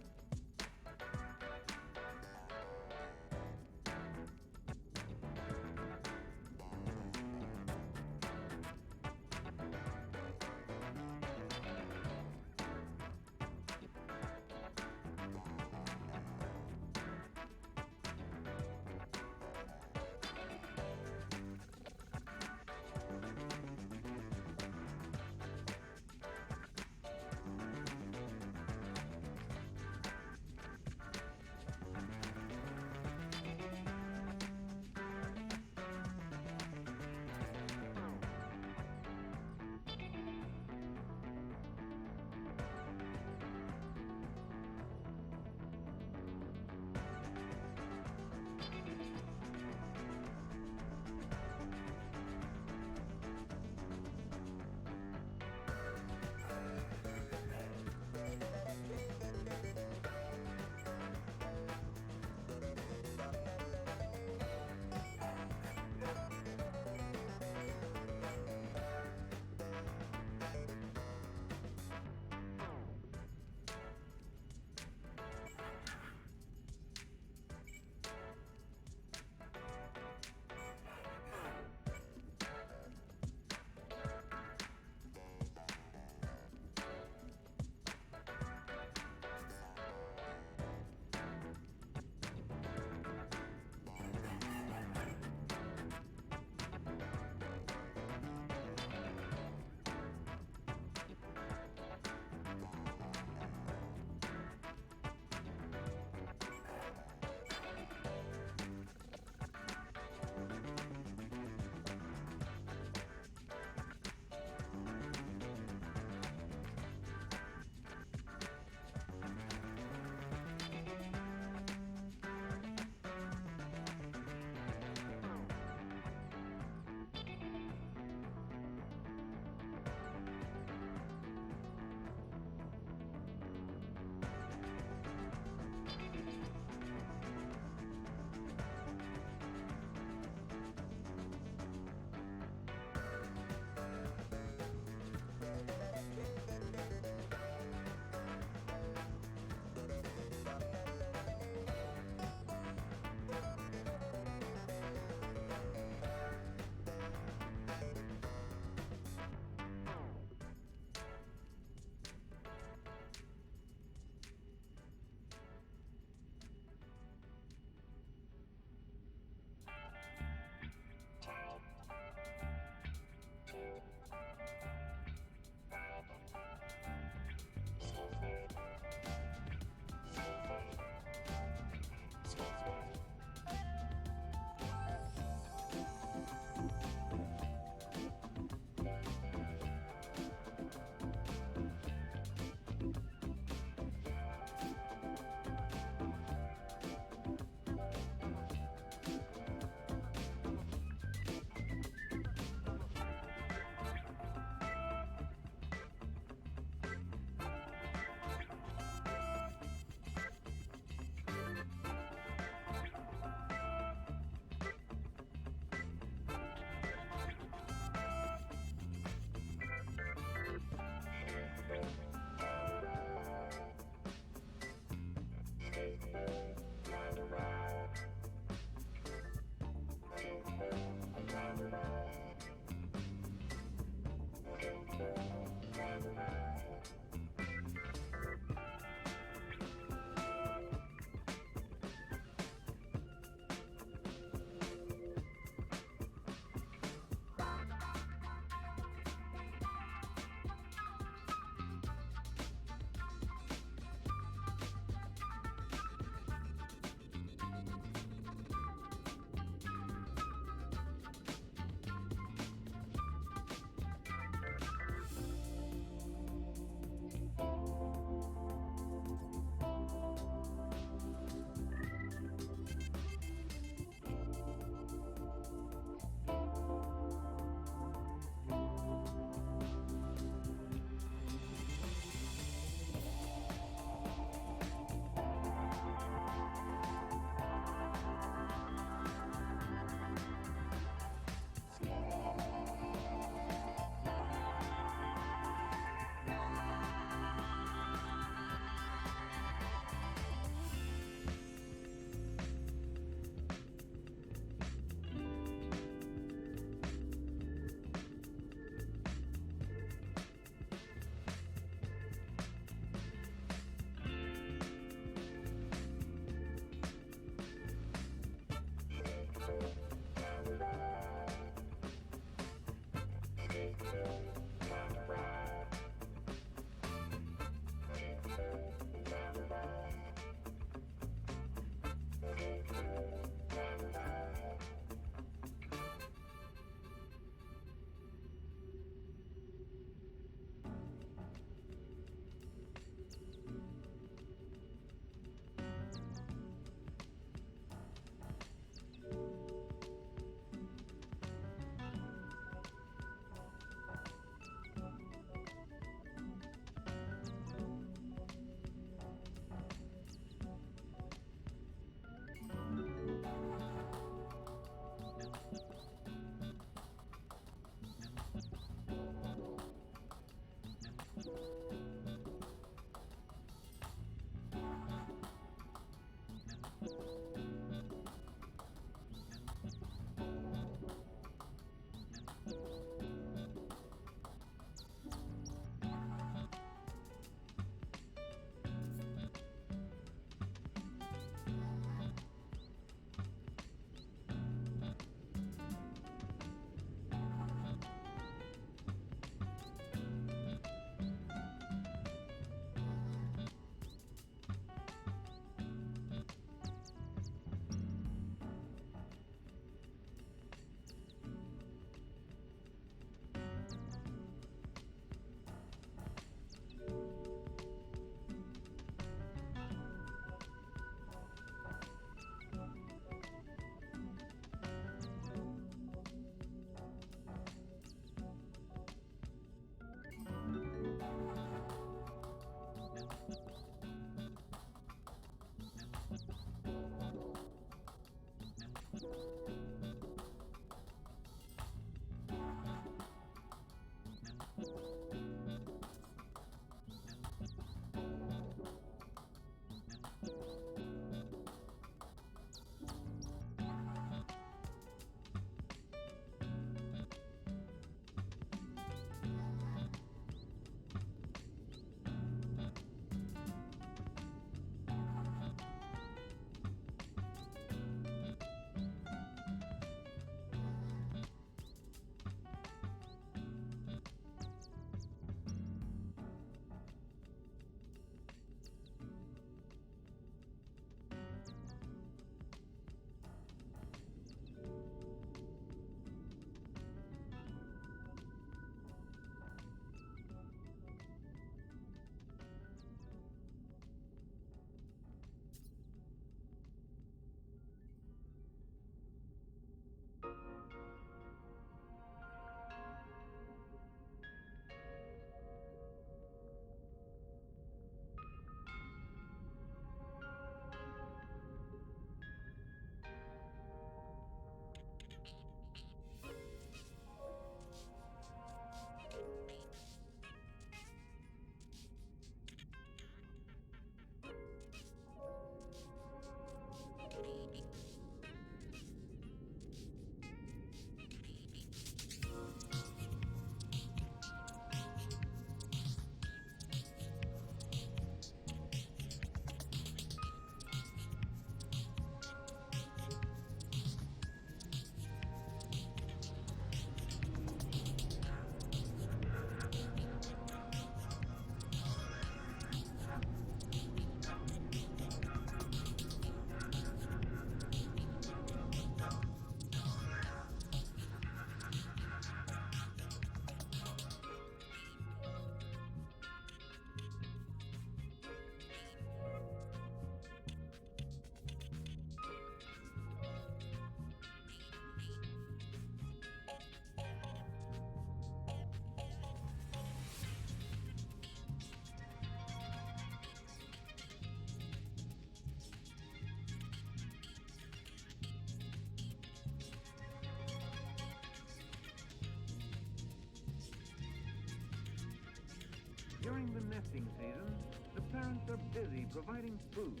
During the nesting season, the parents are busy providing food.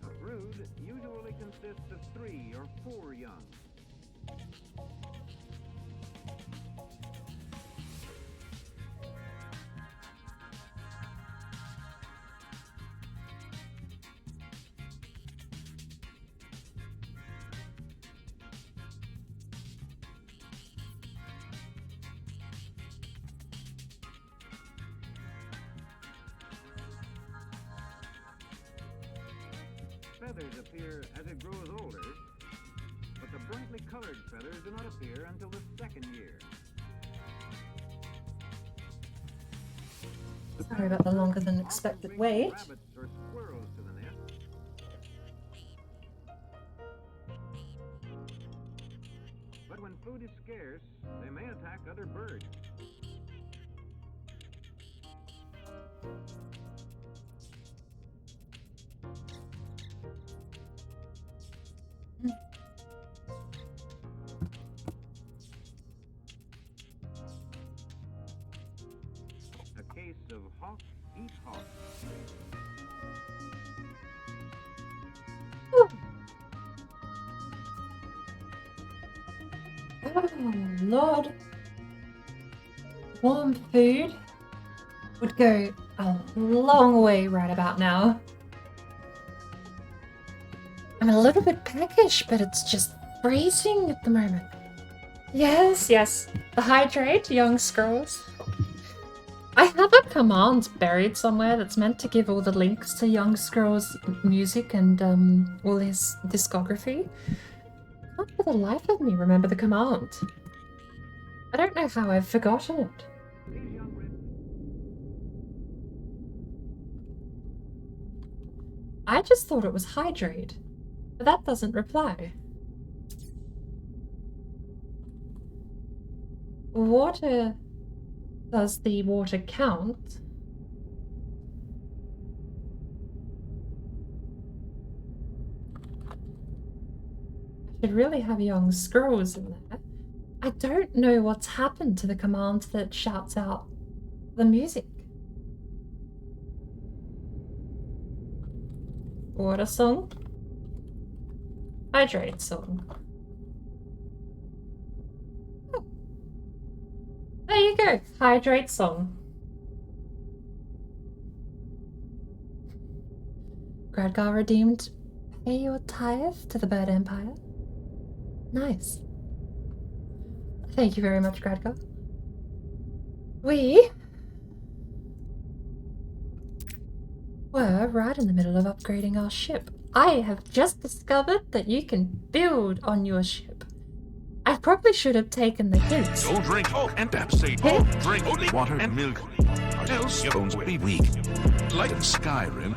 A brood usually consists of 3 or 4 young. Feathers appear as it grows older, but the brightly colored feathers do not appear until the 2nd year. Sorry about the longer than expected wait. Rabbits or squirrels to the nest. But when food is scarce, they may attack other birds. A case of hawk eat hawk. Oh, Lord. Warm food would go a long way right about now. I'm a little bit peckish, but it's just freezing at the moment. Yes, yes. The hydrate, young squirrels. I have a command buried somewhere that's meant to give all the links to young squirrels' music and all his discography. I can't for the life of me remember the command. I don't know how I've forgotten it. I just thought it was hydrate, but that doesn't reply. Water. Does the water count? I should really have young squirrels in there. I don't know what's happened to the command that shouts out the music. Water song? Hydrate song. Oh. There you go. Hydrate song. Gradgar redeemed. Pay your tithe to the Bird Empire. Nice. Thank you very much, Gradgar. We were right in the middle of upgrading our ship. I have just discovered that you can build on your ship. I probably should have taken the hints. Don't drink and say drink only water and milk, or else your bones will be weak. Like in Skyrim,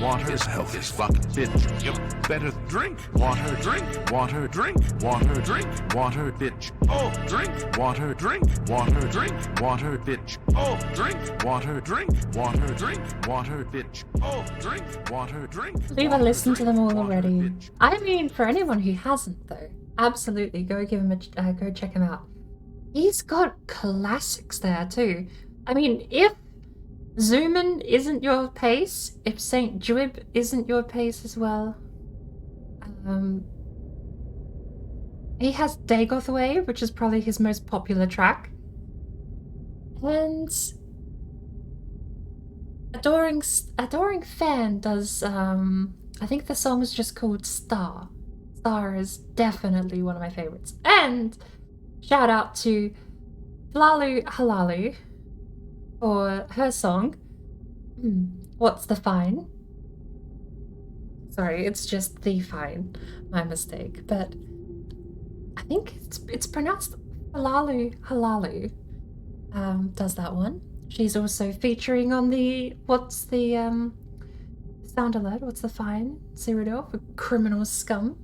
water is health is fucking bitch. You better drink water, drink water, drink water, drink water, bitch. Drink water, drink water, drink water, bitch. Drink water, drink water, drink water, bitch. Drink water, drink. I believe I listened to them all already. I mean, for anyone who hasn't, though, absolutely go give him a go check him out. He's got classics there too. I mean, if Zoomin isn't your pace, if St. Juib isn't your pace as well, he has Dagoth Away, which is probably his most popular track, and Adoring Fan does. I think the song is just called Star. Star is definitely one of my favorites. And shout out to Flalu Halalu for her song, What's the Fine? Sorry, it's just The Fine. My mistake. But I think it's pronounced Flalu Halalu. Does that one. She's also featuring on the Sound Alert, What's the Fine? Cyrodiil for Criminal Scum.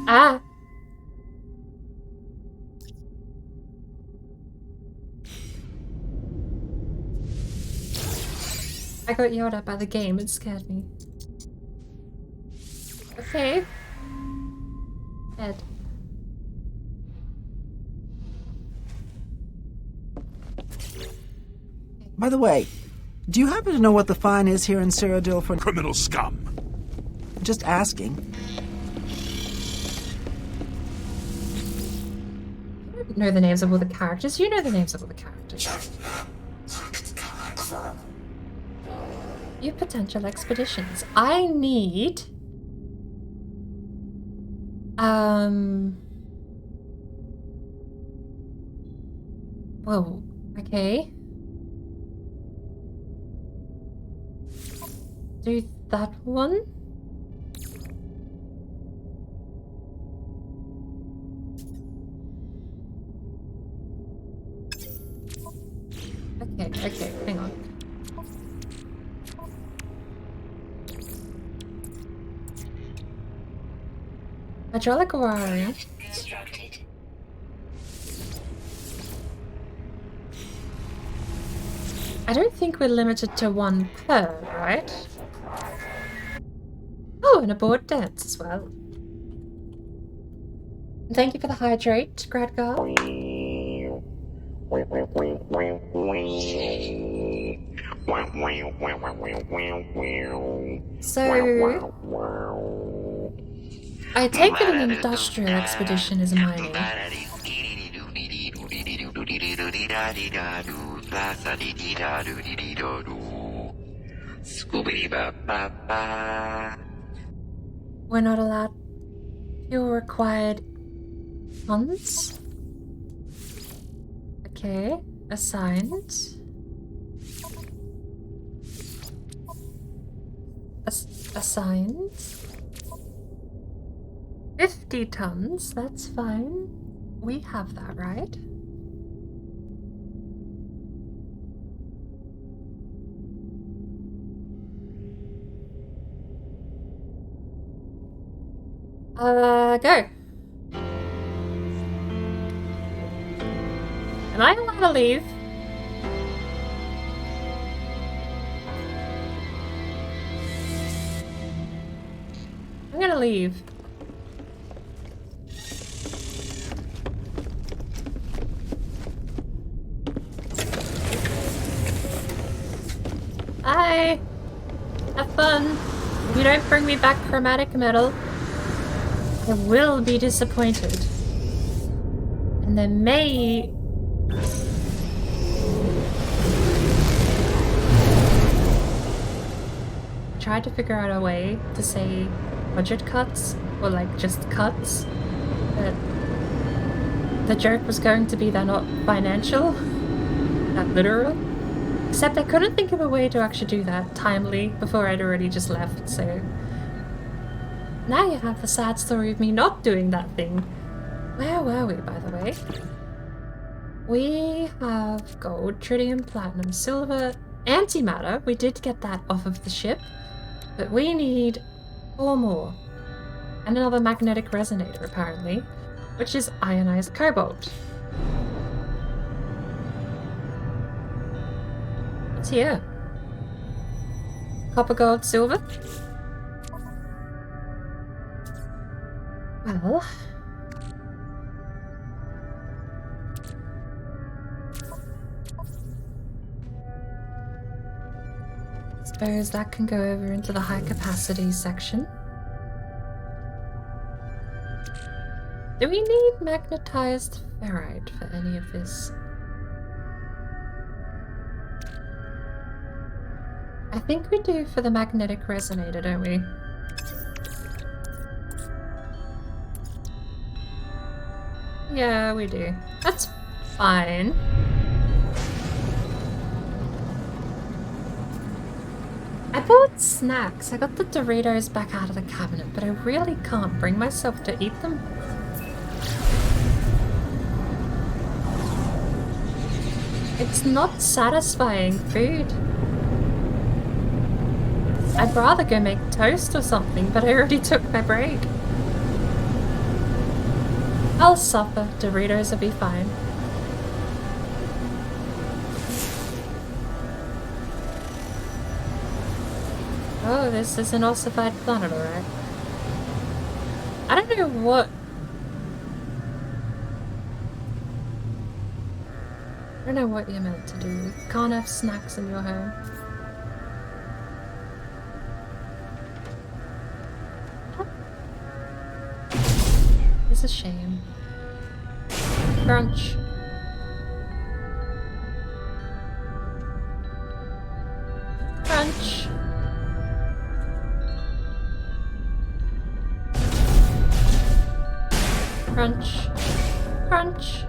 Ah! I got yelled at by the game, it scared me. Okay. Ed. By the way, do you happen to know what the fine is here in Cyrodiil for Criminal scum. just asking? I don't know the names of all the characters. You know the names of all the characters. Your potential expeditions. I need... Whoa. Okay. Do that one. Okay, hang on. Hydraulic wiring. Constructed. I don't think we're limited to one per, right? Oh, and a board dance as well. Thank you for the hydrate, Gradgar. So, I take it an industrial expedition is mining. We're not allowed fuel required tons. Okay, assigned. Assigned. 50 tons, that's fine. We have that, right? Go. Am I allowed to leave? I'm gonna leave. Bye! Have fun! If you don't bring me back chromatic metal, I will be disappointed. And there may... I tried to figure out a way to say budget cuts, or like just cuts, but the joke was going to be they're not financial, not literal. Except I couldn't think of a way to actually do that timely before I'd already just left, so... Now you have the sad story of me not doing that thing. Where were we, by the way? We have gold, tritium, platinum, silver, antimatter. We did get that off of the ship. But we need 4 more. And another magnetic resonator, apparently. Which is ionized cobalt. What's here? Copper, gold, silver? Well... suppose that can go over into the high capacity section. Do we need magnetized ferrite for any of this? I think we do for the magnetic resonator, don't we? Yeah, we do. That's fine. I bought snacks. I got the Doritos back out of the cabinet, but I really can't bring myself to eat them. It's not satisfying food. I'd rather go make toast or something, but I already took my break. I'll suffer. Doritos will be fine. Oh, this is an ossified planet, alright. I don't know what... I don't know what you're meant to do. You can't have snacks in your home. It's a shame. Crunch. Crunch. Crunch. Crunch.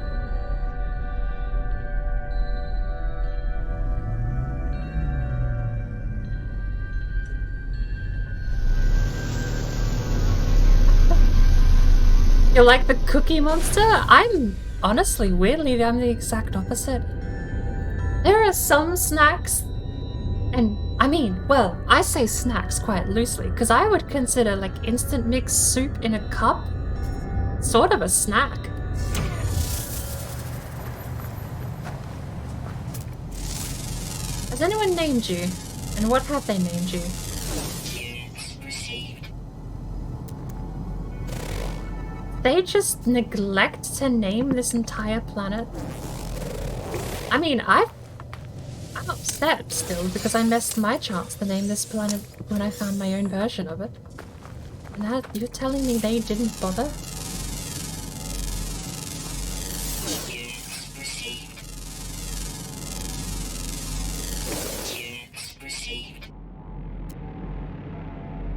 You're like the Cookie Monster? I'm honestly, weirdly, I'm the exact opposite. There are some snacks, and I mean, well, I say snacks quite loosely, because I would consider like instant mix soup in a cup sort of a snack. Has anyone named you? And what have they named you? They just neglect to name this entire planet. I mean, I'm upset still because I missed my chance to name this planet when I found my own version of it. And now you're telling me they didn't bother?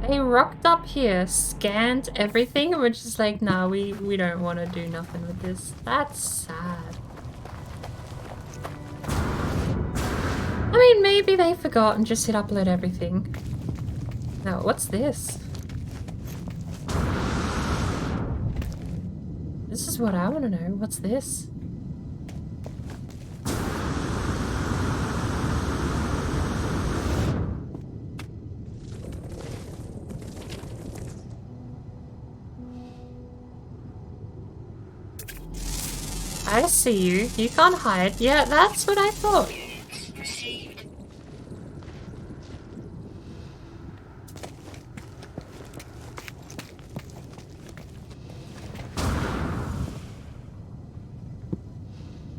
They rocked up here, scanned everything, and we're just like, nah, we don't want to do nothing with this. That's sad. I mean, maybe they forgot and just hit upload everything. Now, what's this? This is what I want to know. What's this? I see you. You can't hide. Yeah, that's what I thought.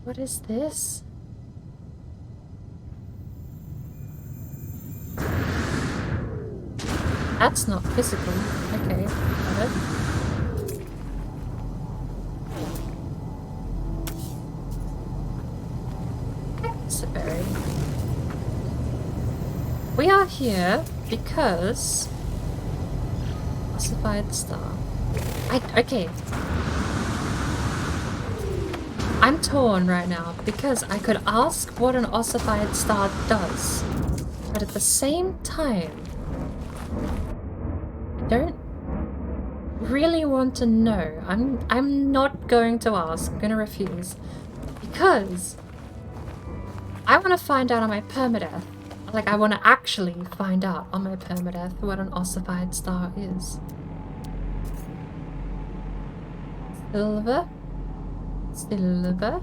What is this? That's not physical. Okay, got it. We are here because ossified star. Okay. I'm torn right now because I could ask what an ossified star does, but at the same time, I don't really want to know. I'm not going to ask. I'm gonna refuse because I want to find out on my permadeath. Like, I want to actually find out on my permadeath what an ossified star is. Silver. Silver.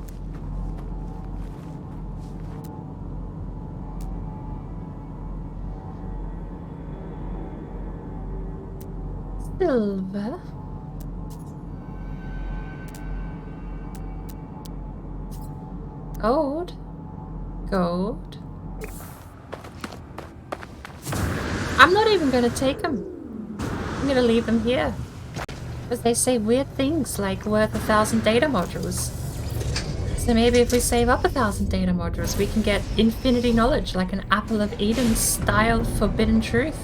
Silver. Gold. Gold. I'm not even going to take them. I'm going to leave them here. Because they say weird things like worth 1,000 data modules. So maybe if we save up 1,000 data modules, we can get infinity knowledge, like an Apple of Eden style forbidden truth.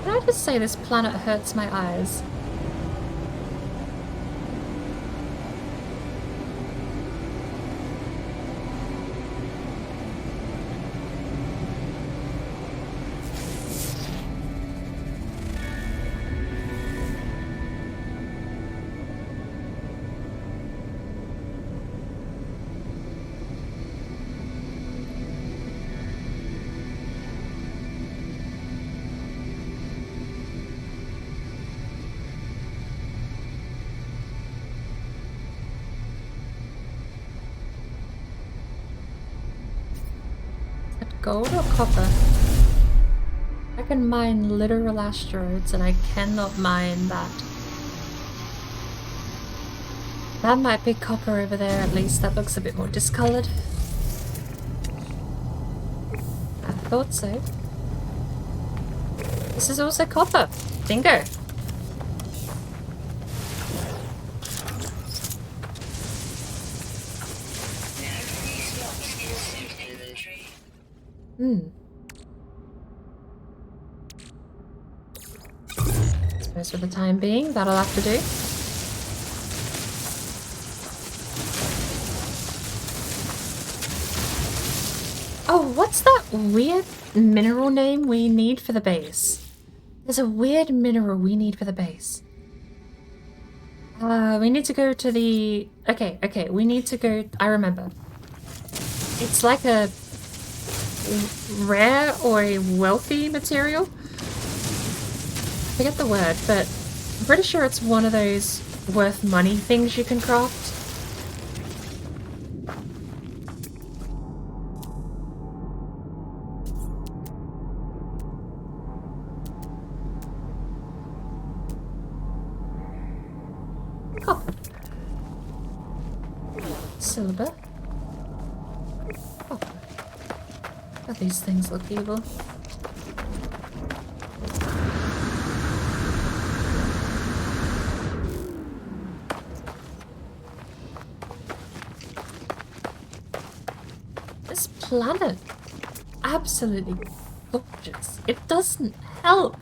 Can I just say this planet hurts my eyes? gold or copper? I can mine literal asteroids and I cannot mine that. That might be copper over there at least. That looks a bit more discolored. I thought so. This is also copper. Bingo. Suppose for the time being, that'll have to do. Oh, what's that weird mineral name we need for the base? There's a weird mineral we need for the base. We need to go to the... Okay, we need to go... I remember. It's like a rare or a wealthy material. I forget the word, but I'm pretty sure it's one of those worth money things you can craft. Copper. Silver. Copper. Oh, these things look evil. This planet, absolutely gorgeous. It doesn't help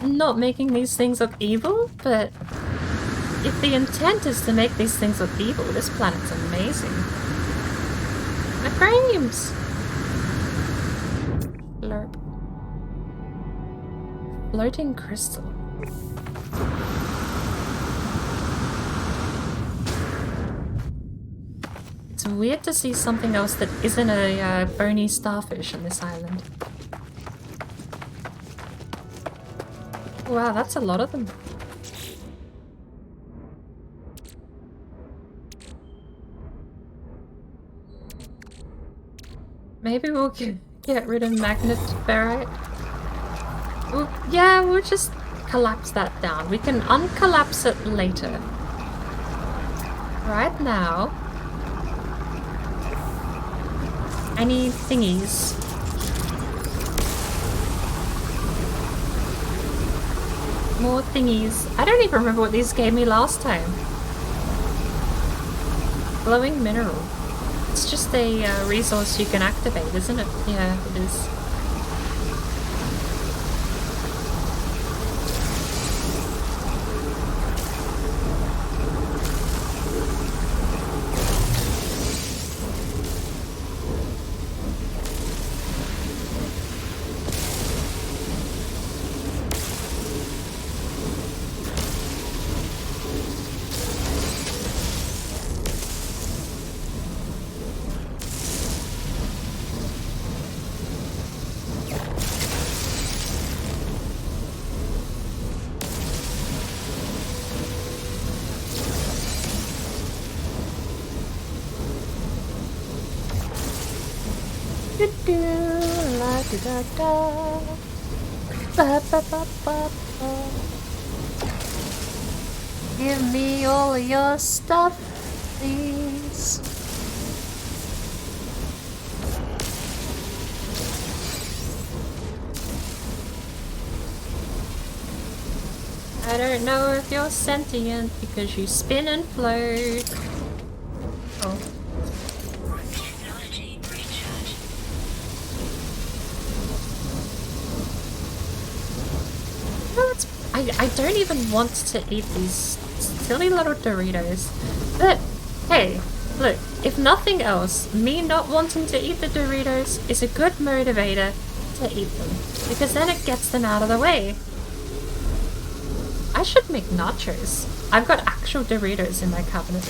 not making these things look evil, but if the intent is to make these things look evil, this planet's amazing. My frames! Blurb. Floating crystal. It's weird to see something else that isn't a bony starfish on this island. Wow, that's a lot of them. Maybe we'll get rid of magnet ferrite. Yeah, we'll just collapse that down. We can uncollapse it later. Right now, I need thingies. More thingies. I don't even remember what these gave me last time. Glowing mineral. It's just a resource you can activate, isn't it? Yeah, it is. Give me all of your stuff, please. I don't know if you're sentient because you spin and float. Oh. I don't even want to eat these silly little Doritos. But, hey, look, if nothing else, me not wanting to eat the Doritos is a good motivator to eat them. Because then it gets them out of the way. I should make nachos. I've got actual Doritos in my cabinet.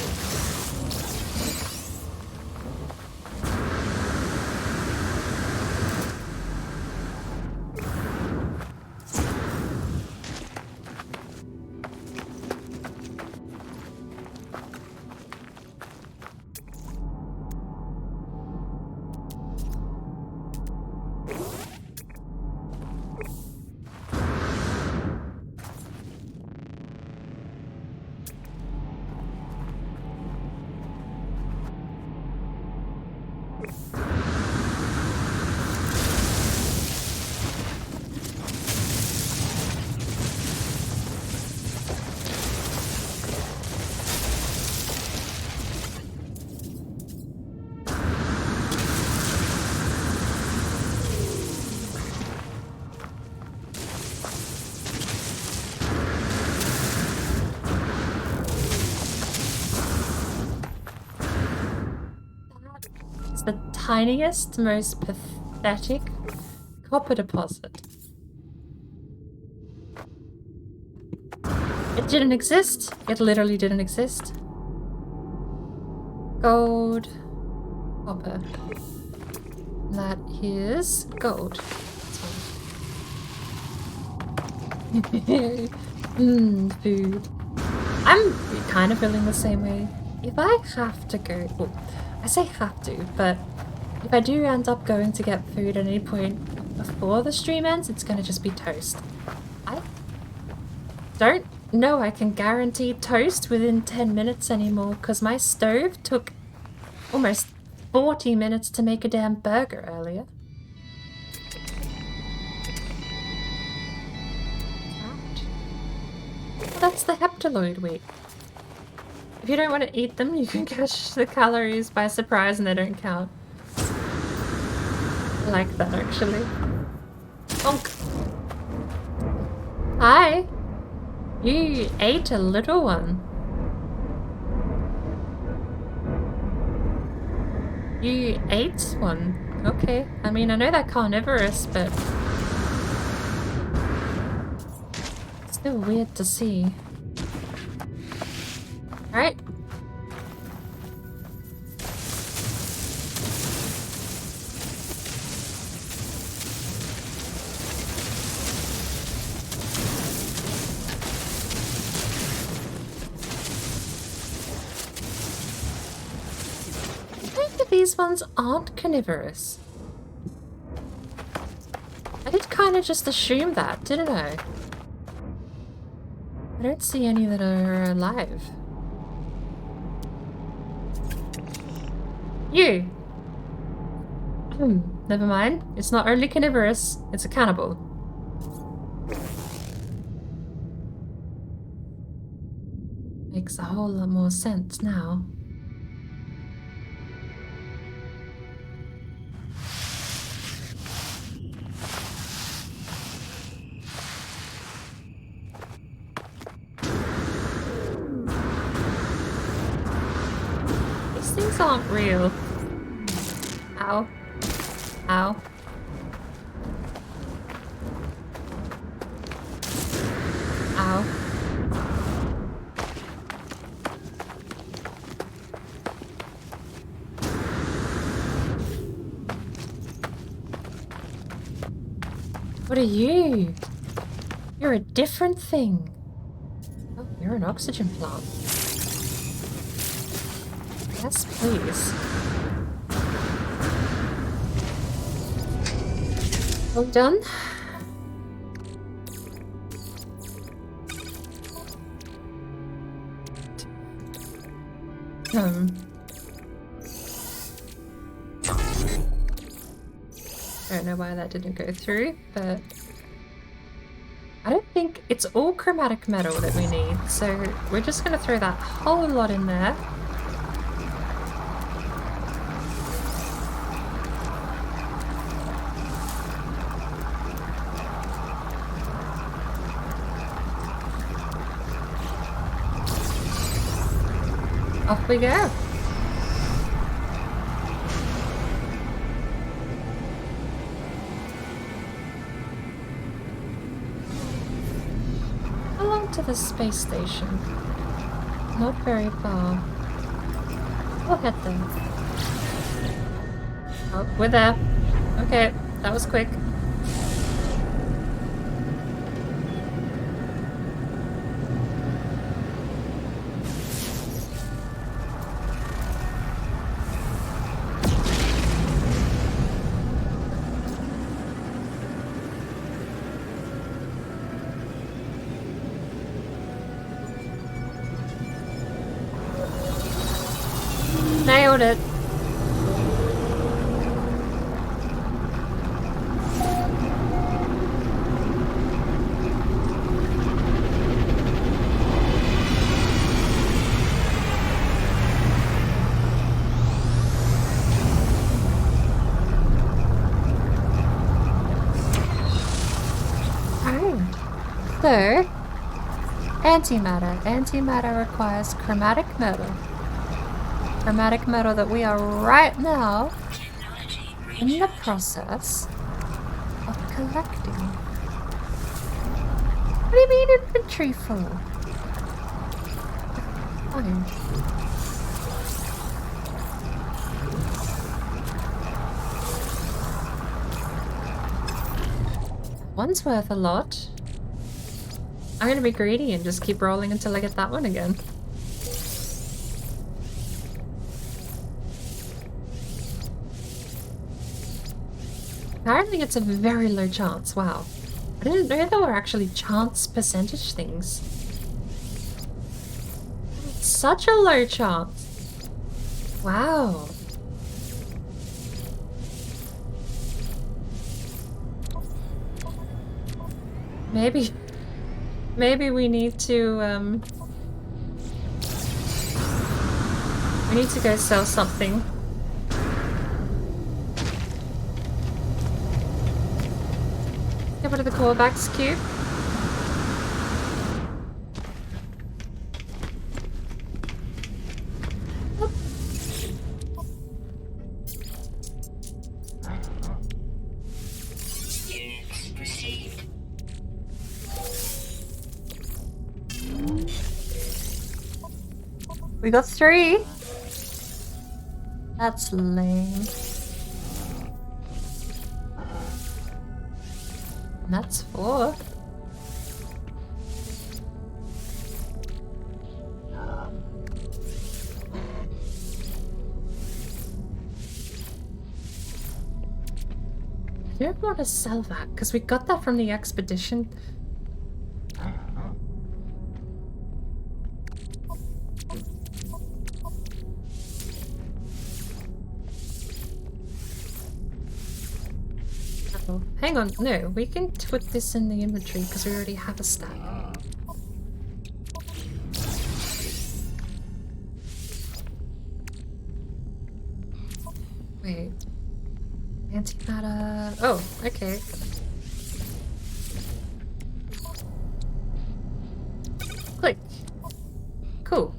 The tiniest, most pathetic copper deposit. It didn't exist. It literally didn't exist. Gold, copper. That is gold. Food. I'm kind of feeling the same way. If I have to go... Well, I say have to, but if I do end up going to get food at any point before the stream ends, it's gonna just be toast. I don't know I can guarantee toast within 10 minutes anymore, because my stove took almost 40 minutes to make a damn burger earlier. Well, that's the heptaloid week. If you don't want to eat them, you can catch the calories by surprise and they don't count. I like that, actually. Bonk. Hi! You ate a little one. You ate one. Okay. I mean, I know they're carnivorous, but... it's still weird to see. Alright. I think these ones aren't carnivorous. I did kind of just assume that, didn't I? I don't see any that are alive. You! Never mind. It's not only carnivorous, it's a cannibal. Makes a whole lot more sense now. These things aren't real. Ow. Ow. Ow. What are you? You're a different thing. Oh, you're an oxygen plant. Yes, please. All done? I don't know why that didn't go through, but I don't think it's all chromatic metal that we need, so we're just going to throw that whole lot in there. Off we go. How long to the space station? Not very far. We'll head there. Oh, we're there. Okay, that was quick. Nailed it. Another antimatter. Antimatter requires chromatic metal. Chromatic metal that we are right now in the process of collecting. What do you mean inventory full? Fine. One's worth a lot. I'm gonna be greedy and just keep rolling until I get that one again. Apparently it's a very low chance. Wow. I didn't know there were actually chance percentage things. Such a low chance. Wow. Maybe we need to go sell something. Get rid of the callbacks cube. We got 3. That's lame. And that's 4. I don't want to sell that because we got that from the expedition. Oh, hang on, no, we can put this in the inventory because we already have a stack. Wait. Antimatter. Oh, okay. Click. Cool.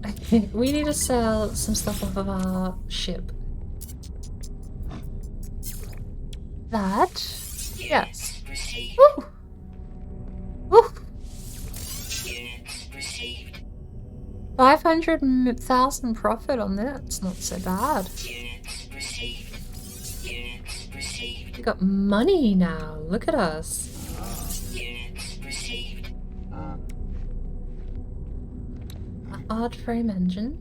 Okay, we need to sell some stuff off of our ship. That. Yes. Woo! Woo! 500,000 profit on that. It's not so bad. We got money now. Look at us. A hard frame engine.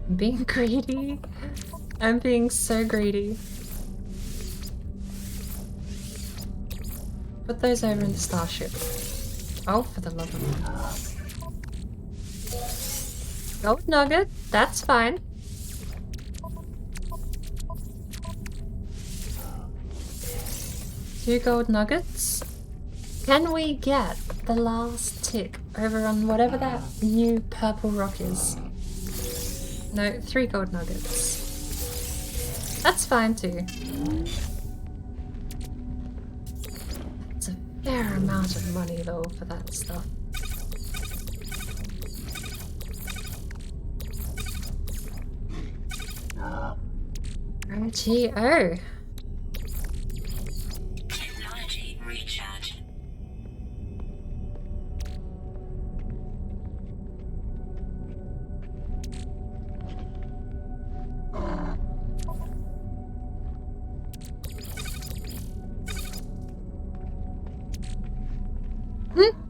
I'm being greedy. I'm being so greedy. Put those over in the starship. Oh, for the love of God. Gold nugget, that's fine. Two gold nuggets. Can we get the last tick over on whatever that new purple rock is? No, 3 gold nuggets. That's fine too. It's a fair amount of money though for that stuff. RTO. Technology recharge.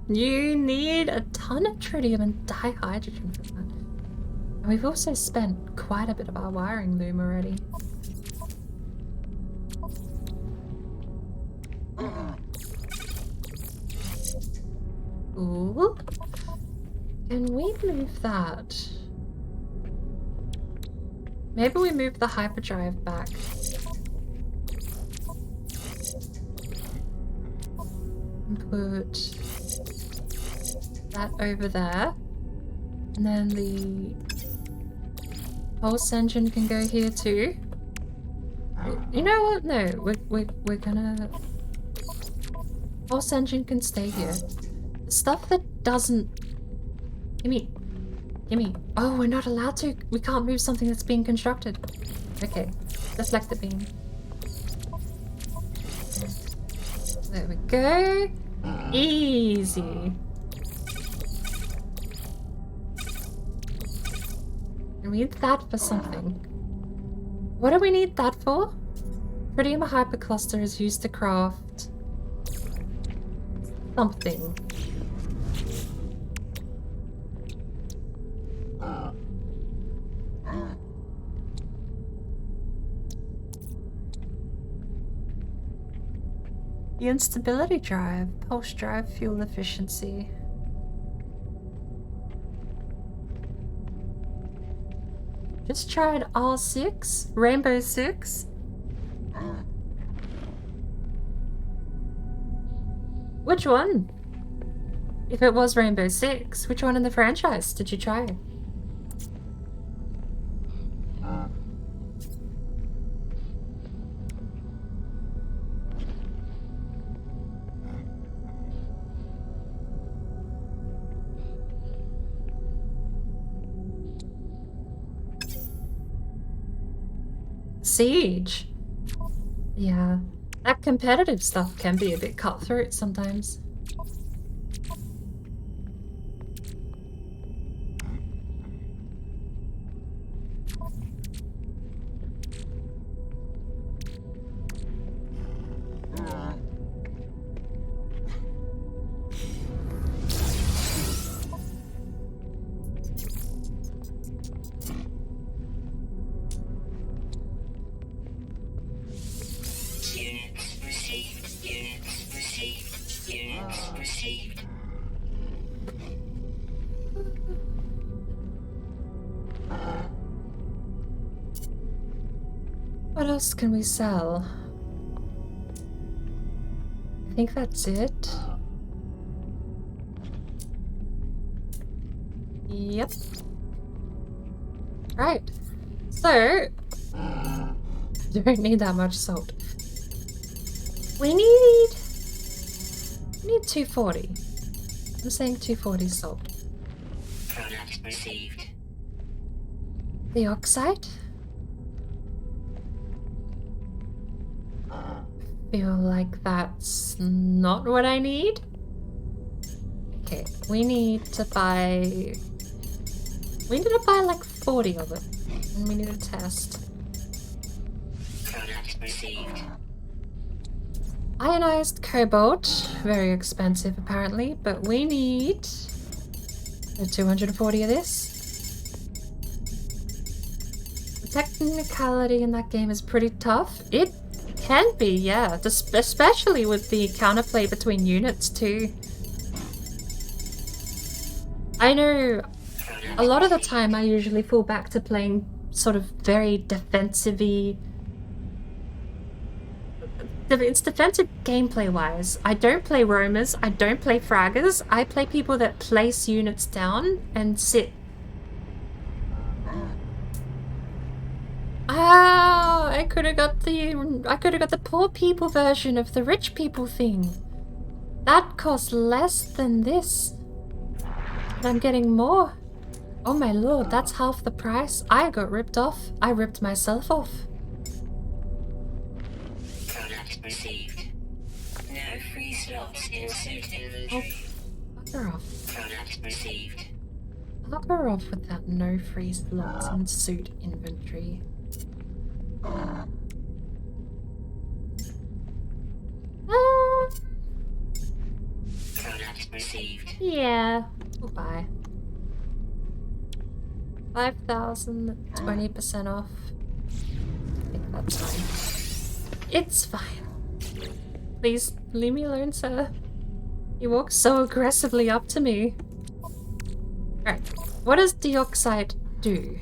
You need a ton of tritium and dihydrogen for that. And we've also spent quite a bit of our wiring loom already. Ooh. Can we move that? Maybe we move the hyperdrive back. And put that over there. And then the pulse engine can go here too. You know what? No, we're gonna... Pulse engine can stay here. The stuff that doesn't... Gimme. Oh, we're not allowed to. We can't move something that's being constructed. Okay, deflector beam. There we go. Easy. We need that for something. What do we need that for? Tritium hypercluster is used to craft something. The instability drive, pulse drive, fuel efficiency. Just tried R6, Rainbow 6. Which one? If it was Rainbow 6, which one in the franchise did you try? Siege. Yeah, that competitive stuff can be a bit cutthroat sometimes. What else can we sell? I think that's it. Yep. Right. So, don't need that much salt. We need 240. I'm saying 240 salt. Product received. The oxide? Feel like that's not what I need. Okay, we need to buy like 40 of it. And we need to test. Product received. Ionized cobalt, very expensive apparently, but we need 240 of this. The technicality in that game is pretty tough. It can be, yeah, especially with the counterplay between units too. I know a lot of the time I usually fall back to playing sort of very defensive-y. It's defensive gameplay wise. I don't play roamers, I don't play fraggers, I play people that place units down and sit. Ah, I could have got the poor people version of the rich people thing. That cost less than this. But I'm getting more. Oh my lord, that's half the price. I got ripped off. I ripped myself off. Product received. No free slots in suit inventory. Oh, bugger off. Product received. Bugger off with that no free slots in suit inventory. Product received. Yeah. Goodbye. 5,000, 20% off. I think that's fine. It's fine. Please leave me alone, sir. You walk so aggressively up to me. Alright, what does deoxide do?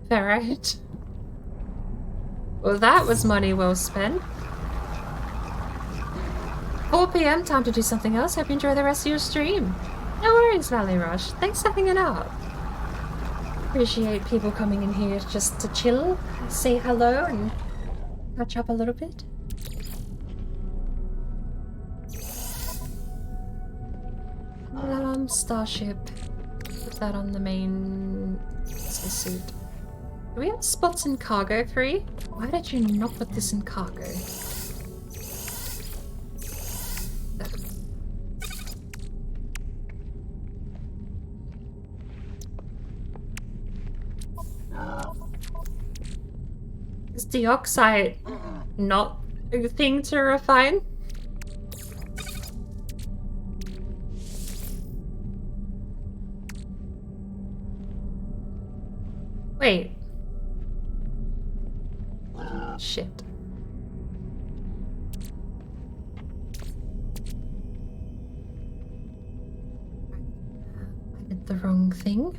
Ferrite. Well, that was money well spent. 4 p.m. Time to do something else. Hope you enjoy the rest of your stream. No worries, Valley Rush. Thanks for hanging out. Appreciate people coming in here just to chill, say hello, and catch up a little bit. Starship. Put that on the main suit. Do we have spots in cargo free? Why did you not put this in cargo? Is dioxide not a thing to refine? Wait. Shit. I did the wrong thing.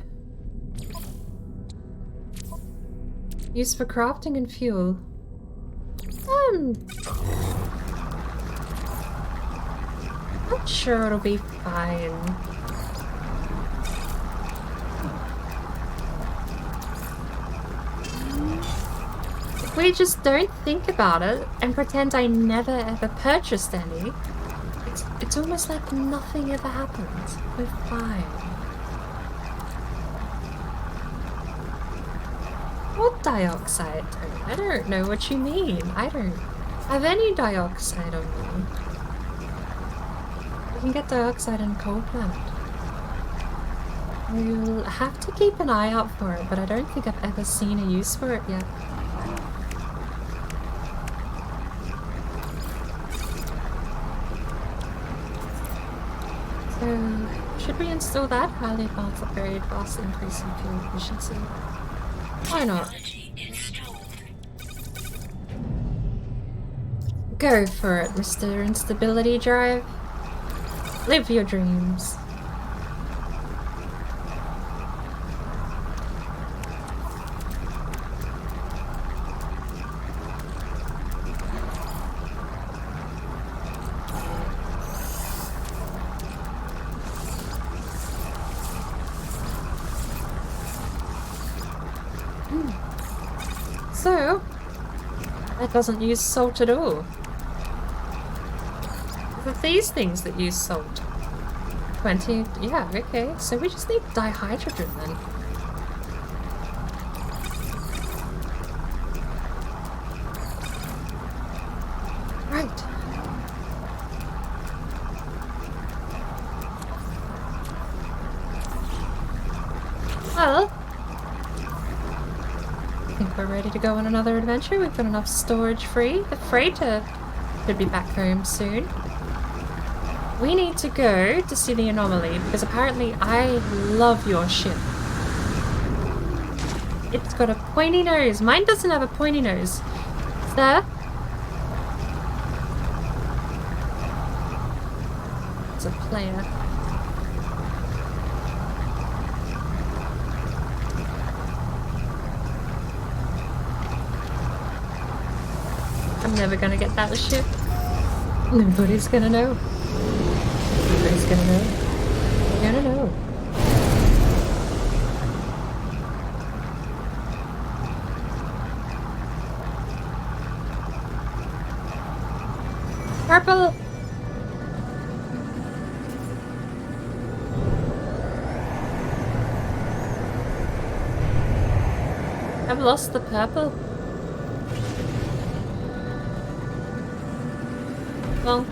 Used for crafting and fuel. I'm sure it'll be fine. If we just don't think about it and pretend I never ever purchased any, it's almost like nothing ever happens. We're fine. What dioxide? I don't know what you mean. I don't have any dioxide on me. You can get dioxide in Coal Planet. We'll have to keep an eye out for it, but I don't think I've ever seen a use for it yet. So, should we install that? Highly advanced upgrade, vastly increasing fuel efficiency. Why not? Go for it, Mr. Instability Drive. Live your dreams. So, that doesn't use salt at all. But these things that use salt. 20, yeah, okay. So we just need dihydrogen then. Right. Well, I think we're ready to go on another adventure. We've got enough storage free. The freighter should be back home soon. We need to go to see the anomaly because apparently I love your ship. It's got a pointy nose. Mine doesn't have a pointy nose. Sir? It's a player. I'm never gonna get that ship. Nobody's gonna know. Nobody's gonna know. You're gonna know. Purple! I've lost the purple. Bonk.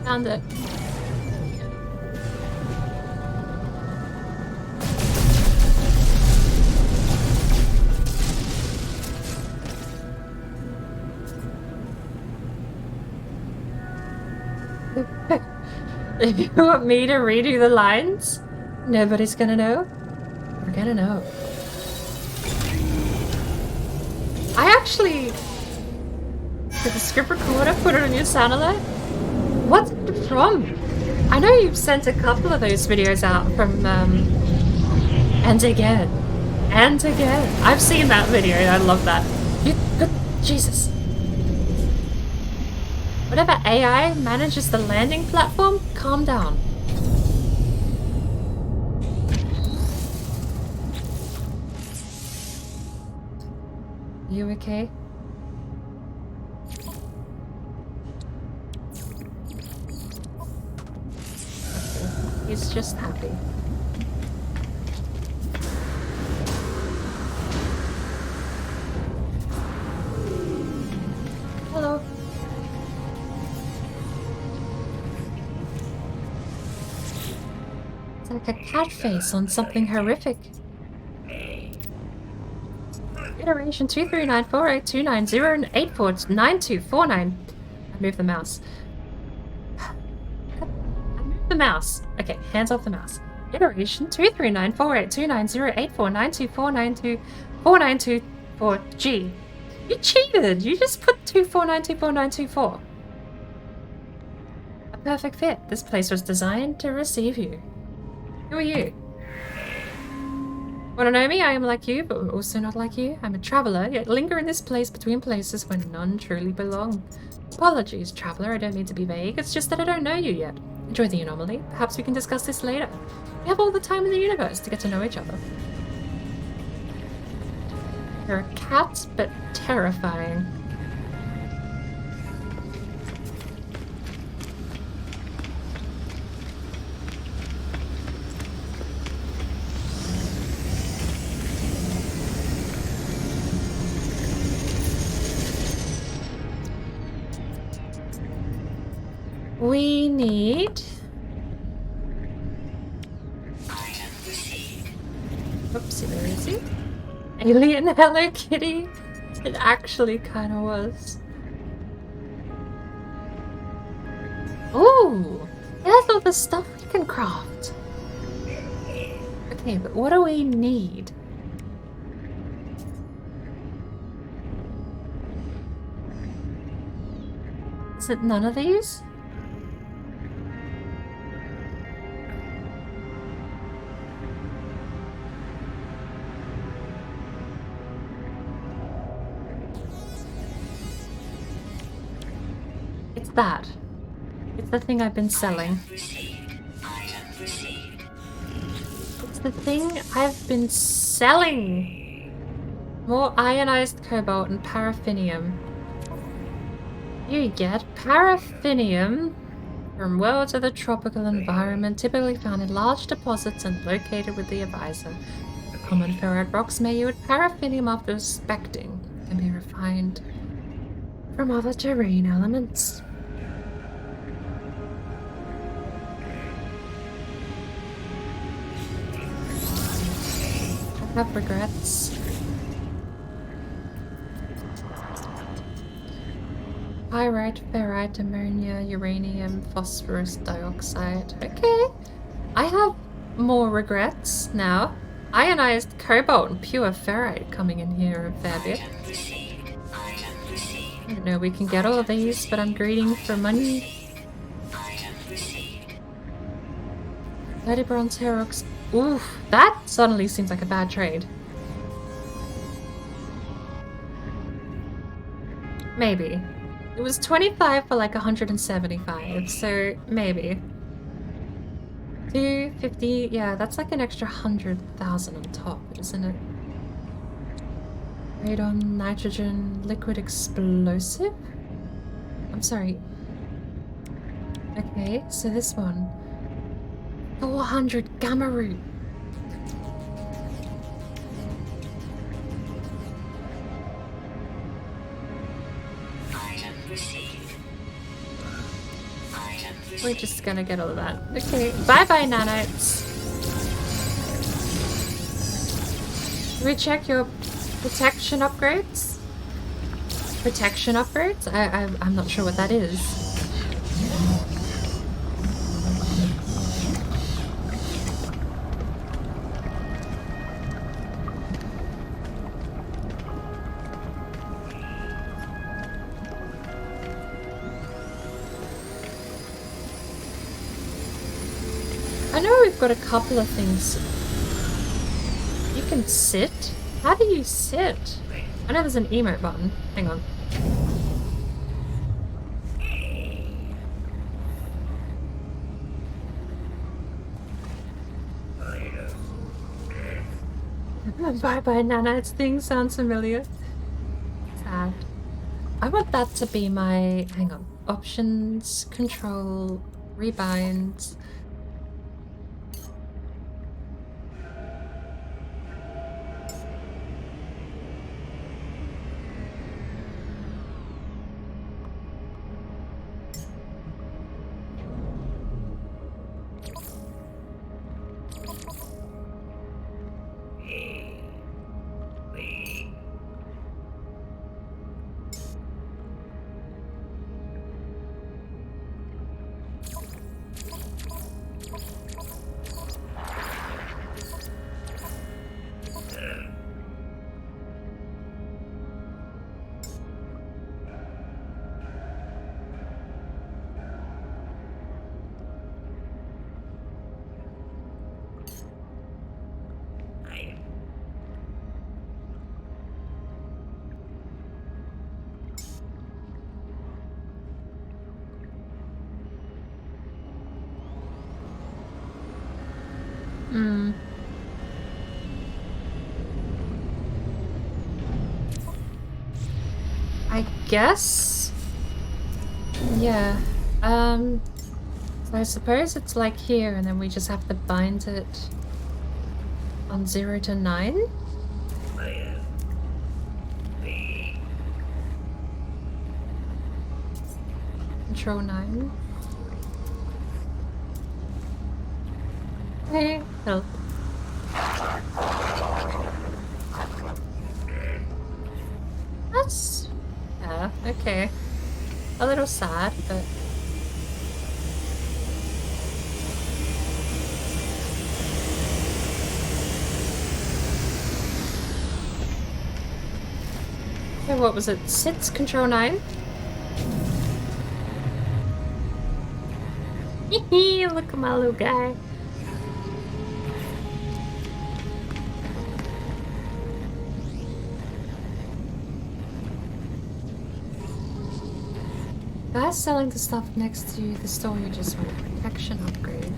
Found it. If you want me to redo the lines, nobody's gonna know. We're gonna know. I actually did the script recorder, put it on your sound alert. What's it from? I know you've sent a couple of those videos out from and again. And again. I've seen that video. I love that. Good Jesus. Whatever AI manages the landing platform, calm down. You okay? He's just happy. Hello. It's like a cat face on something horrific. Iteration 23948290849249249. I moved the mouse. The mouse. Okay, hands off the mouse. Iteration 239482908492492492492 You cheated! You just put 24924924924. A perfect fit. This place was designed to receive you. Who are you? Wanna know me? I am like you, but also not like you. I'm a traveler, yet linger in this place between places where none truly belong. Apologies, traveler. I don't mean to be vague. It's just that I don't know you yet. Enjoy the anomaly. Perhaps we can discuss this later. We have all the time in the universe to get to know each other. You're a cat, but terrifying. We need... Oopsie daisy. Alien Hello Kitty? It actually kind of was. Ooh! There's all the stuff we can craft. Okay, but what do we need? Is it none of these? It's that. It's the thing I've been selling. It's the thing I've been selling! More ionized cobalt and paraffinium. You get paraffinium from worlds of the tropical environment, typically found in large deposits and located with the advisor. The common ferrite rocks may yield paraffinium after inspecting and be refined from other terrain elements. I have regrets. Pyrite, ferrite, ammonia, uranium, phosphorus dioxide. Okay. I have more regrets now. Ionized cobalt and pure ferrite coming in here a fair bit. I don't know we can get all of these, but I'm greeding for money. 30 bronze Herox. Oof, that suddenly seems like a bad trade. Maybe. It was 25 for like 175, so maybe. 250, yeah, that's like an extra 100,000 on top, isn't it? Radon, nitrogen, liquid explosive? I'm sorry. Okay, so this one. 400 gamma root. We're just gonna get all of that. Okay, bye-bye, nanites. Recheck your protection upgrades. Protection upgrades? I'm not sure what that is. I know we've got a couple of things. You can sit? How do you sit? I know there's an emote button. Hang on. Bye-bye, nanites. Thing sounds familiar. Sad. I want that to be my... Hang on. Options, control, rebind. I guess? Yeah. So I suppose it's like here and then we just have to bind it on 0 to 9? Control 9. Hey, help. That's... yeah, okay. A little sad, but... okay, what was it? Sits, control 9? Look at my little guy. Guys selling the stuff next to the store you just want protection upgrade.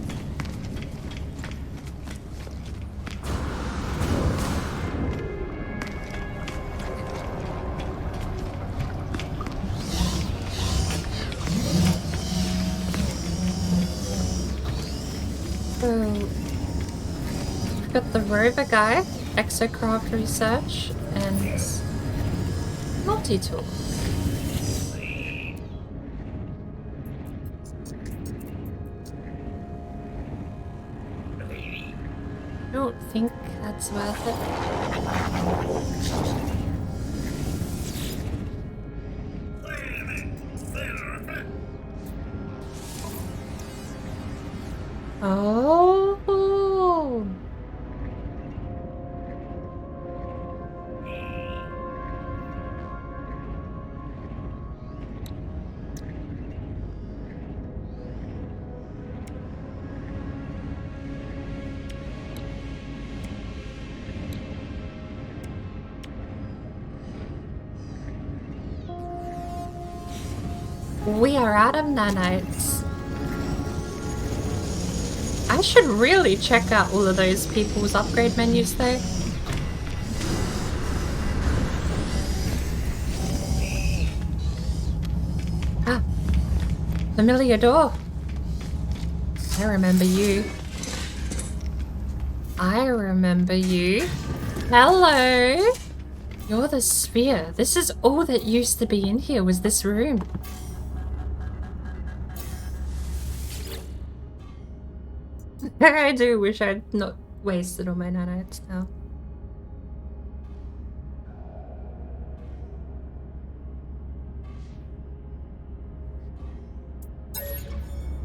So we've got the rover guy, exocraft research, and multi-tool. I don't think that's worth it. Oh. We are out of nanites. I should really check out all of those people's upgrade menus though. Ah, familiar door. I remember you. I remember you. Hello. You're the sphere. This is all that used to be in here, was this room. I do wish I'd not wasted all my nanites now.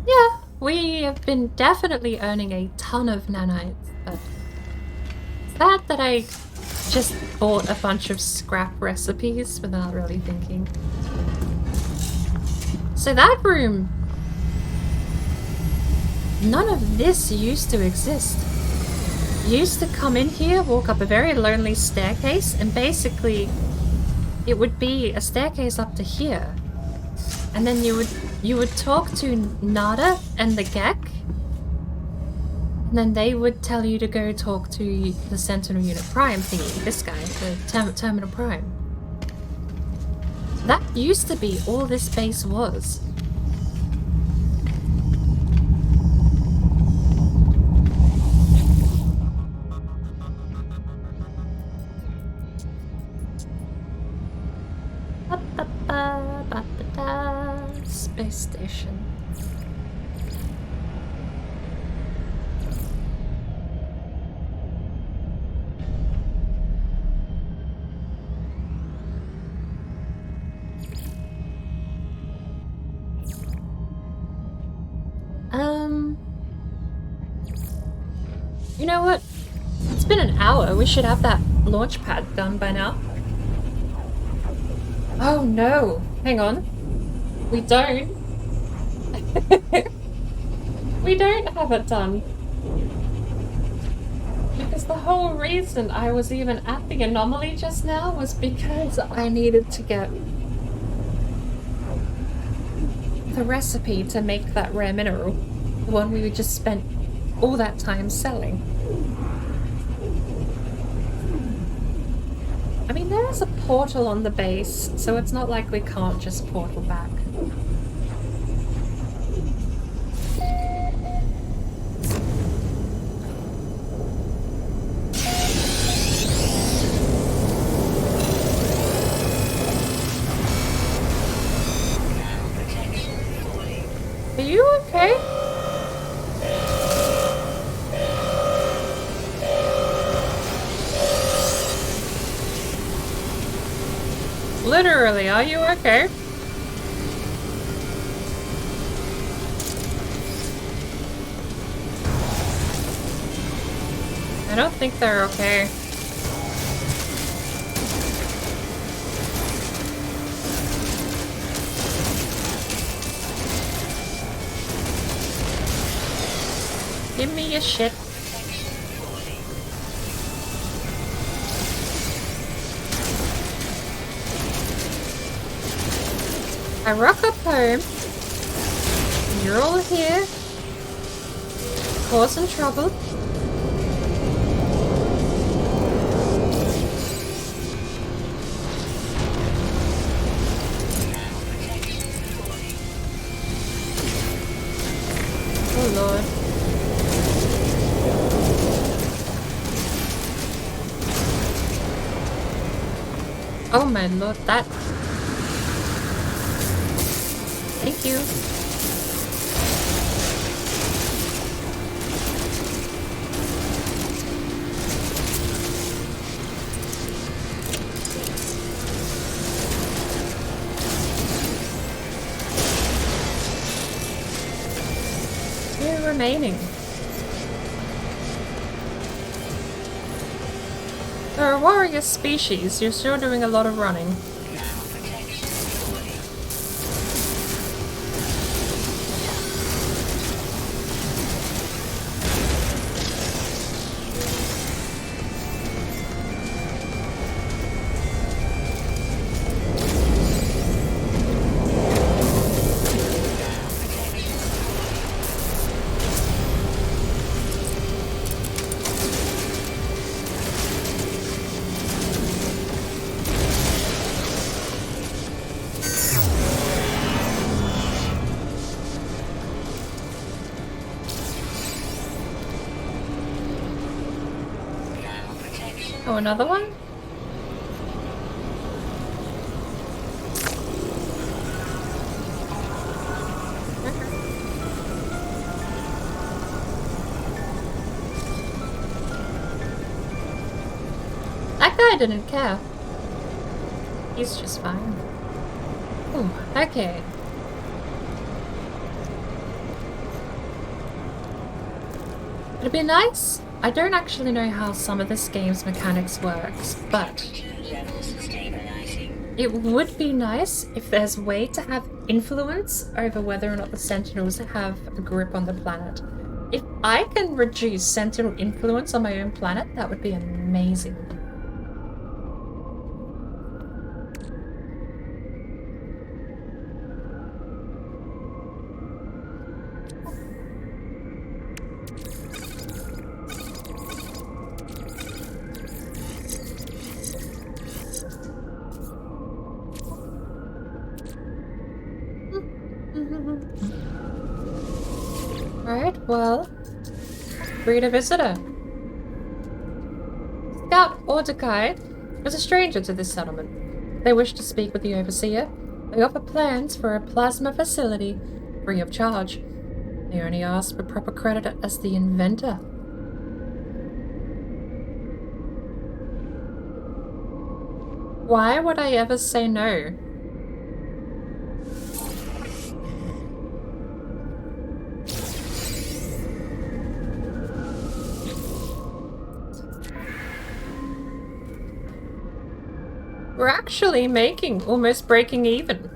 Yeah, we have been definitely earning a ton of nanites, but it's sad that I just bought a bunch of scrap recipes without really thinking. So that room... none of this used to exist. You used to come in here, walk up a very lonely staircase, and basically it would be a staircase up to here. And then you would talk to Nada and the Gek, and then they would tell you to go talk to the Sentinel Unit Prime thingy, this guy, the Terminal Prime. That used to be all this base was. Space station. You know what? It's been an hour. We should have that launch pad done by now. Oh no! Hang on. We don't. We don't have it done. Because the whole reason I was even at the anomaly just now was because I needed to get the recipe to make that rare mineral. The one we just spent all that time selling. I mean, there is a portal on the base, so it's not like we can't just portal back. Are you okay? Literally, are you okay? I don't think they're okay. Give me your shit. I rock up home, and you're all here, causing trouble. Oh Lord. Oh my Lord, that... Thank you. Two remaining. They're a warrior species. You're still doing a lot of running. Oh, another one? That guy didn't care. He's just fine. Oh, okay. It'd be nice. I don't actually know how some of this game's mechanics works, but it would be nice if there's a way to have influence over whether or not the Sentinels have a grip on the planet. If I can reduce sentinel influence on my own planet, that would be amazing. Alright, well, greet a visitor. Scout Ordekai is a stranger to this settlement. They wish to speak with the overseer. They offer plans for a plasma facility, free of charge. They only ask for proper credit as the inventor. Why would I ever say no? We're actually almost breaking even.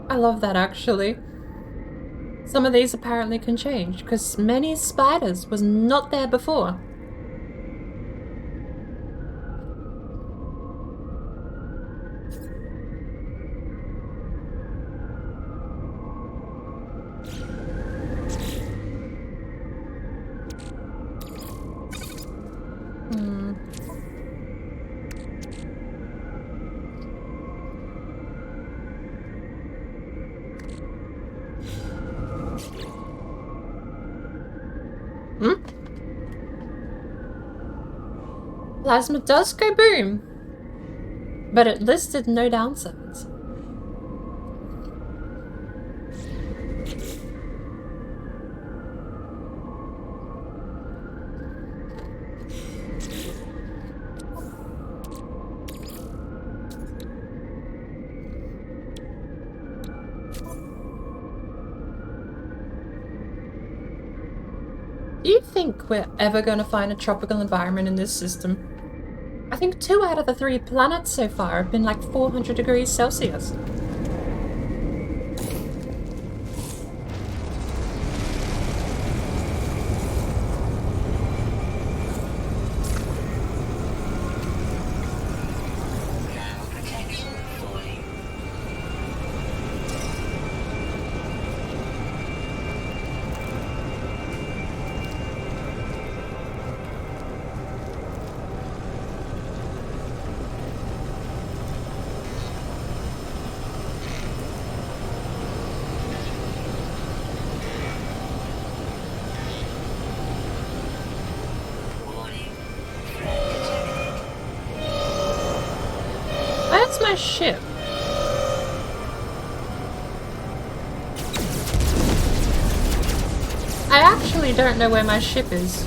I love that, actually. Some of these apparently can change, because many spiders was not there before. Plasma does go boom, but it listed no downsides. Do you think we're ever going to find a tropical environment in this system? I think 2 out of the 3 planets so far have been like 400 degrees Celsius. Where's my ship? I actually don't know where my ship is.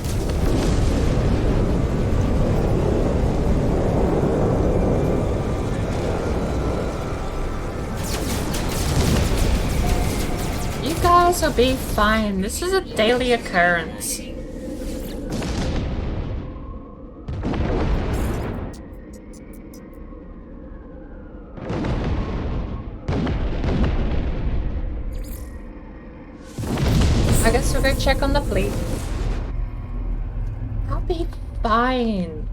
You guys will be fine. This is a daily occurrence. I guess we'll go check on the fleet. I'll be fine.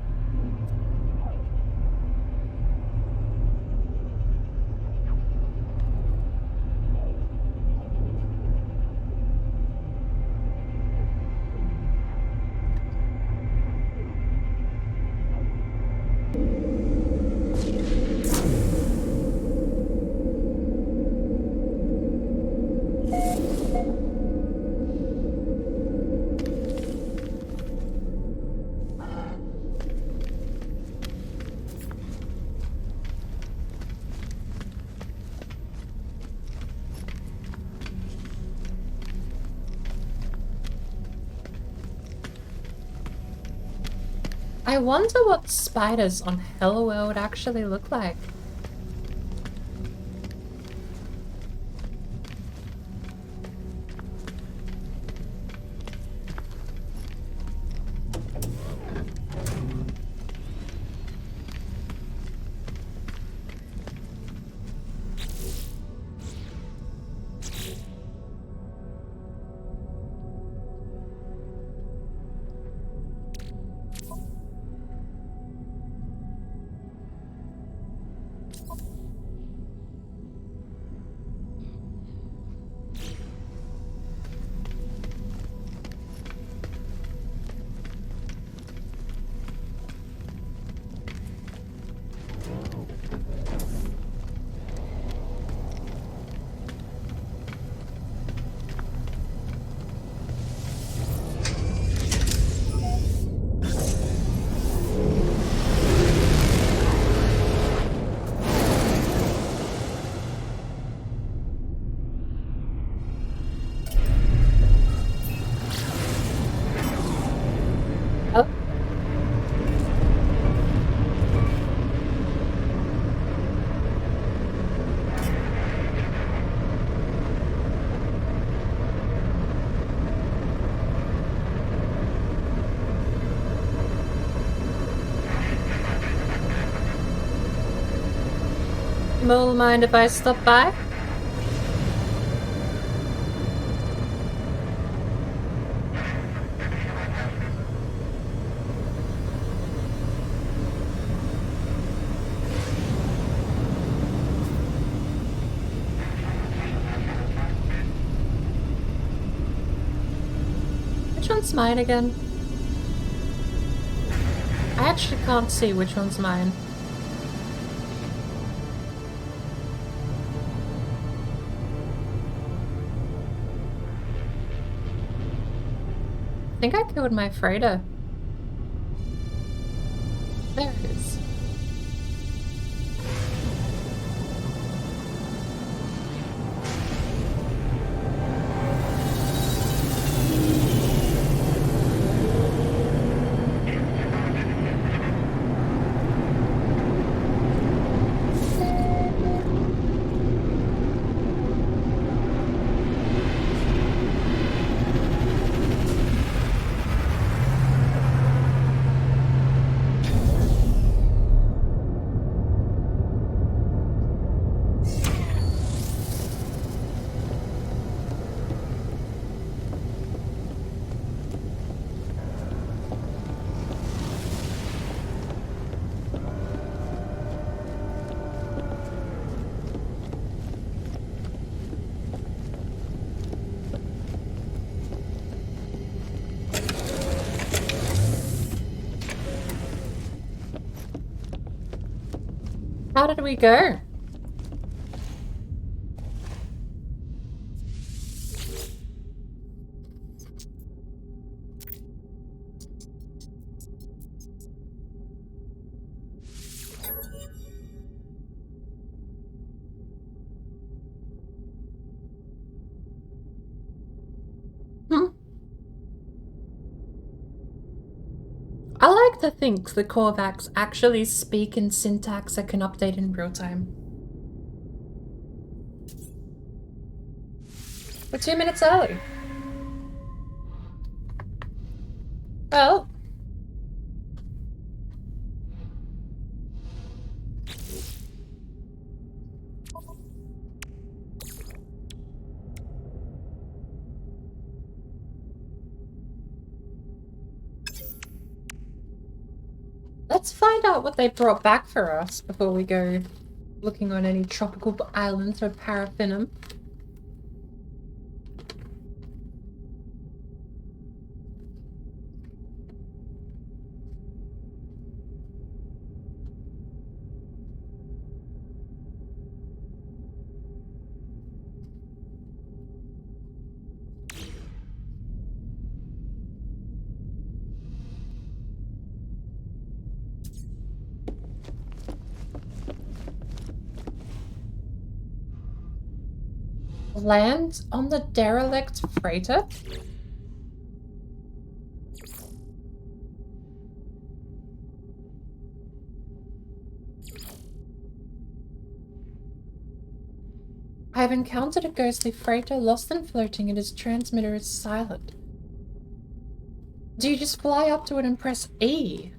I wonder what spiders on Hello World actually look like. Mole mind if I stop by? Which one's mine again? I actually can't see which one's mine. I think I killed my freighter. There it is. How did we go? I like to think the Korvax actually speak in syntax that can update in real time. We're 2 minutes early. Well. Let's find out what they brought back for us before we go looking on any tropical islands or paraffinum. Land on the derelict freighter? I have encountered a ghostly freighter lost and floating and its transmitter is silent. Do you just fly up to it and press E?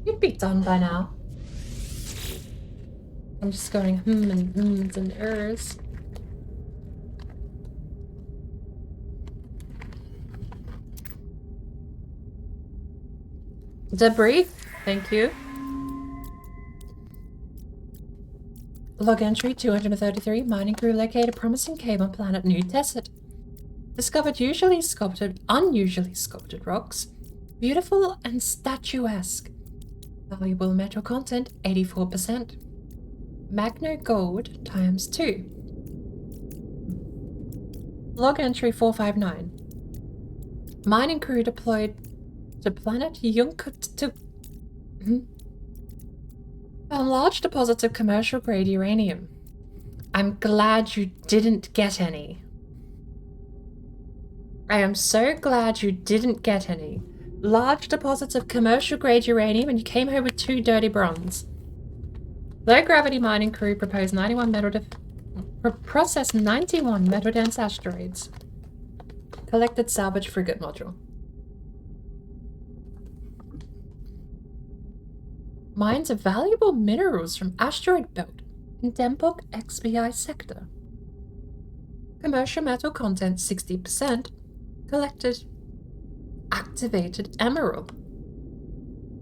You'd be done by now. I'm just going and ers. Debris, thank you. Log entry 233. Mining crew located a promising cave on planet New Desert. Discovered unusually sculpted rocks. Beautiful and statuesque. Valuable metal content 84%. Magno gold times 2. Log entry 459. Mining crew deployed to planet Yunkut to found large deposits of commercial grade uranium. I'm glad you didn't get any. I am so glad you didn't get any. Large deposits of commercial grade uranium, and you came home with 2 dirty bronze. Low gravity mining crew proposed 91 processed 91 metal dense asteroids. Collected salvage frigate module. Mines of valuable minerals from asteroid belt in Dembok XBI sector. Commercial metal content 60%. Collected activated emerald.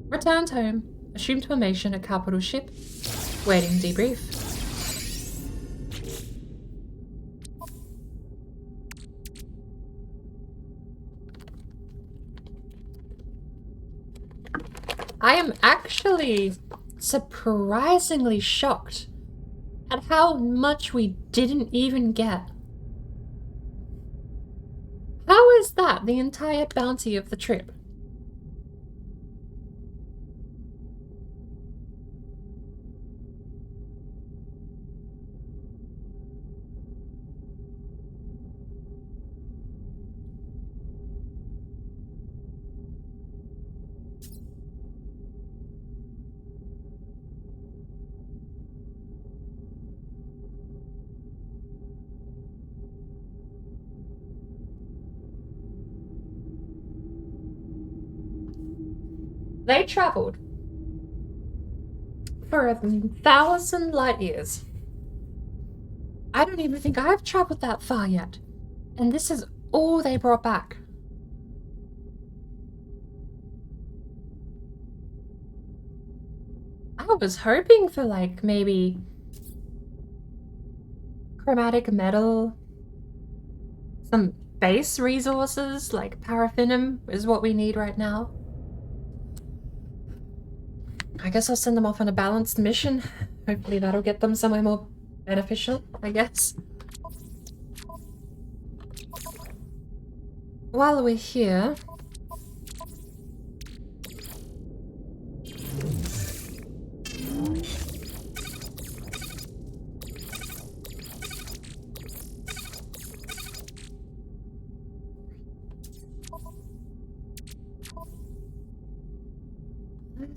Returned home. Assumed formation a capital ship. Waiting debrief. I am actually surprisingly shocked at how much we didn't even get. How is that the entire bounty of the trip? They traveled for 1,000 light years. I don't even think I've traveled that far yet. And this is all they brought back. I was hoping for like maybe chromatic metal, some base resources like paraffinum is what we need right now. I guess I'll send them off on a balanced mission. Hopefully that'll get them somewhere more beneficial, I guess. While we're here...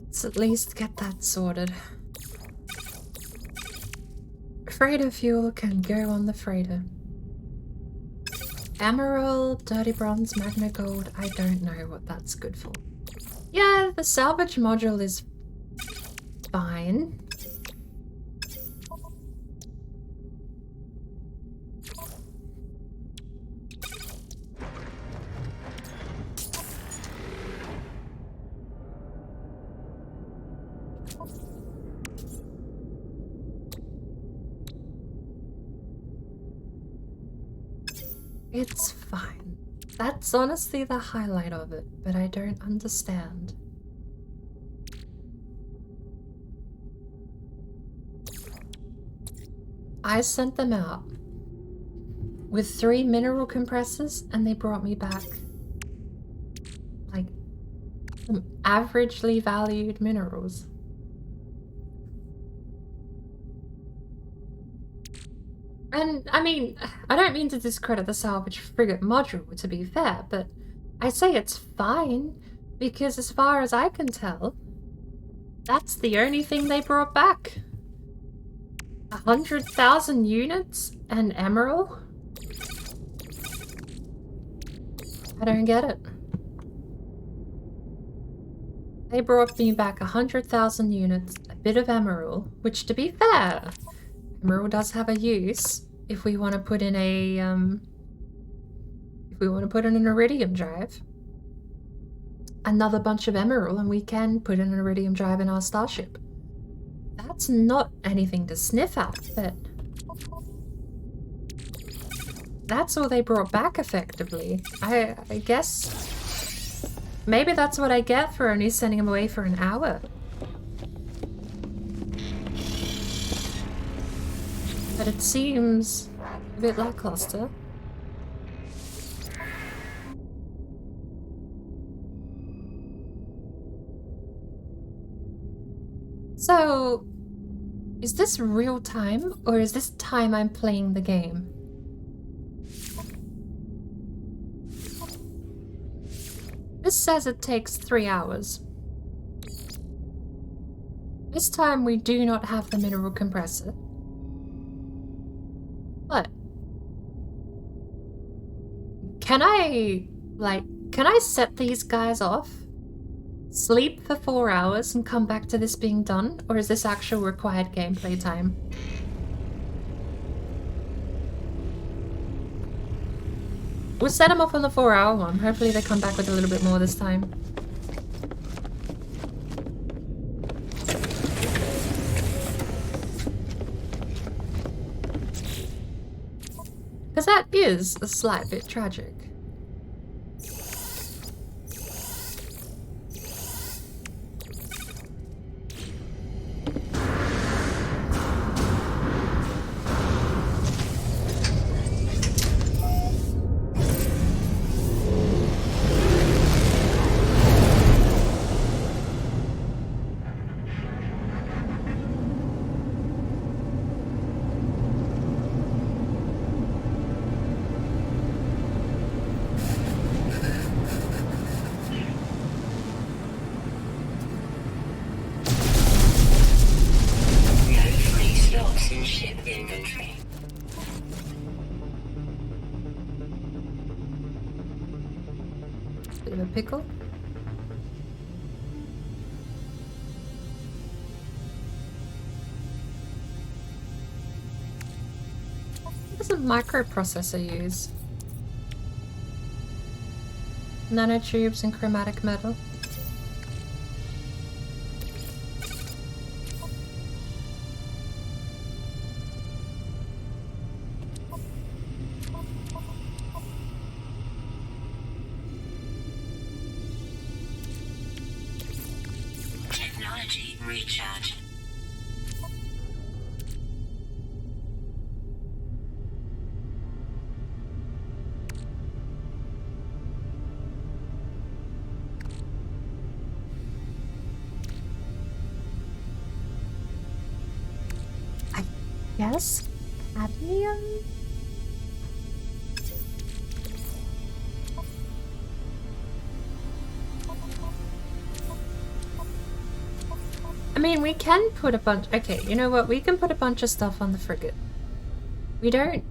let's at least get that sorted. Freighter fuel can go on the freighter. Emerald, dirty bronze, magna gold, I don't know what that's good for. Yeah, the salvage module is fine. It's fine. That's honestly the highlight of it, but I don't understand. I sent them out with 3 mineral compressors and they brought me back like some averagely valued minerals. And, I mean, I don't mean to discredit the salvage frigate module, to be fair, but I say it's fine, because as far as I can tell, that's the only thing they brought back. 100,000 units and emerald? I don't get it. They brought me back 100,000 units, a bit of emerald, which, to be fair, emerald does have a use if we want to put in a if we want to put in an iridium drive. another bunch of emerald and we can put an iridium drive in our starship. That's not anything to sniff at, but that's all they brought back effectively. I guess maybe that's what I get for only sending them away for an hour. But it seems a bit lackluster. So, is this real time, or is this time I'm playing the game? This says it takes 3 hours. This time we do not have the mineral compressor. But can I set these guys off? Sleep for 4 hours and come back to this being done? Or is this actual required gameplay time? We'll set them off on the 4-hour one. Hopefully they come back with a little bit more this time. Because that is a slight bit tragic. Bit of a pickle. What does a microprocessor use? Nanotubes and chromatic metal. Technology recharge. Yes? Cadmium? I mean, we can put a bunch... Okay, you know what? We can put a bunch of stuff on the frigate. We don't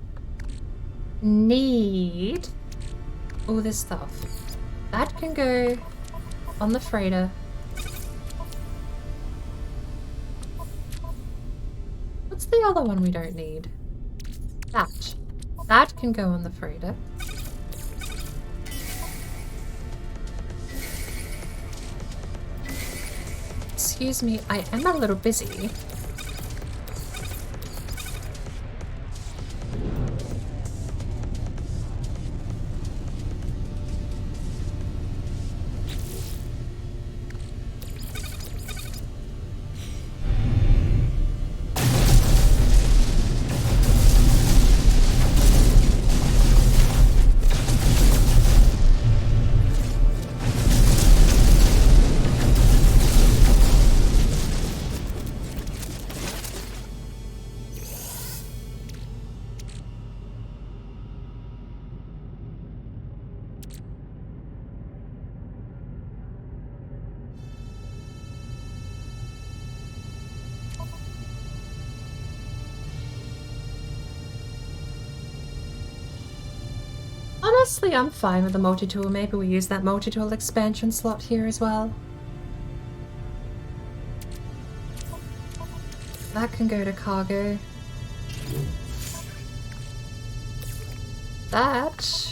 need all this stuff. That can go on the freighter. What's the other one we don't need? That. That can go on the freighter. Excuse me, I am a little busy. Honestly, I'm fine with the multi-tool. Maybe we use that multi-tool expansion slot here as well. That can go to cargo. That...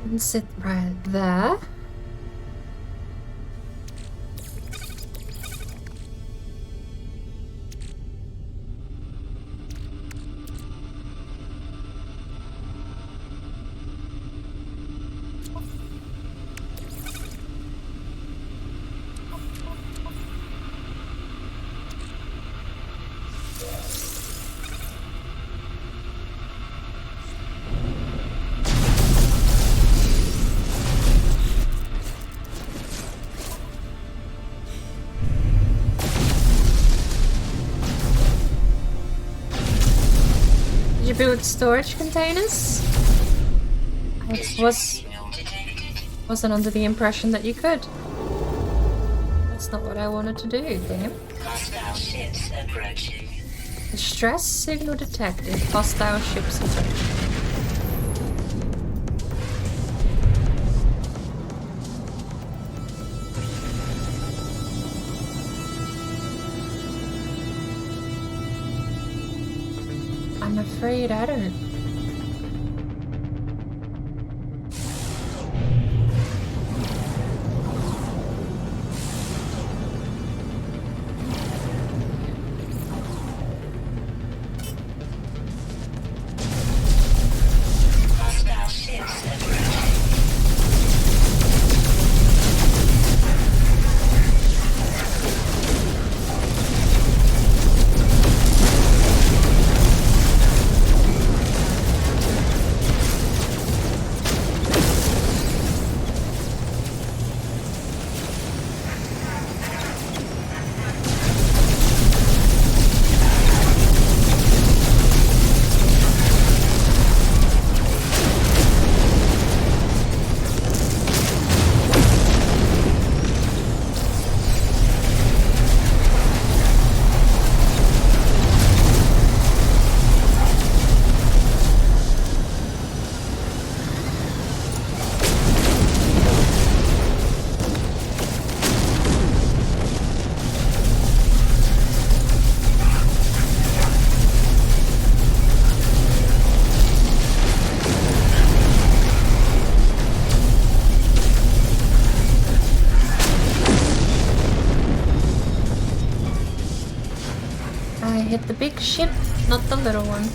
can sit right there. Did you build storage containers? I wasn't under the impression that you could. That's not what I wanted to do, damn. Hostile ships approaching. Distress signal detected. Hostile ships approaching. I'm afraid I don't. Hostile ships approaching. I hit the big ship, not the little one.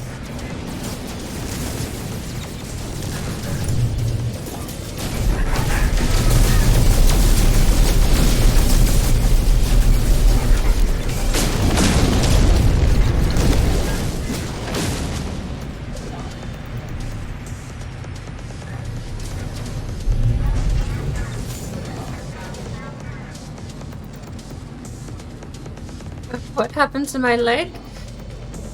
What happened to my leg?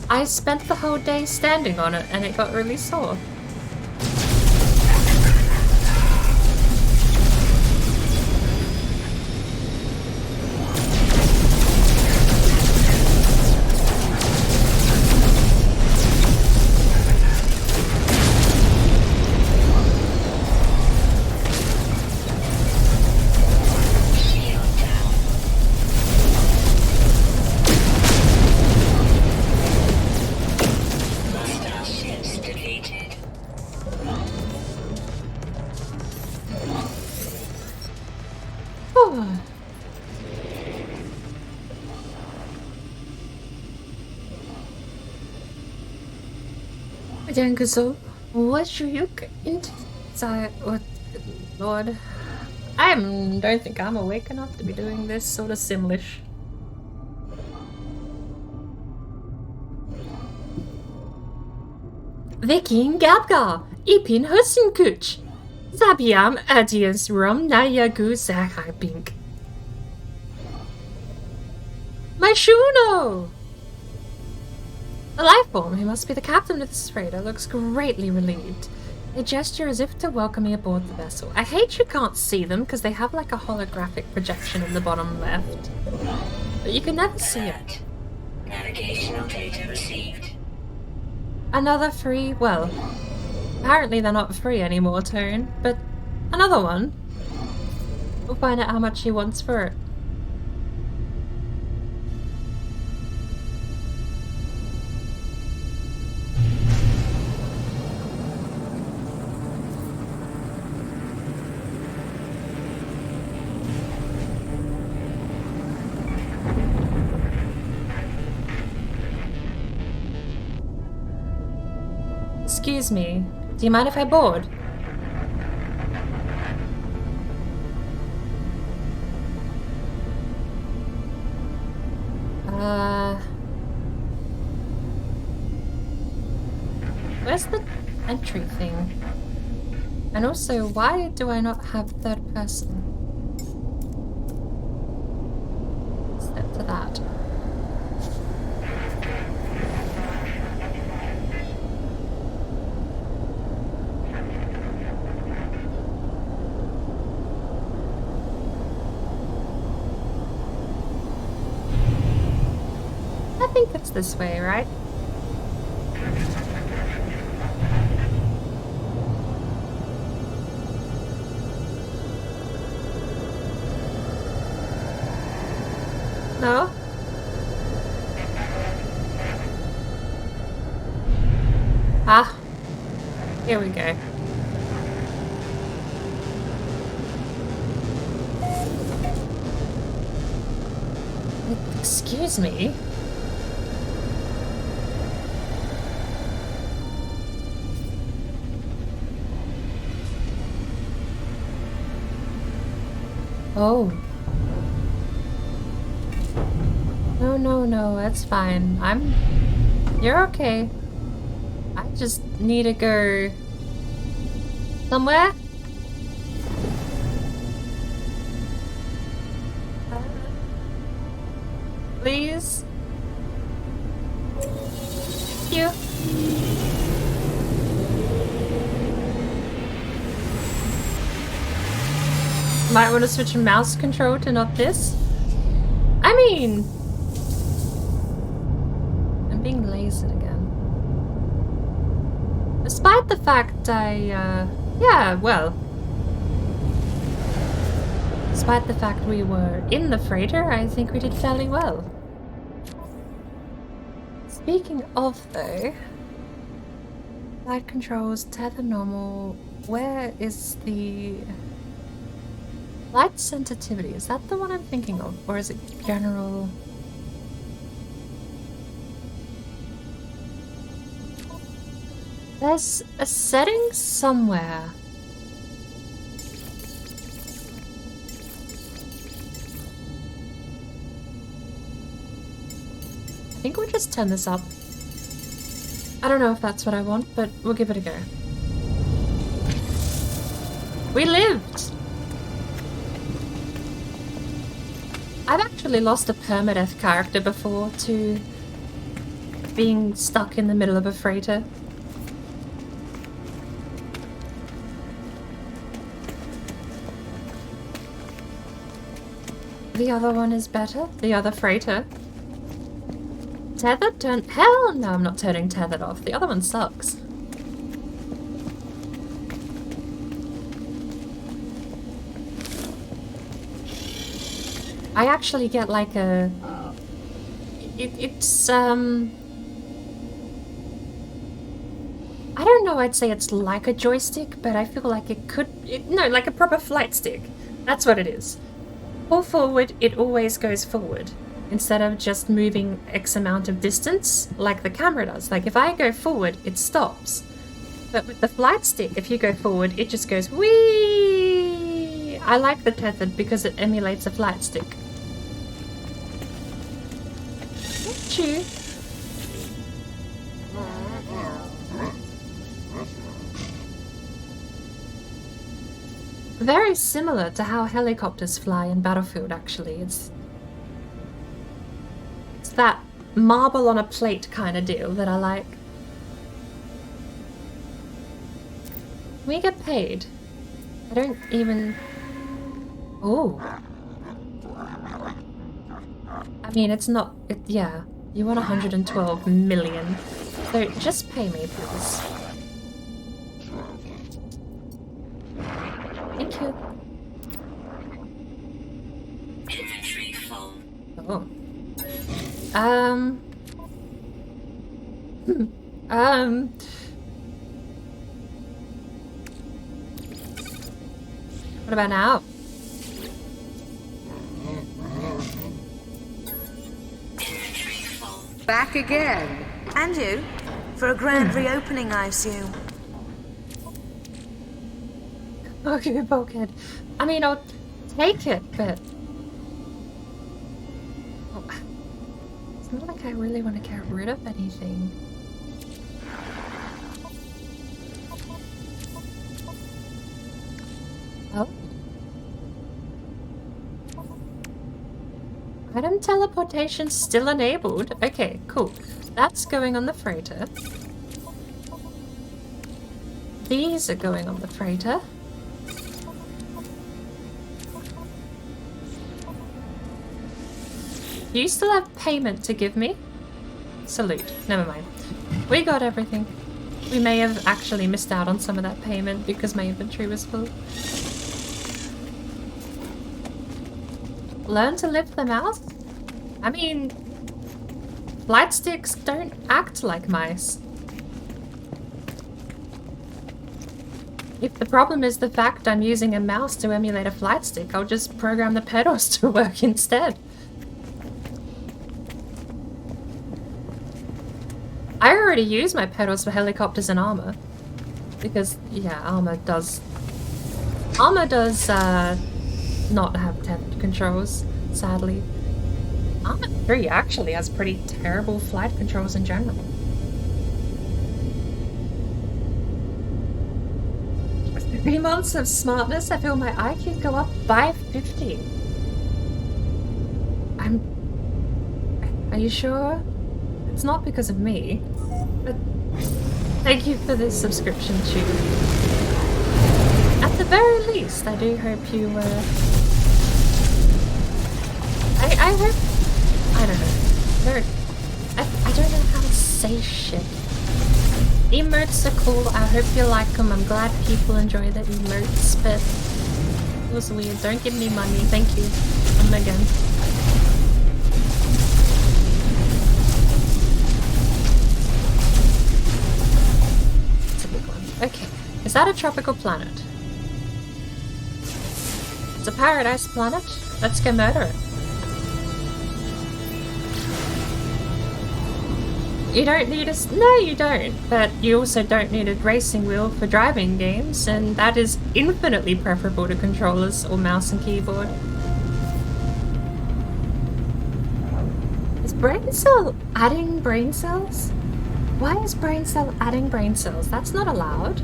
I spent the whole day standing on it and it got really sore. So, what should you get inside? What, Lord? I don't think I'm awake enough to be doing this sort of Simlish. Viking Gabgar, Ipin Hussenkuch, Zabiam Adias Rum Nayagu Zakhabink. My Shuno! A life form who must be the captain of this freighter looks greatly relieved. They gesture as if to welcome me aboard the vessel. I hate you can't see them because they have like a holographic projection in the bottom left. But you can never see it. Navigational data received. Another free, well, apparently they're not free anymore, Tone, but another one. We'll find out how much he wants for it. excuse me. Do you mind if I board? Where's the entry thing? And also, why do I not have third person? Step to that. I think it's this way, right? No? Ah. Here we go. Excuse me? Oh. No, that's fine. You're okay. I just need to go somewhere. Please. Thank you. Might want to switch a mouse control to not this. I mean, I'm being lazy again. Despite the fact despite the fact we were in the freighter, I think we did fairly well. Speaking of though, flight controls, tether normal, where is the light sensitivity? Is that the one I'm thinking of? Or is it general? There's a setting somewhere. I think we'll just turn this up. I don't know if that's what I want, but we'll give it a go. We lived! I've actually lost a permadeath character before to being stuck in the middle of a freighter. The other one is better? The other freighter? Tethered? Hell no, I'm not turning tethered off. The other one sucks. I actually get like a... It's, I don't know, I'd say it's like a joystick, but I feel like it could... no, like a proper flight stick. That's what it is. Or forward, it always goes forward. Instead of just moving X amount of distance, like the camera does. Like if I go forward, it stops. But with the flight stick, if you go forward, it just goes whee! I like the tethered because it emulates a flight stick. You. Very similar to how helicopters fly in Battlefield, actually. It's that marble on a plate kind of deal that I like. We get paid. I don't even... Oh. I mean, it's not... yeah. You want 112 million. So just pay me, please. Thank you. Inventory full. Oh. What about now? Back again. And you? For a grand reopening, I assume. Okay, bulkhead. I mean, I'll take it, but... Oh, it's not like I really want to get rid of anything. Oh. Item teleportation still enabled. Okay, cool. That's going on the freighter. These are going on the freighter. Do you still have payment to give me? Salute. Never mind. We got everything. We may have actually missed out on some of that payment because my inventory was full. Learn to lift them out? I mean, light sticks don't act like mice. If the problem is the fact I'm using a mouse to emulate a flight stick, I'll just program the pedals to work instead. I already use my pedals for helicopters and armor. Because, yeah, armor does not have tethered controls, sadly. Armor 3 actually has pretty terrible flight controls in general. With 3 months of smartness, I feel my IQ go up by 50. Are you sure? It's not because of me. But thank you for this subscription, too. At the very least, I do hope you, I hope... I don't know. I don't know how to say shit. Emotes are cool. I hope you like them. I'm glad people enjoy the emotes, but it was weird. Don't give me money. Thank you. Again. It's a big one. Okay. Is that a tropical planet? It's a paradise planet. Let's go murder it. You don't need a... No, you don't. But you also don't need a racing wheel for driving games, and that is infinitely preferable to controllers or mouse and keyboard. Is Brain Cell adding brain cells? Why is Brain Cell adding brain cells? That's not allowed.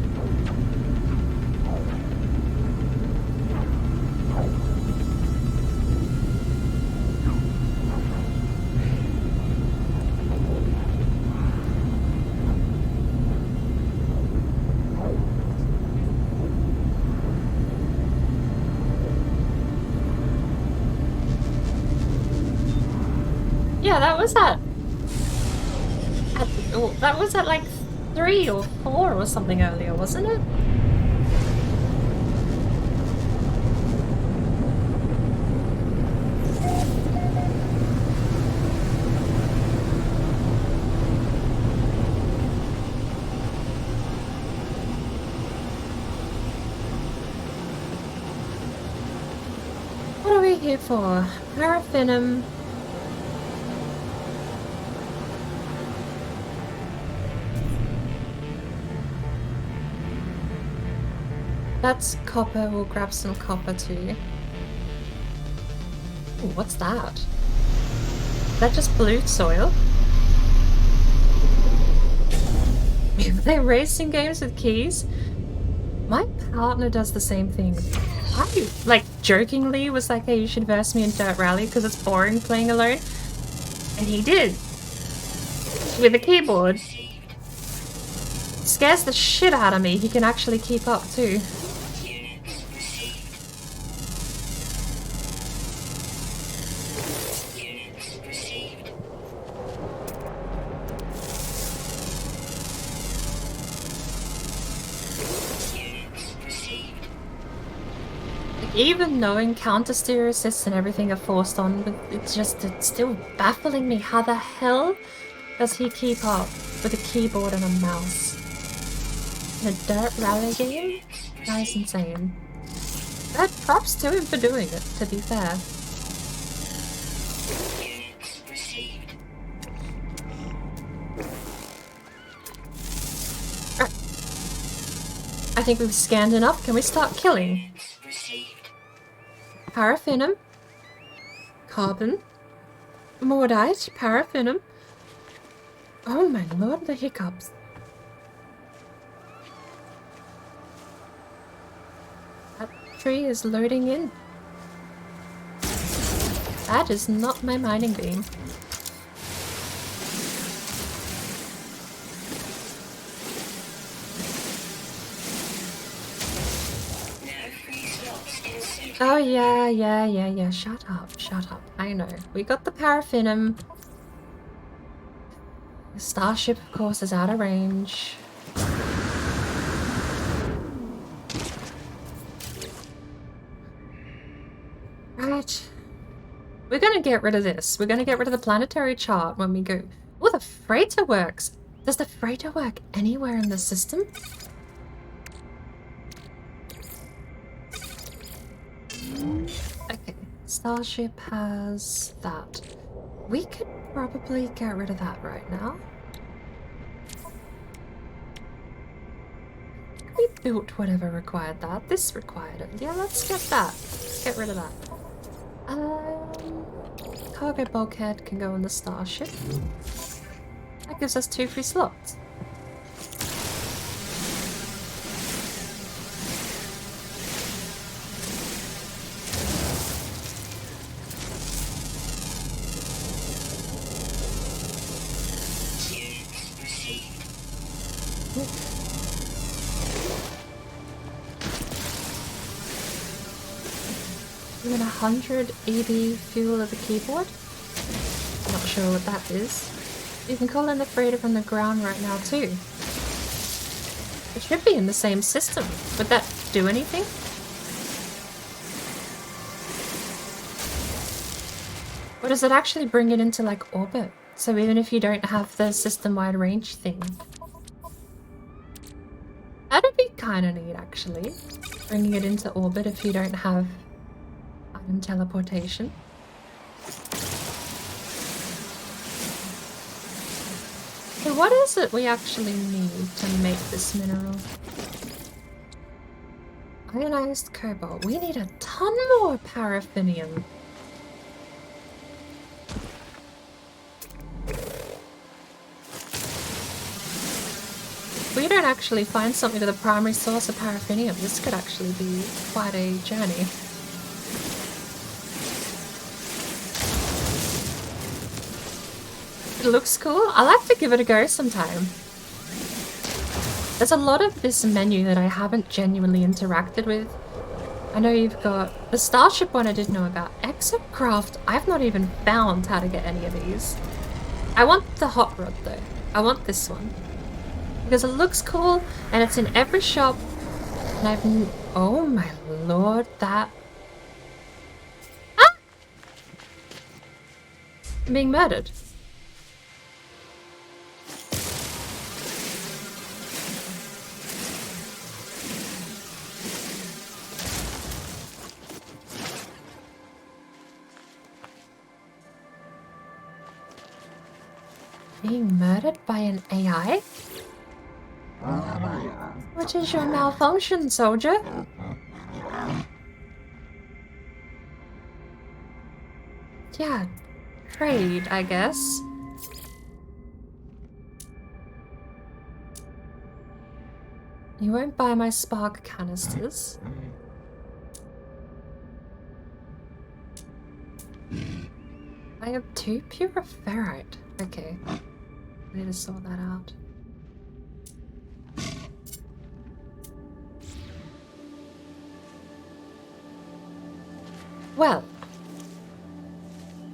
Yeah, that was at like 3 or 4 or something earlier, wasn't it? What are we here for? Paraffinum. That's copper. We'll grab some copper too. Ooh, what's that? Is that just blue soil? Are they racing games with keys? My partner does the same thing. I, like, jokingly was like, hey, you should verse me in Dirt Rally because it's boring playing alone. And he did. With a keyboard. Scares the shit out of me. He can actually keep up too. Even knowing counter stereo assists and everything are forced on, but it's still baffling me. How the hell does he keep up with a keyboard and a mouse? In a Dirt Rally game? That is insane. But props to him for doing it, to be fair. think we've scanned enough. Can we start killing? Paraffinum. Carbon. Mordite. Paraffinum. Oh my lord, the hiccups. That tree is loading in. That is not my mining beam. Oh yeah. Shut up. I know. We got the paraffinum. The starship, of course, is out of range. Right. We're gonna get rid of this. We're gonna get rid of the planetary chart when we go... Oh, the freighter works! Does the freighter work anywhere in the system? Okay, starship has that. We could probably get rid of that right now. We built whatever required that. This required it. Yeah, let's get that. Let's get rid of that. Cargo bulkhead can go on the starship. That gives us 2 free slots. Even 100 EB fuel of the keyboard? Not sure what that is. You can call in the freighter from the ground right now too. It should be in the same system. Would that do anything? Or does it actually bring it into like orbit? So even if you don't have the system-wide range thing. That'd be kinda neat actually. Bringing it into orbit if you don't have item teleportation. So what is it we actually need to make this mineral? Ionized cobalt. We need a ton more paraffinium. If we don't actually find something to the primary source of paraffinium, this could actually be quite a journey. It looks cool. I'll have to give it a go sometime. There's a lot of this menu that I haven't genuinely interacted with. I know you've got the Starship one I did know about. Exocraft, I've not even found how to get any of these. I want the hot rod though. I want this one. Because it looks cool and it's in every shop. And I've... Oh my lord, that... Ah! I'm being murdered. Being murdered by an AI? What is your malfunction, soldier? Yeah, trade, I guess. You won't buy my spark canisters. I have 2 pure ferrite. Okay. I need to sort that out. Well.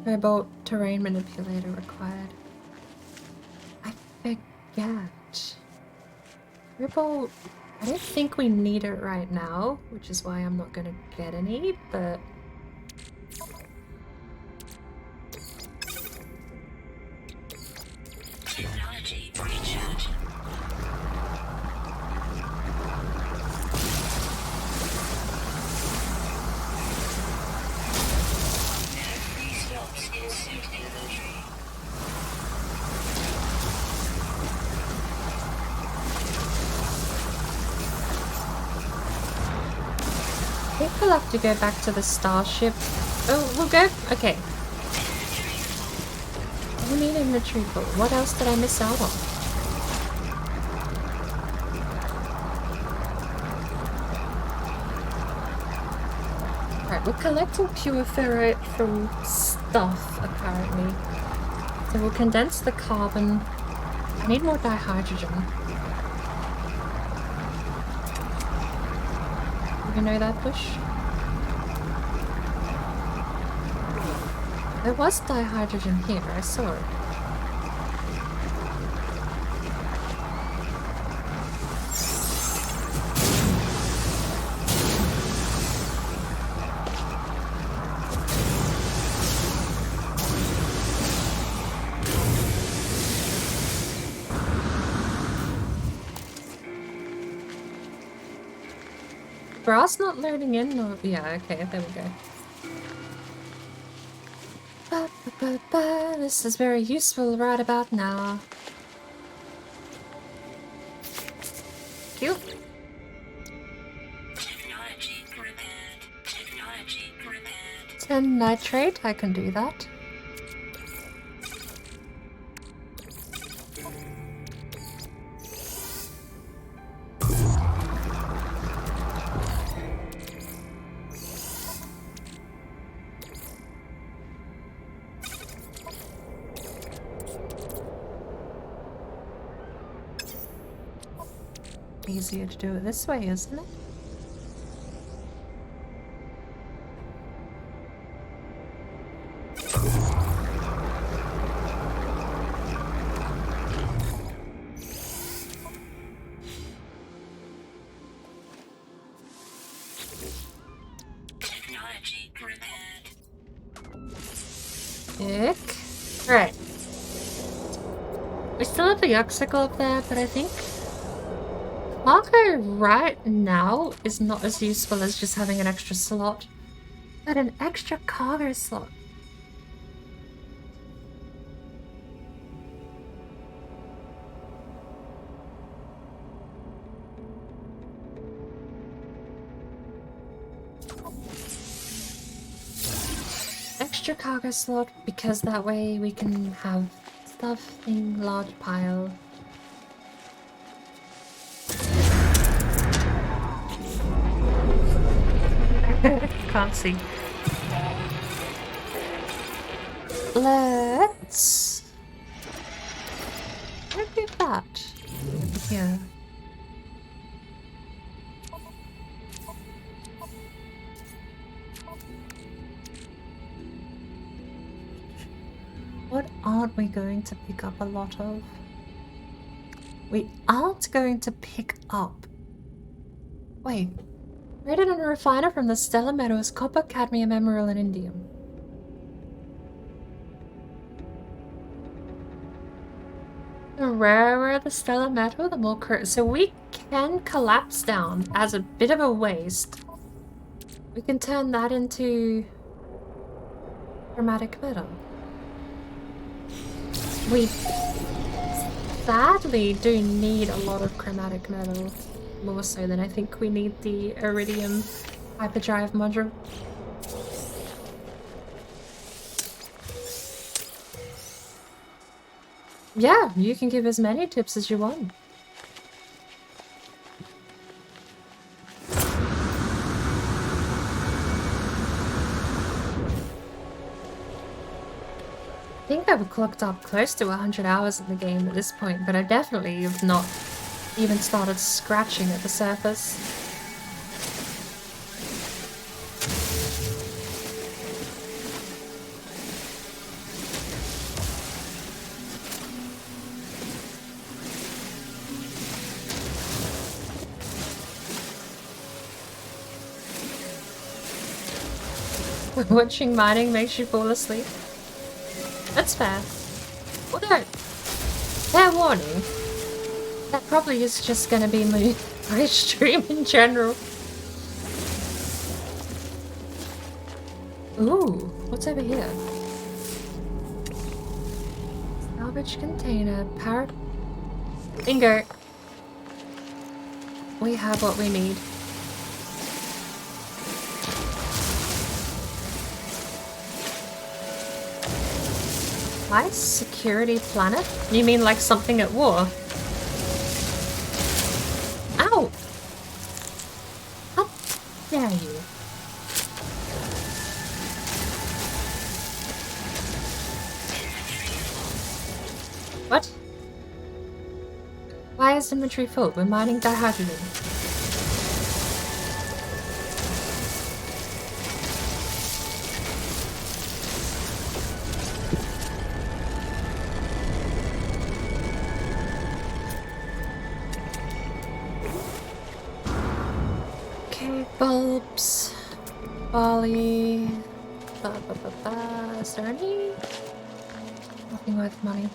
Cobalt terrain manipulator required. I forget. Cobalt, I don't think we need it right now, which is why I'm not gonna get any, but... Technology breached. No free slots in suit inventory. think we'll have to go back to the starship. Oh, we'll go. Okay. What do you mean inventory full? What else did I miss out on? Right, we're collecting pure ferrite from stuff, apparently. So we'll condense the carbon. I need more dihydrogen. You know that bush? There was dihydrogen here, I saw it. Grass not loading in? Or yeah, okay, there we go. This is very useful right about now. Cute. Technology prepared. Technology prepared. 10 nitrate, I can do that. Easier to do it this way, isn't it? Technology prepared. Ick. Right. We still have the Yuxicle up there, but I think cargo right now is not as useful as just having an extra slot. But an extra cargo slot. Extra cargo slot because that way we can have stuff in large pile. Can't see. Let's do that. Yeah. What aren't we going to pick up a lot of? We aren't going to pick up. Wait. Rated on a refiner from the stellar metals copper, cadmium, emerald, and indium. The rarer the stellar metal, the more so we can collapse down as a bit of a waste. We can turn that into chromatic metal. We sadly do need a lot of chromatic metal. More so than I think we need the iridium hyperdrive module. Yeah, you can give as many tips as you want. I think I've clocked up close to 100 hours in the game at this point, but I definitely have not even started scratching at the surface. Watching mining makes you fall asleep. That's fair. Although, fair warning. That probably is just gonna be my stream in general. Ooh, what's over here? Salvage container, parrot. Bingo. We have what we need. High security planet? You mean like something at war? Ow! How dare you? What? Why is inventory full? We're mining dihydrogen. Okay, bulbs, barley. Is there any? Nothing worth money.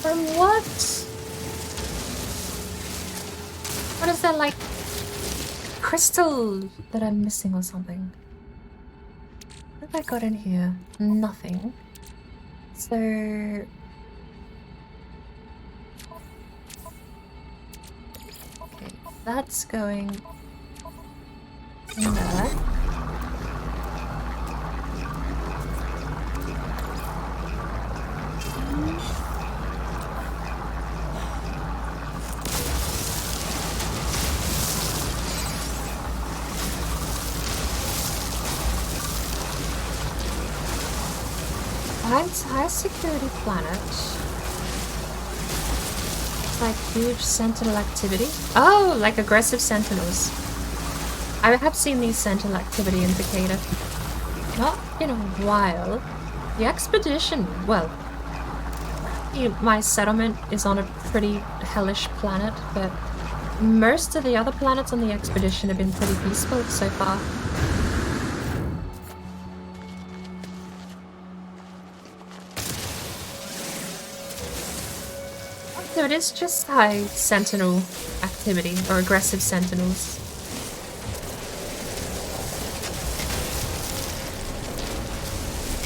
From what? What is that, like crystal that I'm missing or something? What have I got in here? Nothing. So okay, that's going in there. High security planet. It's like huge sentinel activity. Oh, like aggressive sentinels. I have seen these sentinel activity indicator. Not in a while. The expedition, well, my settlement is on a pretty hellish planet, but most of the other planets on the expedition have been pretty peaceful so far. So it is just high sentinel activity, or aggressive sentinels.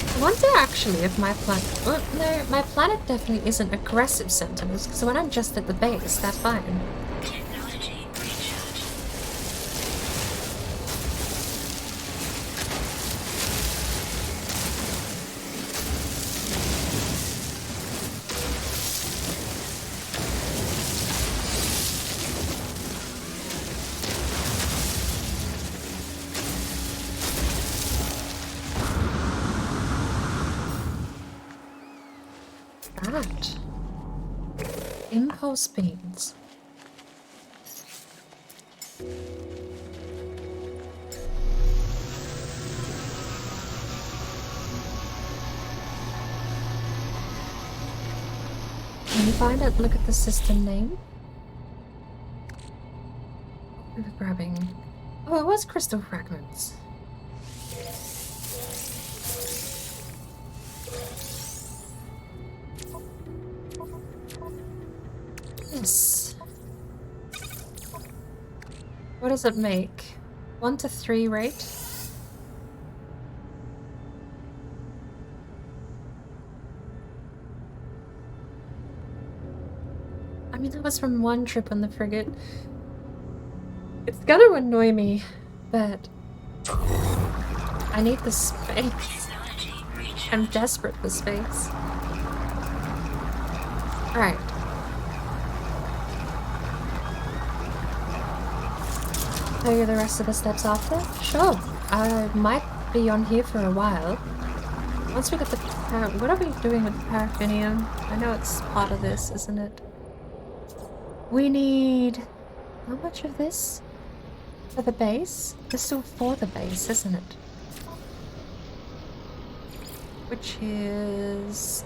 I wonder actually if my planet... Well, no, my planet definitely isn't aggressive sentinels, because when I'm just at the base, that's fine. Impulse beams. Can you find it? Look at the system name. We were grabbing. Oh, it was crystal fragments. Yes. What does it make? 1 to 3 rate? I mean, that was from one trip on the frigate. It's gonna annoy me, but I need the space. I'm desperate for space. Alright. Tell you the rest of the steps after? Sure. I might be on here for a while. Once we get the... what are we doing with the paraffinium? I know it's part of this, isn't it? We need... how much of this? For the base? This is still for the base, isn't it? Which is...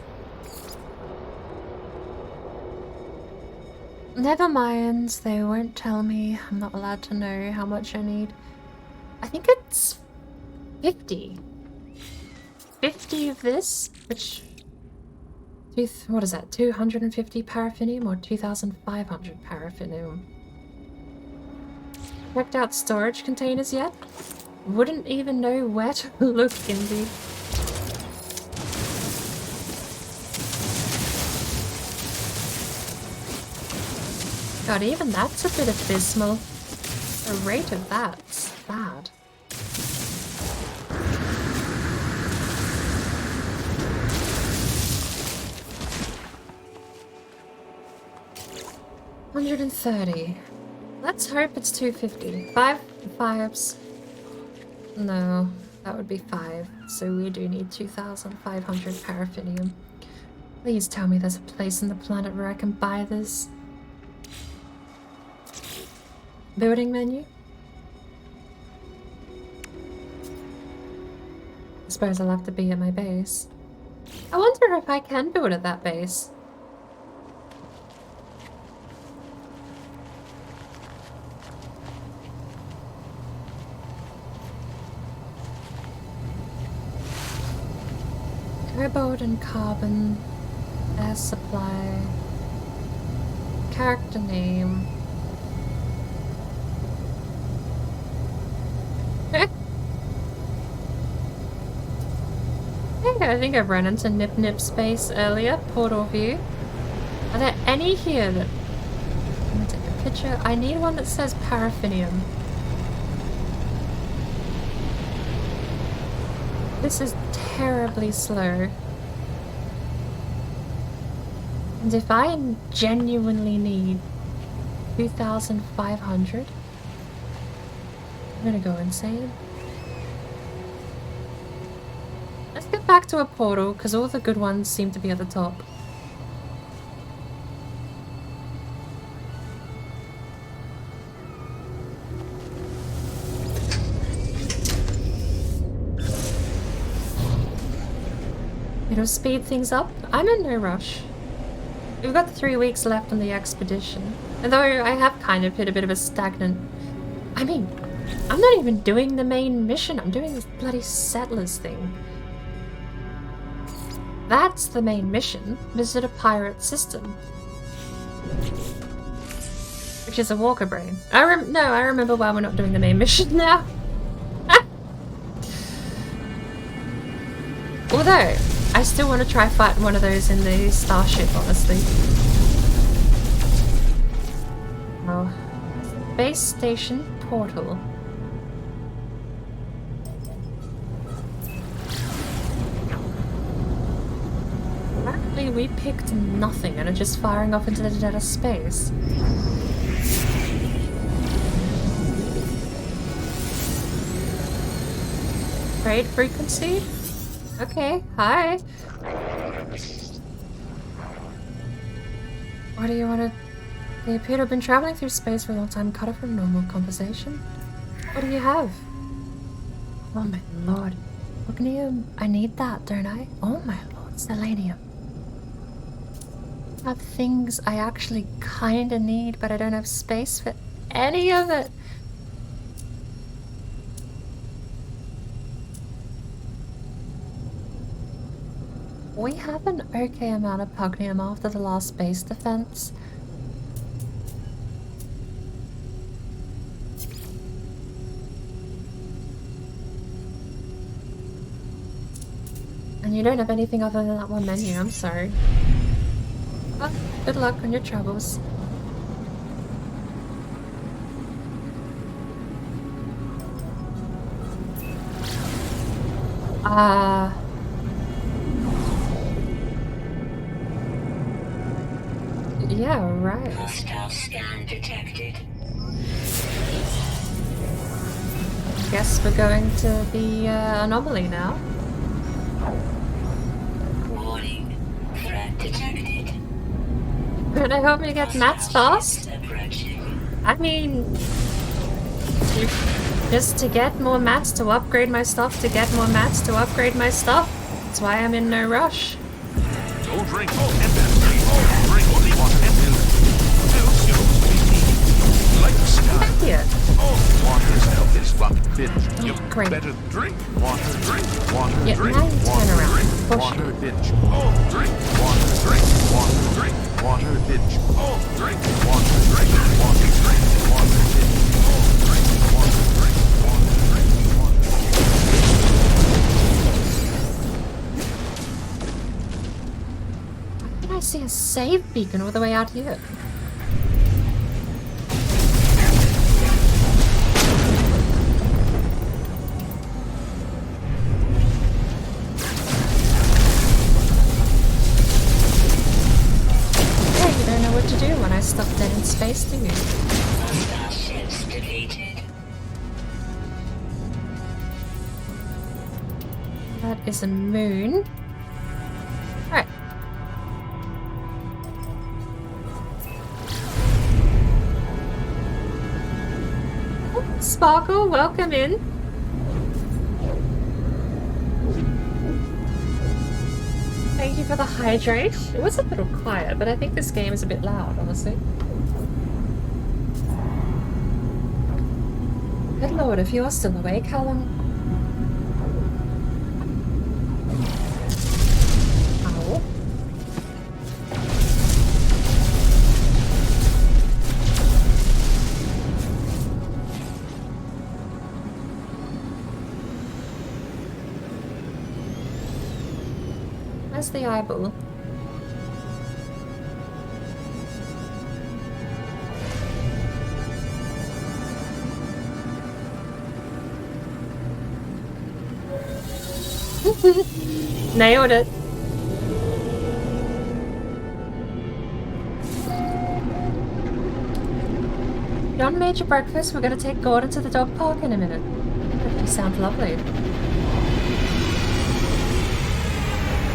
never mind, they won't tell me. I'm not allowed to know how much I need. I think it's 50. 50 of this, which... what is that? 250 paraffinium or 2,500 paraffinium? Checked out storage containers yet? Wouldn't even know where to look, Indy. God, even that's a bit abysmal. The rate of that's bad. $130. Let's hope it's 250. 5 fives. No, that would be 5. So we do need 2,500 paraffinium. Please tell me there's a place on the planet where I can buy this. Building menu? I suppose I'll have to be at my base. I wonder if I can build at that base. Cobalt and carbon, air supply, character name. I think I've run into Nip Nip Space earlier, portal view. Are there any here that... Let me take a picture. I need one that says paraffinium. This is terribly slow. And if I genuinely need 2,500, I'm gonna go insane. Let's get back to a portal, because all the good ones seem to be at the top. It'll speed things up. I'm in no rush. We've got 3 weeks left on the expedition. Although I have kind of hit a bit of a stagnant... I mean, I'm not even doing the main mission. I'm doing this bloody settlers thing. That's the main mission. Visit a pirate system. Which is a walker brain. I remember why we're not doing the main mission now. Although, I still want to try fighting one of those in the starship, honestly. Oh. Base station portal. Apparently we picked nothing and are just firing off into the dead of space. Trade frequency? Okay, hi. What do you want to... They appear to have been traveling through space for a long time, cut off from normal conversation. What do you have? Oh my lord. Magnesium, I need that, don't I? Oh my lord, selenium. I have things I actually kinda need, but I don't have space for any of it. We have an okay amount of pugnium after the last base defense. And you don't have anything other than that one menu, I'm sorry. Well, good luck on your travels. Yeah, right. Hostile scan detected. Guess we're going to the anomaly now. Warning. Threat detected. Could I help me get mats fast? I mean... just to get more mats to upgrade my stuff, to get more mats to upgrade my stuff. That's why I'm in no rush. Don't drink and then drink. Drink only water and milk. Else you'll be needy. Like the sky. Back here. Water's health is fucking bitch. You Great. better drink water, drink water, Yeah, drink now you turn water, around. drink Push water, it. bitch. Drink water, drink water, drink water, bitch. Drink water, drink water, drink water, bitch. Drink water, drink water, drink water. Why did I see a save beacon all the way out here? space do you? Hostile ships defeated. That is a moon. Alright. Sparkle, welcome in. Thank you for the hydrate. It was a little quiet, but I think this game is a bit loud, honestly. Good lord, if you are still awake, how long? Ow. Where's the eyeball? Nailed it. John made your breakfast. We're gonna take Gordon to the dog park in a minute. You sound lovely.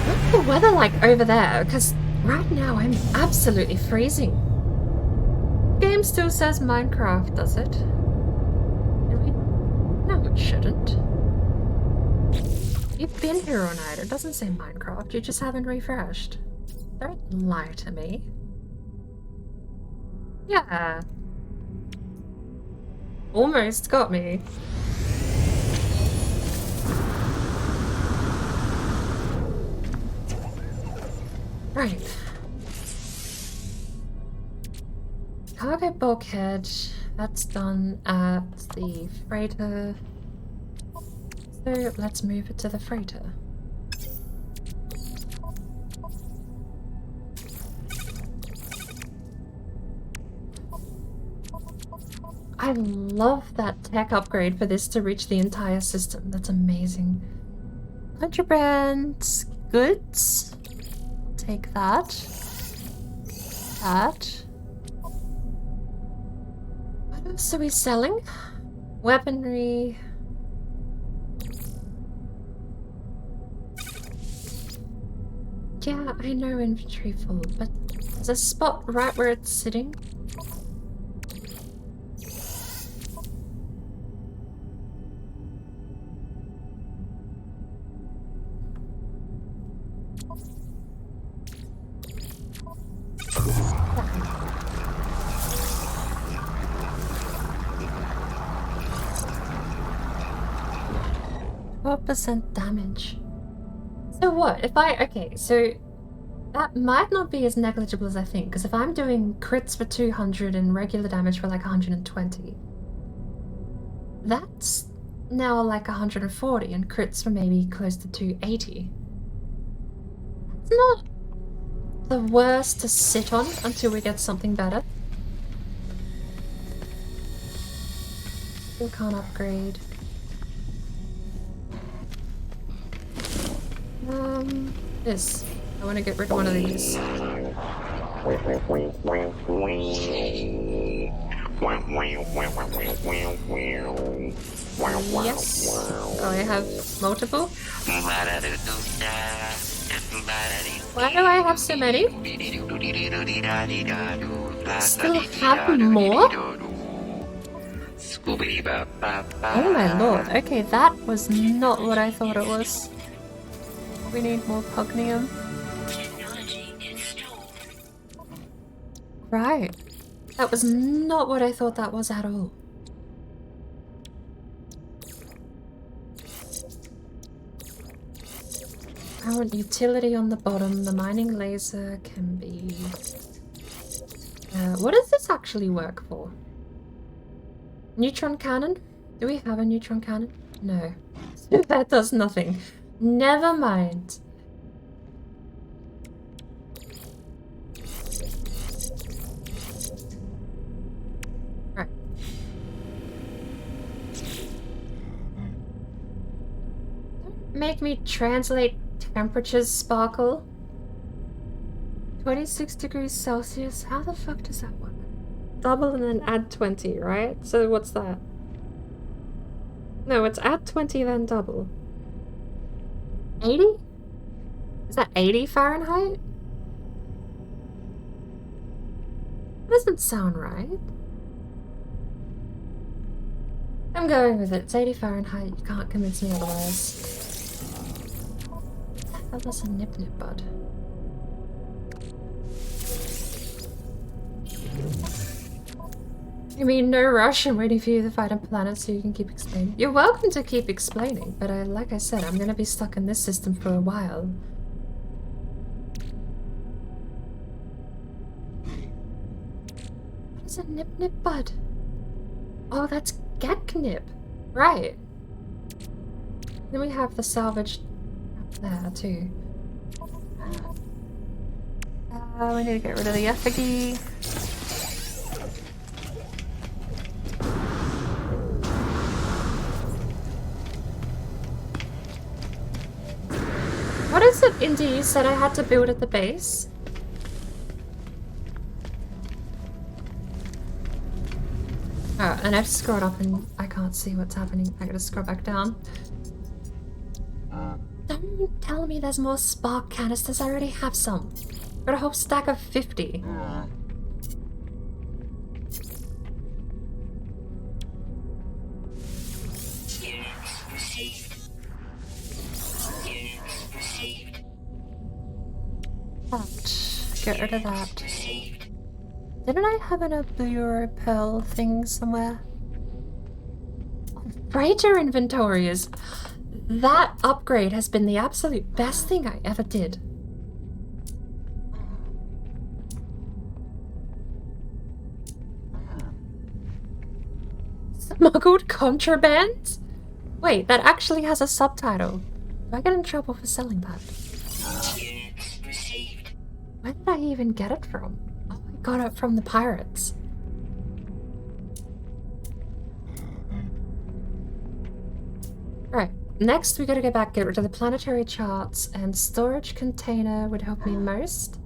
What's the weather like over there? Because right now I'm absolutely freezing. Game still says Minecraft, does it? No, it shouldn't. You've been here all night. It doesn't say Minecraft. You just haven't refreshed. Don't lie to me. Yeah. Almost got me. Right. Cargo bulkhead. That's done at the freighter. So let's move it to the freighter. I love that tech upgrade for this to reach the entire system. That's amazing. Contraband goods. Take that. That. What else are we selling? Weaponry. Yeah, I know inventory full, but there's a spot right where it's sitting. % damage. So what? If I... Okay, so that might not be as negligible as I think, because if I'm doing crits for 200 and regular damage for like 120, that's now like 140 and crits for maybe close to 280. It's not the worst to sit on until we get something better. Still can't upgrade. This. I want to get rid of one of these. Yes. Oh, I have multiple? Why do I have so many? Still have more? Oh my lord. Okay, that was not what I thought it was. We need more pugnium. Right. That was not what I thought that was at all. I want utility on the bottom. The mining laser can be... what does this actually work for? Neutron cannon? Do we have a neutron cannon? No. That does nothing. Never mind. Right. Don't make me translate temperatures, Sparkle. 26 degrees Celsius? How the fuck does that work? double and then add 20, right? So what's that? No, it's add 20 then double. 80? Is that 80 Fahrenheit? That doesn't sound right. I'm going with it. It's 80 Fahrenheit. You can't convince me otherwise. That was a nip-nip bud. You mean no rush? I'm waiting for you to find a planet so you can keep explaining. You're welcome to keep explaining, but like I said, I'm gonna be stuck in this system for a while. What is a nip-nip bud? Oh, that's Geknip. Right. Then we have the salvage there too. We need to get rid of the effigy. What is it, Indy, you said I had to build at the base? Oh, and I've scrolled up and I can't see what's happening. I gotta scroll back down. Don't tell me there's more spark canisters. I already have some. Got a whole stack of 50. Get rid of that. Didn't I have an Allure Pearl thing somewhere? Freighter inventory is... That upgrade has been the absolute best thing I ever did. Smuggled contraband? Wait, that actually has a subtitle. Do I get in trouble for selling that? Where did I even get it from? Oh, I got it from the pirates. Right, next we gotta go back, get rid of the planetary charts, and storage container would help me most.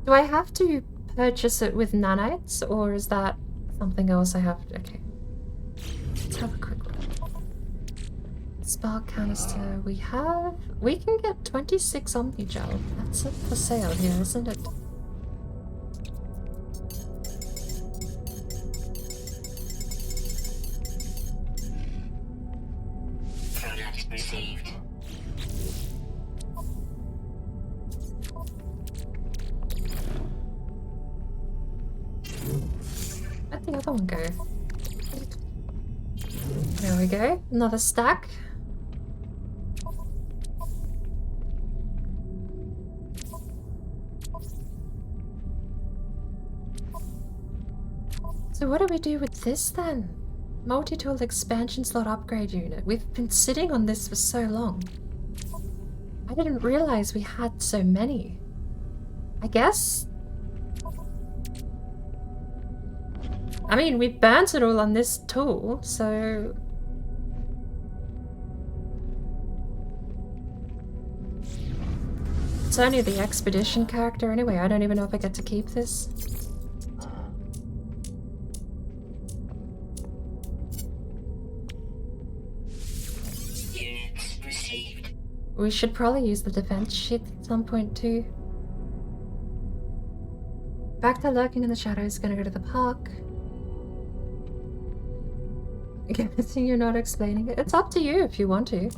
Do I have to purchase it with nanites, or is that something else I have to... Okay. Let's have a quick look. Spark canister we have. We can get 26 Omnigel. That's it for sale here, isn't it? Product received. Where'd the other one go? There we go. Another stack. So what do we do with this then? Multi-tool expansion slot upgrade unit. We've been sitting on this for so long. I didn't realize we had so many. I guess... I mean, we burnt it all on this tool, so... It's only the expedition character anyway. I don't even know if I get to keep this. We should probably use the defense sheet at some point too. Back to lurking in the shadows, gonna go to the park. Guessing you're not explaining it. It's up to you if you want to.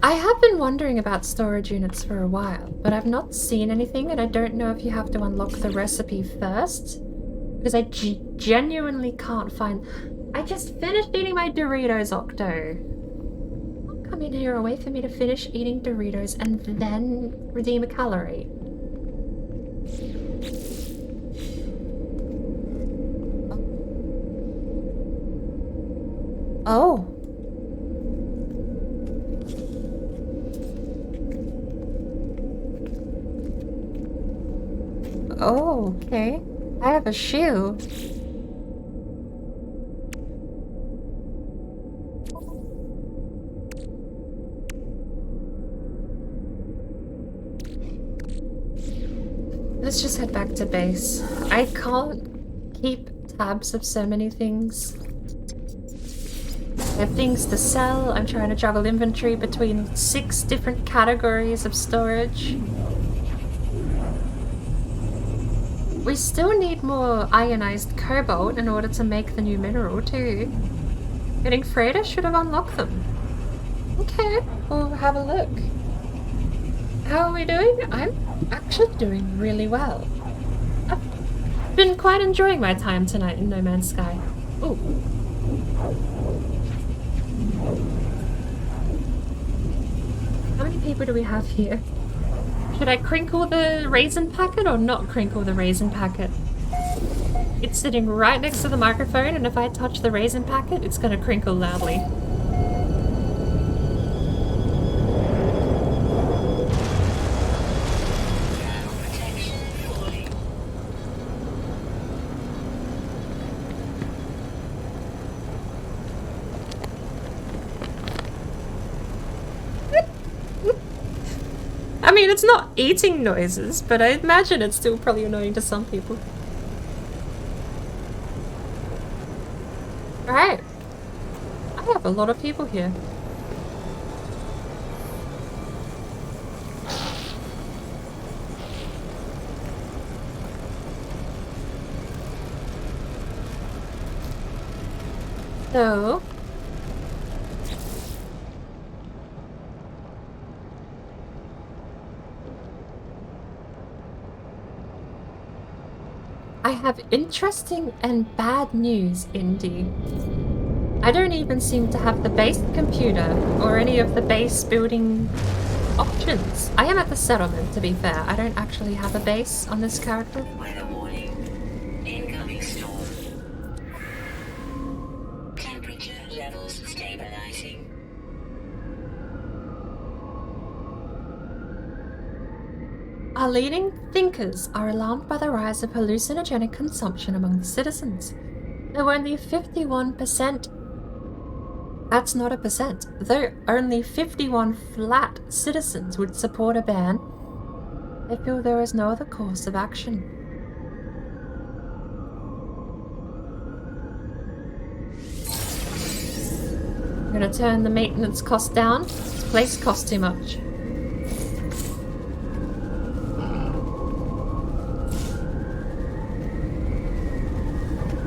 I have been wondering about storage units for a while, but I've not seen anything and I don't know if you have to unlock the recipe first. Because I genuinely can't find... I just finished eating my Doritos, Octo. Don't come in here and wait for me to finish eating Doritos and then redeem a calorie. Oh. Oh, okay. I have a shield. Let's just head back to base. I can't keep tabs of so many things. I have things to sell. I'm trying to juggle inventory between 6 different categories of storage. We still need more ionized cobalt in order to make the new mineral too. Getting freighter should have unlocked them. Okay, we'll have a look. How are we doing? I'm actually doing really well. I've been quite enjoying my time tonight in No Man's Sky. Ooh. How many people do we have here? Should I crinkle the raisin packet or not crinkle the raisin packet? It's sitting right next to the microphone, and if I touch the raisin packet, it's gonna crinkle loudly. I mean, it's not eating noises, but I imagine it's still probably annoying to some people. Alright. I have a lot of people here. So... I have interesting and bad news, Indy. I don't even seem to have the base computer or any of the base building options. I am at the settlement, to be fair. I don't actually have a base on this character. Weather warning. Incoming storm. Temperature levels stabilizing. Our leading thinkers are alarmed by the rise of hallucinogenic consumption among the citizens. Though only 51%, that's not a percent, though only 51 flat citizens would support a ban, they feel there is no other course of action. I'm gonna turn the maintenance cost down. This place costs too much.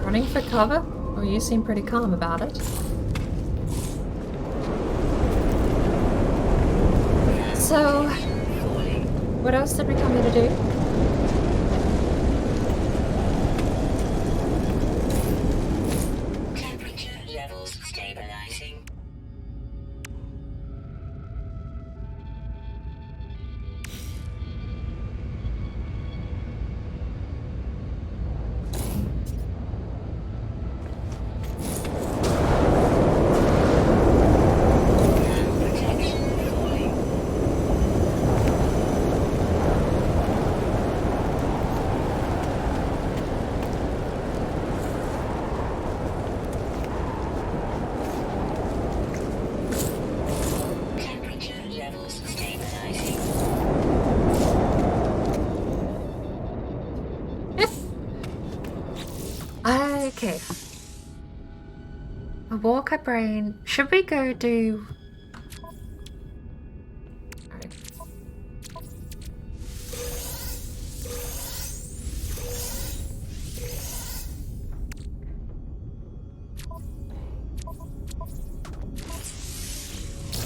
Running for cover? Well, you seem pretty calm about it. So, what else did we come here to do? Temperature levels stabilizing. Okay. A Walker brain. Should we go do...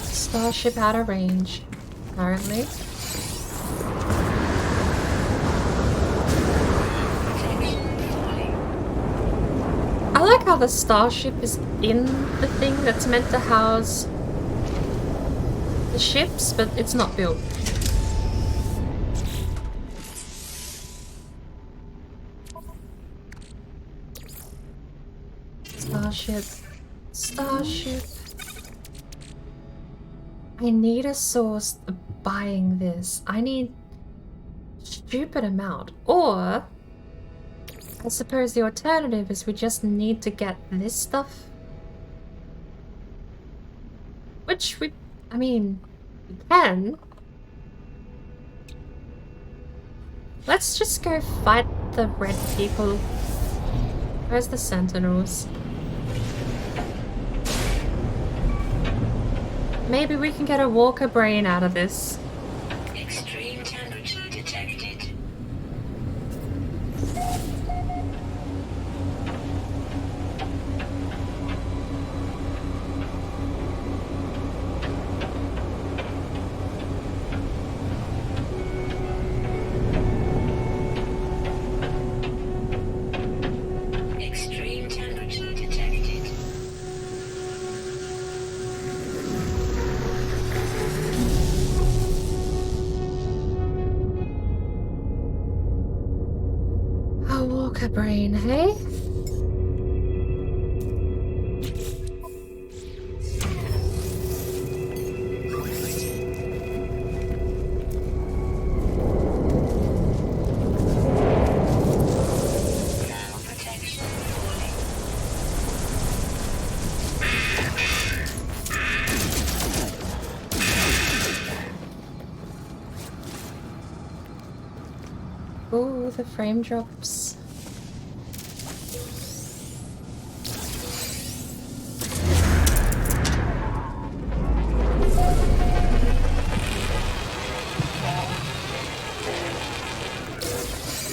Starship out of range, currently. I like how the starship is in the thing that's meant to house the ships, but it's not built. Starship. Starship. I need a source of buying this. I need a stupid amount. Or, I suppose the alternative is we just need to get this stuff. Which we, I mean, we can. Let's just go fight the red people. Where's the sentinels? Maybe we can get a walker brain out of this. Extreme temperature detected. Extreme temperature detected. A walker brain, hey? Now protection falling. Ooh, the frame drops.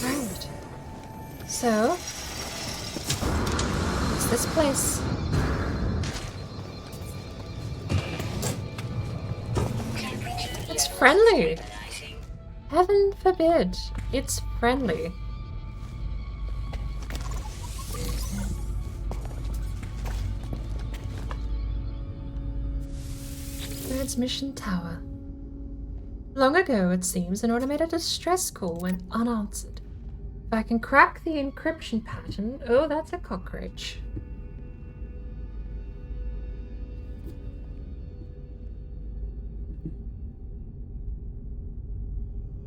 Right. So, what's this place? It's friendly! Heaven forbid, it's friendly. Transmission tower. Long ago, it seems, an automated distress call went unanswered. If I can crack the encryption pattern... Oh, that's a cockroach.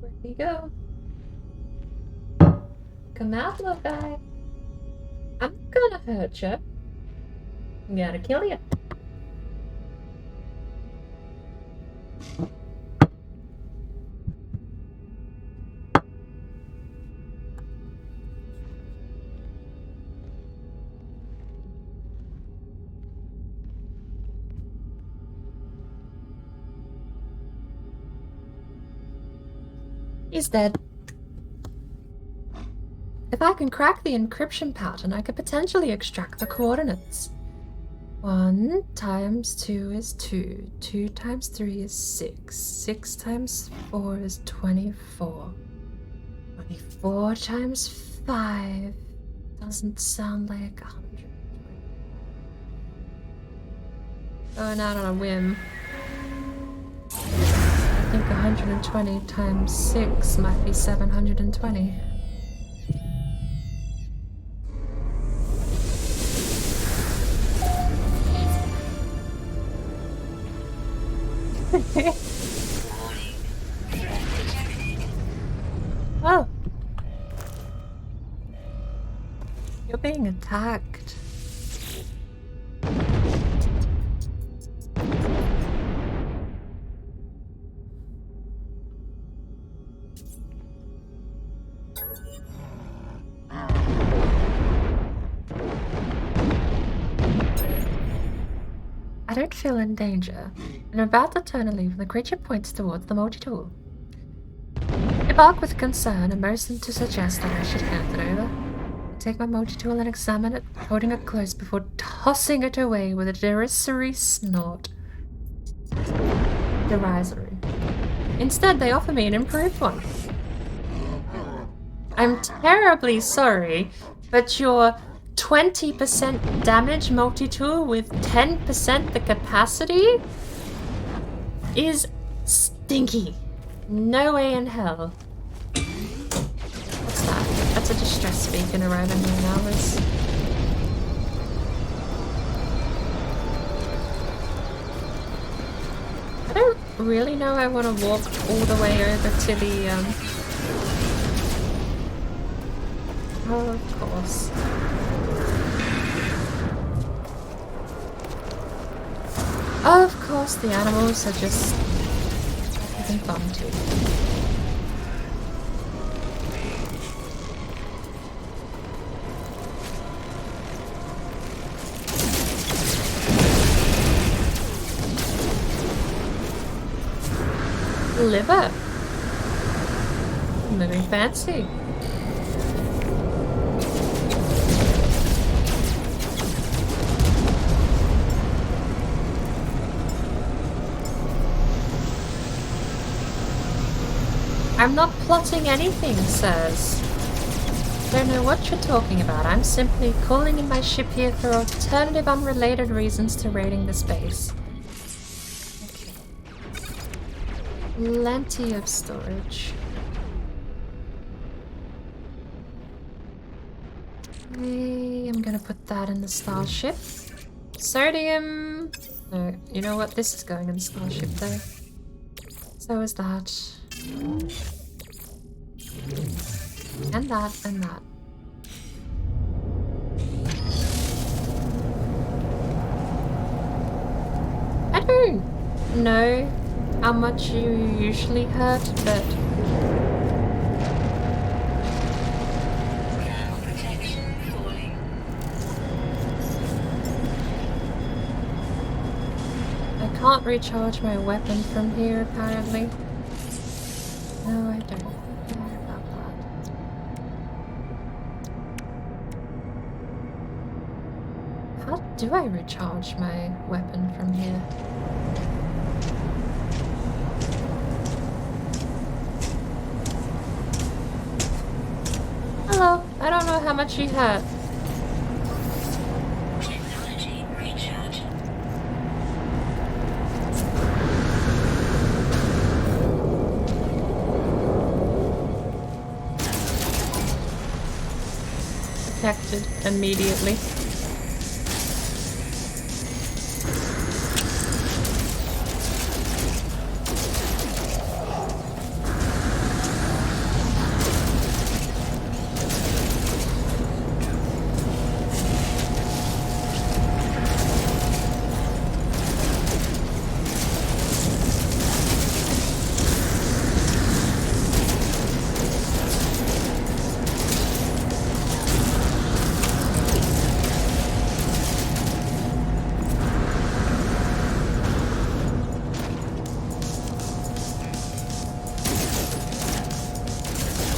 Where'd he go? Come out, little guy. I'm gonna hurt you. I'm gonna kill you. He's dead. If I can crack the encryption pattern, I could potentially extract the coordinates. 1 times 2 is 2. 2 times 3 is 6. 6 times 4 is 24. 24 times 5 doesn't sound like 100. Going out on a whim. I think 120 times 6 might be 720. Oh! You're being attacked. I don't feel in danger. I'm about to turn and leave when the creature points towards the multi-tool. I bark with concern and motion to suggest that I should hand it over. I take my multi-tool and examine it, holding it close before tossing it away with a derisory snort. Derisory. Instead, they offer me an improved one. I'm terribly sorry, but your 20% damage multi-tool with 10% the capacity is stinky. No way in hell. What's that? That's a distress beacon arriving here in hours. I don't really know I want to walk all the way over to the, Oh, of course. Of course, the animals are just having fun too. Liver. Living fancy. I'm not plotting anything, sirs. Don't know what you're talking about. I'm simply calling in my ship here for alternative unrelated reasons to raiding the space. Okay. Plenty of storage. Okay, I'm gonna put that in the starship. Sodium! No, you know what? This is going in the starship though. So is that. And that, and that. I don't know how much you usually hurt, but... I can't recharge my weapon from here, apparently. No, I don't. How do I recharge my weapon from here? Hello, I don't know how much you hurt. Technology recharge. Protected immediately.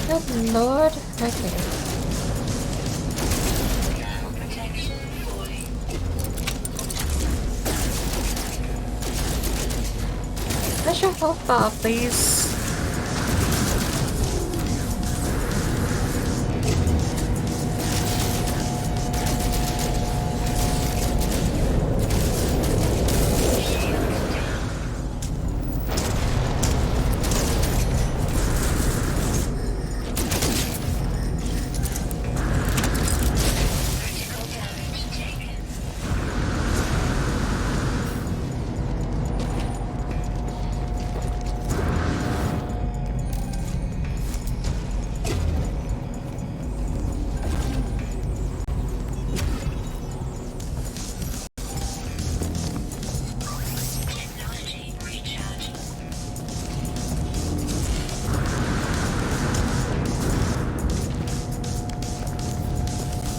Good lord. Okay. Where's your health bar, please?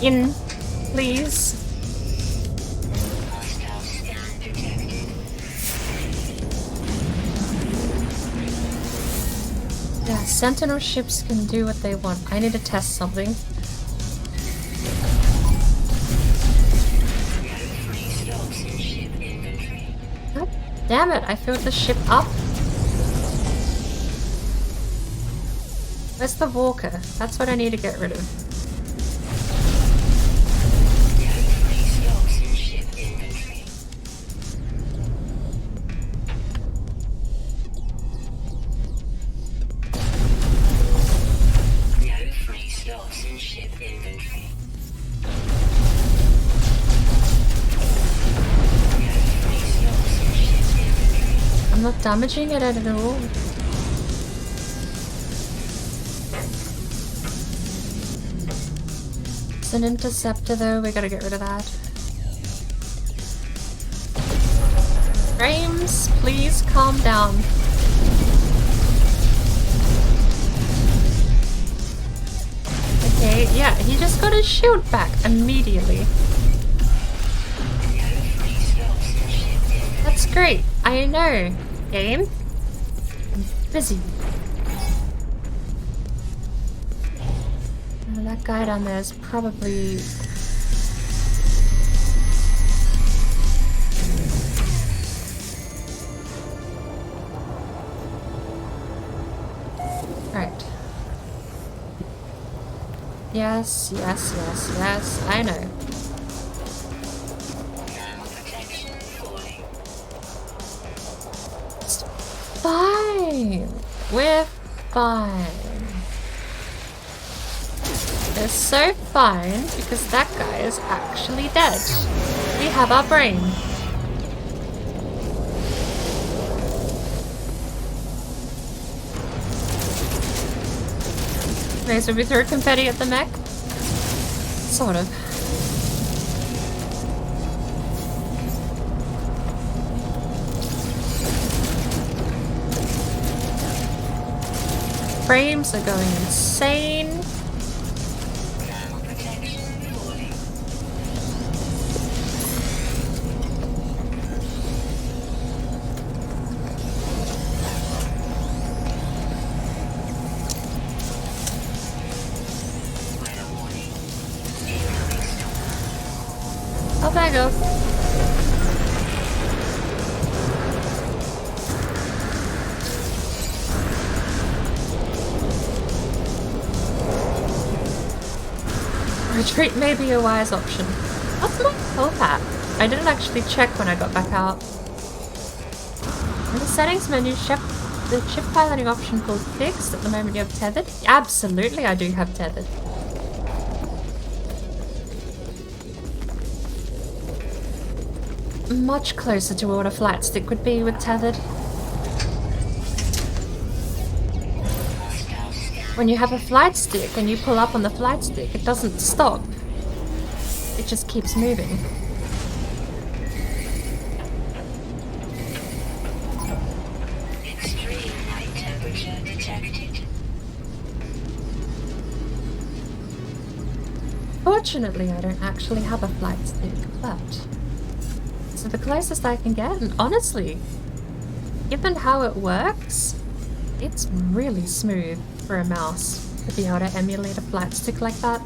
In, please. Yeah, Sentinel ships can do what they want. I need to test something. God damn it, I filled the ship up. Where's the Walker? That's what I need to get rid of. I'm not damaging it at all. It's an interceptor though, we gotta get rid of that. Frames, please calm down. Okay, yeah, he just got his shield back immediately. That's great, I know. Game? Busy. That guy down there is probably... Right. Yes, yes, yes, yes, I know. It's fine. We're fine. We're so fine because that guy is actually dead. We have our brain. Okay, so we throw confetti at the mech? Sort of. Frames are going insane. Oh, there you go. Retreat may be a wise option. What's my health at? I didn't actually check when I got back out. In the settings menu, the ship piloting option called fixed. At the moment you have tethered? Absolutely I do have tethered. Much closer to what a flight stick would be with tethered. When you have a flight stick and you pull up on the flight stick, it doesn't stop. It just keeps moving. Extreme light temperature detected. Fortunately, I don't actually have a flight stick, but... So the closest I can get, and honestly, given how it works, it's really smooth for a mouse to be able to emulate a flight stick like that.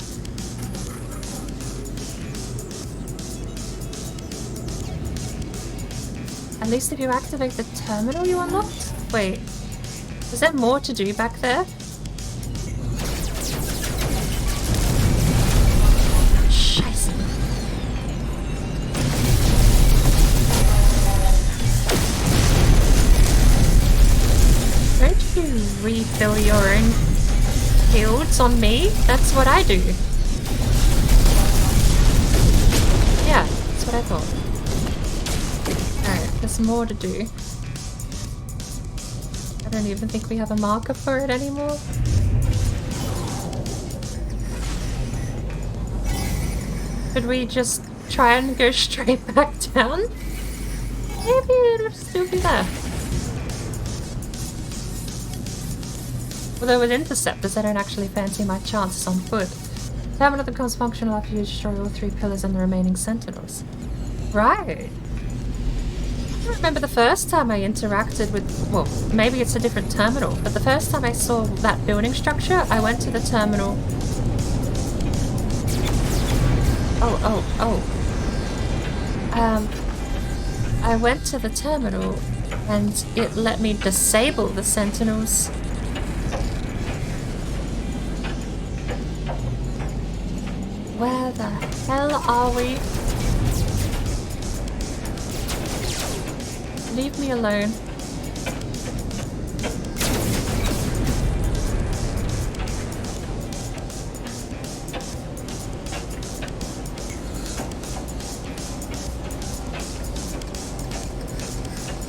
At least if you activate the terminal you unlocked? Wait, is there more to do back there? Refill your own shields on me? That's what I do. Yeah, that's what I thought. Alright, there's more to do. I don't even think we have a marker for it anymore. Could we just try and go straight back down? Maybe it'll still be there. Although with interceptors, I don't actually fancy my chances on foot. Terminal becomes functional after you destroy all 3 pillars and the remaining sentinels. Right. I remember the first time I interacted with... Well, maybe it's a different terminal, but the first time I saw that building structure, I went to the terminal... I went to the terminal and it let me disable the sentinels. Where the hell are we? Leave me alone.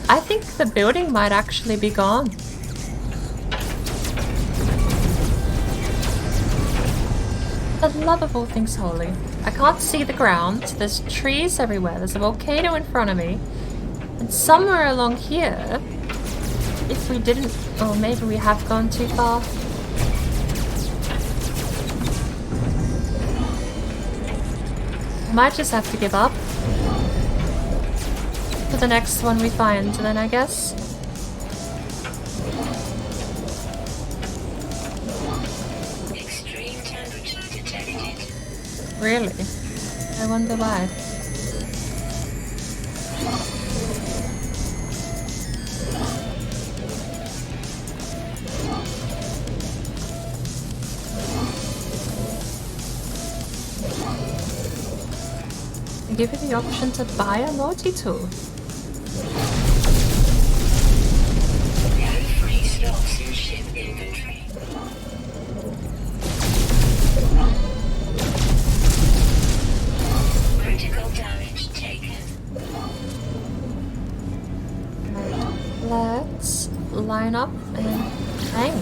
I think the building might actually be gone. For the love of all things holy. I can't see the ground. There's trees everywhere. There's a volcano in front of me. And somewhere along here, if we didn't... Or maybe we have gone too far. I might just have to give up. For the next one we find, then I guess. Really? I wonder why. They give you the option to buy a multi-tool. No free slots in ship inventory. Critical damage taken. Let's line up and aim.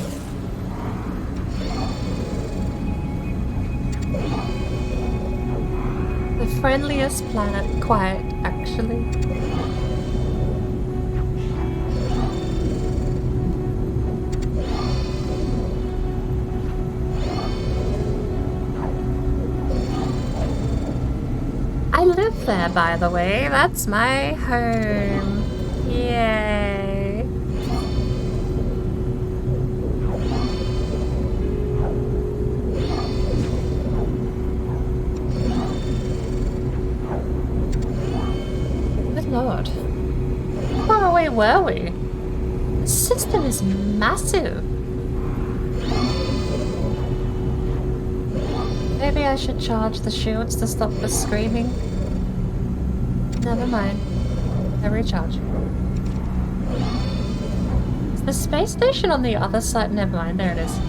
The friendliest planet, quiet, actually. I live there, by the way. That's my home. Yay. Good lord. How far away were we? The system is massive. Maybe I should charge the shields to stop the screaming. Never mind. I recharge. Is the space station on the other side? Never mind, there it is.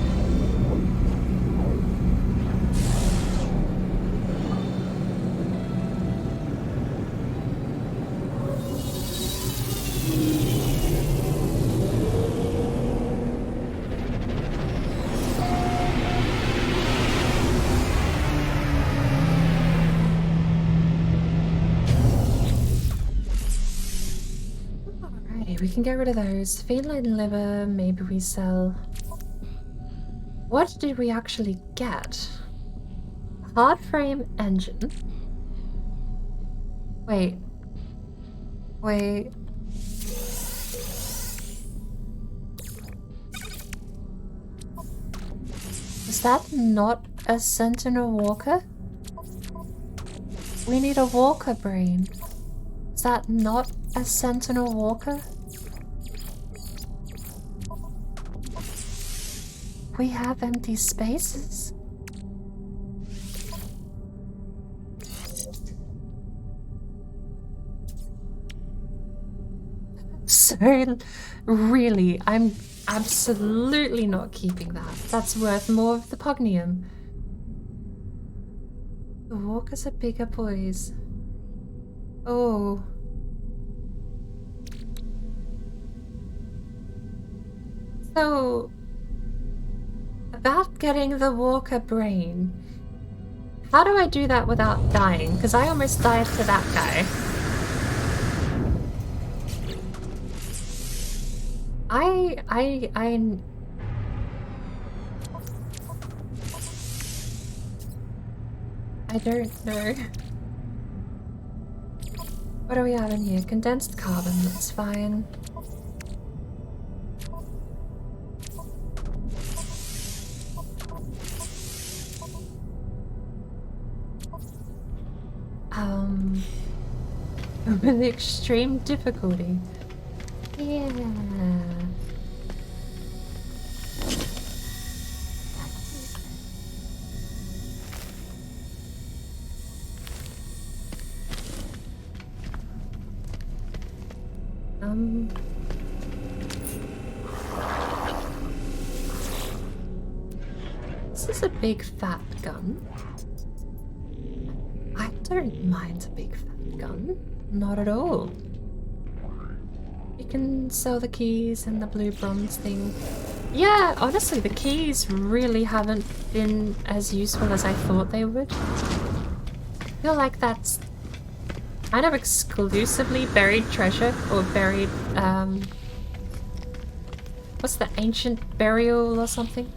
We can get rid of those. Feline liver, maybe we sell. What did we actually get? Hard frame engine. Wait. Wait. Is that not a Sentinel Walker? We need a Walker brain. Is that not a Sentinel Walker? We have empty spaces. So, really, I'm absolutely not keeping that. That's worth more of the pugnium. The walkers are bigger boys. Oh. So, about getting the walker brain. How do I do that without dying? Because I almost died to that guy. I don't know. What do we have in here? Condensed carbon, that's fine. With extreme difficulty. Yeah. This is a big fat gun. I don't mind a big fat gun. Not at all. You can sell the keys and the blue bronze thing. Yeah, honestly, the keys really haven't been as useful as I thought they would. I feel like that's kind of exclusively buried treasure, or buried, what's the ancient burial or something?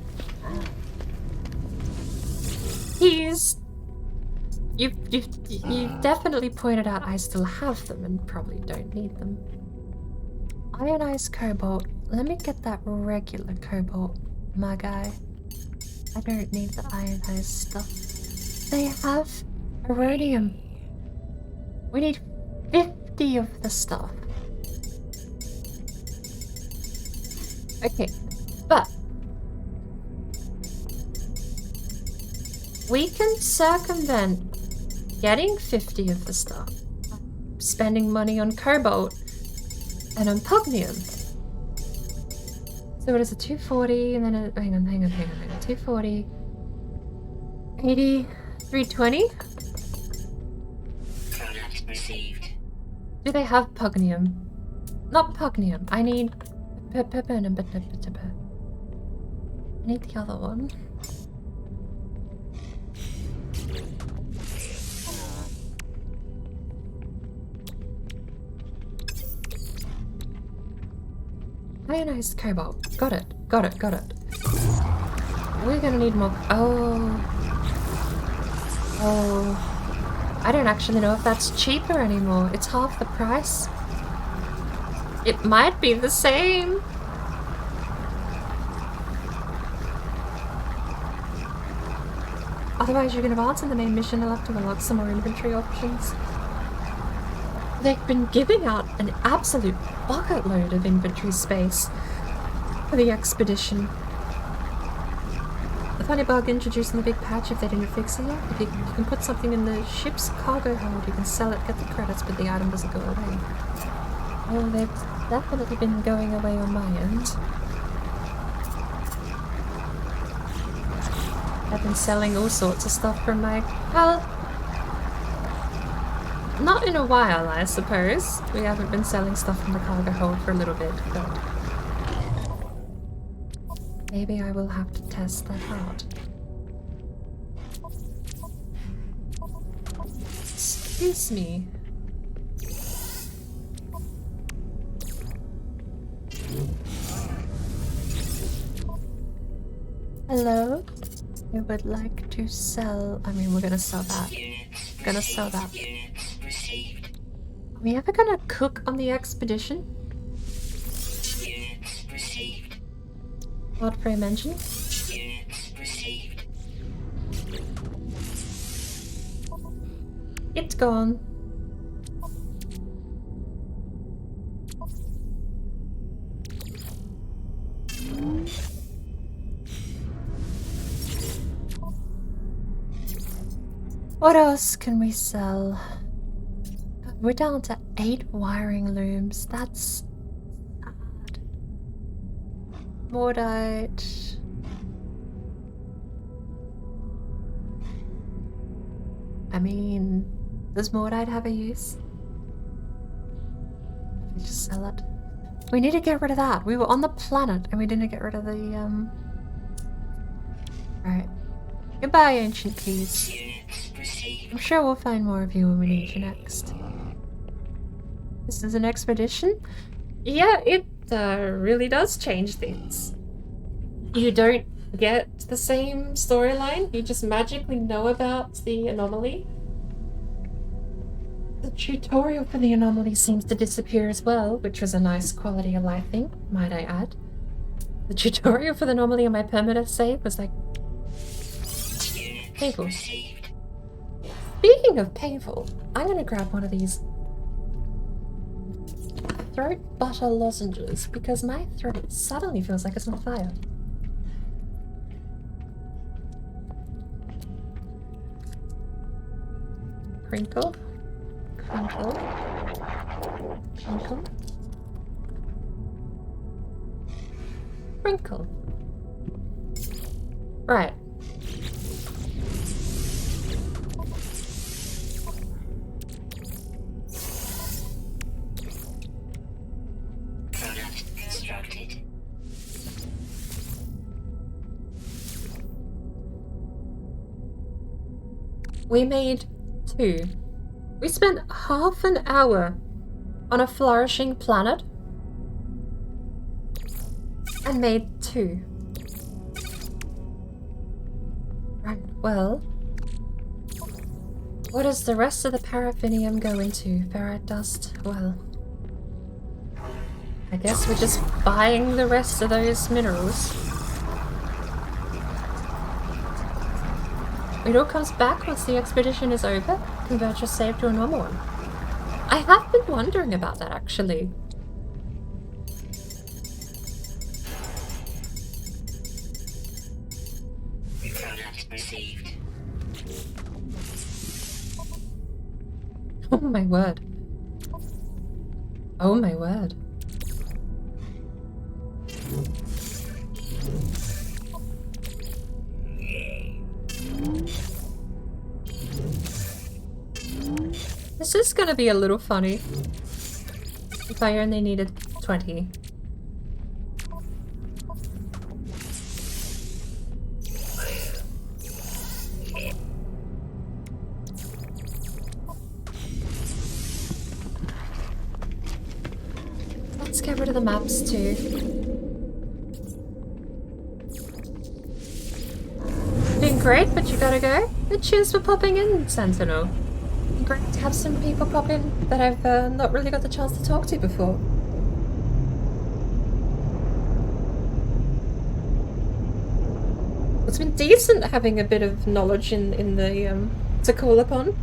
Keys! You've definitely pointed out I still have them and probably don't need them. Ionized cobalt. Let me get that regular cobalt, my guy. I don't need the ionized stuff. They have iridium. We need 50 of the stuff. Okay, but we can circumvent getting 50 of the stuff, spending money on cobalt and on pugnium. So what is it, 240 and then hang on, 240, 80, 320? Product received. Do they have pugnium? Not pugnium, I need I need the other one. Ionized cobalt. Got it. We're gonna need more. Oh. I don't actually know if that's cheaper anymore. It's half the price. It might be the same. Otherwise, you're gonna advance in the main mission. I'll have to unlock some more inventory options. They've been giving out an absolute bucket load of inventory space for the expedition. The funny bug introduced in the big patch, if they didn't fix it yet, if you can put something in the ship's cargo hold, you can sell it, get the credits, but the item doesn't go away. Well, they've definitely been going away on my end. I've been selling all sorts of stuff from my... well... not in a while, I suppose. We haven't been selling stuff from the cargo hold for a little bit, but... maybe I will have to test that out. Excuse me. Hello? I would like to sell... I mean, we're gonna sell that. Gonna sell that. Are we ever gonna cook on the expedition? VOD3 mentioned. It's gone. What else can we sell? We're down to 8 wiring looms. That's sad. Mordite. I mean, does Mordite have a use? We just sell it. We need to get rid of that. We were on the planet and we didn't get rid of the Right. Goodbye, ancient keys. I'm sure we'll find more of you when we need you next. This is an expedition? Yeah, it really does change things. You don't get the same storyline, you just magically know about the anomaly. The tutorial for the anomaly seems to disappear as well, which was a nice quality of life thing, might I add. The tutorial for the anomaly on my permanent save was like... painful. Speaking of painful, I'm gonna grab one of these throat butter lozenges because my throat suddenly feels like it's on fire. Crinkle. Crinkle. Crinkle. Crinkle. Right. Product constructed. We made 2. We spent half an hour on a flourishing planet and made 2. Right, well, what does the rest of the paraffinium go into? Ferrite dust? Well, I guess we're just buying the rest of those minerals. It all comes back once the expedition is over. Convert your save to a normal one. I have been wondering about that, actually. Product received. Oh my word. Oh my word. This is gonna be a little funny. If I only needed 20. Let's get rid of the maps too. Doing great, but you gotta go. And cheers for popping in, Sentinel. Great to have some people pop in that I've not really got the chance to talk to before. It's been decent having a bit of knowledge in the to call upon.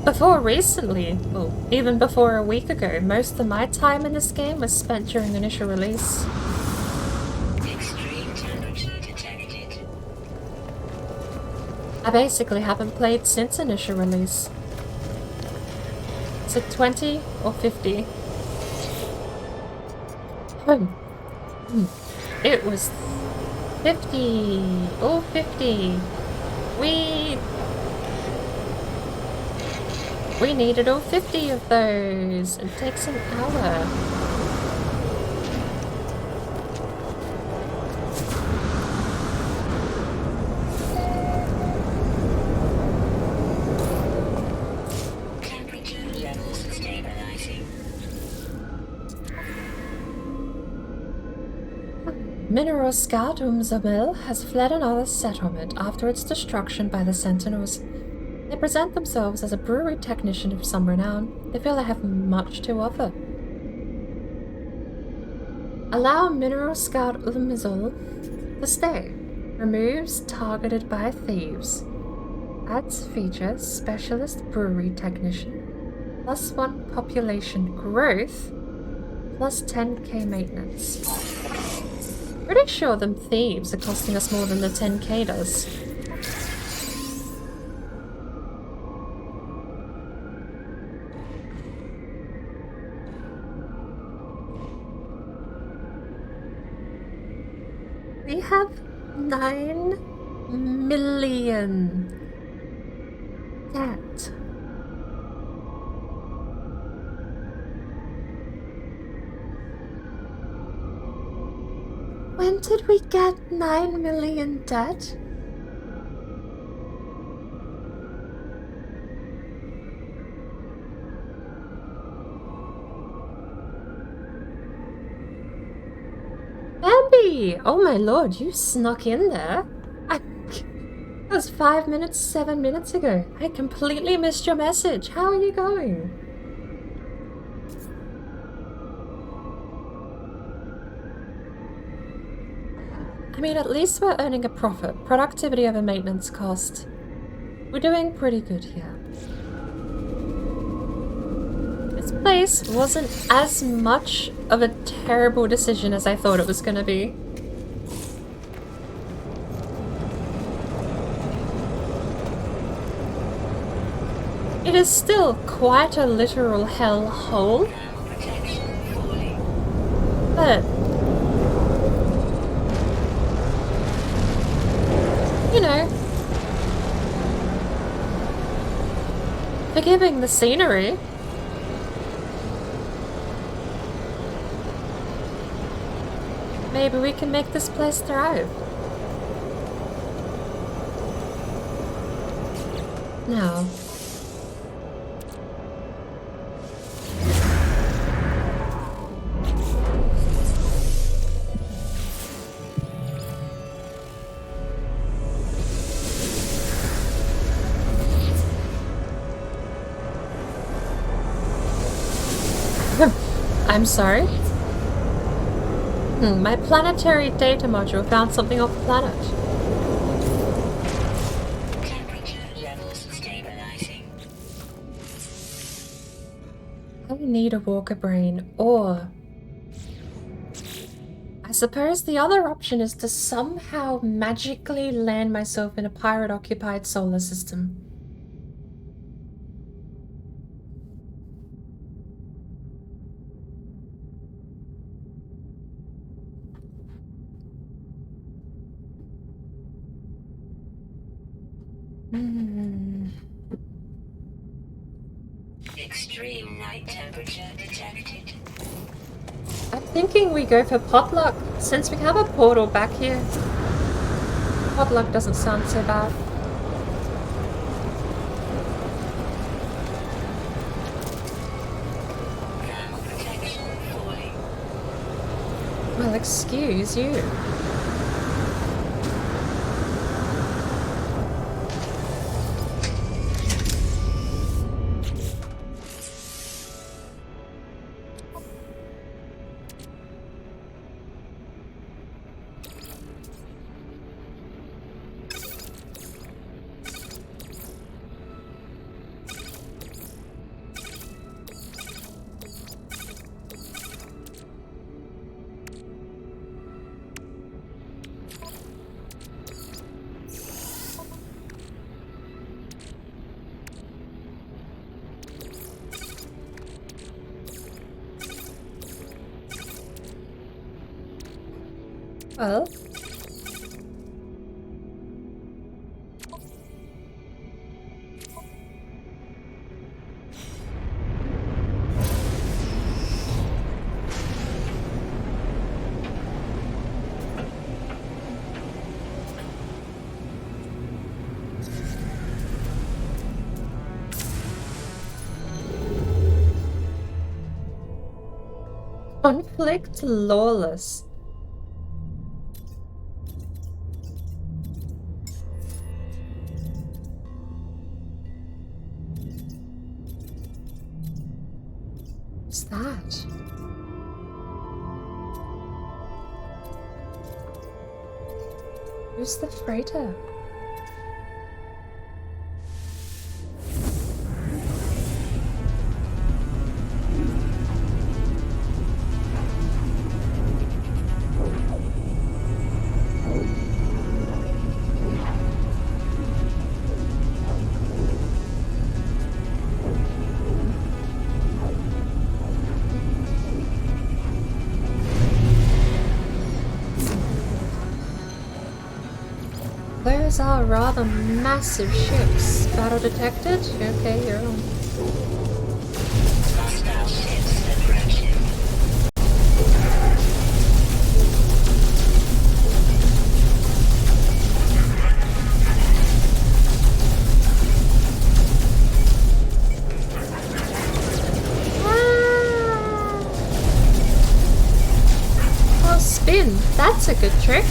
Before recently, well, even before a week ago, most of my time in this game was spent during initial release. Extreme temperature detected. I basically haven't played since initial release. Is it 20 or 50? It was 50. Oh, 50. We needed all 50 of those. It takes an hour. Temperature levels stabilizing. Mineral Scout Umzamil has fled another settlement after its destruction by the Sentinels. They present themselves as a brewery technician of some renown. They feel they have much to offer. Allow Mineral Scout Umzamil to stay. Removes targeted by thieves. Adds feature Specialist Brewery Technician. +1 population growth. Plus 10k maintenance. Pretty sure them thieves are costing us more than the 10k does. We have 9 million debt. When did we get 9 million debt? Bambi! Oh my lord, you snuck in there. That was 5 minutes, 7 minutes ago. I completely missed your message. How are you going? I mean, at least we're earning a profit. Productivity over maintenance cost. We're doing pretty good here. This place wasn't as much of a terrible decision as I thought it was going to be. It is still quite a literal hellhole. But you know, forgiving the scenery. Maybe we can make this place thrive. Now, I'm sorry? My planetary data module found something off the planet. Temperature levels stabilizing. I need a walker brain, or... I suppose the other option is to somehow magically land myself in a pirate-occupied solar system. Extreme night temperature detected. I'm thinking we go for potluck, since we have a portal back here. Potluck doesn't sound so bad. Thermal protection falling. Well, excuse you. Well, conflict lawless. What's that? Who's the freighter? Those are rather massive ships. Battle detected? Okay, you're on. Hostile ships approaching. Oh, spin. That's a good trick.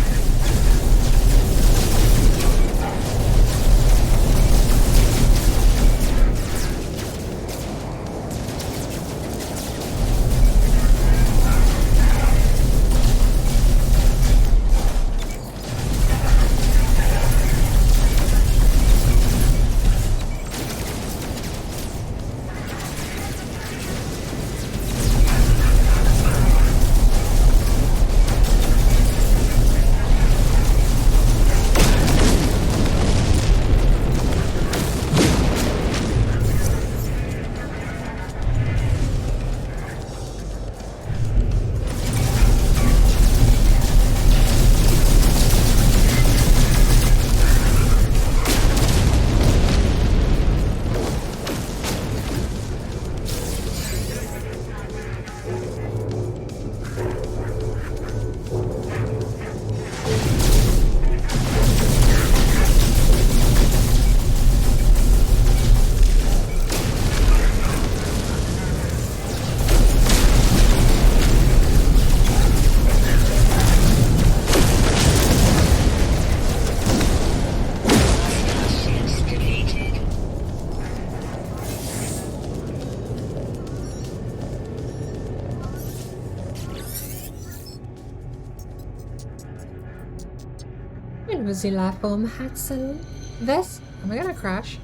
the life form Hatzel. Am I gonna crash?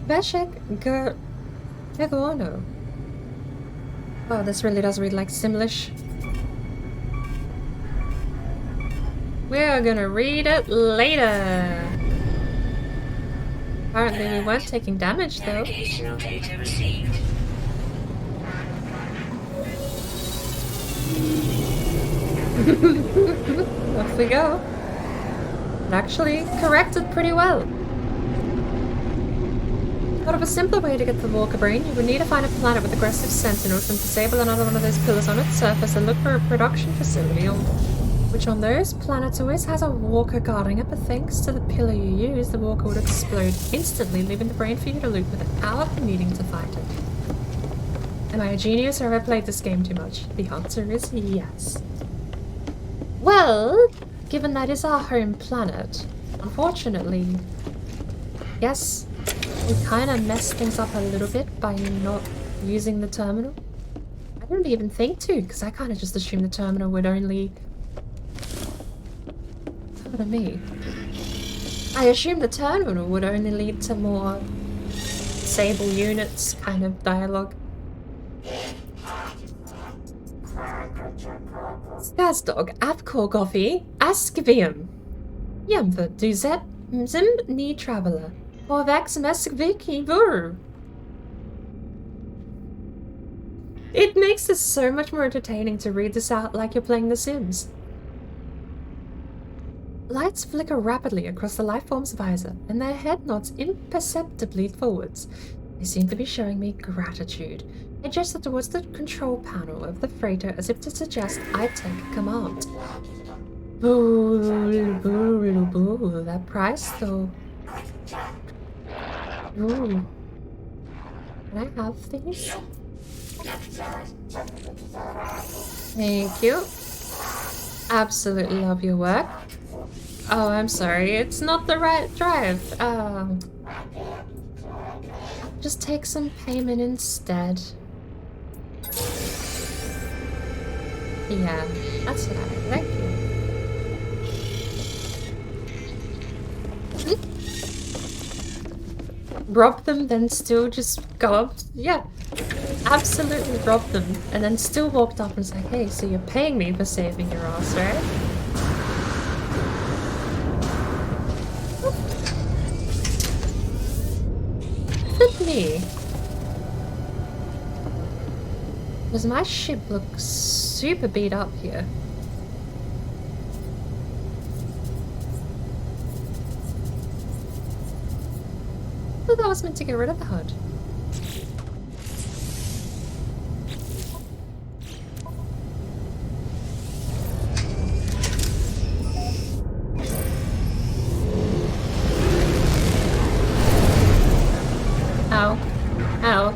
Veshek Gergono. Oh, this really does read like Simlish. We're gonna read it later. Apparently we weren't taking damage though. Navigational data received. Off we go. It actually corrected pretty well. Thought of a simpler way to get the Walker brain. You would need to find a planet with aggressive sentinels and disable another one of those pillars on its surface and look for a production facility which on those planets always has a Walker guarding it, but thanks to the pillar you use, the Walker would explode instantly, leaving the brain for you to loot without needing to find it. Am I a genius or have I played this game too much? The answer is yes. Well, given that is our home planet, unfortunately, yes, we kind of messed things up a little bit by not using the terminal. I didn't even think to, because I kind of just assumed the terminal would only... What do me? I assumed the terminal would only lead to more disable units kind of dialogue. Skazdog, Avkorgofi, Askvium. Jemver, Duzet, Mzim, Ni Traveler. Orvax, Meskviki, Vur. It makes this so much more entertaining to read this out like you're playing The Sims. Lights flicker rapidly across the lifeform's visor, and their head nods imperceptibly forwards. They seem to be showing me gratitude. I gesture towards the control panel of the freighter as if to suggest I take a command. Boo, boo, boo, that price though. Ooh. Can I have these? Thank you. Absolutely love your work. Oh, I'm sorry, it's not the right drive. Just take some payment instead. Yeah, that's what I like. Rob them, then still just go up. Yeah, absolutely robbed them, and then still walked up and was like, hey, so you're paying me for saving your ass, right? Look at me. Does my ship look super beat up here? I thought that was meant to get rid of the HUD. Ow. Ow.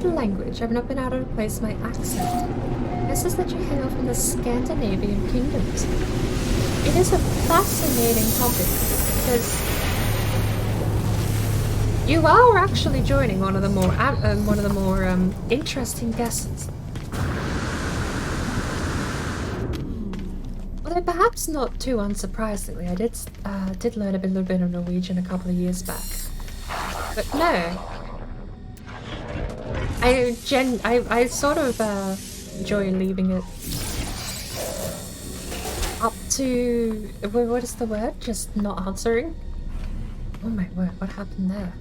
Language, I've not been able to place my accent. This is that you hail from the Scandinavian kingdoms. It is a fascinating topic because you are actually joining one of the more interesting guests. Although perhaps not too unsurprisingly, I did learn a little bit of Norwegian a couple of years back. But no. I sort of enjoy leaving it up to... what is the word? Just not answering? Oh my word, what happened there?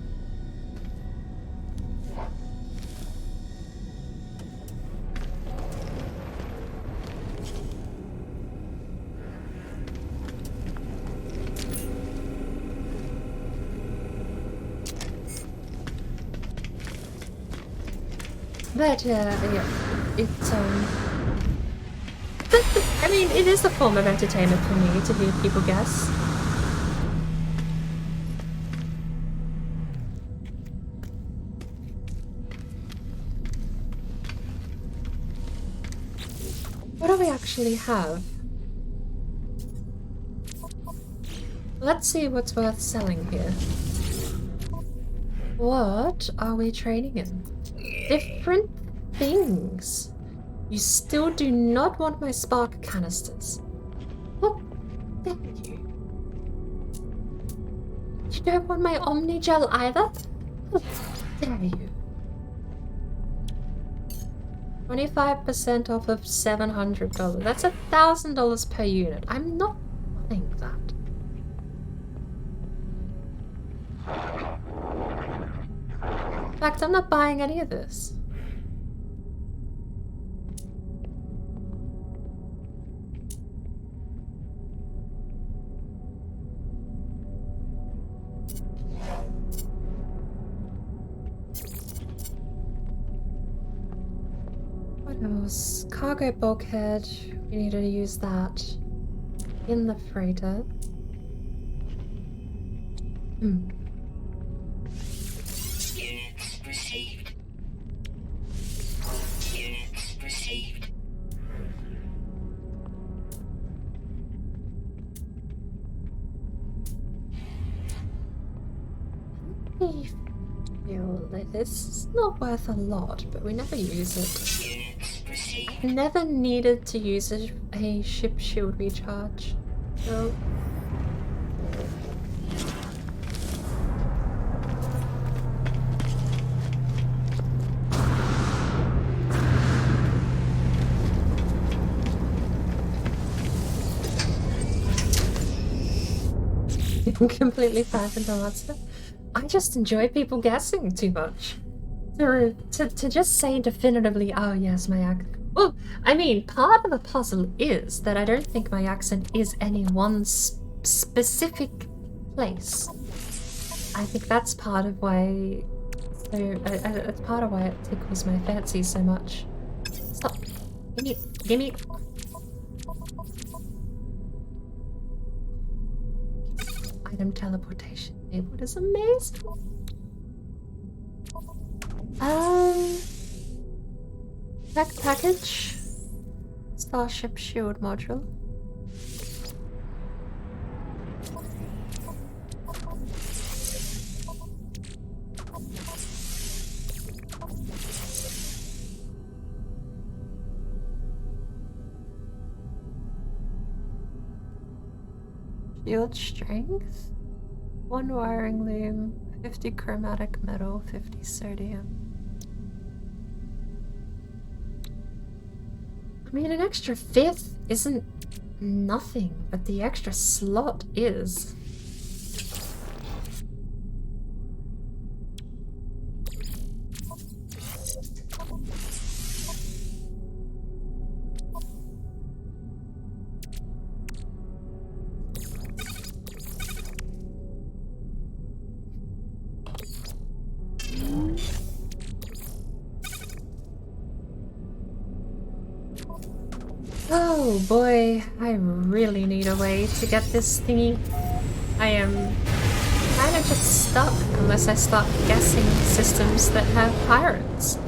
But yeah, it's I mean, it is a form of entertainment for me to hear people guess. What do we actually have? Let's see what's worth selling here. What are we trading in? Different things. You still do not want my spark canisters. What dare you? You don't want my Omni Gel either? How dare you? 25% off of $700. That's $1,000 per unit. I'm not buying that. In fact, I'm not buying any of this. What else? Cargo bulkhead. We need to use that in the freighter. Units received. Units received. I feel like this is not worth a lot, but we never use it. Units received. I never needed to use a ship shield recharge. So I'm completely fine with the answer. I just enjoy people guessing too much. To just say definitively, oh yes, my accent. Well, I mean, part of the puzzle is that I don't think my accent is any one specific place. I think that's part of why. It's part of why it tickles my fancy so much. Stop. Gimme. Item teleportation enabled is amazing. Tech package. Starship shield module. Shield strength. 1 wiring loom, 50 chromatic metal, 50 sodium. I mean, an extra 5th isn't nothing, but the extra slot is. Oh boy, I really need a way to get this thingy. I am kind of just stuck unless I start guessing systems that have pirates.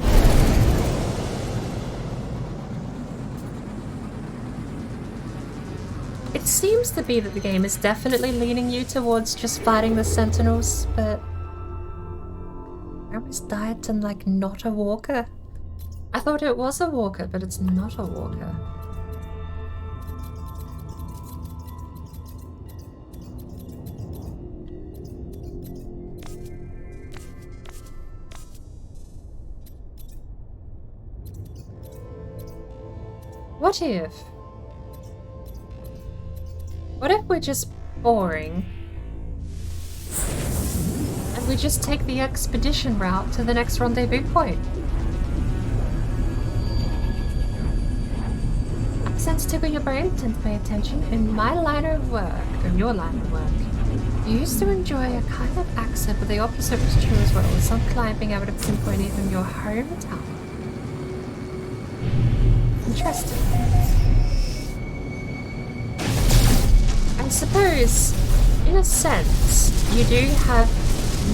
It seems to be that the game is definitely leaning you towards just fighting the sentinels, but I almost died to like not a walker. I thought it was a walker, but it's not a walker. What if? What if we're just boring? And we just take the expedition route to the next rendezvous point? Accents tickle your brain, tend to pay attention. In my line of work, or your line of work, you used to enjoy a kind of accent, but the opposite was true as well, with some client being able to pinpoint even your hometown. Interesting. I suppose, in a sense, you do have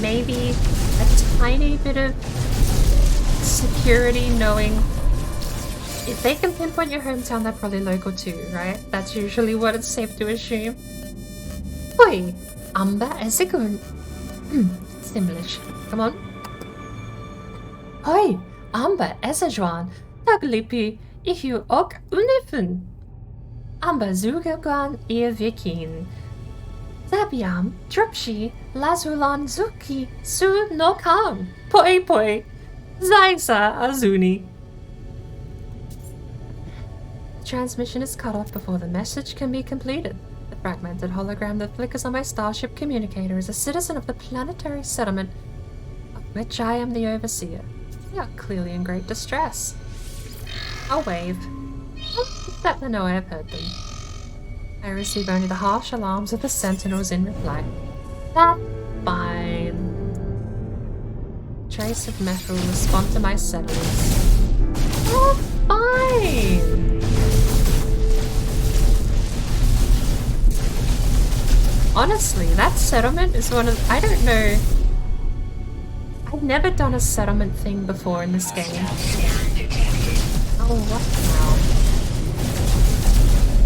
maybe a tiny bit of security knowing if they can pinpoint your hometown, they're probably local too, right? That's usually what it's safe to assume. Oi, Amber Ezegun. Simlish. Come on. Oi, Amber Ezejuan. Taglipi, if you ok unifun. Amber Zugagan ir Vikin. Zabiam, Drupshi, Lazulan Zuki, Su no Kam. Poi poi. Zaisa Azuni. Transmission is cut off before the message can be completed. The fragmented hologram that flickers on my starship communicator is a citizen of the planetary settlement of which I am the overseer. They are clearly in great distress. I'll wave. I'll let them know I have heard them. I receive only the harsh alarms of the sentinels in reply. That's fine. Trace of metal respond to my settlers. Oh, fine! Honestly, that settlement is one of... I don't know... I've never done a settlement thing before in this game. Oh, what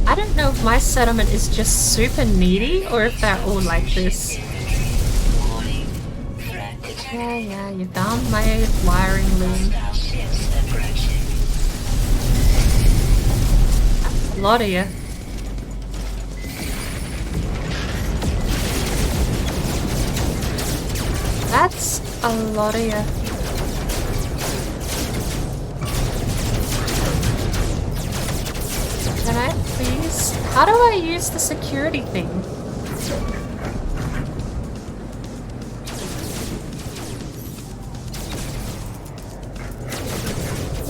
now? I don't know if my settlement is just super needy or if they're all like this. Yeah, you found my wiring loom. That's a lot of you. That's a lot of you. Can I please? How do I use the security thing?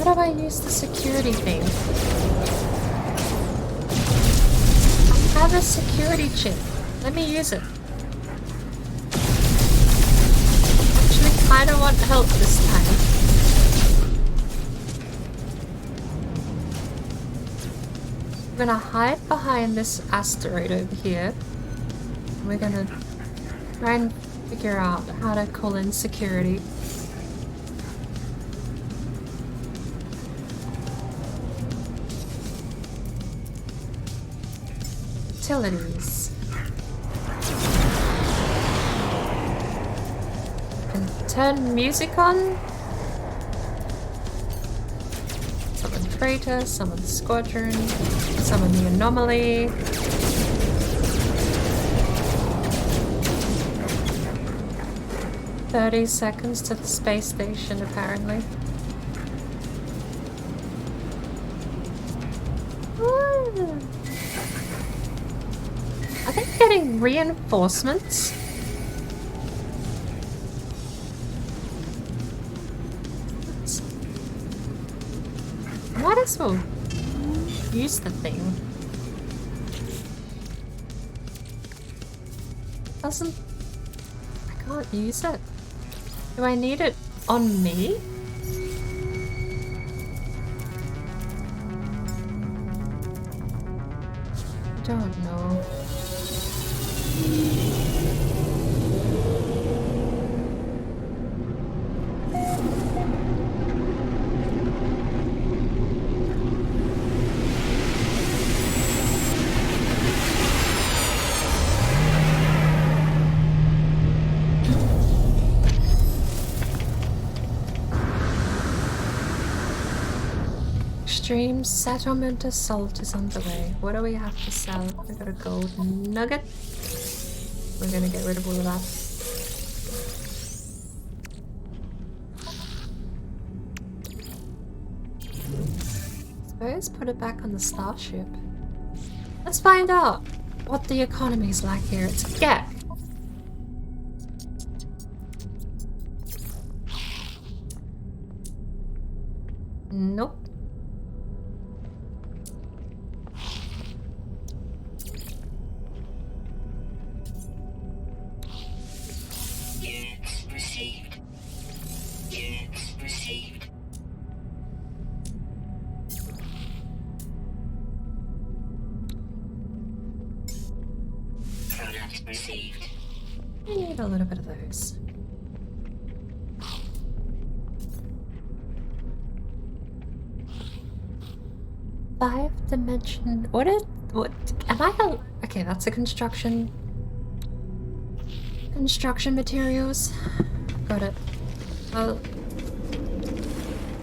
How do I use the security thing? I have a security chip. Let me use it. I don't want help this time. We're gonna hide behind this asteroid over here. We're gonna try and figure out how to call in security. Utilities. Turn music on. Summon freighter, summon squadron, summon the anomaly. "30 seconds to the space station, apparently. Are they getting reinforcements? Might as well use the thing. Doesn't... I can't use it. Do I need it on me? I don't know. Extreme settlement assault is underway. What do we have to sell? We got a gold nugget. We're gonna get rid of all of that. Suppose put it back on the starship. Let's find out what the economy's like here. It's a gap. Nope. received. I need a little bit of those. Five dimension. What am I? Okay, that's a construction materials. Got it. Well,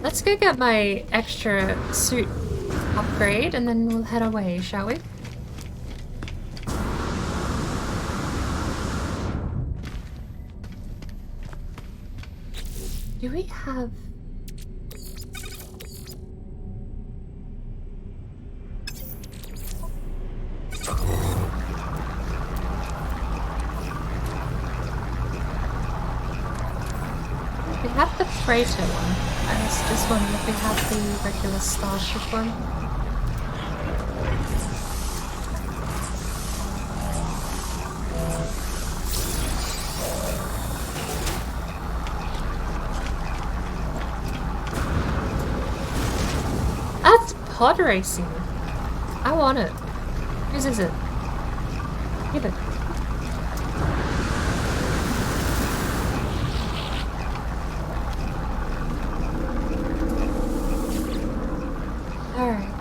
let's go get my extra suit upgrade and then we'll head away, shall we? Do we have... We have the freighter one. I was just wondering if we have the regular starship one. That's pod racing. I want it. Whose is it? Give it. Alright.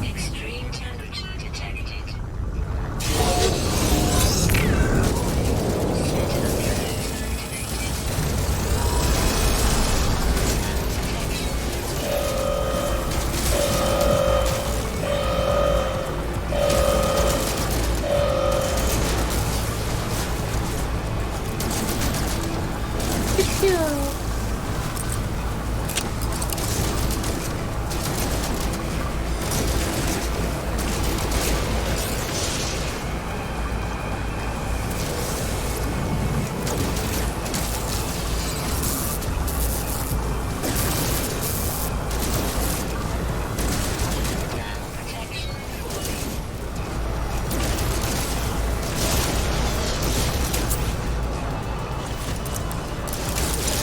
Extreme temperature detected.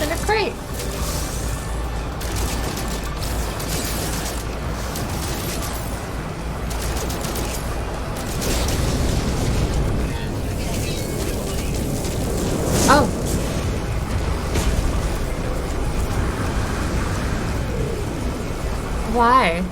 In a crate. Oh. Why?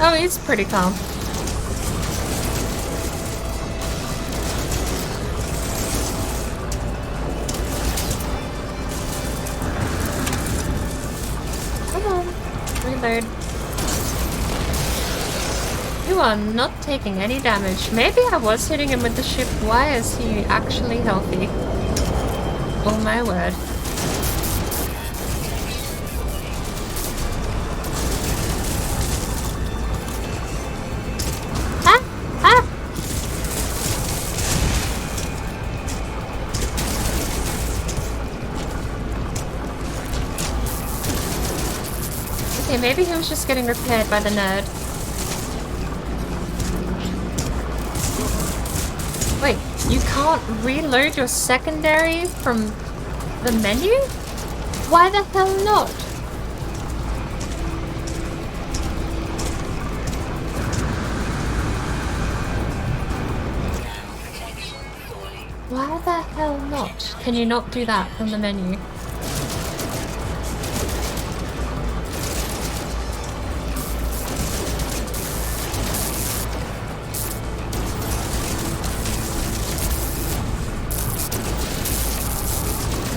Oh, he's pretty calm. Come on, reload. You are not taking any damage. Maybe I was hitting him with the ship. Why is he actually healthy? Oh my word. Okay, maybe he was just getting repaired by the nerd. Wait, you can't reload your secondary from the menu? Why the hell not? Why the hell not? Can you not do that from the menu?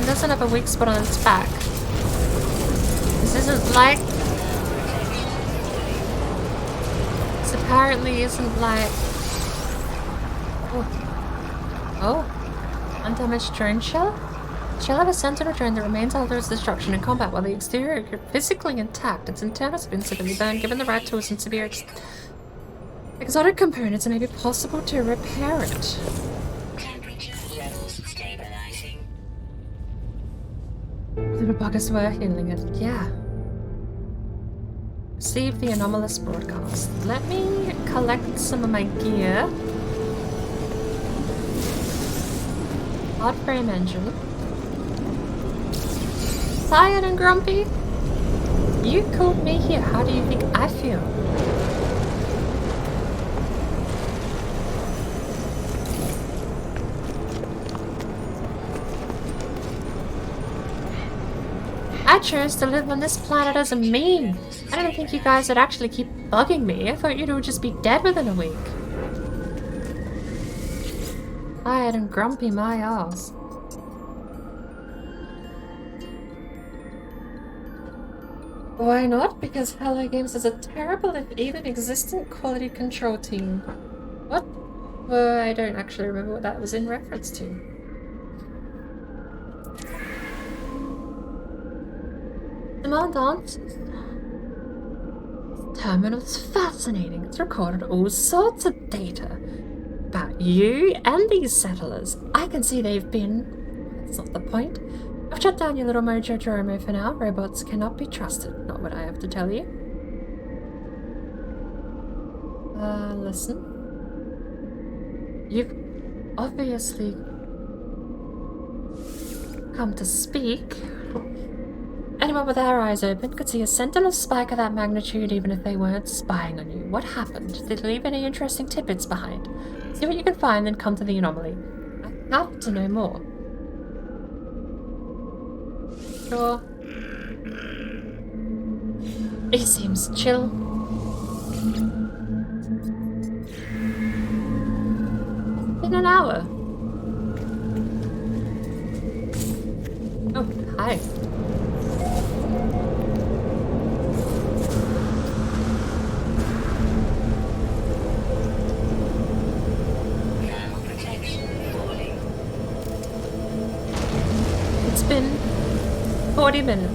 It doesn't have a weak spot on its back. This isn't like... This apparently isn't like... Oh. Undamaged drone shell? Shell of a sentinel drone that remains after its destruction in combat while the exterior is physically intact. Its internals have been severely burned. Given the right tools and severe exotic components, it may be possible to repair it. Temperature levels stabilizing. The buggers were handling it. Yeah. Receive the anomalous broadcast. Let me collect some of my gear. Odd frame engine. Tired and grumpy? You called me here. How do you think I feel? I chose to live on this planet as a meme. I didn't think you guys would actually keep bugging me. I thought you'd all just be dead within a week. Tired and grumpy my ass. Why not? Because Hello Games has a terrible, if even existent, quality control team. What? Well, I don't actually remember what that was in reference to. Demand answers. This terminal's fascinating. It's recorded all sorts of data about you and these settlers. I can see they've been... That's not the point. I've shut down your little mojo Joromo for now. Robots cannot be trusted. Not what I have to tell you. Listen. You've obviously come to speak. Anyone with their eyes open could see a sentinel spike of that magnitude even if they weren't spying on you. What happened? Did it leave any interesting tidbits behind? See what you can find, then come to the anomaly. I have to know more. Sure. He seems chill. In an hour. Oh, hi. It's been 40 minutes.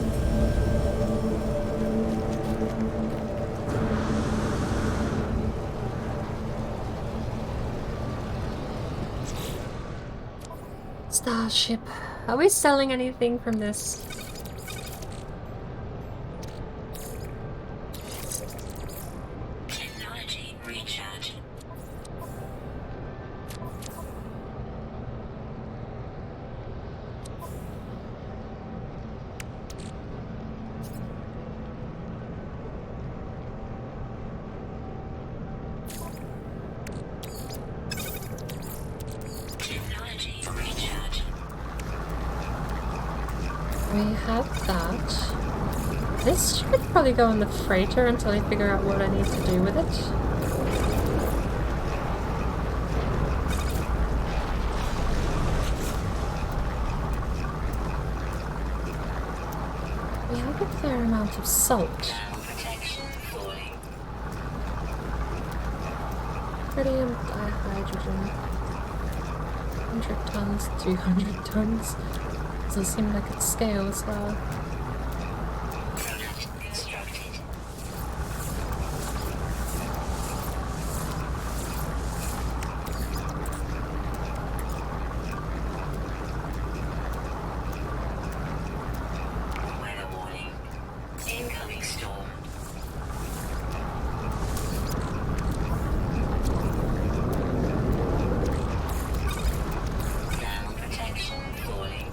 Starship. Are we selling anything from this? Technology recharge. We have that. This should probably go on the freighter until I figure out what I need to do with it. We have a fair amount of salt. Sodium dihydrogen. 100 tons, 200 tons. Doesn't seem like it scales well. Weather warning. Incoming storm. Ground protection falling.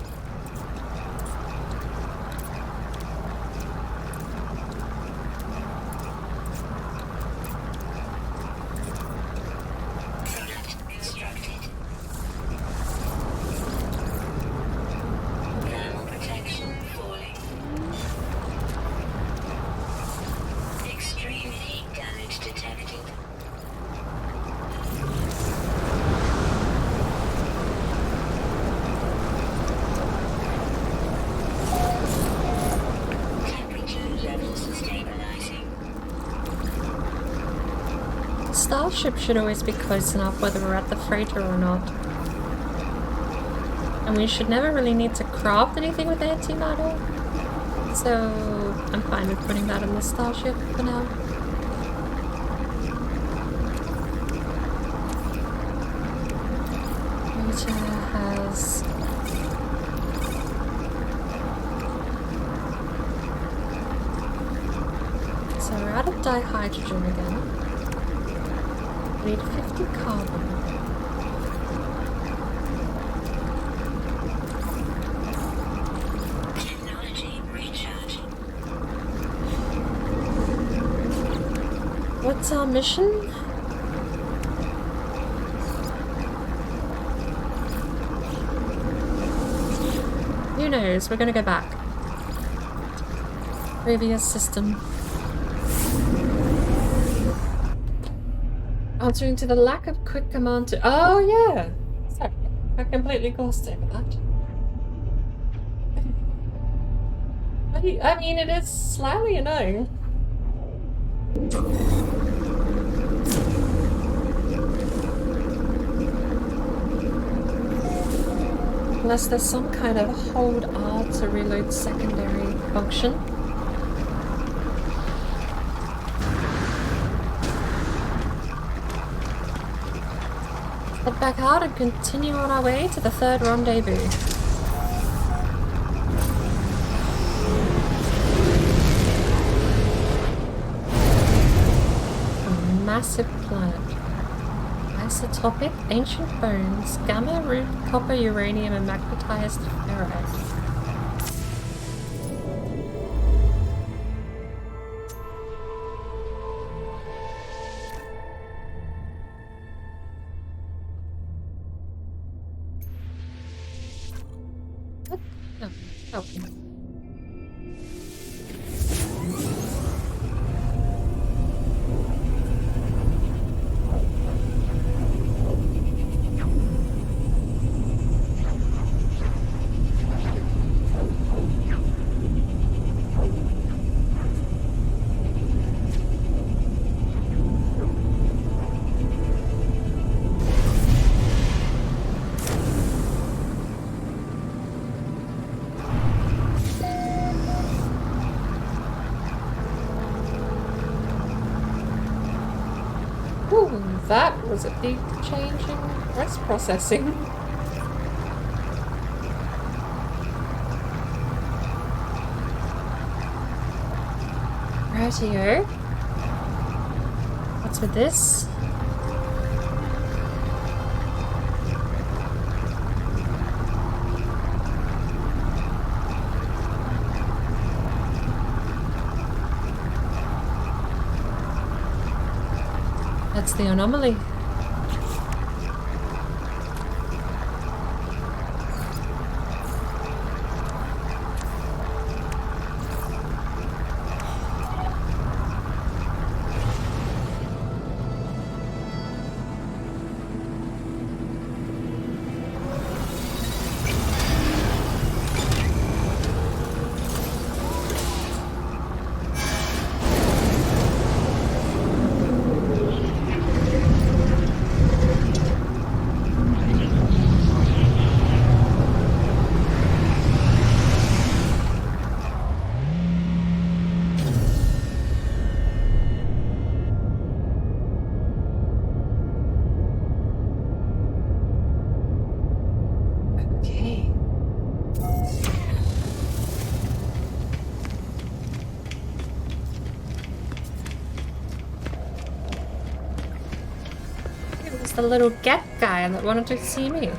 starship should always be close enough whether we're at the freighter or not. And we should never really need to craft anything with antimatter. So I'm fine with putting that in the starship for now. Rita has... So we're out of dihydrogen again. We need 50 carbon. Technology recharge. What's our mission? Who knows? We're gonna go back. Previous system. Answering to the lack of quick command to... Oh, yeah! Sorry, I completely glossed over that. I mean, it is slightly annoying. Unless there's some kind of hold R to reload secondary function. Head back out and continue on our way to the third rendezvous. A massive planet. Isotopic, ancient bones, gamma, root, copper, uranium, and magnetized ferrite. What? No. Oh. Ooh, that was a big change in rest processing. Rightio. What's with this? That's the anomaly. The little get guy that wanted to see me.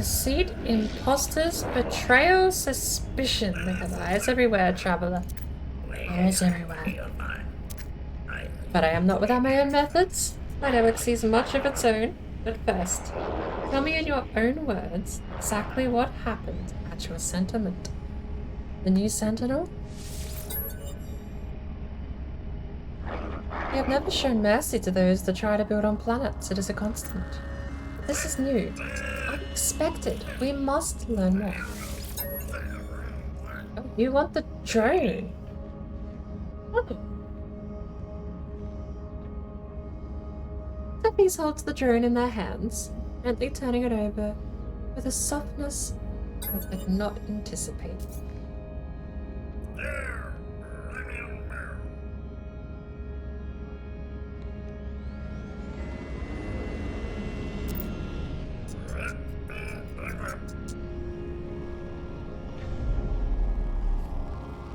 Deceit, imposters, betrayal, suspicion. They have eyes everywhere, traveler. Eyes everywhere. But I am not without my own methods. My network sees much of its own. But first, tell me in your own words exactly what happened at your settlement. The new sentinel? You have never shown mercy to those that try to build on planets. It is a constant. But this is new. Unexpected. We must learn more. Oh, you want the drone? Oh. Steppies holds the drone in their hands, gently turning it over with a softness I could not anticipate.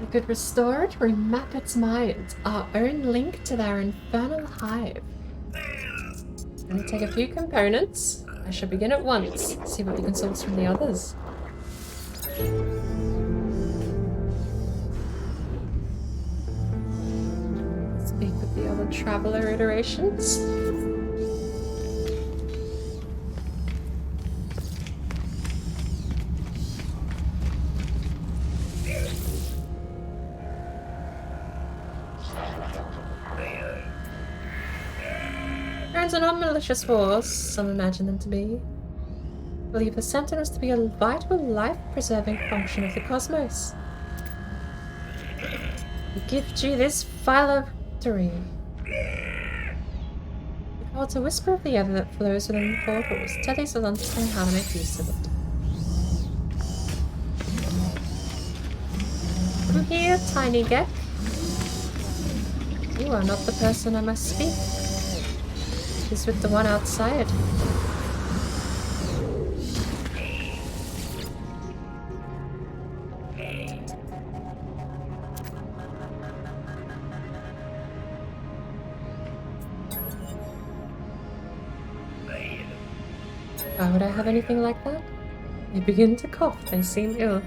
I could restore it, remap its mind, our own link to their infernal hive. Only take a few components. I shall begin at once, see what we can source from the others. Speak with the other traveler iterations. Drones are not malicious force, some imagine them to be. Believe the Sentinels to be a vital, life-preserving function of the cosmos. We gift you this phylactery. It holds a whisper of the ether that flows within the portals. Teddies will understand how to make use of it. Come here, tiny Gek. You are not the person I must speak. Is with the one outside. Why would I have anything like that? They begin to cough. They seem ill.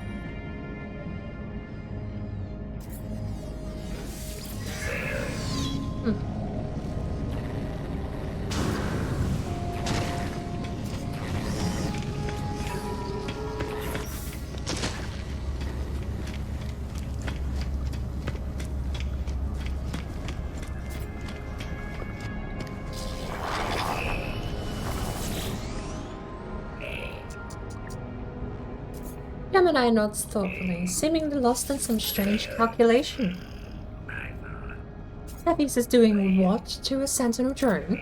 Gemini nods thoughtfully, seemingly lost in some strange calculation. Tethys is doing what to a sentinel drone?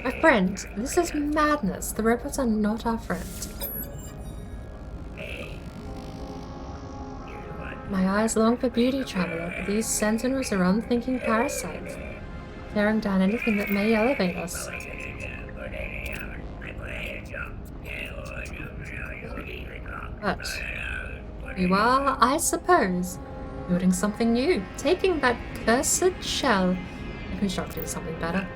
My friend, this is madness. The robots are not our friend. My eyes long for beauty, traveler, but these sentinels are unthinking parasites, tearing down anything that may elevate us. But you are, I suppose, building something new, taking that cursed shell and constructing something better.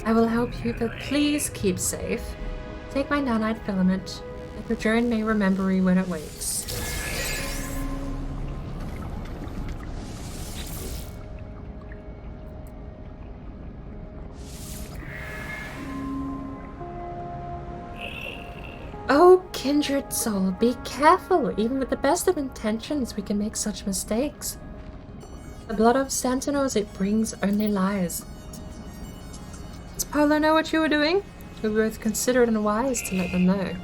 I will help you, but please keep safe. Take my nanite filament, that the drone may remember you when it wakes. Oh, kindred soul, be careful. Even with the best of intentions, we can make such mistakes. The blood of sentinels, it brings only lies. Does Polo know what you were doing? We were both considerate and wise to let them know.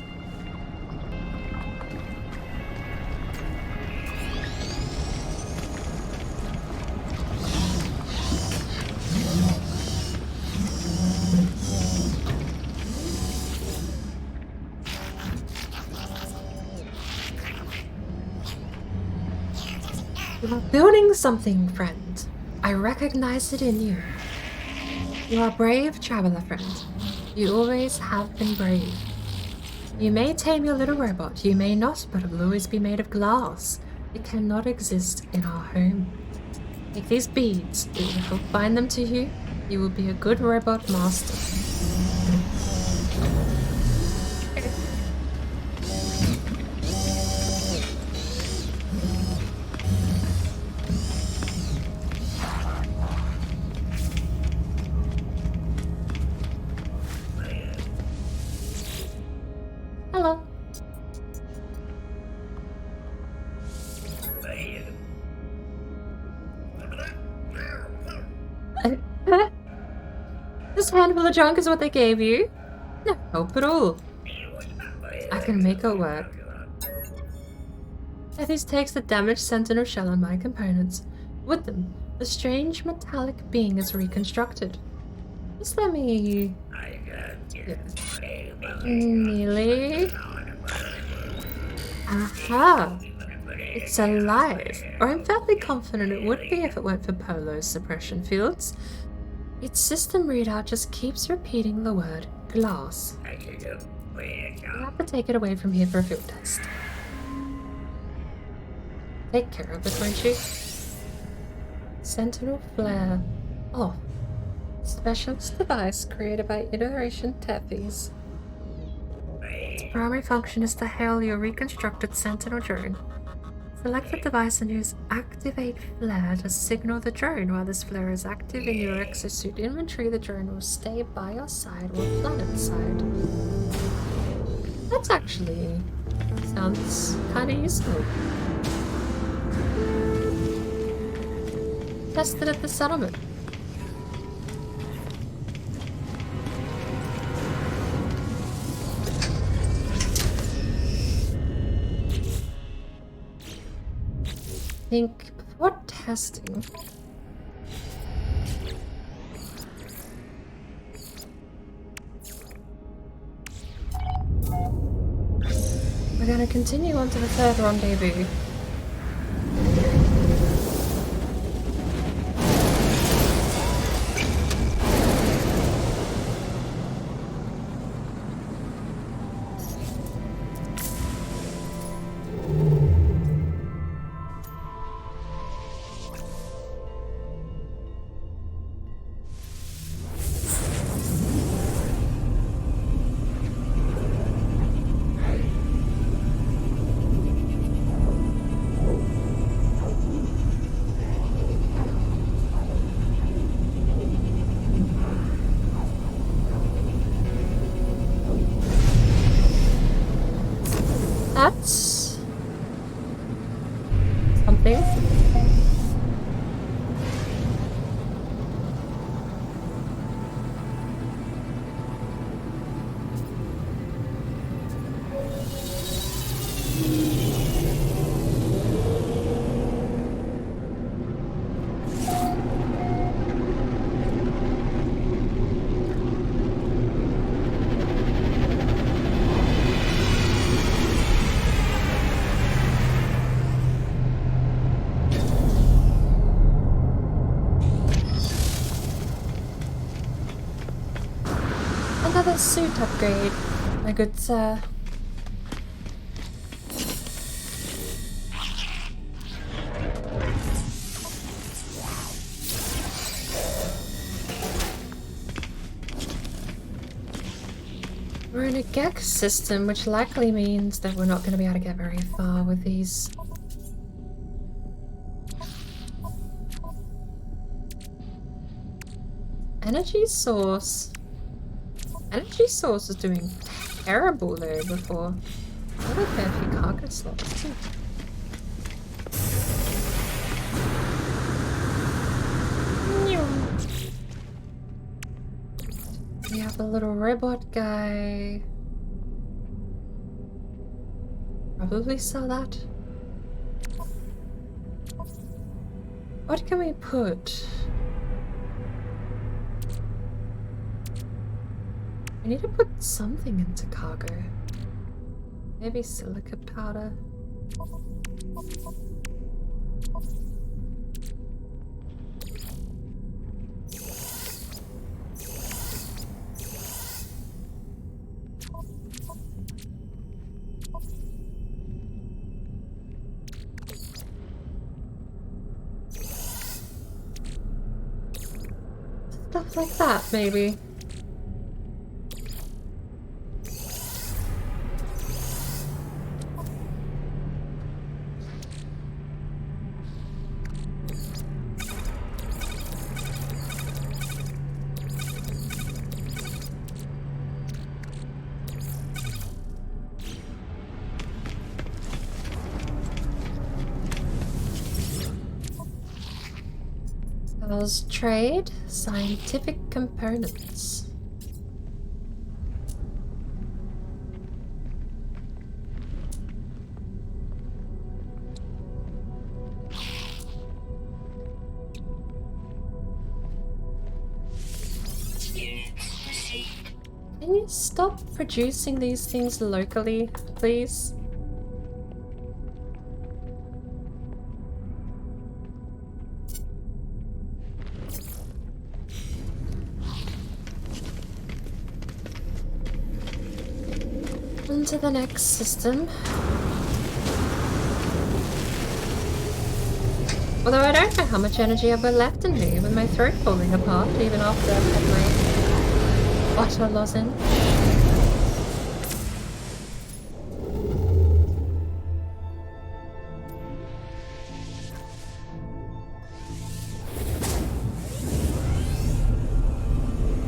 You are building something, friend. I recognize it in you. You are brave, traveler friend. You always have been brave. You may tame your little robot, you may not, but it will always be made of glass. It cannot exist in our home. Take these beads, it will help bind them to you. You will be a good robot master. This handful of junk is what they gave you? No hope at all. I can make it work. Tethys takes the damaged sentinel shell and my components. With them, the strange metallic being is reconstructed. Just let me... Nearly... Aha! It's alive. Or I'm fairly confident it would be if it weren't for Polo's suppression fields. Its system readout just keeps repeating the word glass. We'll have to take it away from here for a field test. Take care of it, won't you? Sentinel Flare. Oh. Specialist device created by Iteration Tethys. Its primary function is to hail your reconstructed Sentinel drone. Select the device and use Activate Flare to signal the drone. While this flare is active in your exosuit inventory, the drone will stay by your side or planet side. That's actually sounds kind of useful. Tested at the settlement. Think before testing. We're gonna continue on to the third rendezvous. That's something. Another suit upgrade, my good sir. We're in a Gex system, which likely means that we're not going to be able to get very far with these. Energy source. Energy source was doing terrible there before. I would have a few cargo slots too. We have a little robot guy. Probably sell that. What can we put? I need to put something into cargo. Maybe silica powder. Stuff like that, maybe. How's trade? Scientific components. Can you stop producing these things locally, please? On to the next system. Although I don't know how much energy I've got left in me with my throat falling apart even after I've had my water lozenge.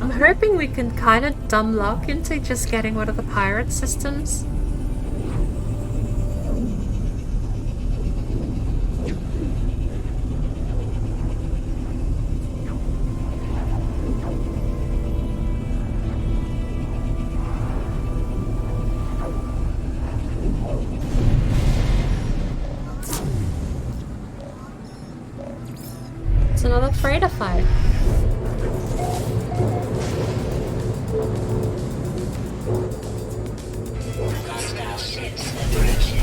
I'm hoping we can kind of dumb luck into just getting one of the pirate systems. It's another freighter fight. Hostile ships approaching.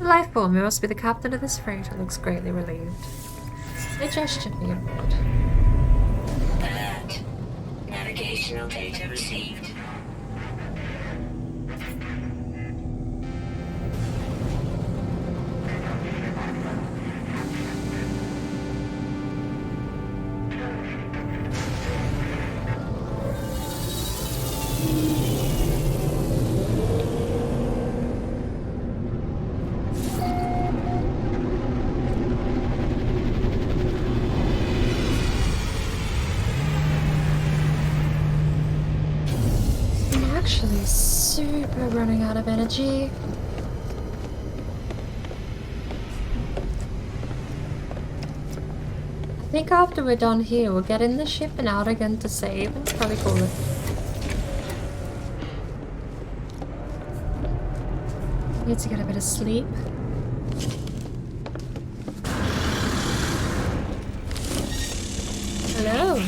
Lifeform, you must be the captain of this freighter. Looks greatly relieved. They gestured me aboard. Alert. Navigational data received. actually super running out of energy. I think after we're done here, we'll get in the ship and out again to save and probably call it. Need to get a bit of sleep. Hello.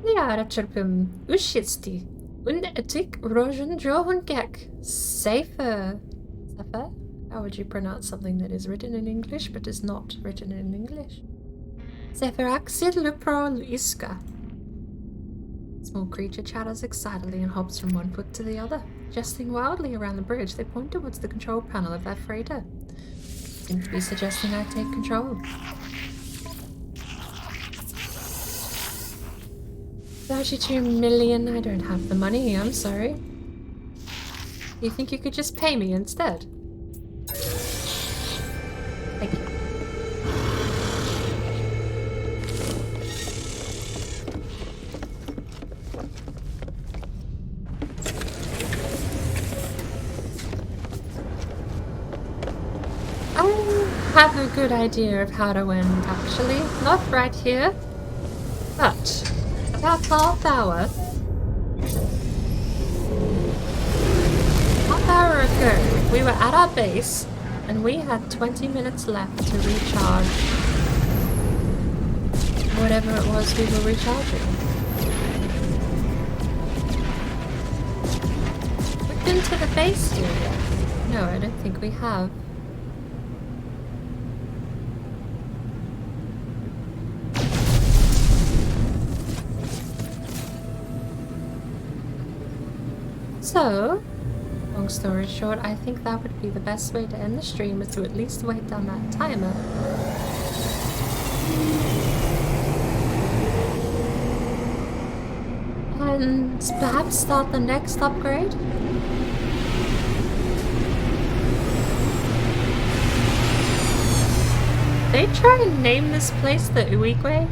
Ja, Ratcharpum. Ushisti. Undetik Rojan Johan Gek. Safer. Safer? How would you pronounce something that is written in English but is not written in English? Seferaxid Lupro Luiska. Small creature chatters excitedly and hops from one foot to the other. Jesting wildly around the bridge, they point towards the control panel of that freighter. Seem to be suggesting I take control. 32 million, I don't have the money, I'm sorry. You think you could just pay me instead? Thank you. I have a good idea of how to end, actually. Not right here, but about half hour ago, we were at our base and we had 20 minutes left to recharge whatever it was we were recharging. We've been to the base here yet? No, I don't think we have. So, long story short, I think that would be the best way to end the stream, is to at least wait down that timer. And perhaps start the next upgrade? They try and name this place the Uigwe?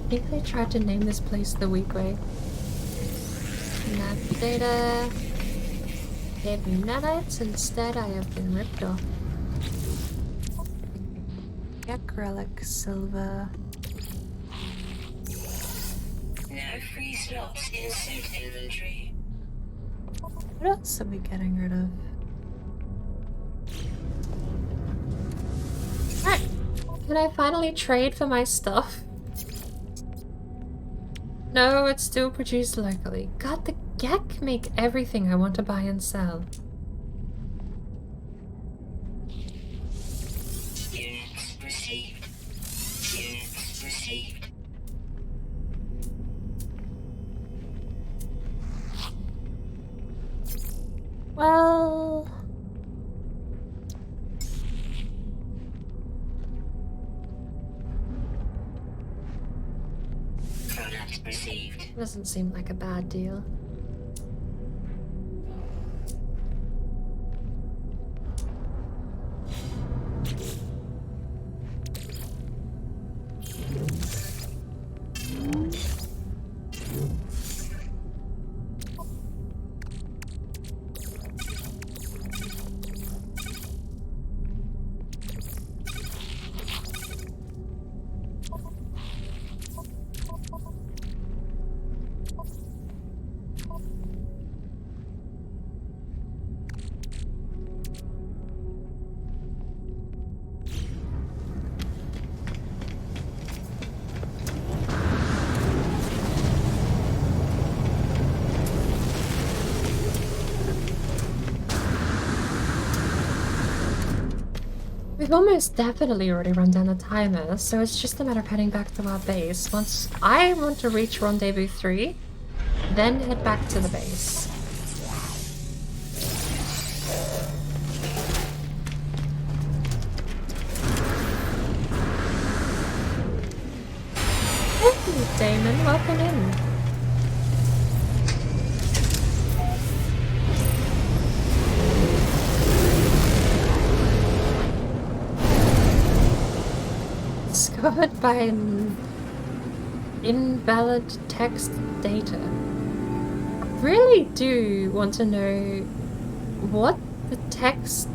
I think they tried to name this place the Weekway. Nav data. Gave me nanites, instead I have been ripped off. Yak relic, silver. No free slots in suit inventory. What else are we getting rid of? Alright. Can I finally trade for my stuff? No, it's still produced locally. God, the Gek make everything I want to buy and sell. Units received. Units received. Well... Product received. doesn't seem like a bad deal. We've almost definitely already run down the timer, so it's just a matter of heading back to our base. Once I want to reach Rendezvous 3, then head back to the base. Hey, Damon, welcome in. covered by invalid text data. I really do want to know what the text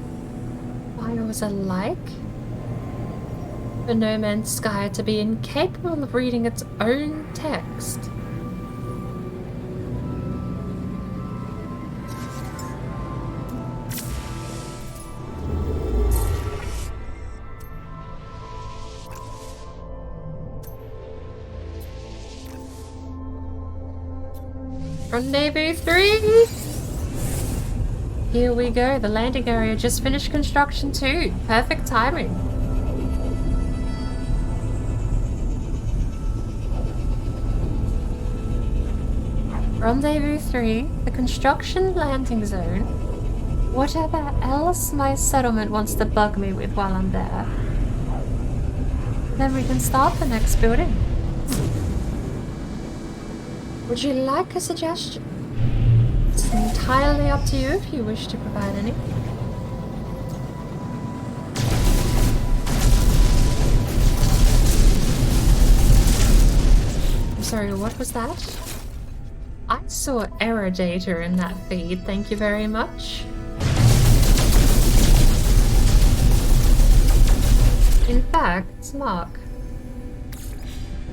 files are like for No Man's Sky to be incapable of reading its own text. Rendezvous 3! Here we go, the landing area just finished construction too. Perfect timing. Rendezvous 3, the construction landing zone. Whatever else my settlement wants to bug me with while I'm there. Then we can start the next building. Would you like a suggestion? It's entirely up to you if you wish to provide any. I'm sorry, what was that? I saw error data in that feed, thank you very much. In fact, Mark,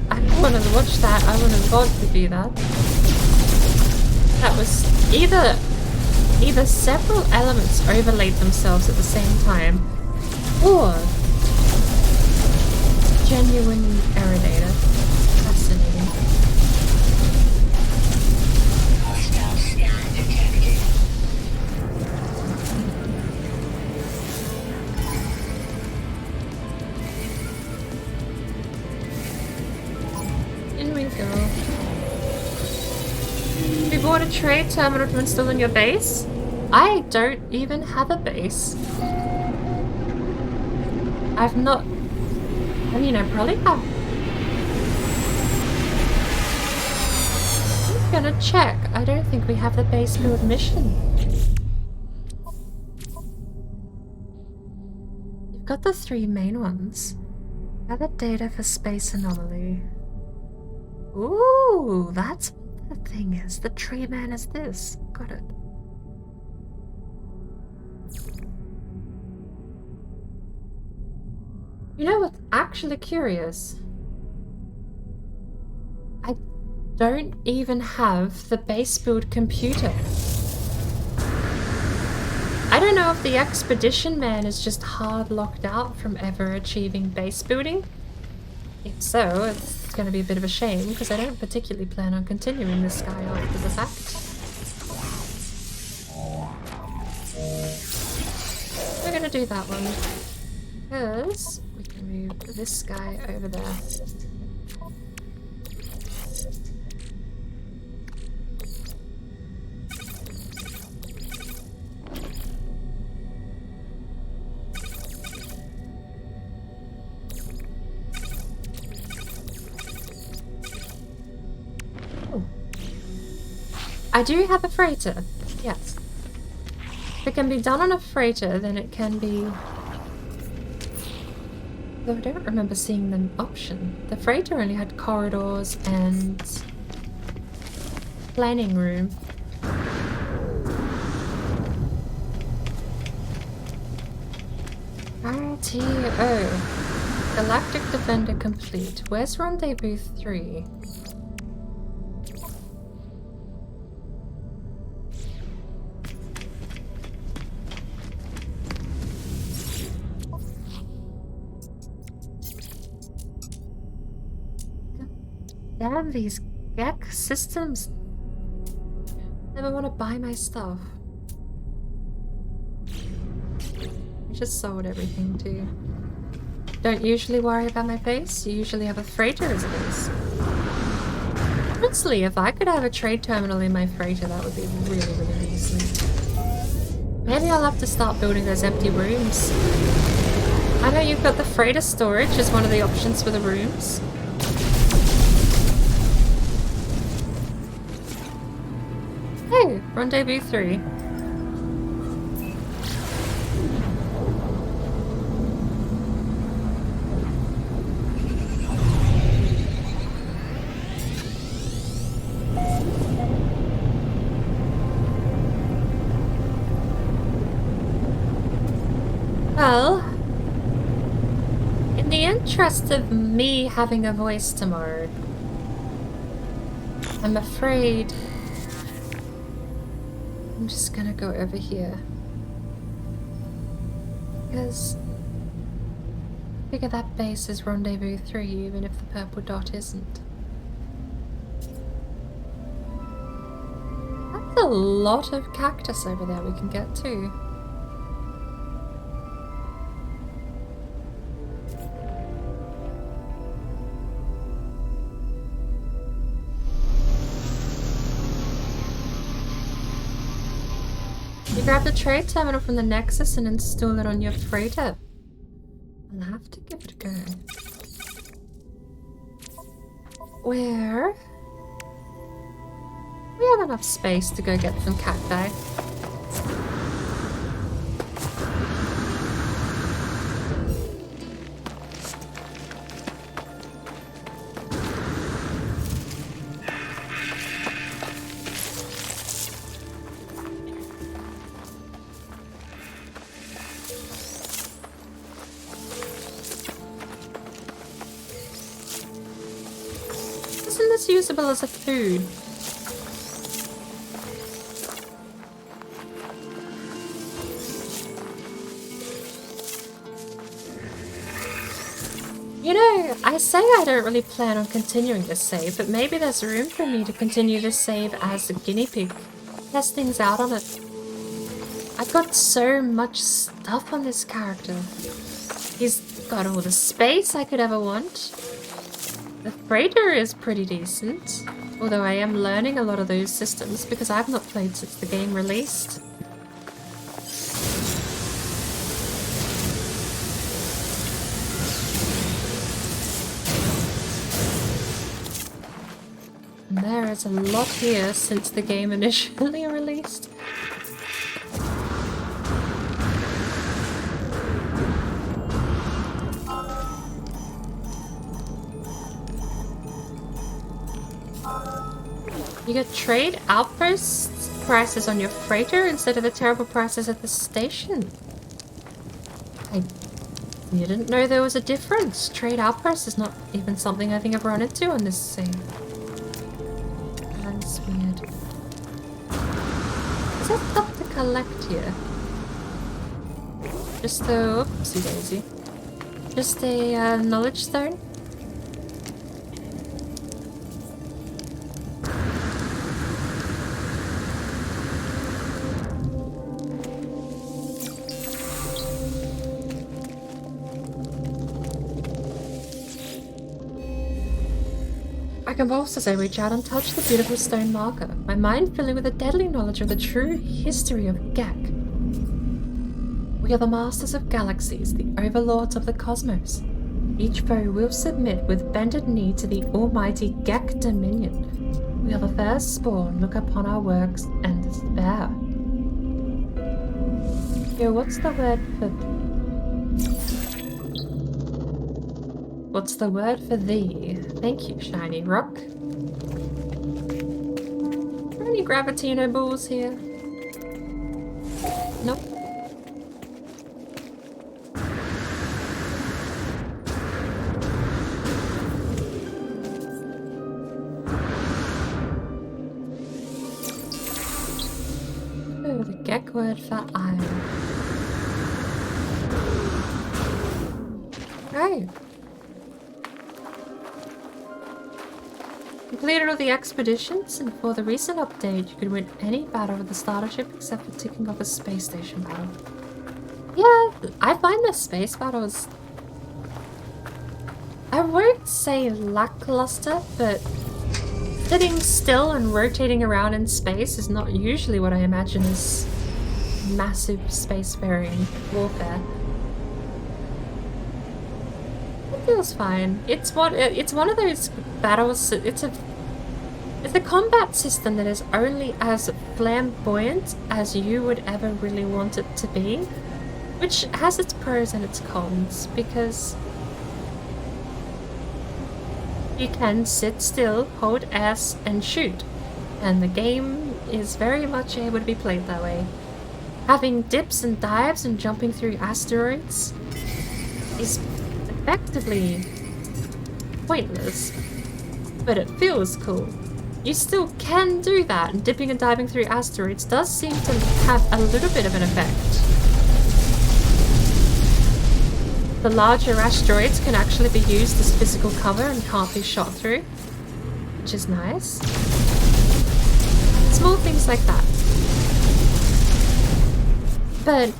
I want to watch that. I want to VOD to do that. That was either several elements overlaid themselves at the same time, or genuine error data. Fascinating. Hostile scan detected. In we go. We bought a trade terminal to install in your base? I don't even have a base. I've not... I mean, I probably have... I'm gonna check. I don't think we have the base build mission. You've got the 3 main ones. Gather data for space anomaly. Ooh, that's what the thing is. The tree man is this. Got it. You know what's actually curious? I don't even have the base build computer. I don't know if the expedition man is just hard locked out from ever achieving base building. If so, it's going to be a bit of a shame because I don't particularly plan on continuing this guy after the fact. We're going to do that one because we can move this guy over there. I do have a freighter, yes. If it can be done on a freighter, then it can be... Though I don't remember seeing the option. The freighter only had corridors and... planning room. RTO. Galactic Defender complete. Where's Rendezvous 3? Damn these GEC systems. Never want to buy my stuff. I just sold everything too. Don't usually worry about my face. You usually have a freighter as a base. Honestly, if I could have a trade terminal in my freighter, that would be really, really easy. Maybe I'll have to start building those empty rooms. I know you've got the freighter storage as one of the options for the rooms. Hey, Rendezvous 3. Well, in the interest of me having a voice tomorrow, I'm afraid I'm just gonna go over here. Because I figure that base is Rendezvous 3, even if the purple dot isn't. That's a lot of cactus over there we can get to. You grab the trade terminal from the Nexus and install it on your freighter. I'll have to give it a go. Where? We have enough space to go get some cacti. Isn't this usable as a food? You know, I say I don't really plan on continuing this save, but maybe there's room for me to continue this save as a guinea pig. Test things out on it. I've got so much stuff on this character. He's got all the space I could ever want. The freighter is pretty decent, although I am learning a lot of those systems because I've not played since the game released. And there is a lot here since the game initially released. You get trade outpost prices on your freighter instead of the terrible prices at the station. You didn't know there was a difference. Trade outpost is not even something I think I've run into on this scene. That's weird. Is there stuff to collect here? Just a... oopsie daisy. Just a knowledge stone? I convulse as I reach out and touch the beautiful stone marker, my mind filling with a deadly knowledge of the true history of Gek. We are the masters of galaxies, the overlords of the cosmos. Each foe will submit with bended knee to the almighty Gek dominion. We are the first spawn, look upon our works and despair. Yo, what's the word for... What's the word for thee? Thank you, shiny rock. Are there any Gravitino balls here? Nope. Oh, the Gek word for iron. Right. Completed all the expeditions, and for the recent update, you could win any battle with the starter ship except for ticking off a space station battle. Yeah, I find the space battles... I won't say lackluster, but sitting still and rotating around in space is not usually what I imagine as massive spacefaring warfare. It feels fine. It's one of those battles. It's a combat system that is only as flamboyant as you would ever really want it to be, which has its pros and its cons, because you can sit still, hold S, and shoot, and the game is very much able to be played that way. having dips and dives and jumping through asteroids is effectively pointless, but it feels cool. You still can do that, and dipping and diving through asteroids does seem to have a little bit of an effect. The larger asteroids can actually be used as physical cover and can't be shot through, which is nice. Small things like that. But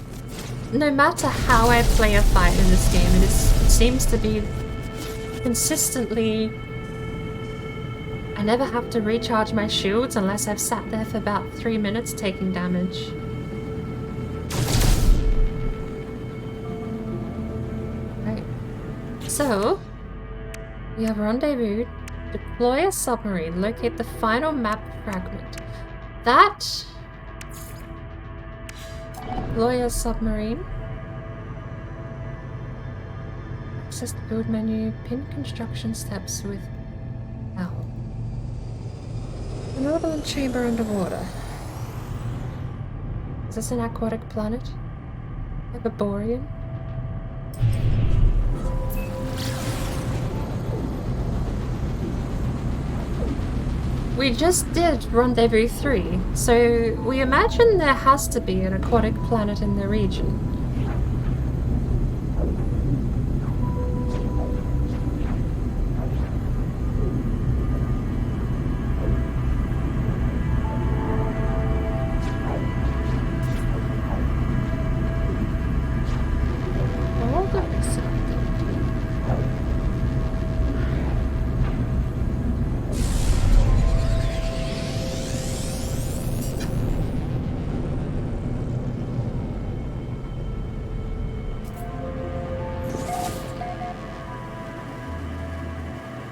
no matter how I play a fight in this game, it seems to be consistently... I never have to recharge my shields unless I've sat there for about 3 minutes taking damage. Right. So, we have rendezvous, deploy a submarine, locate the final map fragment. That... Deploy a submarine. Access the build menu, pin construction steps with L. A northern chamber underwater. Is this an aquatic planet? Hyperborean? We just did Rendezvous 3, so we imagine there has to be an aquatic planet in the region.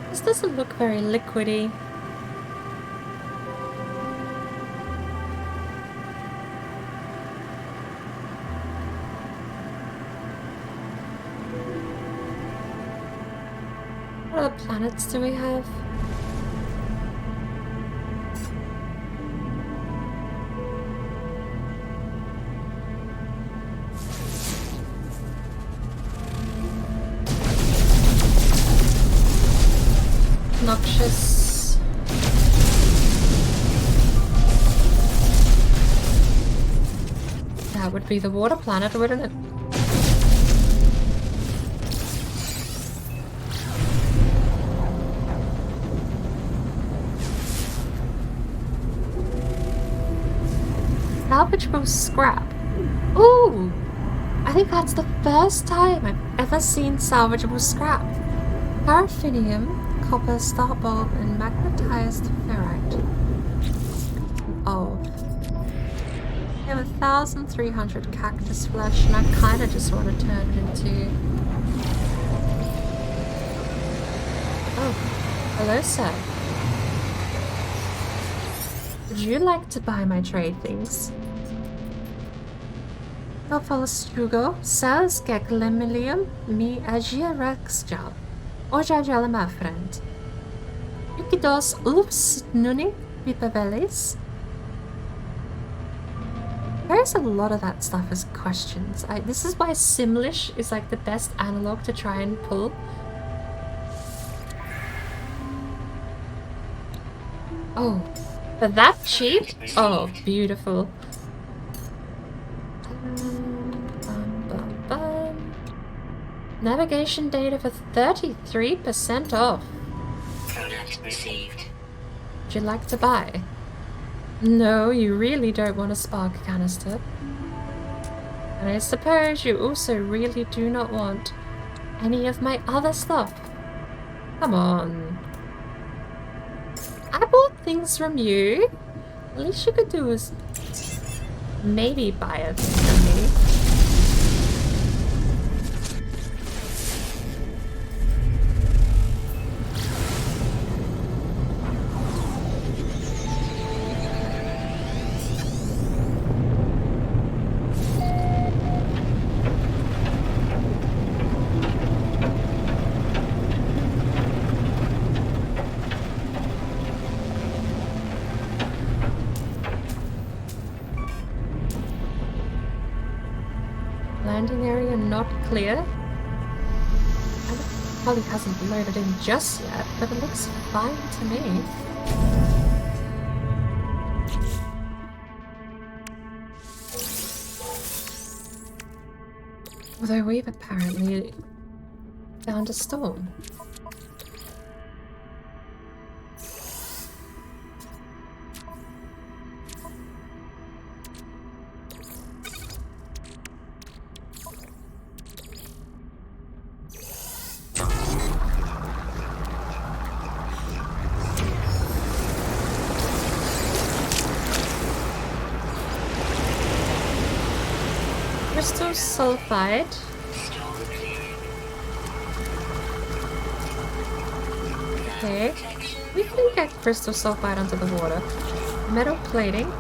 This doesn't look very liquidy. What other planets do we have? Noxious. That would be the water planet, wouldn't it? Salvageable scrap. Ooh! I think that's the first time I've ever seen salvageable scrap. Paraffinium, copper, star bulb, and magnetized ferrite. Oh. I have 1,300 cactus flesh, and I kinda just want to turn it into... Oh. Hello, sir. Would you like to buy my trade things? Hugo sells Geklemilium mi agia rexjal. Ojajala, my friend. Yukidos ulfs nuni pipavelis. There's a lot of that stuff as questions. This is why Simlish is like the best analog to try and pull. Oh, for that cheap? Oh, beautiful. Navigation data for 33% off. Product received. Would you like to buy? No, you really don't want a spark canister. And I suppose you also really do not want any of my other stuff. Come on. I bought things from you. The least you could do is maybe buy a thing from me. Landing area not clear. I know it probably hasn't loaded in just yet, but it looks fine to me. Although we've apparently found a storm. Crystal sulfide. Okay, we can get crystal sulfide under the water. Metal plating.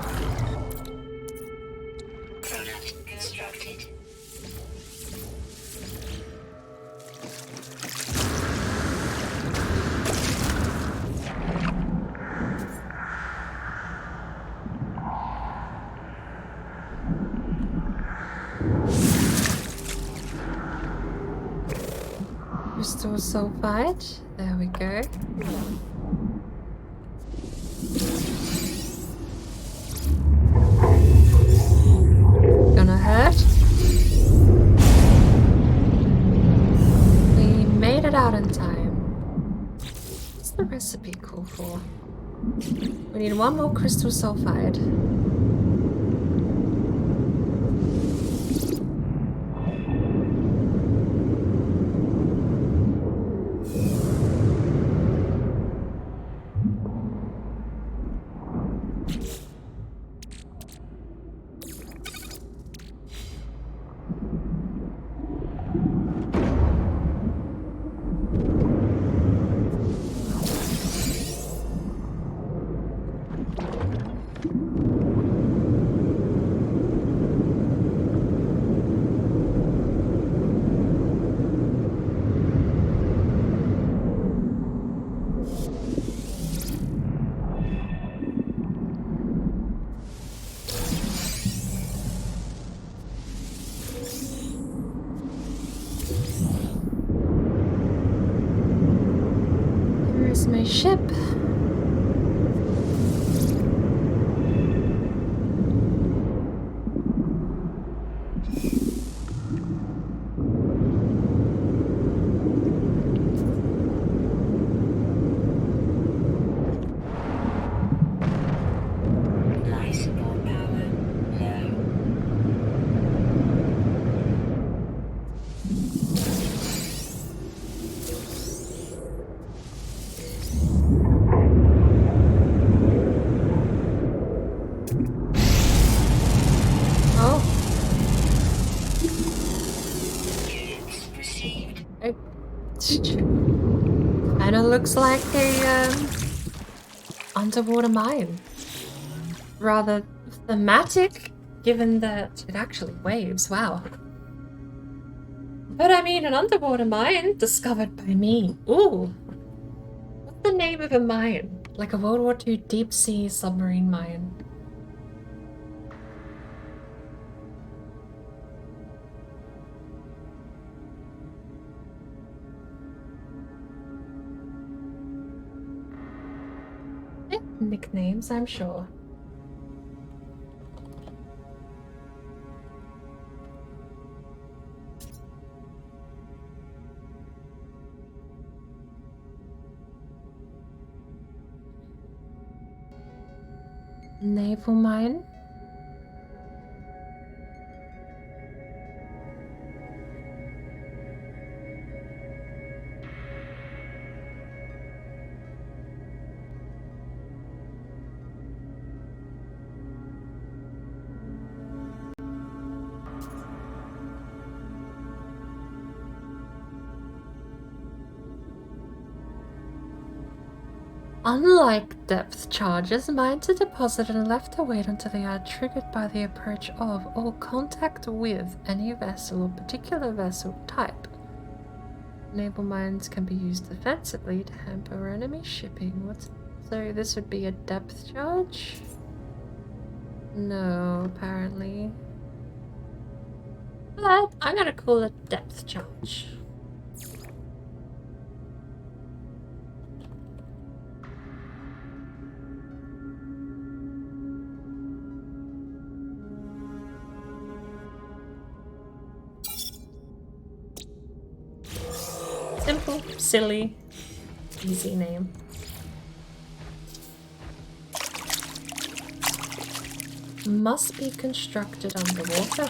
Product constructed. Crystal sulfide. There we go. Gonna hurt. We made it out in time. What's the recipe call for? We need one more crystal sulfide. Where's my ship? Life support power low. Oh, Units received. kinda looks like a underwater mine. Rather thematic, given that it actually waves. Wow. But I mean, an underwater mine discovered by me. Ooh. What's the name of a mine? Like a World War II deep sea submarine mine. Nicknames, I'm sure. Naval mine. Unlike depth charges, mines are deposited and left to wait until they are triggered by the approach of or contact with any vessel or particular vessel type. Naval mines can be used defensively to hamper enemy shipping. So this would be a depth charge? No, apparently. what? I'm gonna call it depth charge. Simple, silly, easy name. Must be constructed underwater.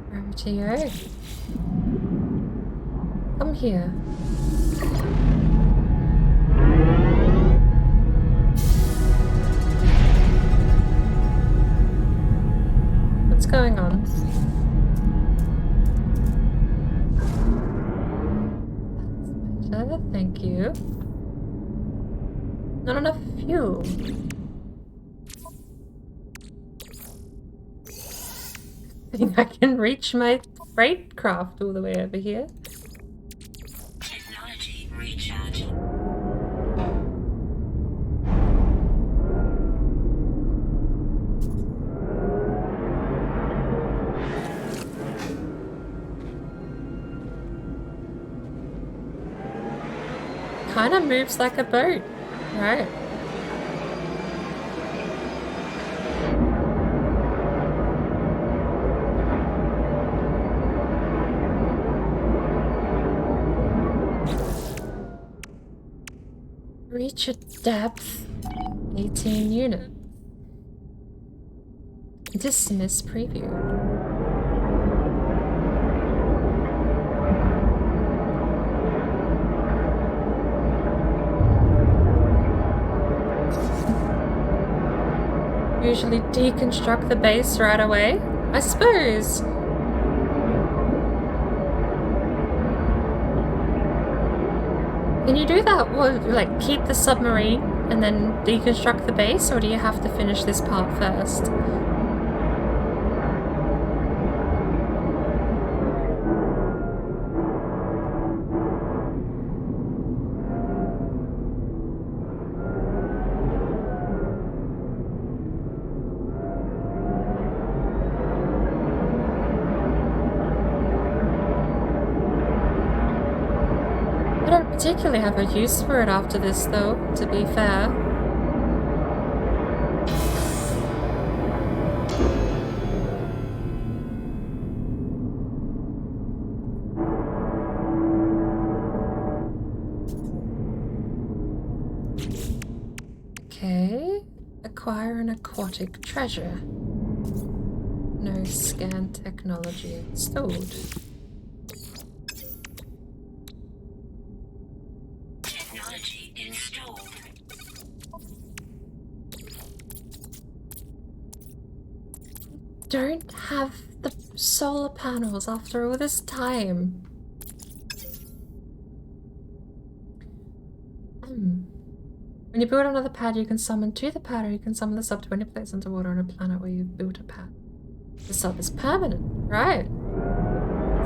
Gravity-o. Come here. What's going on? That's better, thank you. Not enough fuel. I think I can reach my freight craft all the way over here. Technology recharge. Kind of moves like a boat, right? Reach a depth 18 units. Dismiss preview. Usually deconstruct the base right away, I suppose. Can you do that? Well, like keep the submarine and then deconstruct the base, or do you have to finish this part first? I don't particularly have a use for it after this, though, to be fair. Okay. Acquire an aquatic treasure. No scan technology installed. Don't have the solar panels after all this time. When you build another pad, you can summon to the pad, or you can summon the sub to any place underwater on a planet where you've built a pad. The sub is permanent, right?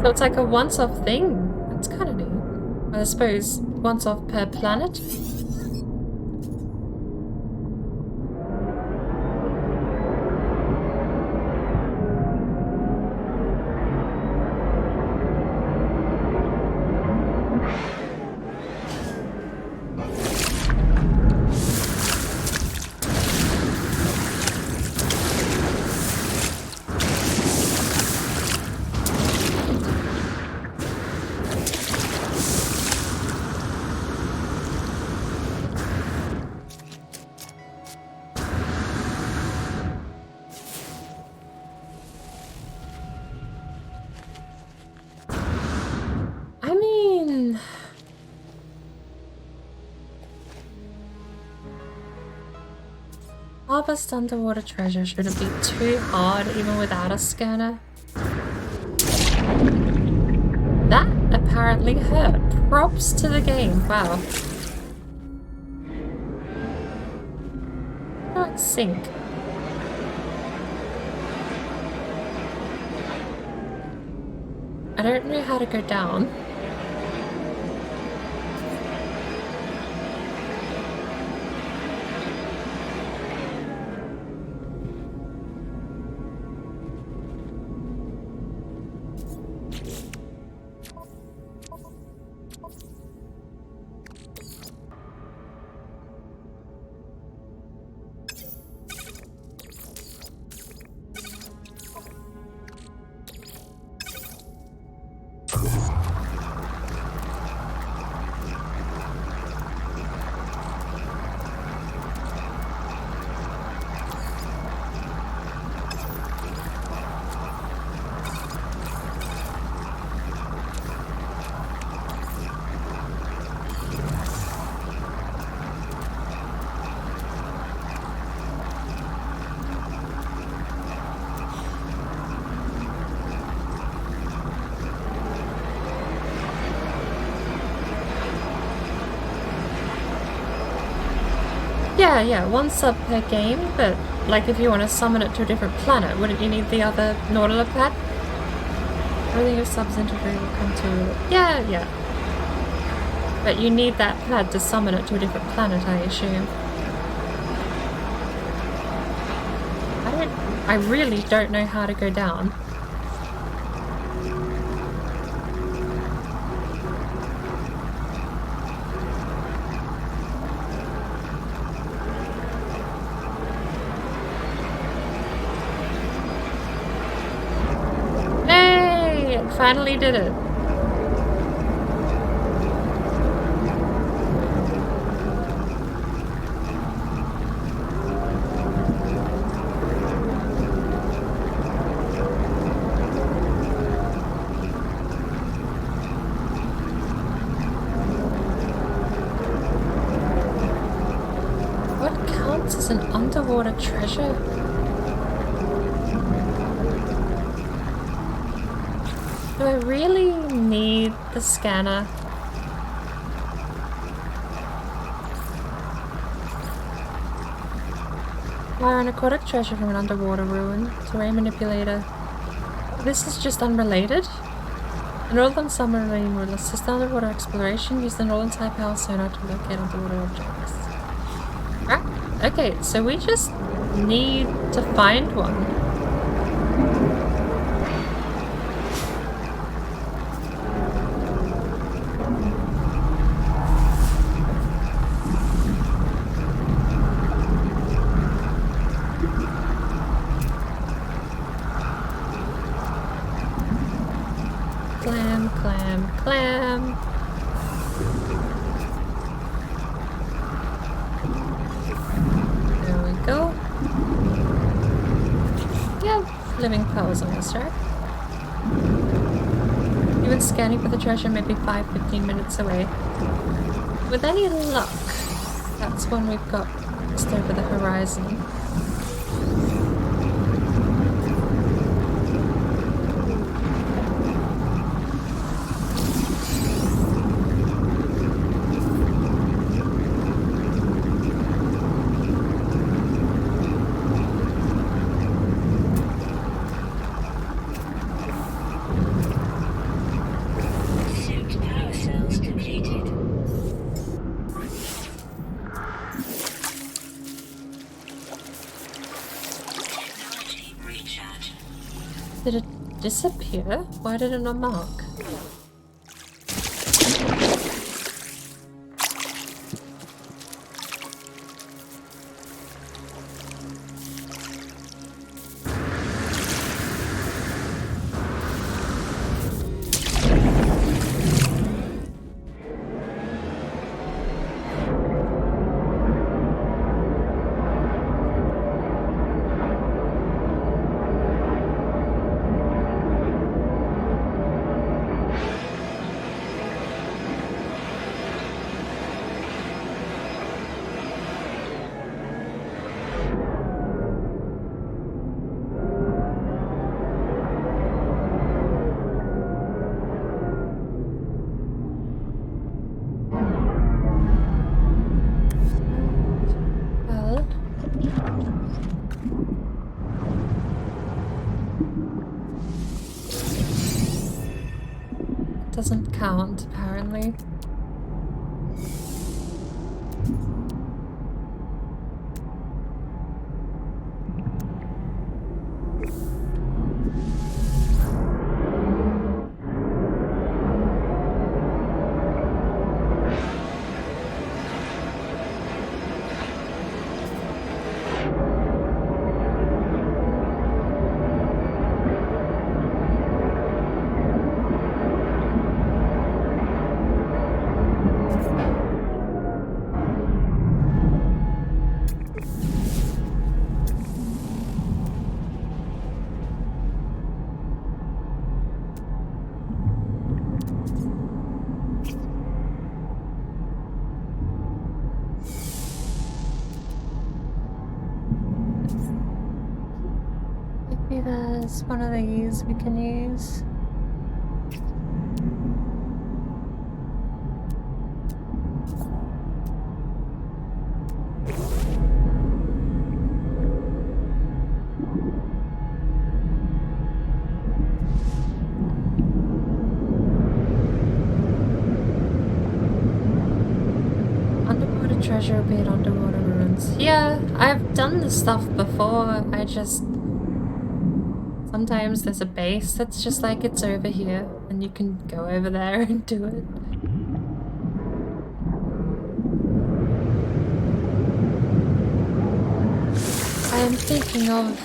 So it's like a once-off thing. That's kind of neat. I suppose once-off per planet. Harvest underwater treasure shouldn't be too hard even without a scanner. That apparently hurt. Props to the game. Wow. Not sink. I don't know how to go down. Yeah, 1 sub per game, but like if you want to summon it to a different planet, wouldn't you need the other Nautiler pad? Everything your subs integrate will come to... Yeah. But you need that pad to summon it to a different planet, I assume. I really don't know how to go down. Finally did it. What counts as an underwater treasure? Do I really need the scanner? Acquire an aquatic treasure from an underwater ruin. Terrain manipulator. This is just unrelated. The Northern submarine will assist underwater exploration. Use the Northern's high power sonar to locate underwater objects. Ah, okay, so we just need to find one. Clam. There we go. Yeah, living pearls on this, right? Even scanning for the treasure may be 5-15 minutes away. With any luck, that's when we've got just over the horizon. Did it disappear? Why did it not mark? Doesn't count, apparently. Maybe there's one of these we can use. treasure appeared underwater ruins. Yeah, I've done this stuff before. I just... Sometimes there's a base that's just like, it's over here, and you can go over there and do it. I am thinking of...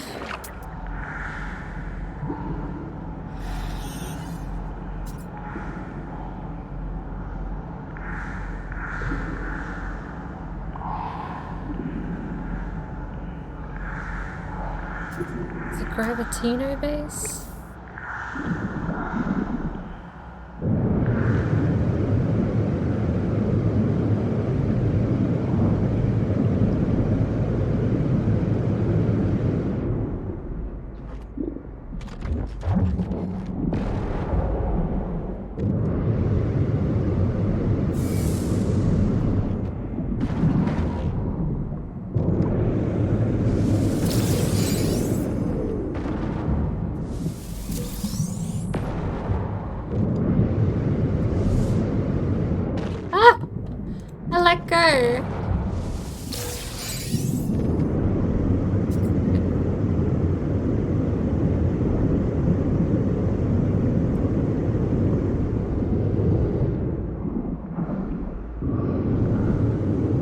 the Gravitino base? Let go. I'm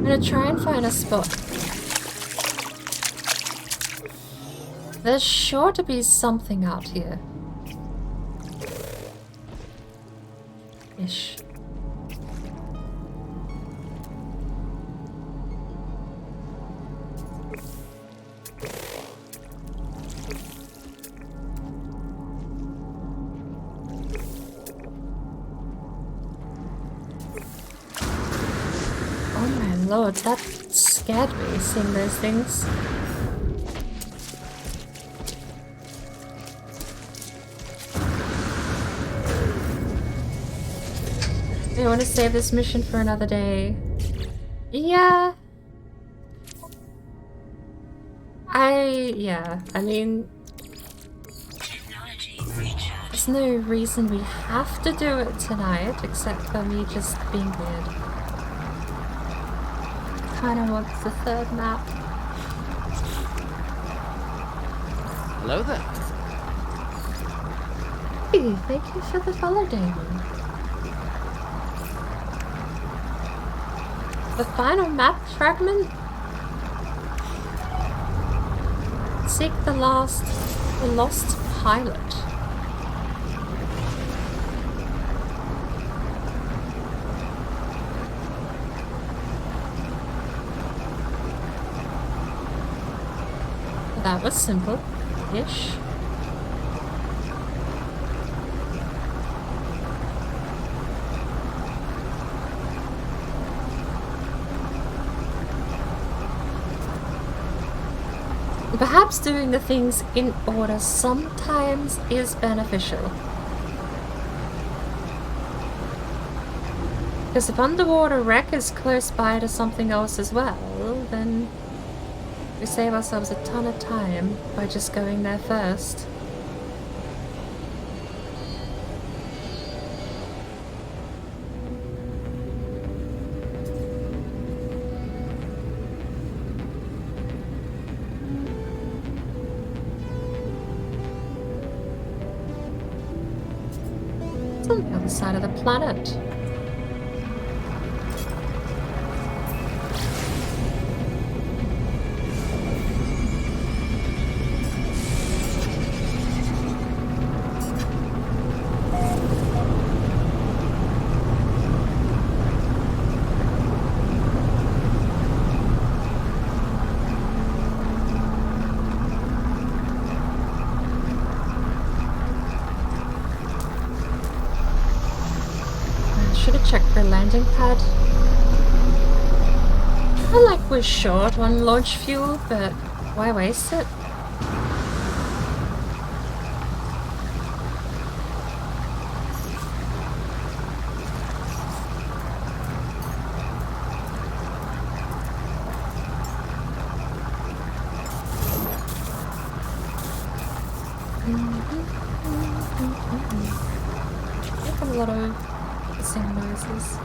gonna try and find a spot. There's sure to be something out here. Ish. Lord, that scared me, seeing those things. Do you want to save this mission for another day? Yeah. I mean... There's no reason we have to do it tonight, except for me just being weird. Kinda wants the third map. Hello there. Hey, thank you for the follow, Damon. The final map fragment? Seek the lost pilot. That was simple-ish. Perhaps doing the things in order sometimes is beneficial. Because if underwater wreck is close by to something else as well, then we save ourselves a ton of time by just going there first. It's on the other side of the planet. Check for a landing pad. I like we're short on launch fuel, but why waste it? I have a lot of same noises.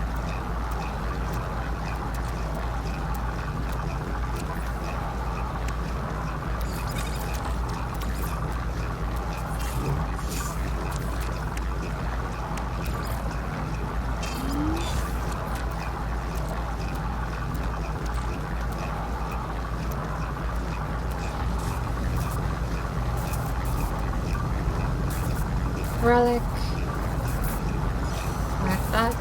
relic. Like that.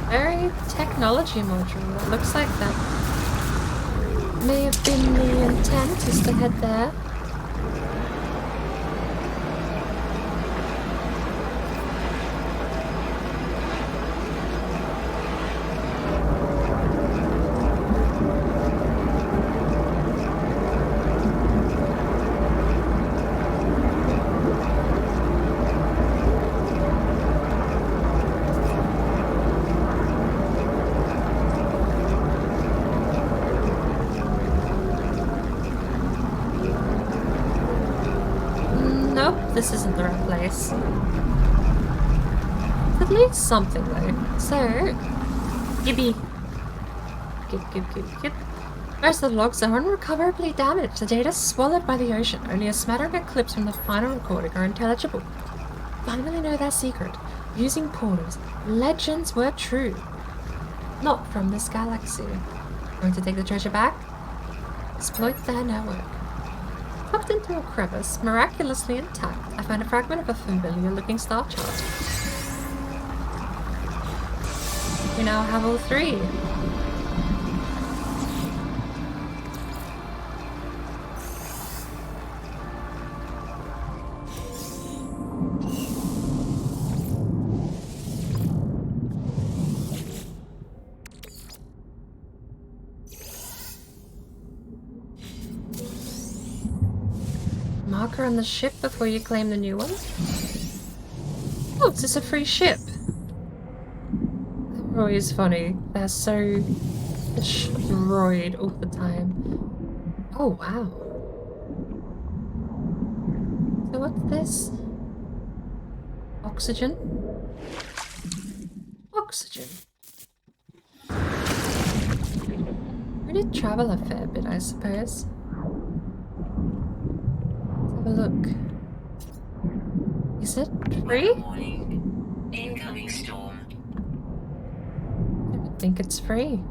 Very technology module. It looks like that may have been the intent, is to head there. This isn't the right place. It's at least something though. So, gibby. Gib. Most of the logs are unrecoverably damaged. The data swallowed by the ocean. Only a smattering of clips from the final recording are intelligible. Finally know their secret. Using portals, legends were true. Not from this galaxy. Going to take the treasure back? Exploit their network. Tucked into a crevice, miraculously intact, I find a fragment of a familiar-looking star chart. We now have all three. Marker on the ship before you claim the new one. Oh, is this a free ship? They're always funny. They're so destroyed all the time. Oh, wow. So what's this? Oxygen? Oxygen. We did travel a fair bit, I suppose. Look. Is it free? Warning. Incoming storm. I don't think it's free.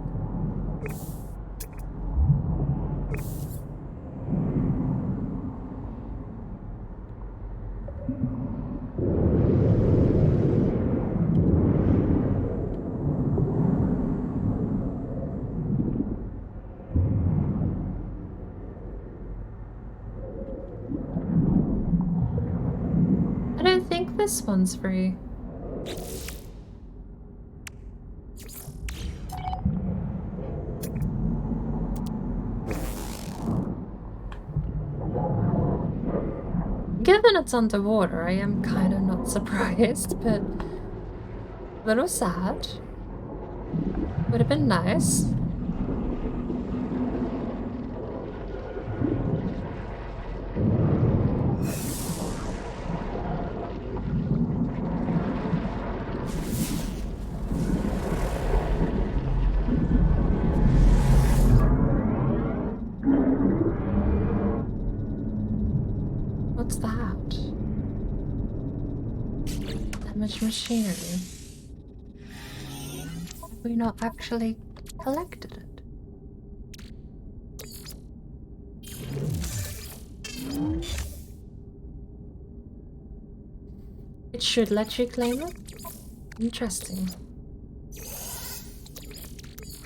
This one's free. Given it's underwater, I am kind of not surprised, but a little sad. Would have been nice. What's that? Damaged machinery. Have we not actually collected it? It should let you claim it? Interesting.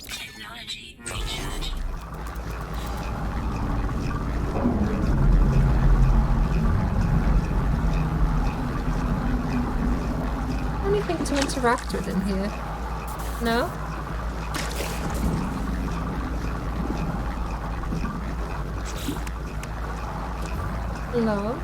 Technology recharge. Anything to interact with in here? No? Hello?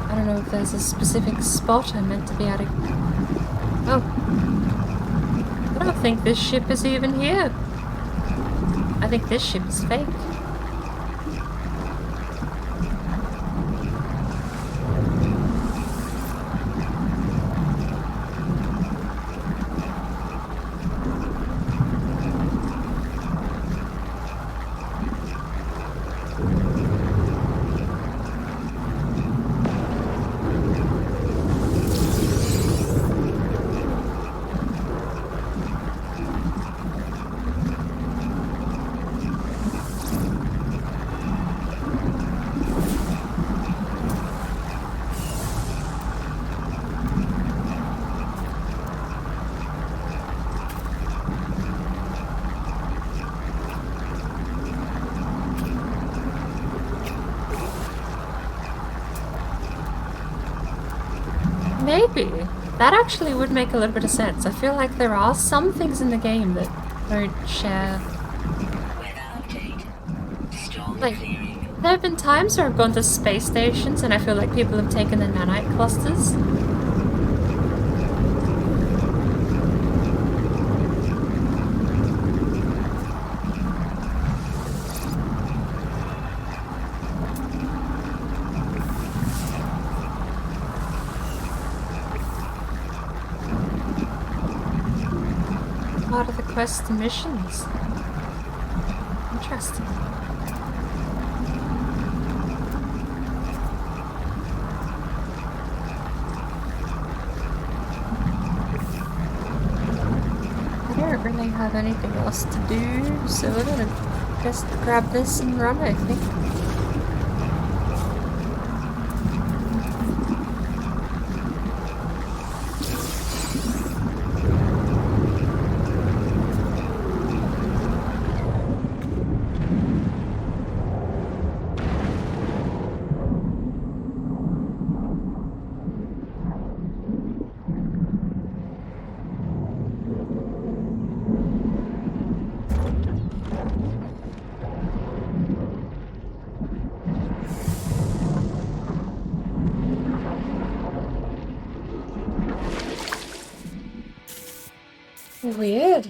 I don't know if there's a specific spot I'm meant to be at. Oh. I don't think this ship is even here. I think this ship is fake. Maybe. That actually would make a little bit of sense. I feel like there are some things in the game that don't share. Like, there have been times where I've gone to space stations and I feel like people have taken the nanite clusters. Part of the quest and missions. Interesting. I don't really have anything else to do, so we're gonna just grab this and run, I think. Weird.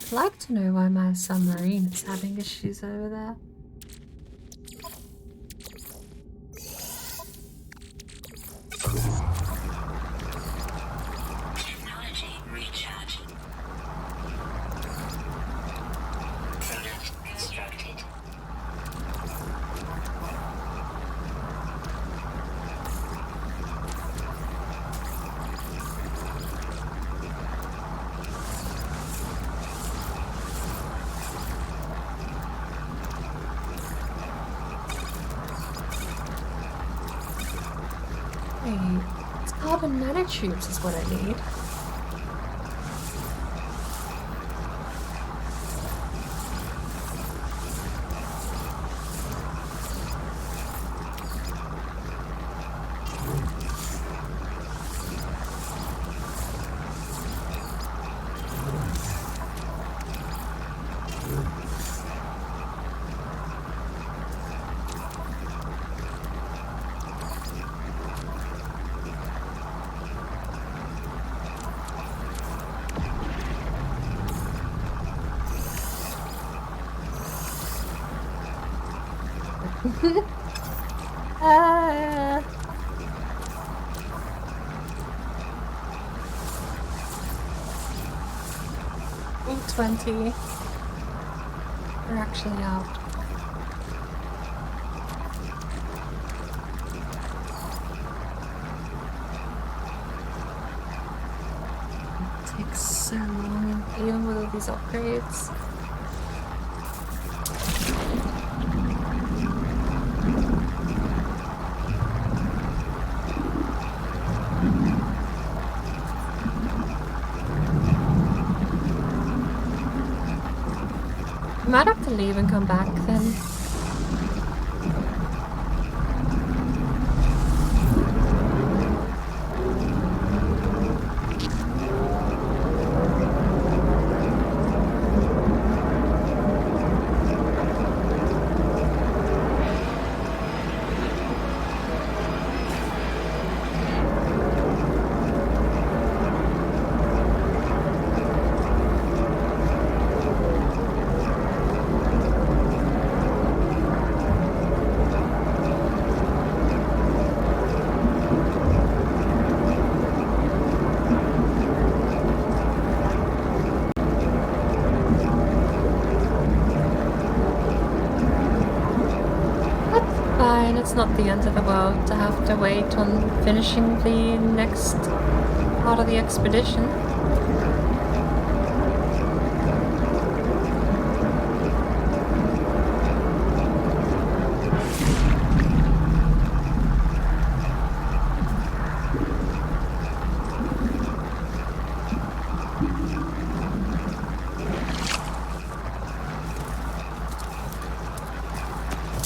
I'd like to know why my submarine is having issues over there. Technology recharge. Product constructed. Wait, it's carbon nanotubes is what I need. Ah. Ooh, 20. We're actually out. It takes so long, even with all these upgrades. I might have to leave and come back then. Fine, it's not the end of the world to have to wait on finishing the next part of the expedition.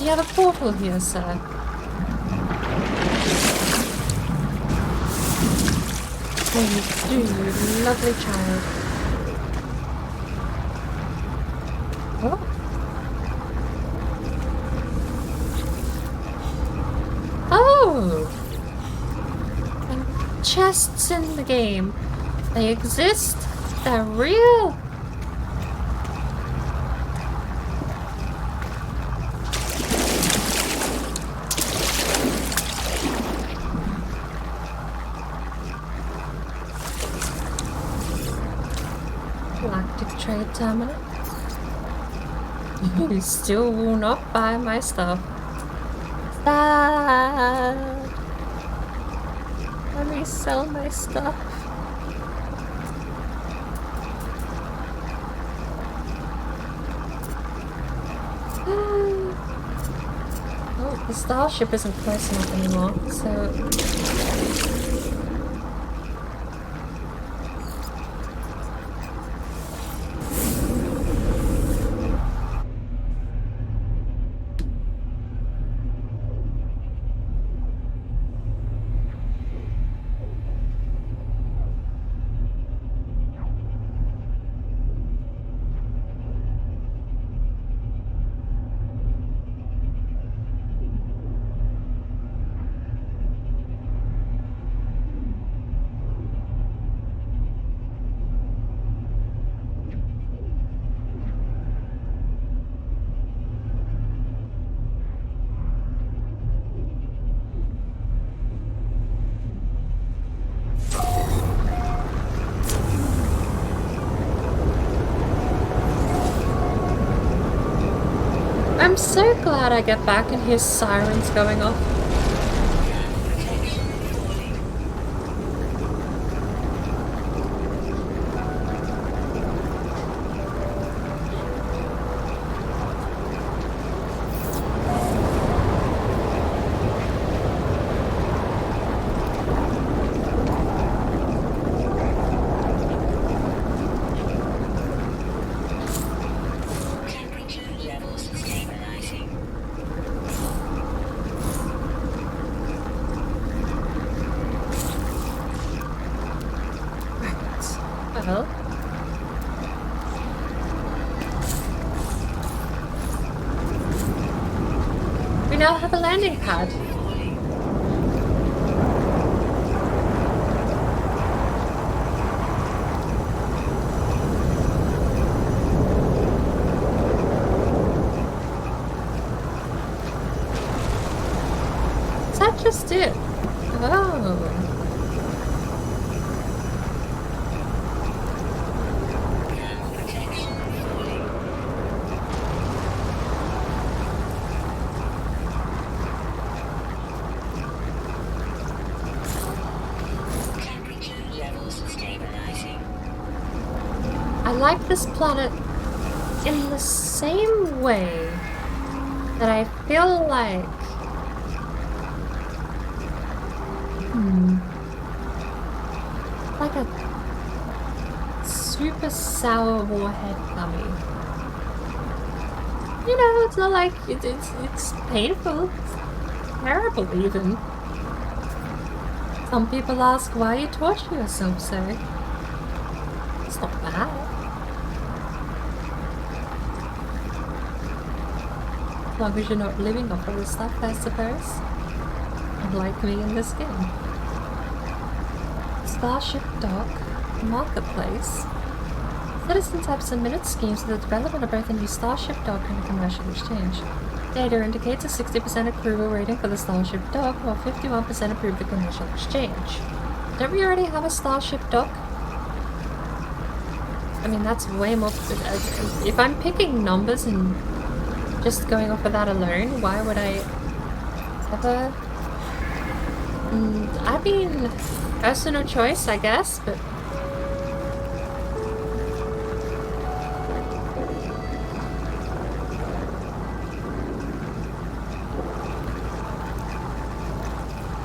Do you have a portal here, sir? Oh, you do, you lovely child. What? Oh! Chests in the game. They exist. They're real. Galactic Trade Terminal. You still will not buy my stuff. Sad. Let me sell my stuff. Oh, the starship isn't close enough anymore, so... I'm so glad I get back and hear sirens going off. Well, we now have a landing pad. Is that just it? Oh. I like this planet in the same way that I feel like like a super sour warhead gummy. You know, it's not like it's painful. It's terrible even. Some people ask why you torture yourself so. It's not bad. As long as you're not living off of the stuff, I suppose. Unlike me in this game. Starship Dock, Marketplace. Citizens have submitted schemes for the development of both a new Starship Dock and a commercial exchange. Data indicates a 60% approval rating for the Starship Dock, while 51% approve the commercial exchange. Don't we already have a Starship Dock? I mean, that's way more... If I'm picking numbers and just going off of that alone, why would I ever... I mean, personal choice, I guess, but...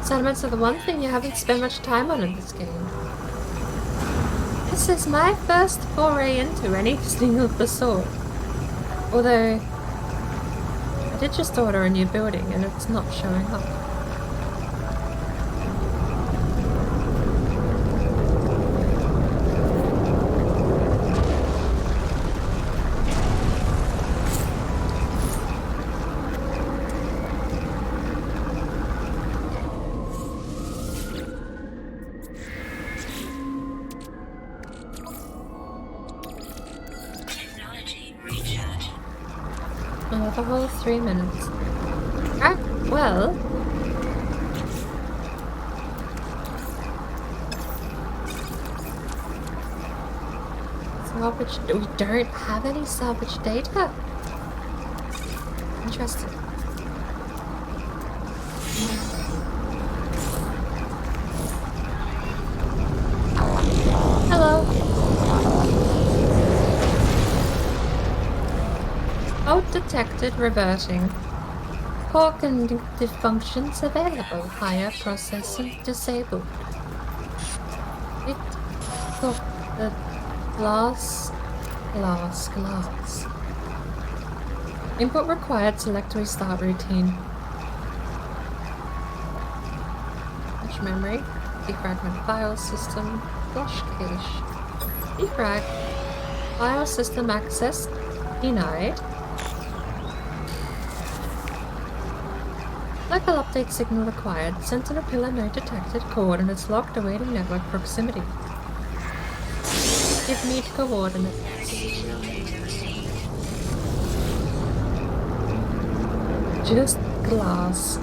Settlements are the one thing you haven't spent much time on in this game. This is my first foray into anything of the sort. Although, I I did just order a new building and it's not showing up. Another whole 3 minutes. Ah, well. Salvage. We don't have any salvage data. Interesting. Hello. Code detected reverting. Core cognitive functions available. Higher processing disabled. It took the glass. Input required. Select restart routine. Cache memory. Defragment file system. Flash cache. Defrag. File system access denied. Local update signal required. Sentinel pillar no detected. Coordinates locked. Awaiting network proximity. Give me coordinates. Just glass.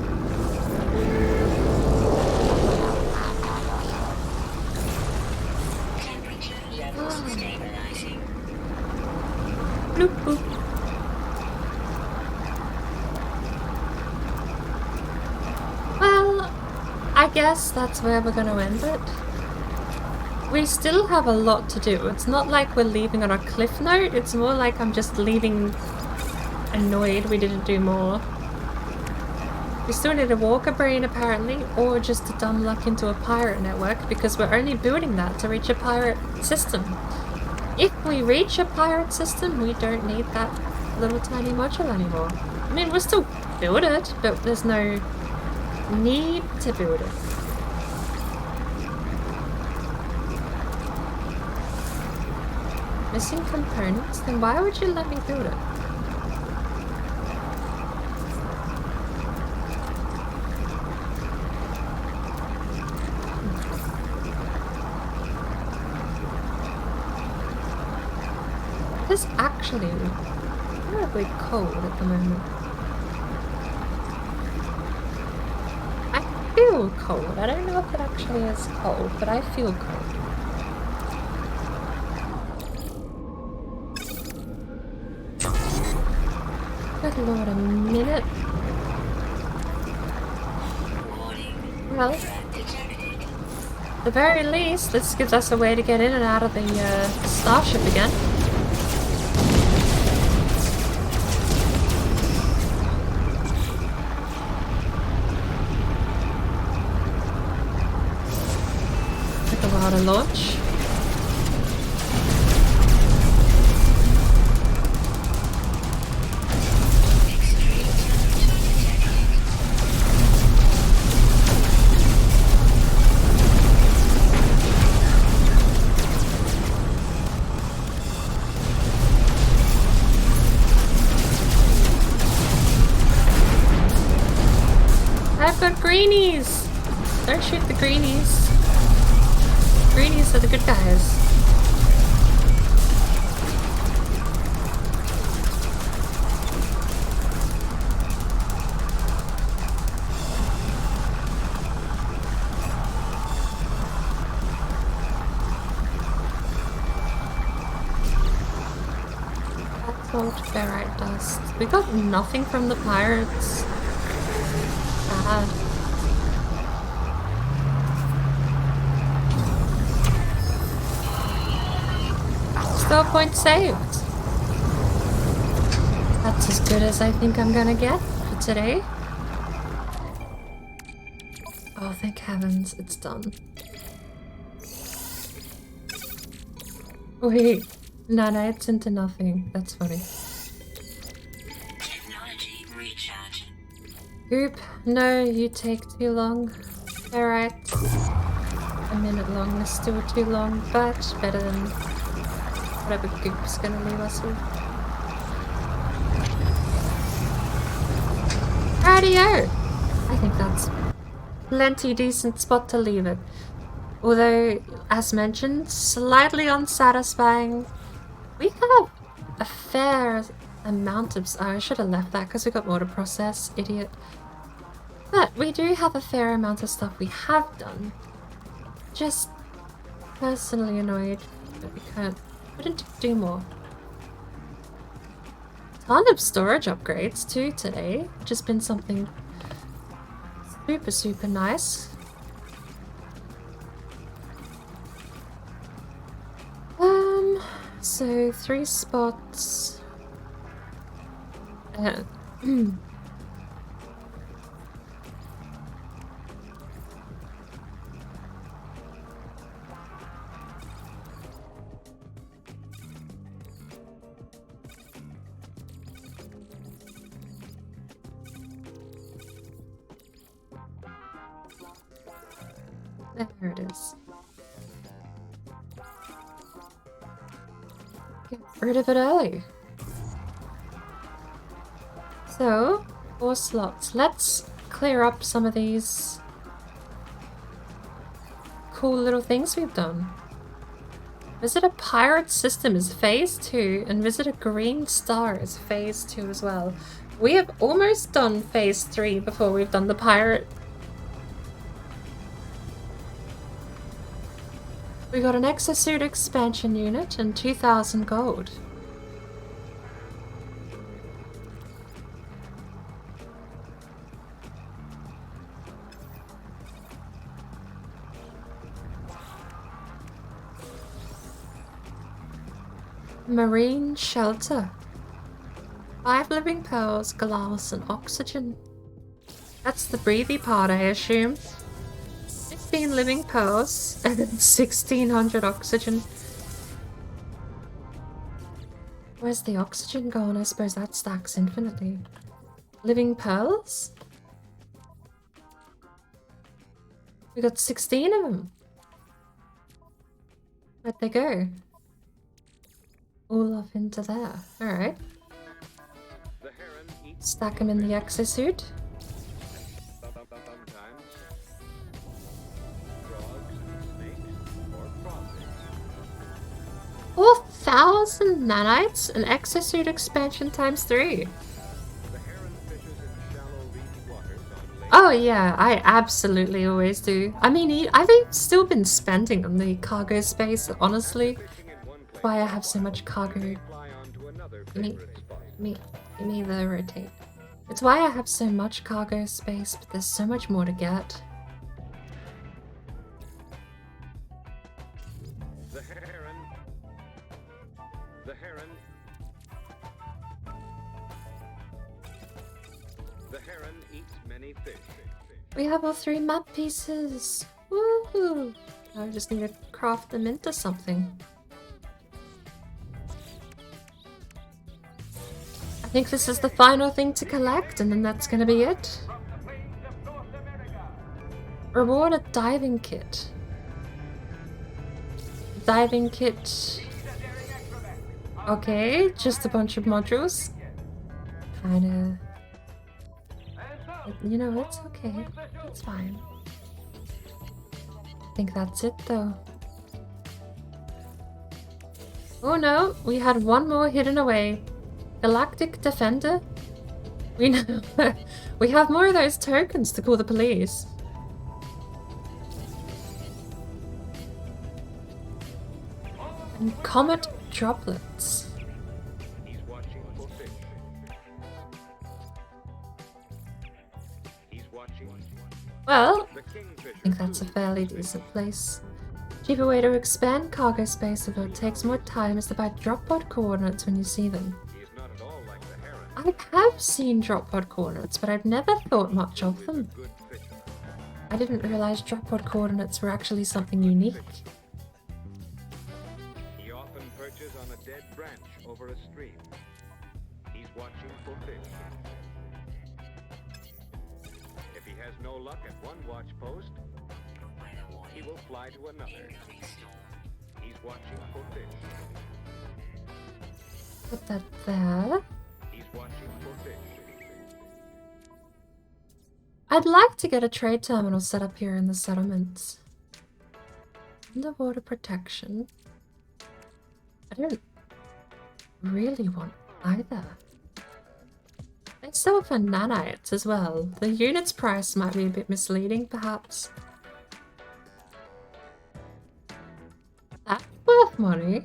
Bloop boop. Well, I guess that's where we're gonna end it. We still have a lot to do. It's not like we're leaving on a cliff note, it's more like I'm just leaving annoyed we didn't do more. We still need a walker brain apparently, or just to dumb luck into a pirate network, because we're only building that to reach a pirate system. If we reach a pirate system, we don't need that little tiny module anymore. I mean, we'll still build it, but there's no need to build it. Missing components? Then why would you let me build it? It's actually incredibly cold at the moment. I feel cold. I don't know if it actually is cold, but I feel cold. Good lord, a minute? Well, at the very least, this gives us a way to get in and out of the starship again. Took a while to launch. I've got greenies! Don't shoot the greenies. Greenies are the good guys. Gold ferrite dust. We got nothing from the pirates. Bad. Still point saved. That's as good as I think I'm gonna get for today. Oh, thank heavens, it's done. Wait, no, it's into nothing. That's funny. Technology recharge. Goop, no, you take too long. Alright. A minute long is still too long, but better than whatever Goop's gonna leave us with. Radio! I think that's plenty decent spot to leave it. Although, as mentioned, slightly unsatisfying. We have a fair amount of... I should have left that because we got more to process, idiot. But we do have a fair amount of stuff we have done. Just personally annoyed that we couldn't do more. Ton of storage upgrades too today, which has been something super nice. So 3 spots. There it is. Get rid of it early. So, 4 slots. Let's clear up some of these cool little things we've done. Visit a pirate system is phase 2, and visit a green star is phase 2 as well. We have almost done phase 3 before we've done the pirate. We got an exosuit expansion unit and 2,000 gold. Marine shelter. 5 living pearls, glass, and oxygen. That's the breathy part, I assume. 15 living pearls and 1,600 oxygen. Where's the oxygen gone? I suppose that stacks infinitely. Living pearls? We got 16 of them. Where'd they go? All off into there. Alright. Stack them in the exosuit. Oh, 1,000 nanites, an exosuit expansion times 3. Oh yeah, I absolutely always do. I mean, I've still been spending on the cargo space, honestly. Why I have so much cargo. Give me the rotate. It's why I have so much cargo space, but there's so much more to get. The heron eats many fish. We have all 3 map pieces. Woohoo! Now I just need to craft them into something. I think this is the final thing to collect, and then that's gonna be it. Reward a diving kit. Diving kit. Okay, just a bunch of modules. Kinda. You know, it's okay. It's fine. I think that's it though. Oh no, we had one more hidden away. Galactic Defender? We know. We have more of those tokens to call the police. And Comet Droplets. He's watching for fish. He's watching. Well, I think that's a fairly decent place. Cheaper way to expand cargo space, although it takes more time, is to buy drop pod coordinates when you see them. I have seen drop pod coordinates, but I've never thought much of them. I didn't realize drop pod coordinates were actually something unique. He often perches on a dead branch over a stream. He's watching for fish. he has no luck at one watch post, he will fly to another. He's watching for fish. Put that there. He's watching for fish. I'd like to get a trade terminal set up here in the settlements. Underwater protection. I don't really want either. They sell for nanites as well. The unit's price might be a bit misleading, perhaps. That's worth money.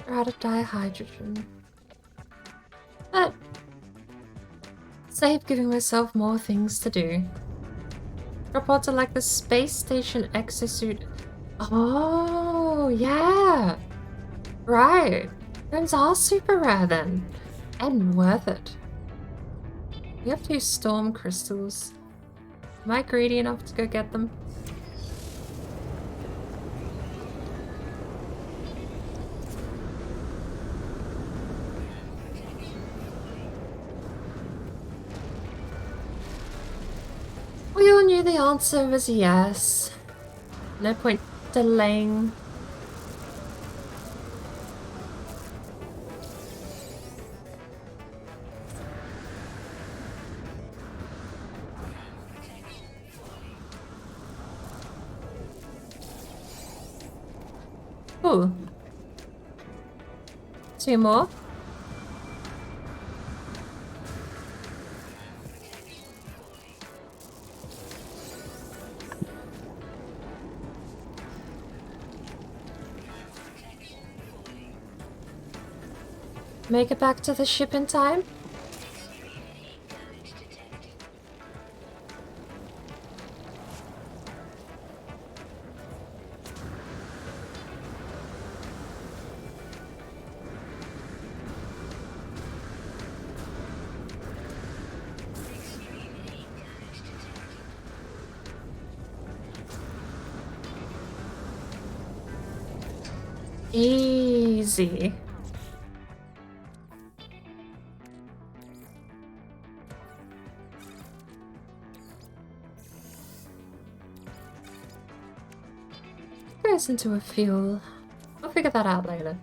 Out of dihydrogen. But save giving myself more things to do. Drop pods are like the space station exosuit. Oh yeah. Right. Those are super rare then. And worth it. We have to use storm crystals. Am I greedy enough to go get them? We all knew the answer was yes. No point delaying. Ooh. 2 more. Make it back to the ship in time? Easy. Goes into a fuel. I'll figure that out later.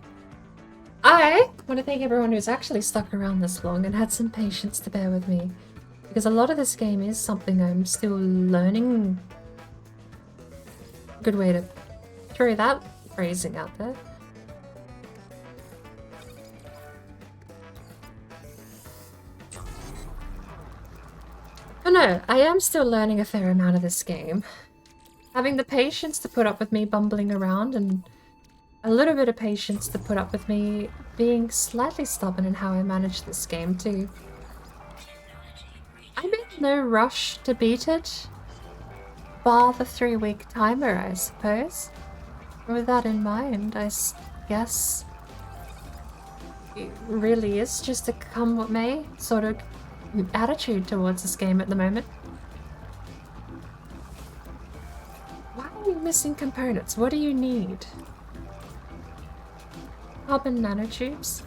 I want to thank everyone who's actually stuck around this long and had some patience to bear with me. Because a lot of this game is something I'm still learning. Good way to throw that phrasing out there. Oh no, I am still learning a fair amount of this game. Having the patience to put up with me bumbling around and a little bit of patience to put up with me being slightly stubborn in how I manage this game too. I'm in no rush to beat it, bar the 3-week timer, I suppose. With that in mind, I guess it really is just a come what may sort of attitude towards this game at the moment. Why are you missing components? What do you need? Carbon nanotubes?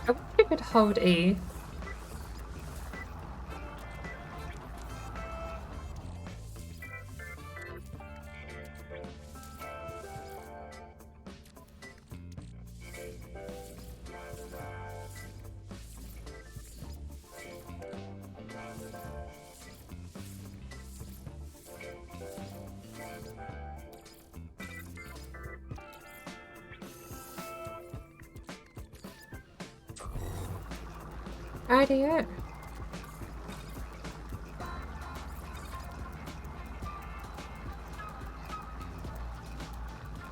I wish we could hold E. Idea.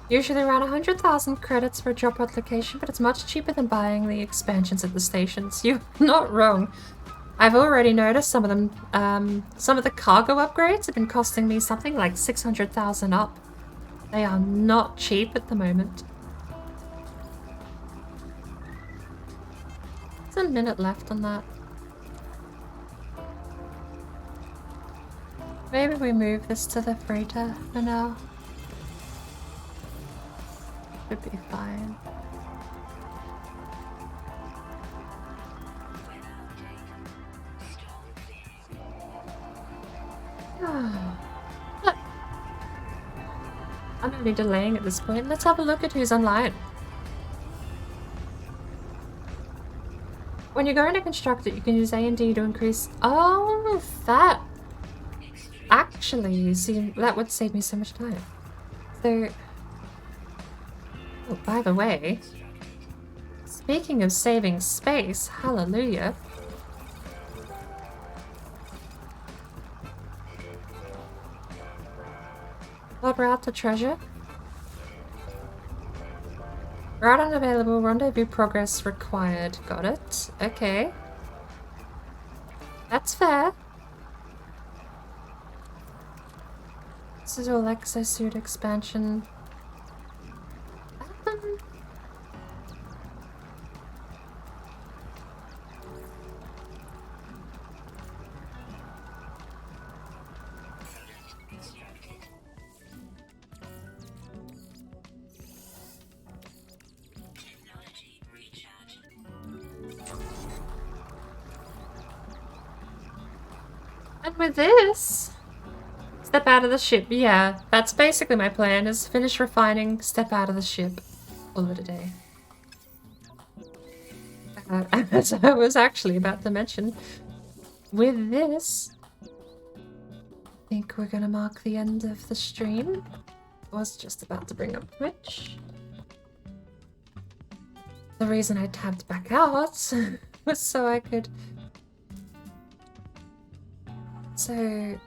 Usually around 100,000 credits for a drop pod location, but it's much cheaper than buying the expansions at the stations. You're not wrong. I've already noticed some of them, some of the cargo upgrades have been costing me something like 600,000 up. They are not cheap at the moment. There's a minute left on that. Maybe we move this to the freighter for now. Should be fine. Look. I'm only delaying at this point. Let's have a look at who's online. When you're going to construct it, you can use A and D to increase... Oh, that... Actually, see, that would save me so much time. So... Oh, by the way... Speaking of saving space, hallelujah. What route to treasure? Route unavailable, rendezvous progress required. Got it. Okay. That's fair. This is all exosuit expansion. And with this, step out of the ship. Yeah, that's basically my plan, is finish refining, step out of the ship. Call it a day. As I was actually about to mention, with this, I think we're gonna mark the end of the stream. I was just about to bring up Twitch. The reason I tabbed back out was so I could... So...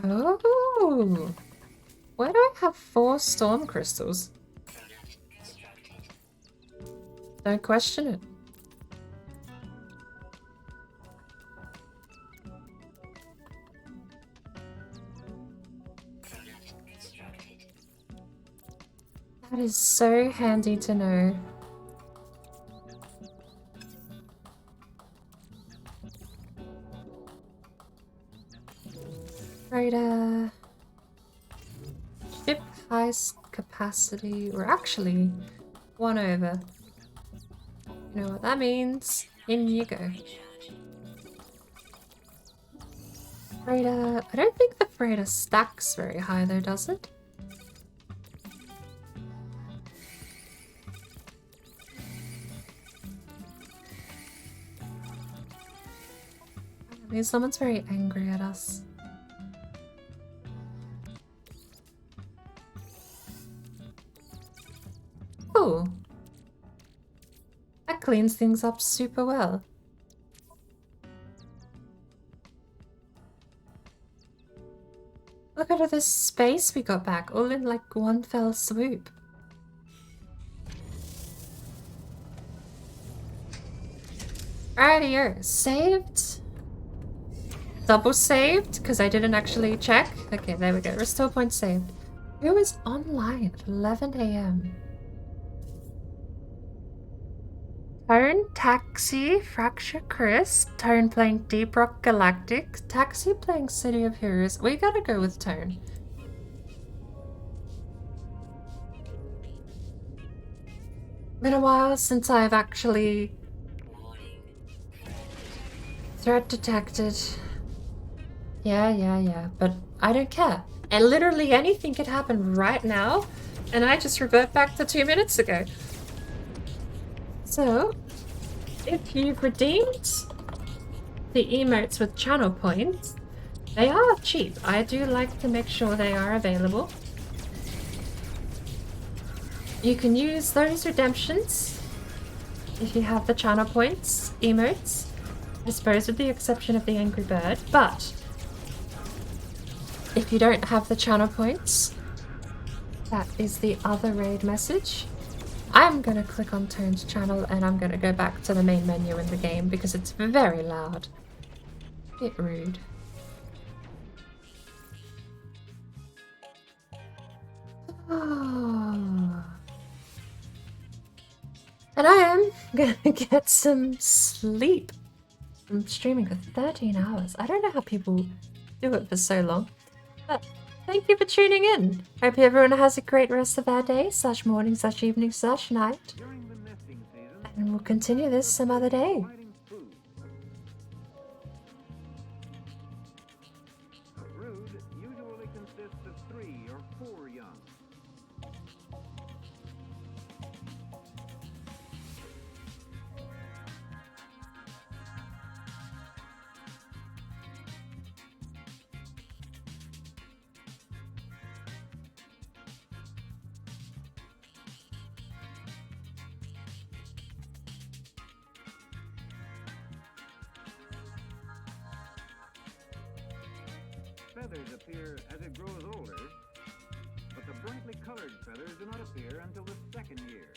Oh! Why do I have 4 storm crystals? Don't question it. That is so handy to know. Right, ship highest capacity, or actually 1 over. You know what that means? In you go. Freighter, I don't think the freighter stacks very high though, does it? I mean, someone's very angry at us. Oh, that cleans things up super well. Look at all this space we got back, all in like one fell swoop. Rightio, saved. Double saved, because I didn't actually check. Okay, there we go. Restore point saved. Who is online at 11 AM? Tone, Taxi, Fracture Chris, Tone playing Deep Rock Galactic, Taxi playing City of Heroes. We gotta go with Tone. Been a while since I've actually... Threat detected. Yeah, but I don't care. And literally anything could happen right now, and I just revert back to 2 minutes ago. So, if you've redeemed the emotes with channel points, they are cheap. I do like to make sure they are available. You can use those redemptions if you have the channel points, emotes, I suppose with the exception of the Angry Bird, but if you don't have the channel points, that is the other raid message. I'm gonna click on Tone's channel and I'm gonna go back to the main menu in the game because it's very loud. Bit rude. And I am gonna get some sleep. I'm streaming for 13 hours. I don't know how people do it for so long. But thank you for tuning in. Hope everyone has a great rest of their day, / morning, / evening, / night. And we'll continue this some other day. A brood usually consists of 3 or 4 young. Feathers appear as it grows older, but the brightly colored feathers do not appear until the second year.